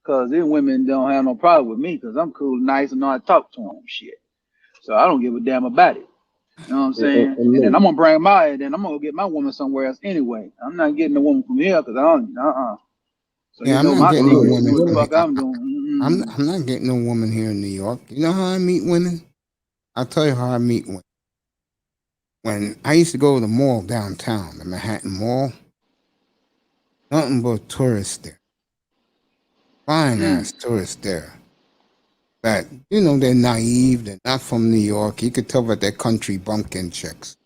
cause these women don't have no problem with me, cause I'm cool, nice, and know how to talk to them, shit. So I don't give a damn about it. You know what I'm saying? And And then Nick, I'm gonna get my woman somewhere else anyway. I'm not getting a woman from here, cause I don't. So Yeah, you I'm know not my getting and no Nick, thing. woman What the from here. fuck I'm doing? I'm not getting no woman here in New York. You know how I meet women? I'll tell you how I meet women. When I used to go to the mall downtown, the Manhattan Mall, nothing but tourists there. Fine Mm-mm. ass tourists there. That, they're naive, they're not from New York. You could tell that they're country bumpkin chicks.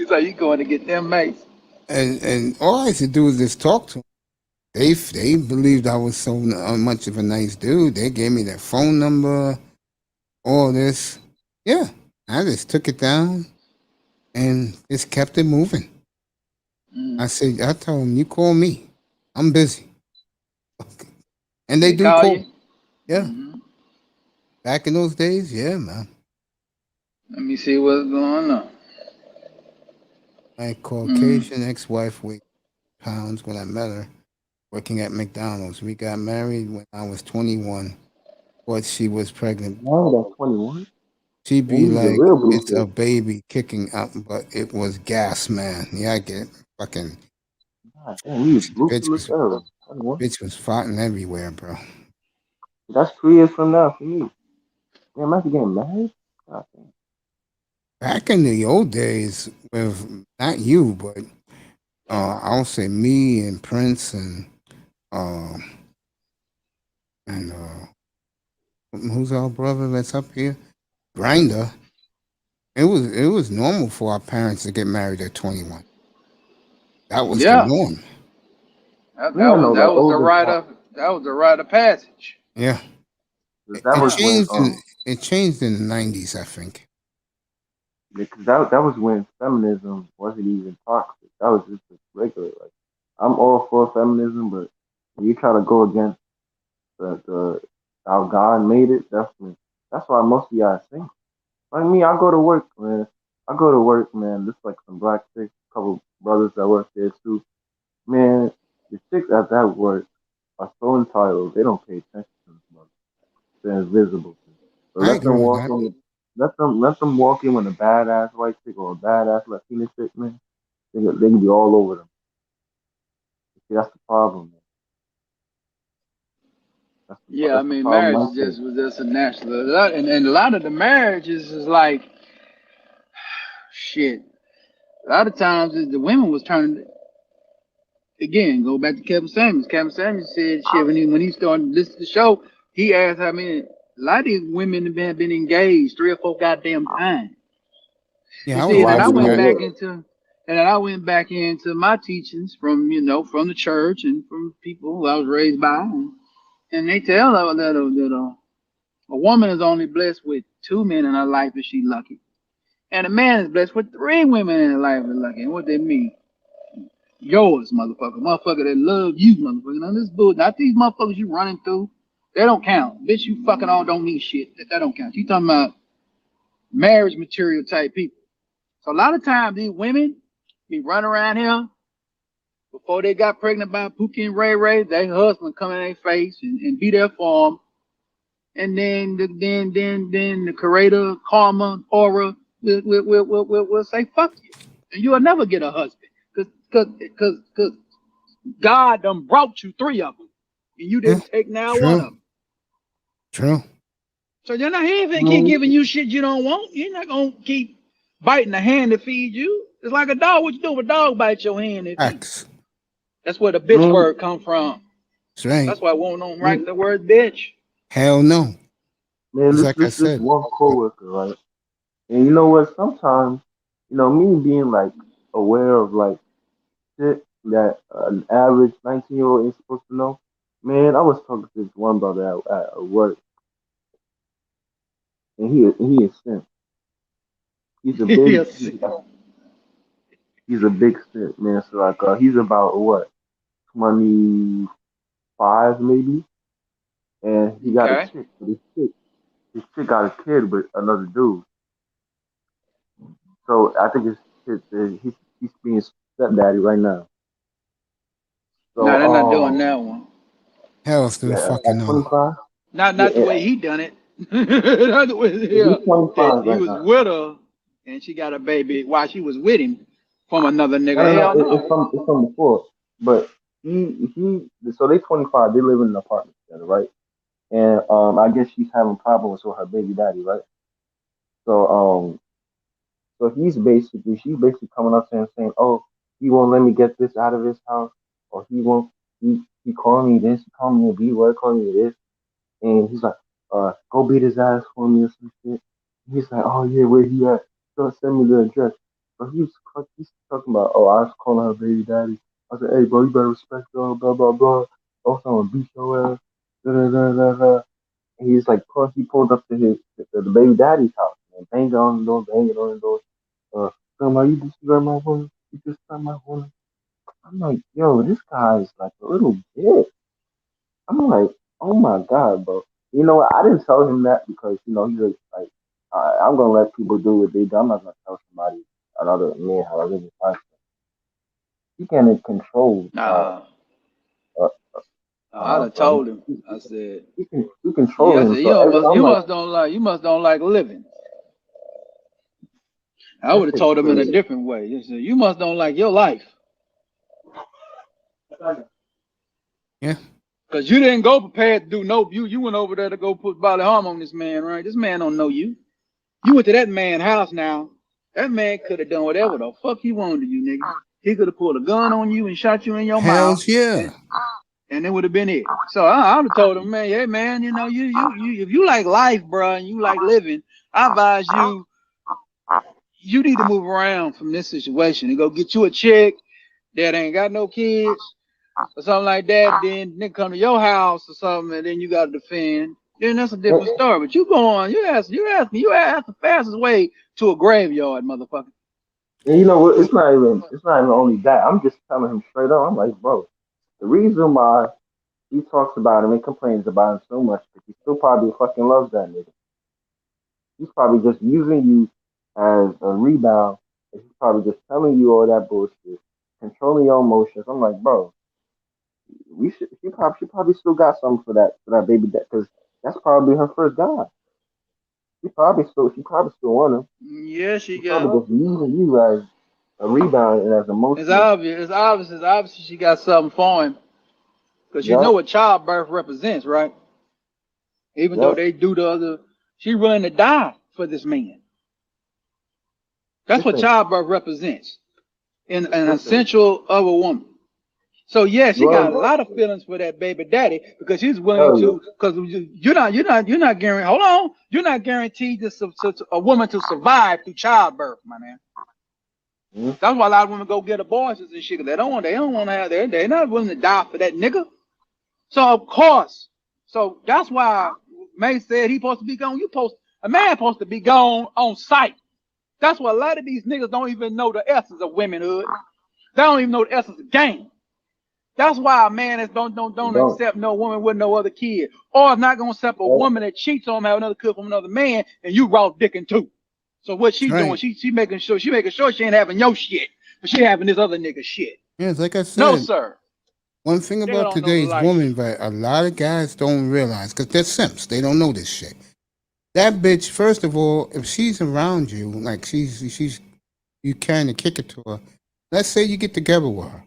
So you going to get them mates? And all I used to do was just talk to them. They believed I was so much of a nice dude. They gave me their phone number, all this. Yeah, I just took it down and just kept it moving. Mm. I told them, you call me. I'm busy. And they They do call call. you? Yeah. Hmm. Back in those days, yeah, man. Let me see what's going on. My Mm. Caucasian ex-wife weighed pounds when I met her, working at McDonald's. We got married when I was 21, but she was pregnant. Now that's 21. She'd And be he's a like, real it's a blueface. baby kicking out, but it was gas, man. Yeah, I get it. Fucking God damn, he's blue bitch from the was era. 21. bitch was farting everywhere, bro. That's 3 years from now for me. Damn, I have to get married? God damn. Back in the old days, with not you, but I'll say me and Prince uh, and who's our brother that's up here? Grinder. It was normal for our parents to get married at 21. That was the Yeah, norm. that, Me, that I was know the that was the oldest rite one. of that was the rite of passage. Yeah. That It was when changed in it changed in the 90s, I think. because that was when feminism wasn't even toxic. That was just regular. Like I'm all for feminism, but when you try to go against the how God made it, that's why most of y'all sing. Like me, I go to work, man. I go to work, man. Just like some black chicks, couple brothers that work there too. Man, the chicks at that work are so entitled. They don't pay attention to this mother. They're invisible. So I let them agree with walk that. in. Let them walk in with a badass white chick or a badass Latina chick, man. They can be all over them. See, that's the problem, man. Yeah, I That's the mean, problem marriage right is there. just a natural, and a lot of the marriages is like shit. A lot of times the women was turning again. Go back to Kevin Samuels. Kevin Samuels said shit when he started listening to the show. He asked how many. A lot of these women have been engaged 3 or 4 goddamn times. You Yeah, I So was see, and then why I did asking it went that. back work? into, and then I went back into my teachings from from the church and from people who I was raised by, and they tell her a woman is only blessed with 2 men in her life if she's lucky. And a man is blessed with 3 women in his life if lucky. And what they mean? Yours, motherfucker. Motherfucker that love you, motherfucker. Now this bull, not these motherfuckers you running through. They don't count. Bitch, you fucking all don't mean shit. That don't count. You talking about marriage material type people. So a lot of times these women be running around here before they got pregnant by Pookie and Ray Ray, their husband come in their face and be there for them. And then the creator, karma, aura will say fuck you. And you'll never get a husband. Cause God done brought you 3 of them. And you Yeah, didn't take now one true, of them. true. So you're not here I and keep mean, giving you shit you don't want. You're not gonna keep biting the hand to feed you. It's like a dog. What you do if a dog bites your hand and feed you? Facts. That's where the I bitch mean, word come from. That's right. That's why I won't don't me- write the word bitch. Hell no. man, It's this like I this this said. one coworker, right? And you know what? Sometimes, me being like aware of like shit that an average 19-year-old ain't supposed to know. Man, I was talking to this one brother at work, and he is simp. He's a big Yes. he's a big simp, man. So like he's about what 25 maybe, and he got a Okay. chick. But this chick got a kid with another dude. So I think he's being stepdaddy right now. No, So they're not doing that one. Hell still yeah, fucking at no. 25, yeah, Not the way he done it. Not the way, yeah. he's 25 He right was now. with her and she got a baby while she was with him from another No, nigga. no, no. Hell It's no. from before. But he. So they 25. They live in an apartment together, right? And I guess she's having problems with her baby daddy, right? So so she's basically coming up to him saying, oh, he won't let me get this out of his house, or he won't. He called me this, he called me a B word, called me this, and he's like, go beat his ass for me or some shit. He's like, oh yeah, where he at? So send me the address. But he's talking about, oh, I was calling her baby daddy. I said, hey bro, you better respect her, blah blah blah. Also, I'm gonna beat your ass. Da, da, da, da, da. And he's like, he pulled up to the baby daddy's house and banged on the door, banging on the door. Grandma, you disrespect my woman. You disrespect my woman. I'm like, yo, this guy is like a little bitch. I'm like, oh my god, bro. You know what? I didn't tell him that because he's like, I'm gonna let people do what they do. I'm not gonna tell somebody another man have a living lifestyle. He can't control Nah, uh, I done bro. told him. I said, He control yeah, I him. said, So every you I'm like, must don't like living. I that would have shit's told him in a crazy. different way. He said, you must don't like your life. Yeah. Because you didn't go prepared to do no, you went over there to go put bodily harm on this man, right? This man don't know you. You went to that man's house now. That man could have done whatever the fuck he wanted to you, nigga. He could have pulled a gun on you and shot you in your mouth, Hells yeah. and it would have been it. So I would have told him, man, hey man, you know, you if you like life, bro, and you like living, I advise you need to move around from this situation and go get you a chick that ain't got no kids or something like that. Then nigga come to your house or something, and then you got to defend. Then that's a different story. But you go on, you ask the fastest way to a graveyard, motherfucker. And you know what? It's not even only that. I'm just telling him straight up. I'm like, bro, the reason why he talks about him and complains about him so much is he still probably fucking loves that nigga. He's probably just using you as a rebound. And he's probably just telling you all that bullshit, controlling your emotions. I'm like, bro, she probably still got something for that baby because that's probably her first guy. She probably still want him. Yeah, she She's got. probably just using you as a rebound and as It's emotional. obvious. It's obvious she got something for him because you know Yup, what childbirth represents, right? Even though yup. they do the other, she willing to die for this man. That's what Listen, childbirth represents in an listen. essential of a woman. So yeah, she got a Well, lot of feelings for that baby daddy because she's willing hell to. Because you're not guaranteed. Hold on, you're not guaranteed a woman to survive through childbirth, my man. yeah. Mhm. That's why a lot of women go get abortions and shit. 'Cause they don't want to have. They're not willing to die for that nigga. So of course, so that's why May said he supposed to be gone. A man supposed to be gone on sight. That's why a lot of these niggas don't even know the essence of womanhood. They don't even know the essence of game. That's why a man is You don't don't. accept no woman with no other kid, or is not gonna accept a Well, woman that cheats on him, have another kid from another man, and you raw dicking too. So what That's she doing? right. She making sure she ain't having your shit, but she having this other nigga shit. Yes, like I No said, sir, one thing nigga about don't know the today's life. woman, but a lot of guys don't realize because they're simps. They don't know this shit. That bitch, first of all, if she's around you, like she's you kind of kick it to her. Let's say you get together with her.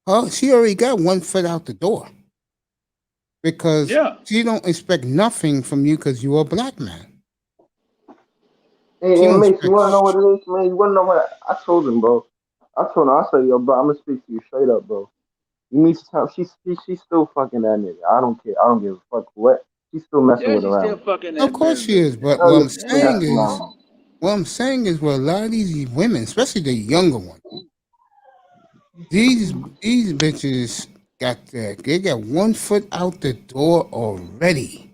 Oh, she already got one foot out the door because Yeah. she don't expect nothing from you because you're a black man. hey, She hey, don't Mace, you expect wanna know what shit. it is, man? You wanna know what I told him, bro? I told him, I said, yo, bro, I'm gonna speak to you straight up, bro. You need to tell she's still fucking that nigga. I don't care. I don't give a fuck what. She's still messing Yeah, with she's still around. fucking Of that course she is, but Hell what yeah, I'm she's still yeah. saying messing is, around. a lot of these women, especially the younger ones, these bitches they got one foot out the door already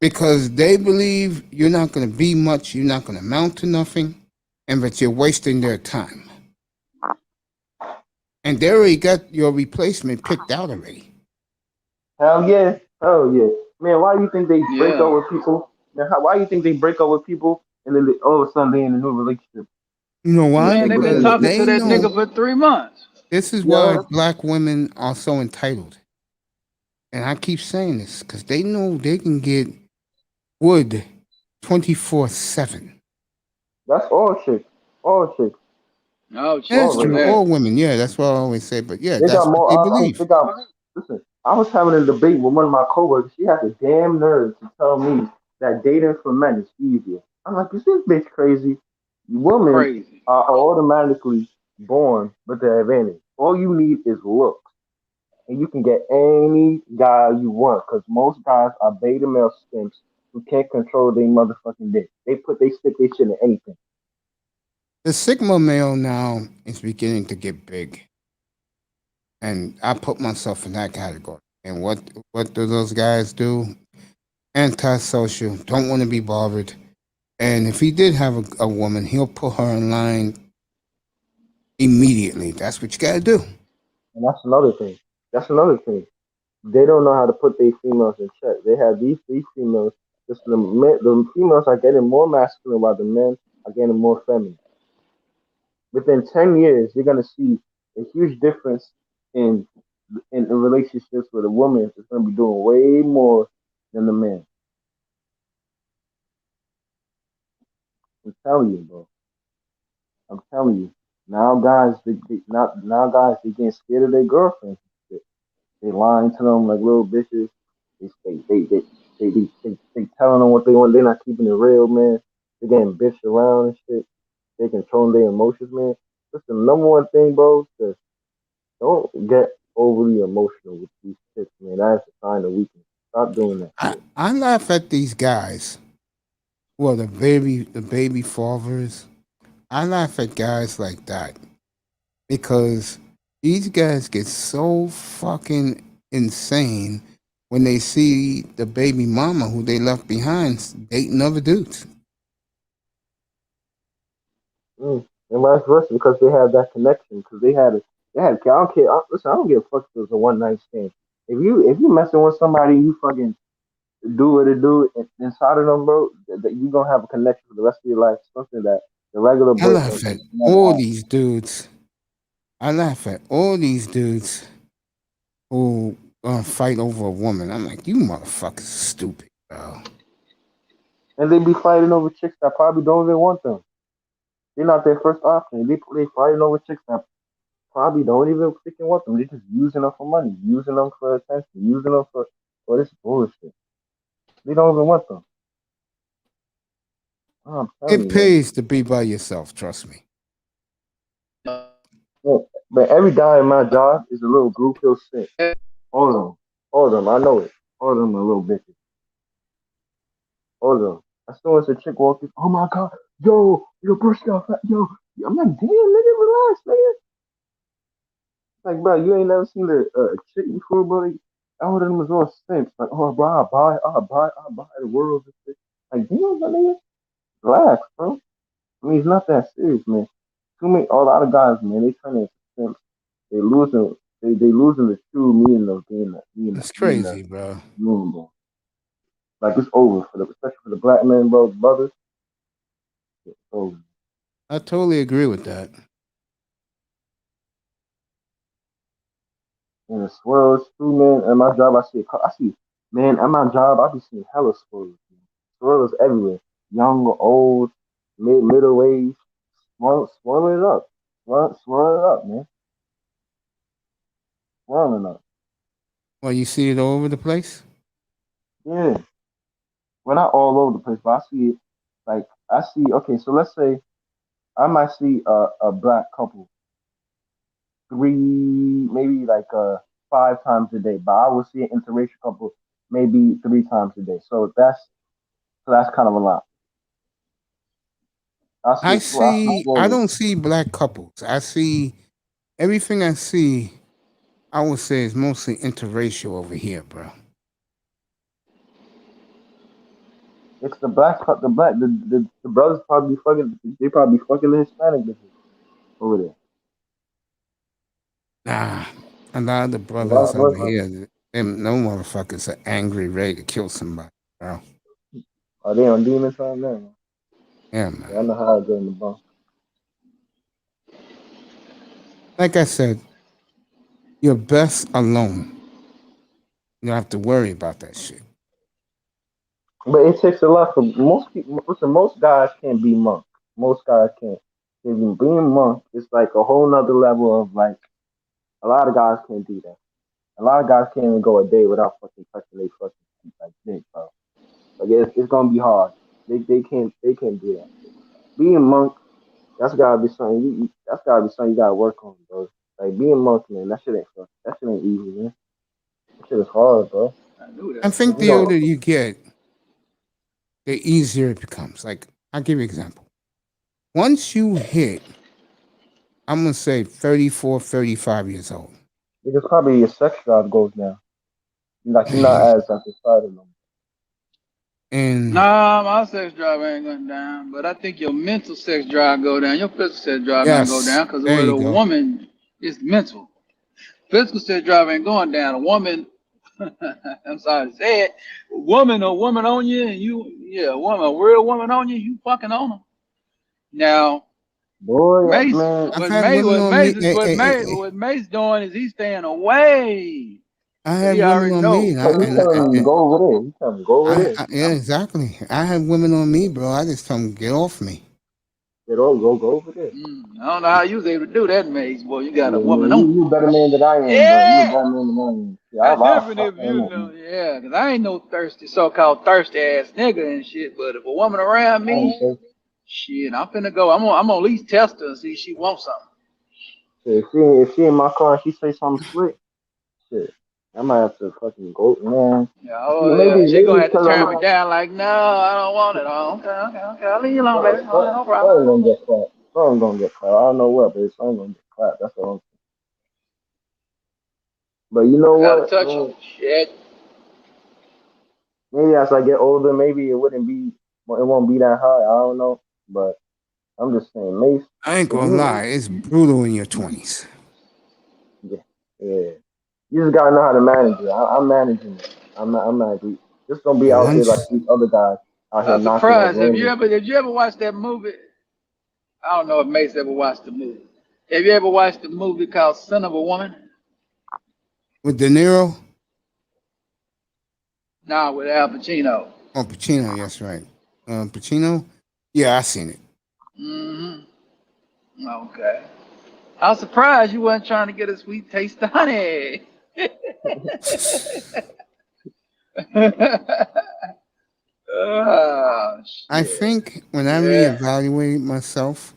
because they believe you're not going to be much, you're not going to amount to nothing, and that you're wasting their time. And they already got your replacement picked out already. Hell yeah. Hell yeah. Man, why do you think they break up Yeah. with people? Man, why do you think they break up with people and then all of a sudden they in a new relationship? You know You why? Man, think they've been Because talking to they that know nigga for 3 months. this is why yeah, black women are so entitled. And I keep saying this because they know they can get wood 24/7. that's all chicks. All chicks. Oh, That's chicks All do true. women. that. All women, yeah, that's what I always say. But yeah, They got that's what more they they believe. got listen, I was having a debate with one of my coworkers. She had the damn nerve to tell me that dating for men is easier. I'm like, is this bitch crazy? Women Crazy. are automatically born with the advantage. All you need is looks. And you can get any guy you want because most guys are beta male simps who can't control their motherfucking dick. They stick their shit in anything. The Sigma male now is beginning to get big. And I put myself in that category. And what do those guys do? Antisocial, don't want to be bothered. And if he did have a woman, he'll put her in line immediately. That's what you got to do. And that's another thing. That's another thing. They don't know how to put their females in check. They have these females. Just the females are getting more masculine while the men are getting more feminine. within 10 years, you're gonna see a huge difference in in relationships where the woman is gonna be doing way more than the man. I'm telling you, bro. I'm telling you. Now guys, now guys, they getting scared of their girlfriends. They lying to them like little bitches. They telling them what they want. They're not keeping it real, man. They getting bitched around and shit. They controlling their emotions, man. That's the number one thing, bro. Just don't get overly emotional with these chicks, man. That's a sign of weakness. Stop doing that shit. I laugh at these guys. Well, the baby fathers. I laugh at guys like that because these guys get so fucking insane when they see the baby mama who they left behind dating other dudes. And vice versa because they have that connection. Because they had. I don't care. Listen, I don't give a fuck if it's a one night stand. If you messing with somebody, you fucking do what it do inside of them, bro. That you gonna have a connection for the rest of your life. Something that the regular I boyfriend laugh can at never all have. these dudes. I laugh at all these dudes who fight over a woman. I'm like, you motherfuckers stupid, bro. And they be fighting over chicks that probably don't even want them. They're not their first option. They fighting over chicks that probably don't even freaking want them. They're just using them for money, using them for attention, using them for this bullshit. They don't even want them. Oh, I'm telling It you, man. pays to be by yourself, trust me. Look, but every guy in my job is a little blue pill sick. All of them. All of them. I know it. All of them are little bitches. All of them. As soon as a chick walks in, oh my god, yo, brush got fat, yo. I'm like, damn, nigga, relax, nigga. Like, bro, you ain't never seen a chick before, bro. Like, all of them was all simps. Like, oh, bro, I'll buy the world. And shit. Like, damn, my nigga, relax, bro. I mean, it's not that serious, man. Too many, a lot of guys, man, they turn into simps. They losing, they losing the true meaning of It's being a crazy, bro. human, bro. Like, it's over for the, especially for the black men, bro, brothers. It's over. I totally agree with that. And the swirls too, man. At my job, I see, man. At my job, I be seeing hella swirls. Man. Swirls everywhere, young or old, middle age, swirling it up, swirling it up, man, swirling up. Well, you see it all over the place? Yeah, well, not all over the place, but I see it. Like I see, okay, so let's say I might see a black couple three, maybe like 5 times a day, but I will see an interracial couple maybe 3 times a day. So that's kind of a lot. I see I swirls. don't see black couples. I see everything I see, I would say is mostly interracial over here, bro. It's the brothers probably fucking they probably fucking the Hispanic bitches over there. Nah. A lot of the And vice brothers over versa. here, them no motherfuckers are angry, ready to kill somebody, bro. Are they on demon time now? Man? Yeah, Yeah, I man. know how I get in the bunk. Like I said, you're best alone. You don't have to worry about that shit. But it takes a lot for most people. Listen, most guys can't be monk. Most guys can't. Even being monk is like a whole nother level of like a lot of guys can't do that. A lot of guys can't even go a day without fucking touching their fucking feet like dick, bro. Like it's gonna be hard. They can't do that. Being monk, that's gotta be something that's gotta be something you gotta work on, bro. Like being monk, man, that shit ain't easy, man. That shit is hard, bro. I knew I that. think You the know, older you get, the easier it becomes. Like, I'll give you an example. Once you hit, I'm going to say 34, 35 years old. because probably your sex drive goes down. Like you're not And as excited no Nah, my sex drive ain't going down, but I think your mental sex drive go down. Your physical sex drive ain't go yes, down because there with you a go. woman, it's mental. Physical sex drive ain't going down. A woman, I'm sorry to say it, a woman on you, and you, yeah, a woman, a real woman on you, you fucking on her. Now, Boy, Mace, man, I've had women What on me. Mace is what Mace doing is he's staying away. I Cause had he women already on me, know. and but he's telling me go over there. He's telling me go over there. yeah, exactly. I had women on me, bro. I just tell them get off me. Get over, go over there. I don't know how you was able to do that, Mace. Boy, you got a Yeah, woman man, on. you a better man than I am, bro. You a Yeah. better man than I am. See, That's different I if stand you up, know, man. yeah, because I ain't no thirsty, so-called thirsty ass nigga and shit. But if a woman around I ain't me, thirsty. shit, I'm finna go. I'm gonna at least test her and see if she wants something. Shit, if she in my car and she say something slick, shit, I might have to fucking go, man. Yeah, See, oh yeah, she maybe gonna have to because I'm turn me a, down. Like, no, I don't want it. Oh, okay. I'll leave you alone, baby. Oh, no problem. something gonna get clapped. Something gonna get clapped. I don't know what, but something gonna get clapped. That's all I'm saying. But you know Gotta what, touch her. man? Shit. Maybe as I get older, maybe it won't be that hard. I don't know, but I'm just saying, Mace, I ain't if gonna you, lie, it's brutal in your 20s. yeah, yeah, you just gotta know how to manage it. I'm managing it. I'm not. Just don't be And out here like once, these other guys out here I'm knocking up surprised. random. Did you ever watch that movie? I don't know if Mace ever watched the movie. Have you ever watched the movie called Son of a Woman? with De Niro Nah, with Al Pacino. or Pacino, yes, right. Pacino, yeah, I seen it. Mm-hmm. Okay. I was surprised you wasn't trying to get a sweet taste of honey. Oh, I shit. think when I Yeah. reevaluated myself,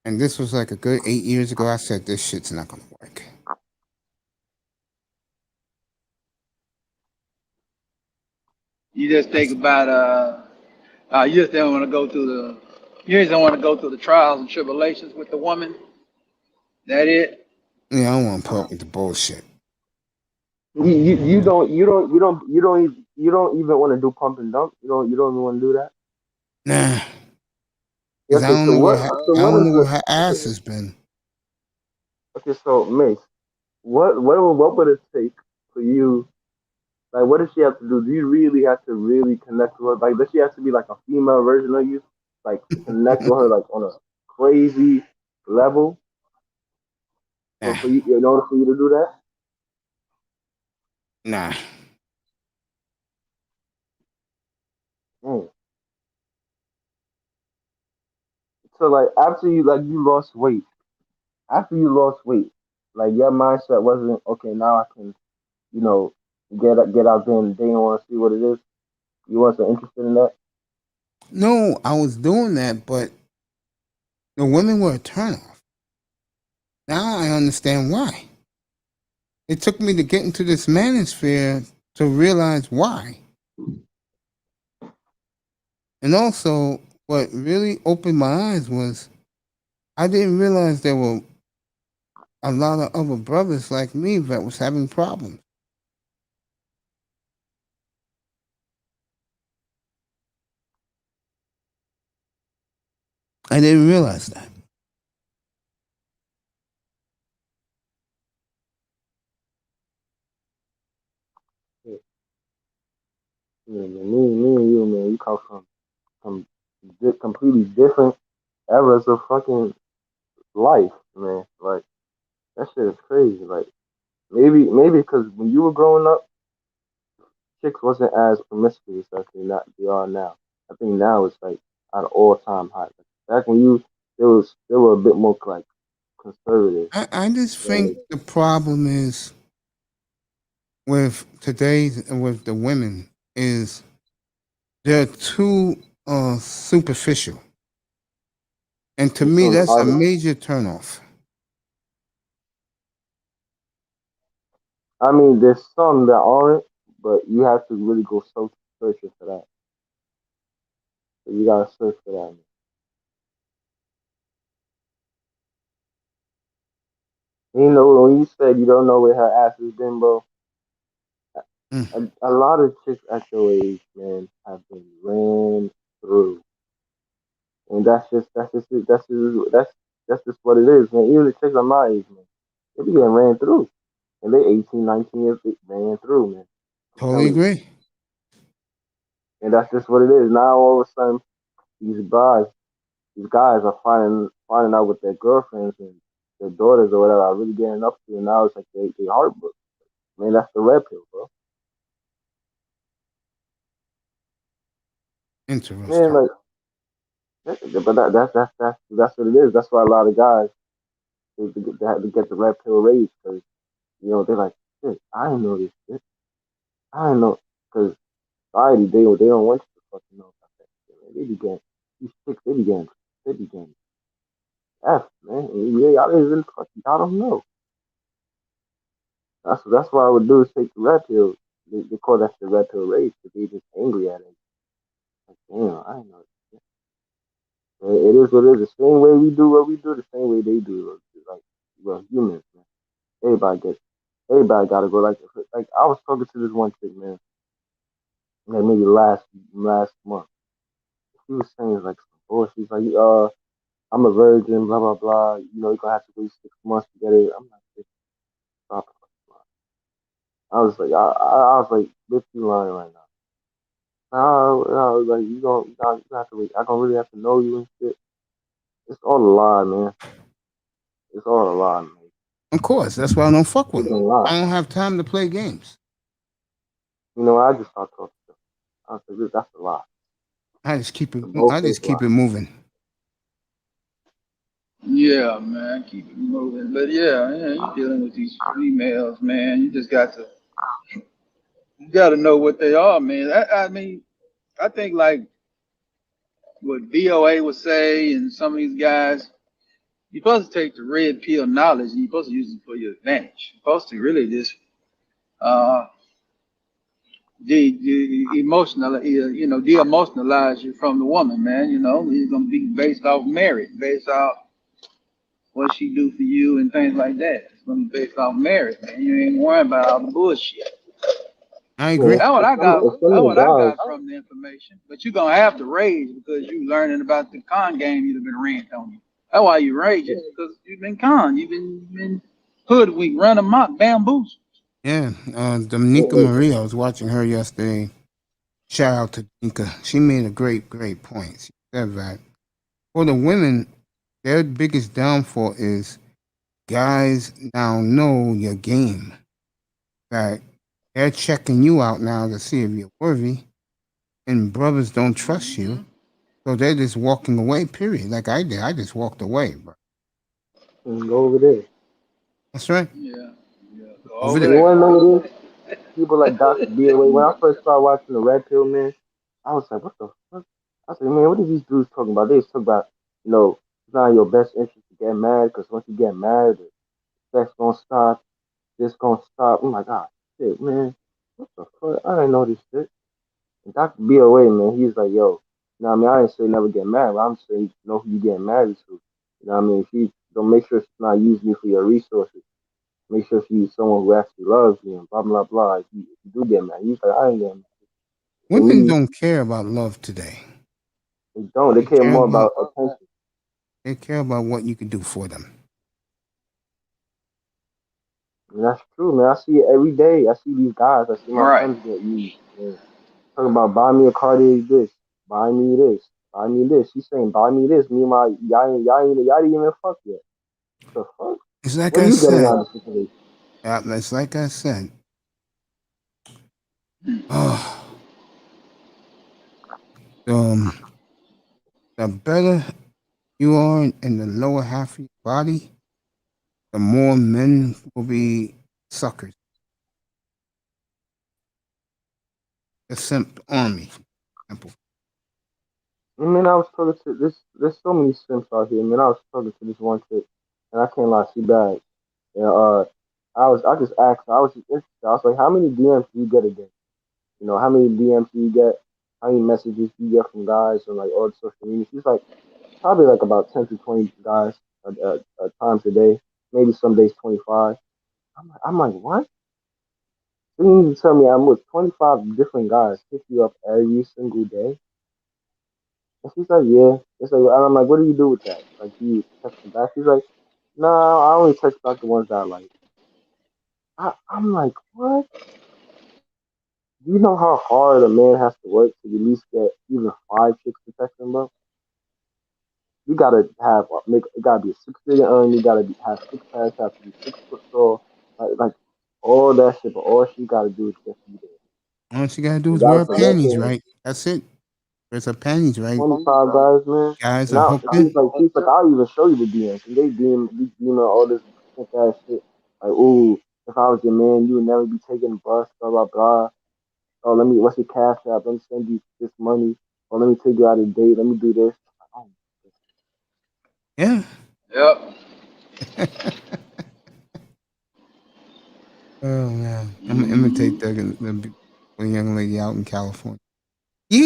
and this was like a good 8 years ago, I said this shit's not gonna work. You just I think about you just don't want to go through the you just don't want to go through the trials and tribulations with the woman. That it? Yeah, I don't want to put up with the bullshit. You don't even want to do pump and dump. You don't even want to do that. Nah, Yeah, because okay, so I what don't is know where the her ass has been. okay? So Mace, what would it take for you? Like, what does she have to do? Do you really have to really connect with her? Like, does she have to be like a female version of you? Like, connect with her like on a crazy level Nah, for you in order for you to do that? nah. Mm. So like you lost weight. After you lost weight, like your mindset wasn't okay. Now I can you know get out there and they don't want to see what it is. You wasn't interested in that. No, I was doing that, but the women were a turnoff. Now I understand why. It took me to get into this manosphere to realize why. And also, what really opened my eyes was I didn't realize there were a lot of other brothers like me that was having problems. I didn't realize that. Yeah, me and you, man, you come from completely different eras of fucking life, man. Like that shit is crazy. Like maybe because when you were growing up, chicks wasn't as promiscuous as they are now. I think now it's like at an all time high. Like, back when they were a bit more like conservative. I just think And the problem is with today's and with the women is they're too superficial. And to there's me, some that's a artists. major turnoff. I mean, there's some that aren't, but you have to really go searching for that. So you gotta search for that. You know, when you said you don't know where her ass has been, bro, Mm. a lot of chicks at your age, man, have been ran through, and that's just what it is, man. Even the chicks at my age, man, they be getting ran through, and they 18, 19 years they ran through, man. I'm Totally telling you, agree. and that's just what it is. Now all of a sudden, these guys. these guys are finding out what their girlfriends and their daughters or whatever are really getting up to, and now it's like they heartbroken. Man, that's the red pill, bro. Man, Interesting. like, but that's what it is. That's why a lot of guys they have to get the red pill rage because they're like, shit, I didn't know this shit. I didn't know because society they don't want you to fucking know about that shit. Man. They be getting these chicks, they be getting F, man. And yeah, y'all isn't fucking, y'all don't know. That's what I would do is take the red pill. They call that the red pill rage because they just angry at it. Like, damn, I didn't know this shit. It is what it is. The same way we do what we do, the same way they do it. Like, well, humans, man. Everybody got to go. Like I was talking to this one chick, man. Like maybe last month. She was saying like some bullshit. She's like, I'm a virgin, blah blah blah. You're gonna have to wait 6 months to get it. I'm like, bitch, stop it. I was like, bitch, you lying right now. No, like you have to wait. I gonna really have to know you and shit. It's all a lie, man. It's all a lie, man. Of course, that's why I don't fuck with It's a them. lie. I don't have time to play games. I just start talking to them. I was like, that's a lie. I just keep it. The both I is just lie. keep it moving. Yeah, man, keep it moving. But yeah, you dealing with these females, man. You got to know what they are, man. I mean, I think like what VOA would say, and some of these guys, you're supposed to take the red pill knowledge and you're supposed to use it for your advantage. You're supposed to really just uh, de-emotionalize you from the woman, man. It's gonna be based off merit, based off what she do for you and things like that. It's gonna be based off merit, man. You ain't worrying about all the bullshit. I Yeah, agree. That's what I got. some That's of the what I guys, got from the information. But you're gonna have to rage because you learning about the con game you've been ran on you. That's why you raging because you've been con. You've been hoodwinked, run amok, bamboozled. Yeah, Dominica uh, Maria. I was watching her yesterday. Shout out to Dominica. She made a great point. She said that for the women, their biggest downfall is guys now know your game. That they're checking you out now to see if you're worthy, and brothers don't trust you, Hmm. so they're just walking away. Period. Like I did. I just walked away, bro. go over there. That's right. Yeah, yeah. Go Over over there. You there. want to know what it is? People like Dr. B.O.A. When I first started watching the Red Pill, man, I was like, what the fuck? I said, man, what are these dudes talking about? They was talking about, it's not in your best interest to get married because once you get married, the sex gonna stop, this gonna stop. I'm like, ah, shit, man, what the fuck? I didn't know this shit. And Dr. B.O.A., man, he's like, yo, I didn't say never get married, but I'm saying know who you getting married to. If you don't make sure she's not using you for your resources, make sure she's someone who actually loves you and blah blah blah. If you do get married, he's like, I ain't getting married. To Women me, don't care about love today. they don't. They They care care more about about attention. they care about what you can do for them. And that's true, man. I see it every day. I see these guys. I see my Right. friends get used. Man. Talking about buy me a Cartier this, buy me this, buy me this. She's saying buy me this. Me and my y'all didn't even fuck yet. The fuck? It's like What are I you getting said. out of the situation? It's like I said. Oh, um, the better you are in the lower half of your body, the more men will be suckers. The simp army. Simple. I mean, I was talking to this. There's so many simps out here, man. I was talking to this one chick, and I can't lie, she bad. And I just asked her, I was just interested. I was like, how many DMs do you get a day? How many DMs do you get? How many messages do you get from guys on like all the social media? She's like, probably like about 10 to 20 guys times a day. Maybe some days 25. I'm like, what? So you need to tell me I'm with 25 different guys pick you up every single day? And she's like, yeah. It's like, and I'm like, what do you do with that? Like, do you text them back? She's like, no, I only text back the ones that I like. I'm like, what? Do you know how hard a man has to work to at least get even 5 chicks to text him, bro? you gotta have make it gotta be a 6 figure earn. You gotta have 6 packs. Have to be 6 foot tall. Like all that shit. But all she gotta do is just be there. All she gotta do is wear her Regardless of panties nothing. right. That's it. Wears her panties right. 25 guys, man. Guys And are now hooked in. she's like, I'll even show you the DMs. And they DM her all this sick ass shit. Like, ooh, if I was your man, you would never be taking the bus, blah, blah, blah. Oh, what's your cash app? Let me send you this money. Or let me take you out on a date. Let me do this. Oh, Yeah. Yep. Oh man, I'm gonna imitate the young lady out in California.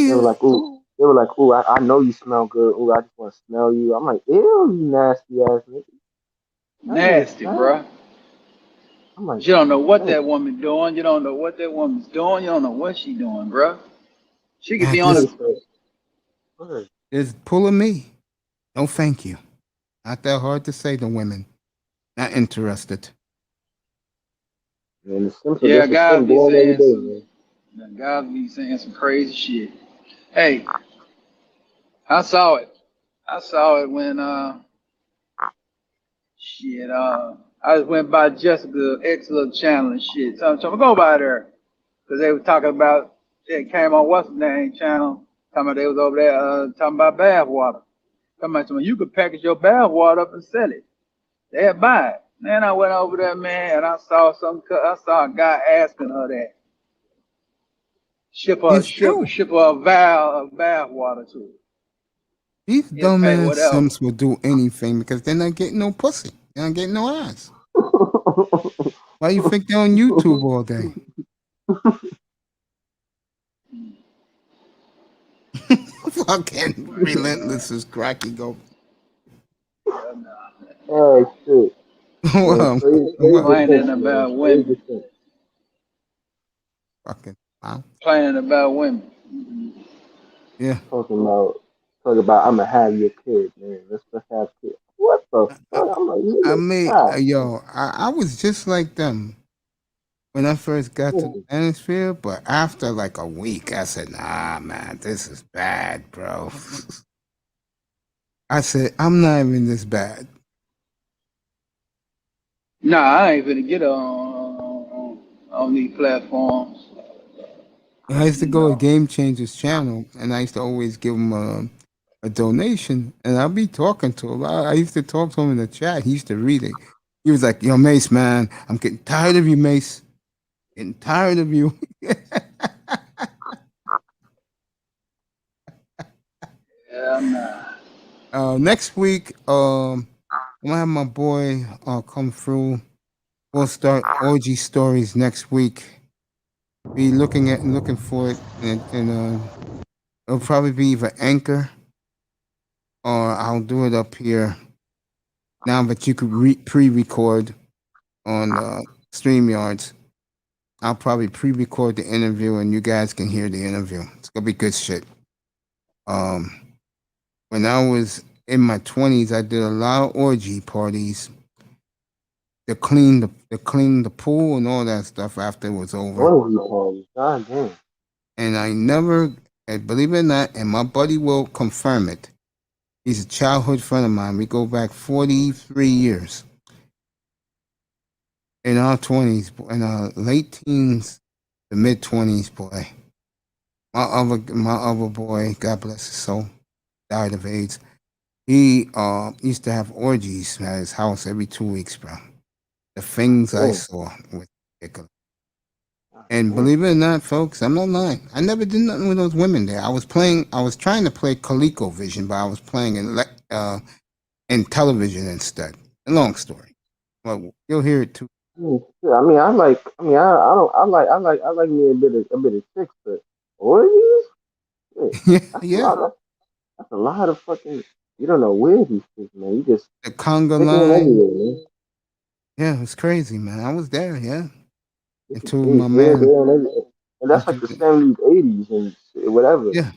they were Yeah. like, ooh. They were like, ooh, I know you smell good. Ooh, I just want to smell you. I'm like, ew, you nasty ass nigga. That nigga Nasty, stank. bruh. I'm like, You don't know what damn. that woman doing. You don't know what that woman's doing. You don't know what she doing, bruh. She could Ah, be That on just the. nigga said, "Word." just pulling me. No, thank you. Not that hard to say to women. Not interested. Man, the Simpsons, Yeah, there's a guys Sim be born every saying day, some. man. Guys be saying some crazy shit. Hey, I saw it. I saw it when shit I just went by Jessica X little channel and shit. So I'm trying to go by there because they were talking about it came on what's the name channel talking about they was over there talking about bath water. Talking about something, you could package your bath water up and sell it. They'd buy it. Man, I went over there, man, and I saw I saw a guy asking her that. It's true. Ship her a vial of bath water to her. These He'll pay dumbass whatever. simps will do anything because they're not getting no pussy. They're not getting no ass. Why you think they're on YouTube all day? Fucking relentless as cracky go. Yeah, nah. Oh shit, man, Well, praise well, the Complaining Simpsons, man. about Praise women. the Simpsons. fucking wow. Complaining about women. Yeah. Talking about I'm gonna have your kid, man. Let's have kids. What the I, fuck? I'm like, I nigga, mean, God, yo, I was just like them when I first got to the damn. manosphere, but after like a week, I said, nah, man, this is bad, bro. I said, I'm not even this bad. Nah, I ain't finna get on these platforms. I used to You go to know. Game Changers channel, and I used to always give him a donation, and I'd be talking to him. I used to talk to him in the chat. He used to read it. He was like, "Yo, Mace, man, I'm getting tired of you, Mace. Getting tired of you." Yeah, nah. Next week, I'm gonna have my boy come through. We'll start OG stories next week. Be looking for it, and it'll probably be either Anchor or I'll do it up here now. But you could pre-record on StreamYards. I'll probably pre-record the interview, and you guys can hear the interview. It's gonna be good shit. Um, when I was in my 20s, I did a lot of orgy parties to clean the pool and all that stuff after it was over. One of you parties. God damn. And I never, and believe it or not, and my buddy will confirm it. He's a childhood friend of mine. We go back 43 years. In our 20s, in our late teens, the mid 20s, boy. My other boy, God bless his soul, died of AIDS. He used to have orgies at his house every 2 weeks, bro. The things I Damn. saw were ridiculous. God And damn. believe it or not, folks, I'm not lying. I never did nothing with those women there. I was trying to play ColecoVision, but I was playing in television instead. A long story. Well, you'll hear it too. Shit, I like me a bit of chicks, but orgies? Shit, Yeah, that's a yeah. lot. That's a lot of fucking. You don't know where these chicks, man. You just The conga sticking them line. everywhere, man. Yeah, it was crazy, man. I was there, yeah. This is Until my here, there, man, and everywhere. And that's like until the 70s, 80s, and shit, whatever. yeah,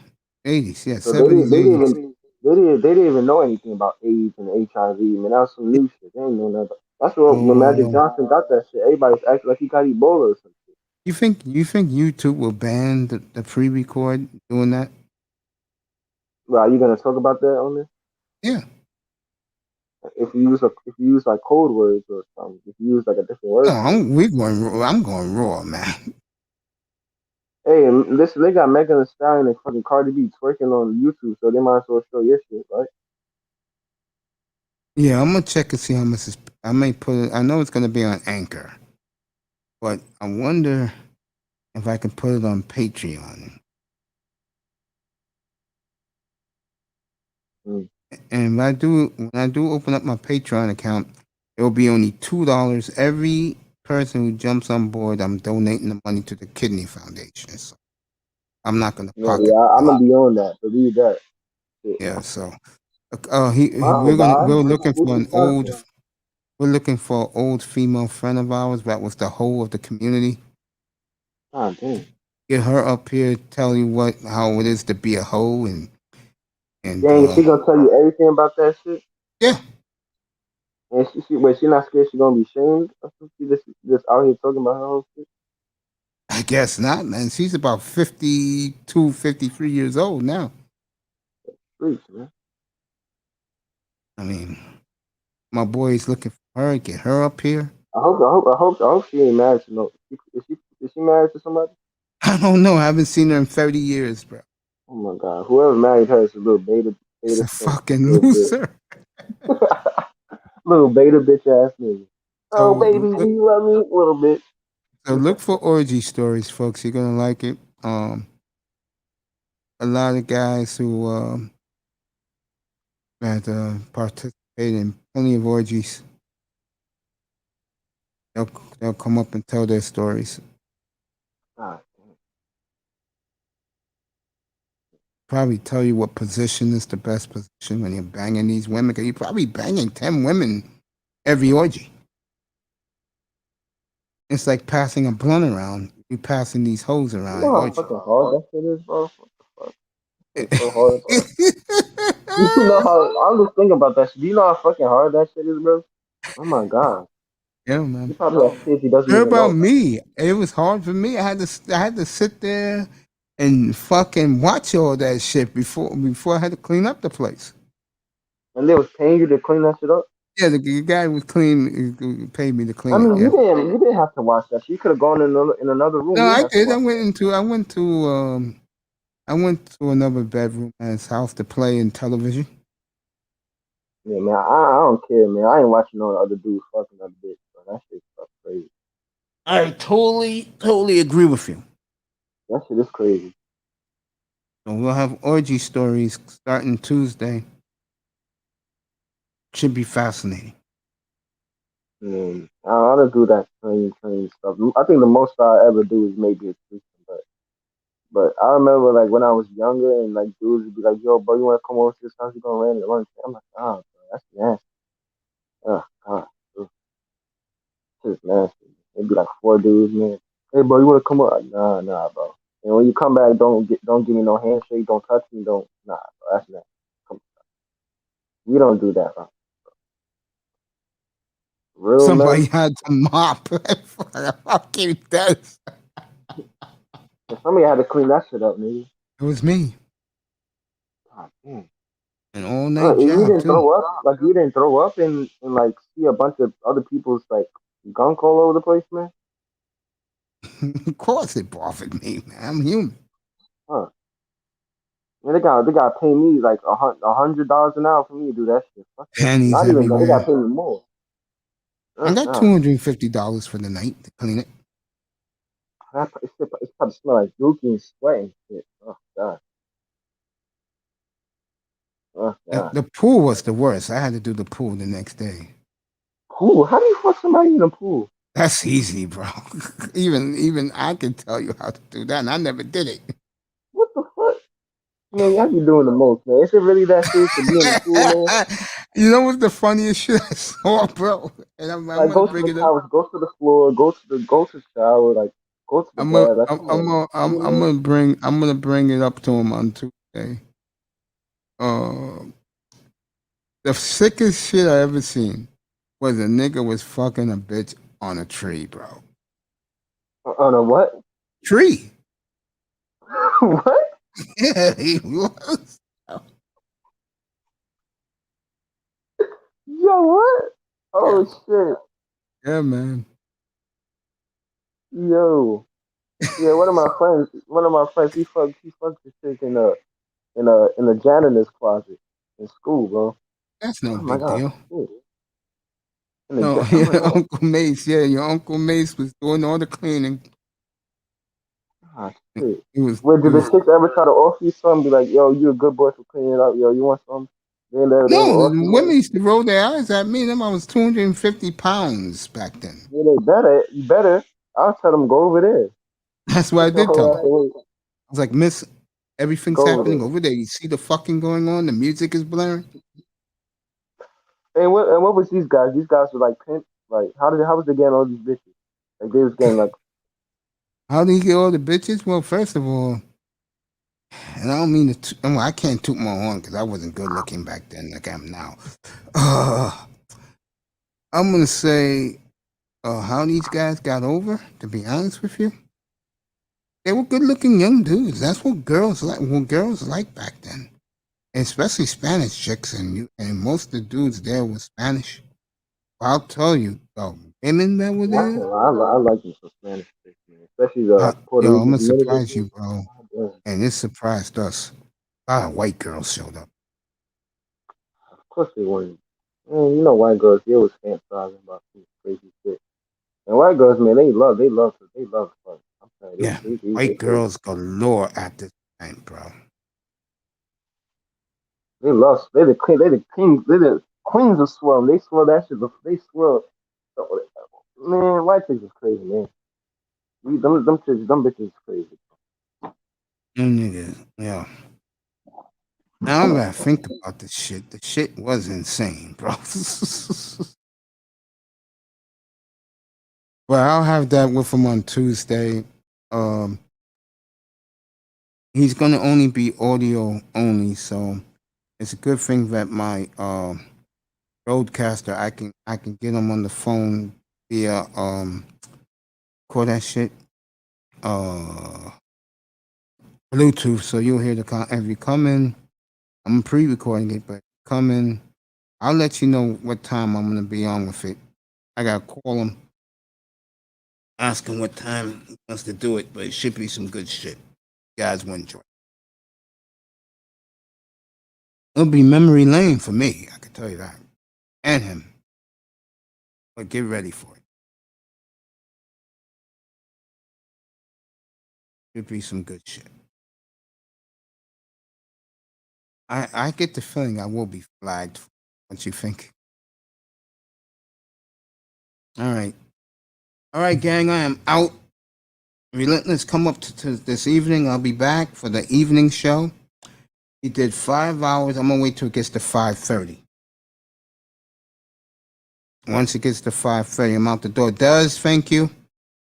80s, yeah, So they didn't, 70s, they didn't 80s. even, they didn't even know anything about AIDS and HIV. Man, that was some new shit. They didn't know nothing. That's what when Magic Oh, Johnson got that shit. Everybody's acting like he got Ebola or something. you think YouTube will ban the pre-record doing that? Well, are you gonna talk about that on this? Yeah. If you use like code words or something, if you use like a different No, word for it. I'm going raw, man. Hey, and listen, they got Megan Thee Stallion and fucking Cardi B twerking on YouTube, so they might as well show your shit, right? Yeah, I'm gonna check and see how much I may put it. I know it's gonna be on Anchor, but I wonder if I can put it on Patreon. Mm. And when I do open up my Patreon account, it will be only $2. Every person who jumps on board, I'm donating the money to the Kidney Foundation. So I'm not gonna Yeah, pocket. yeah, I'm gonna be on that. Believe that. Shit. Yeah. So Wow, guys, we're looking for who's an the old content? we're looking for an old female friend of ours that was the hoe of the community. God damn. Get her up here, tell you how it is to be a hoe, and Dang, she gonna tell you everything about that shit? yeah, And wait, she not scared she gonna be shamed? Or something? She just out here talking about her whole shit? I guess not, man. She's about 52, 53 years old now. Freaks, man. I mean, my boy's looking for her. Get her up here. I hope she ain't married to no. Is she married to somebody? I don't know. I haven't seen her in 30 years, bro. Oh my god, whoever married her is a little It's beta a thing, fucking little bit, loser. little beta bitch ass nigga. Oh So baby, do you love me? A little bit. look for orgy stories, folks. You're gonna like it. A lot of guys who that participate in plenty of orgies. They'll they'll come up and tell their stories. God, Probably tell you what position is the best position when you're banging these women. Cause you're probably banging 10 women every orgy. It's like passing a blunt around. You're passing these hoes you around know an how orgy. fucking hard that shit is, bro. What the fuck? It's so hard, bro. You know how I'm just thinking about that shit. Do you know how fucking hard that shit is, bro? Oh my god. Yeah, He man. probably has kids he doesn't Hear even about know. me. It was hard for me. I had to sit there and fucking watch all that shit before I had to clean up the place. And they was paying you to clean that shit up. Yeah, the guy was clean. Paid me to I clean it. mean, Yeah. you didn't have to watch that shit. You could have gone in another room. No, You didn't I have to did. watch that. I went to another bedroom at his house to play in television. Yeah, man. I don't care, man. I ain't watching no other dudes fucking other bitch, bro. That shit's fucking crazy. I totally agree with you. That shit is crazy. So we'll have orgy stories starting Tuesday. Should be fascinating. I ought to do that train stuff. I think the most I ever do is maybe a threesome, but I remember like when I was younger and like dudes would be like, "Yo, bro, you want to come over to this house? You gonna rent it lunch?" I'm like, "Ah, bro, that's nasty. Oh God, this is nasty." It'd be like four dudes, man. Hey, bro, you want to come up? Like, nah, bro. And when you come back, don't give me no handshake, don't touch me, don't nah, bro. That's nasty. Come, we don't do that, bro. Real Somebody men. had to mop. Fucking death. And somebody had to clean that shit up, nigga. It was me. God damn. An all night And you job didn't too. throw up? Like you didn't throw up and like see a bunch of other people's like gunk all over the place, man? Of course it bothered me, man. I'm human. Huh. Man, they got to pay me like $100 an hour for me to do that shit. Fuck that shit. Panties Not even that. They got to everywhere. pay me more. I got Nah. $250 for the night to clean it. It's probably smell like dookie and sweat and shit. Oh god. Oh god. The pool was the worst. I had to do the pool the next day. Pool? How do you fuck somebody in a pool? That's easy, bro. Even I can tell you how to do that, and I never did it. What the fuck? Man, y'all be doing the most, man. Is it really that serious to be in the pool, man? You know what's the funniest shit I saw, bro? And I'm Like gonna go to bring the it up. couch, go to the floor, go to the shower, like go to the bed. Like come on, man. I'm gonna bring it up to him on Tuesday. Uh, the sickest shit I ever seen was a nigga was fucking a bitch on a tree, bro. On a what? Tree. What? Yeah, he was. Yo, what? Oh shit. Yeah, man. Yo. Yeah, one of my friends, he fucked the chick in a janitor's closet in school, bro. That's no I'm like, big oh deal. shit. No, I'm like, your oh, Uncle Mace. Yeah, your Uncle Mace was doing all the cleaning. ah, shit. It was. Wait, It did the was. chicks ever try to offer you something? Be like, yo, you a good boy for cleaning it up. Yo, you want some? They never No, offer the you women nothing. used to roll their eyes at me. Them, I was 250 pounds back then. Yeah, they better. You better. I'll tell them go over there. That's what I Get your did tell whole them. ass away. I was like, Miss, everything's Go over happening there. over there. You see the fucking going on? The music is blaring. And what was these guys? These guys were like pimps. Like how was they getting all these bitches? Like they was getting like How do you get all the bitches? Well, first of all, and I don't mean to. Well, I can't toot my horn because I wasn't good looking back then like I am now. Uh, I'm gonna say how these guys got over. To be honest with you, they were good looking young dudes. That's what girls like. What girls like back then, especially Spanish chicks, and most of the dudes there were Spanish. I'll tell you, the women that were there. I like them some Spanish chicks, man. Especially the Puerto Yo, I'm Rican gonna Dominican surprise you, chicks. bro. Yeah, And it surprised us. A lot of white girls showed up. of course they weren't. Man, you know white girls, they was fantasizing about some crazy shit. And white girls, man, they love fun. I'm telling you, Yeah, they white crazy. girls galore at this time, bro. They the queen, they the kings, they the queens of swirl. They swirl that shit. They swirl. Man, white chicks is crazy, man. Them chicks, them bitches is crazy. Them niggas, yeah. Now I'm gonna think about this shit. The shit was insane, bro. Well, I'll have that with him on Tuesday. Um, he's gonna only be audio only, so it's a good thing that my roadcaster I can get him on the phone via call that shit uh Bluetooth, so you'll hear the if you come in. I'm pre-recording it, but come in. I'll let you know what time I'm gonna be on with it. I gotta call him, ask him what time he wants to do it, but it should be some good shit. You guys will enjoy. It'll be memory lane for me. I can tell you that, and him. But get ready for it. Should be some good shit. I get the feeling I will be flagged. What you think? All right, gang. I am out. Relentless, come up to this evening. I'll be back for the evening show. He did 5 hours. I'm gonna wait till it gets to 5:30. Once it gets to 5:30, I'm out the door. Does thank you.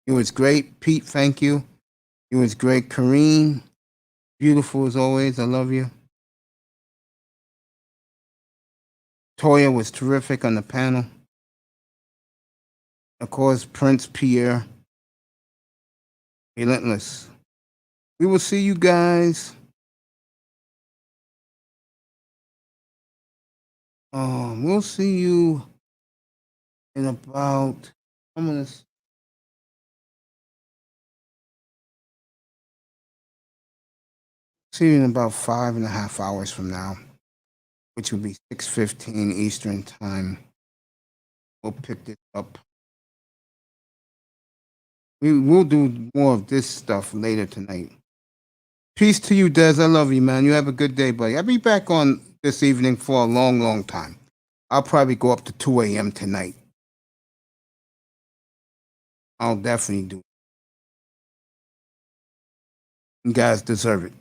You was great. Pete, thank you. You was great. Kareem, beautiful as always. I love you. Toya was terrific on the panel. Of course, Prince Pierre. Relentless. We will see you guys. We'll see you in about. I'm gonna see you in about 5.5 hours from now, which will be 6:15 Eastern time. We'll pick this up. We will do more of this stuff later tonight. Peace to you, Des. I love you, man. You have a good day, buddy. I'll be back on this evening for a long, long time. I'll probably go up to 2 a.m. tonight. I'll definitely do it. You guys deserve it.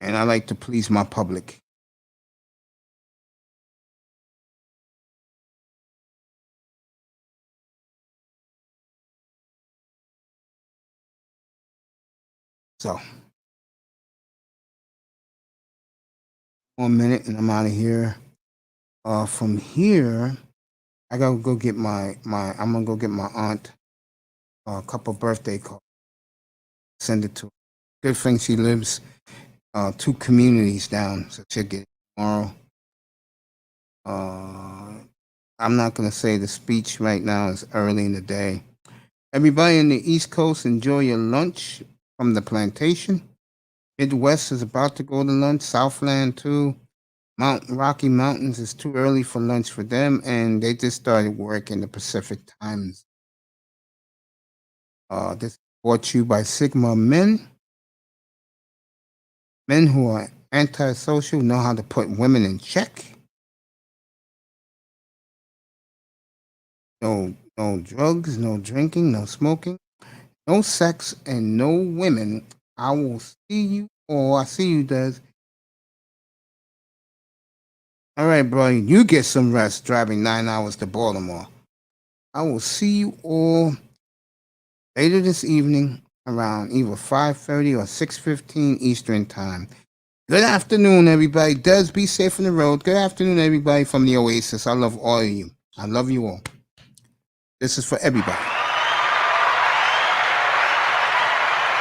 And I like to please my public. So, 1 minute and I'm out of here. From here, I gotta go get I'm gonna go get my aunt a couple birthday cards. Send it to her. Good thing she lives 2 communities down, so she'll get it tomorrow. I'm not going to say the speech right now. It's early in the day. Everybody in the East Coast, enjoy your lunch from the plantation. Midwest is about to go to lunch. Southland too. Rocky Mountains is too early for lunch for them, and they just started work in the Pacific times. This is brought to you by Sigma Men. Men who are antisocial know how to put women in check. No drugs, no drinking, no smoking, no sex, and no women. I will see you, or I see you, Des. All right, bro, you get some rest driving 9 hours to Baltimore. I will see you all later this evening around either 5:30 or 6:15 Eastern Time. Good afternoon, everybody. Des, be safe on the road. Good afternoon, everybody from the Oasis. I love all of you. I love you all. This is for everybody.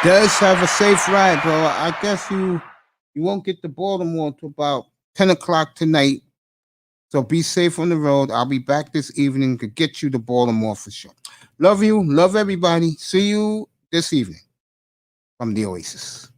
Des, have a safe ride, bro. I guess you won't get to Baltimore till about 10 o'clock tonight. So be safe on the road. I'll be back this evening to get you to Baltimore for sure. Love you. Love everybody. See you this evening from the Oasis.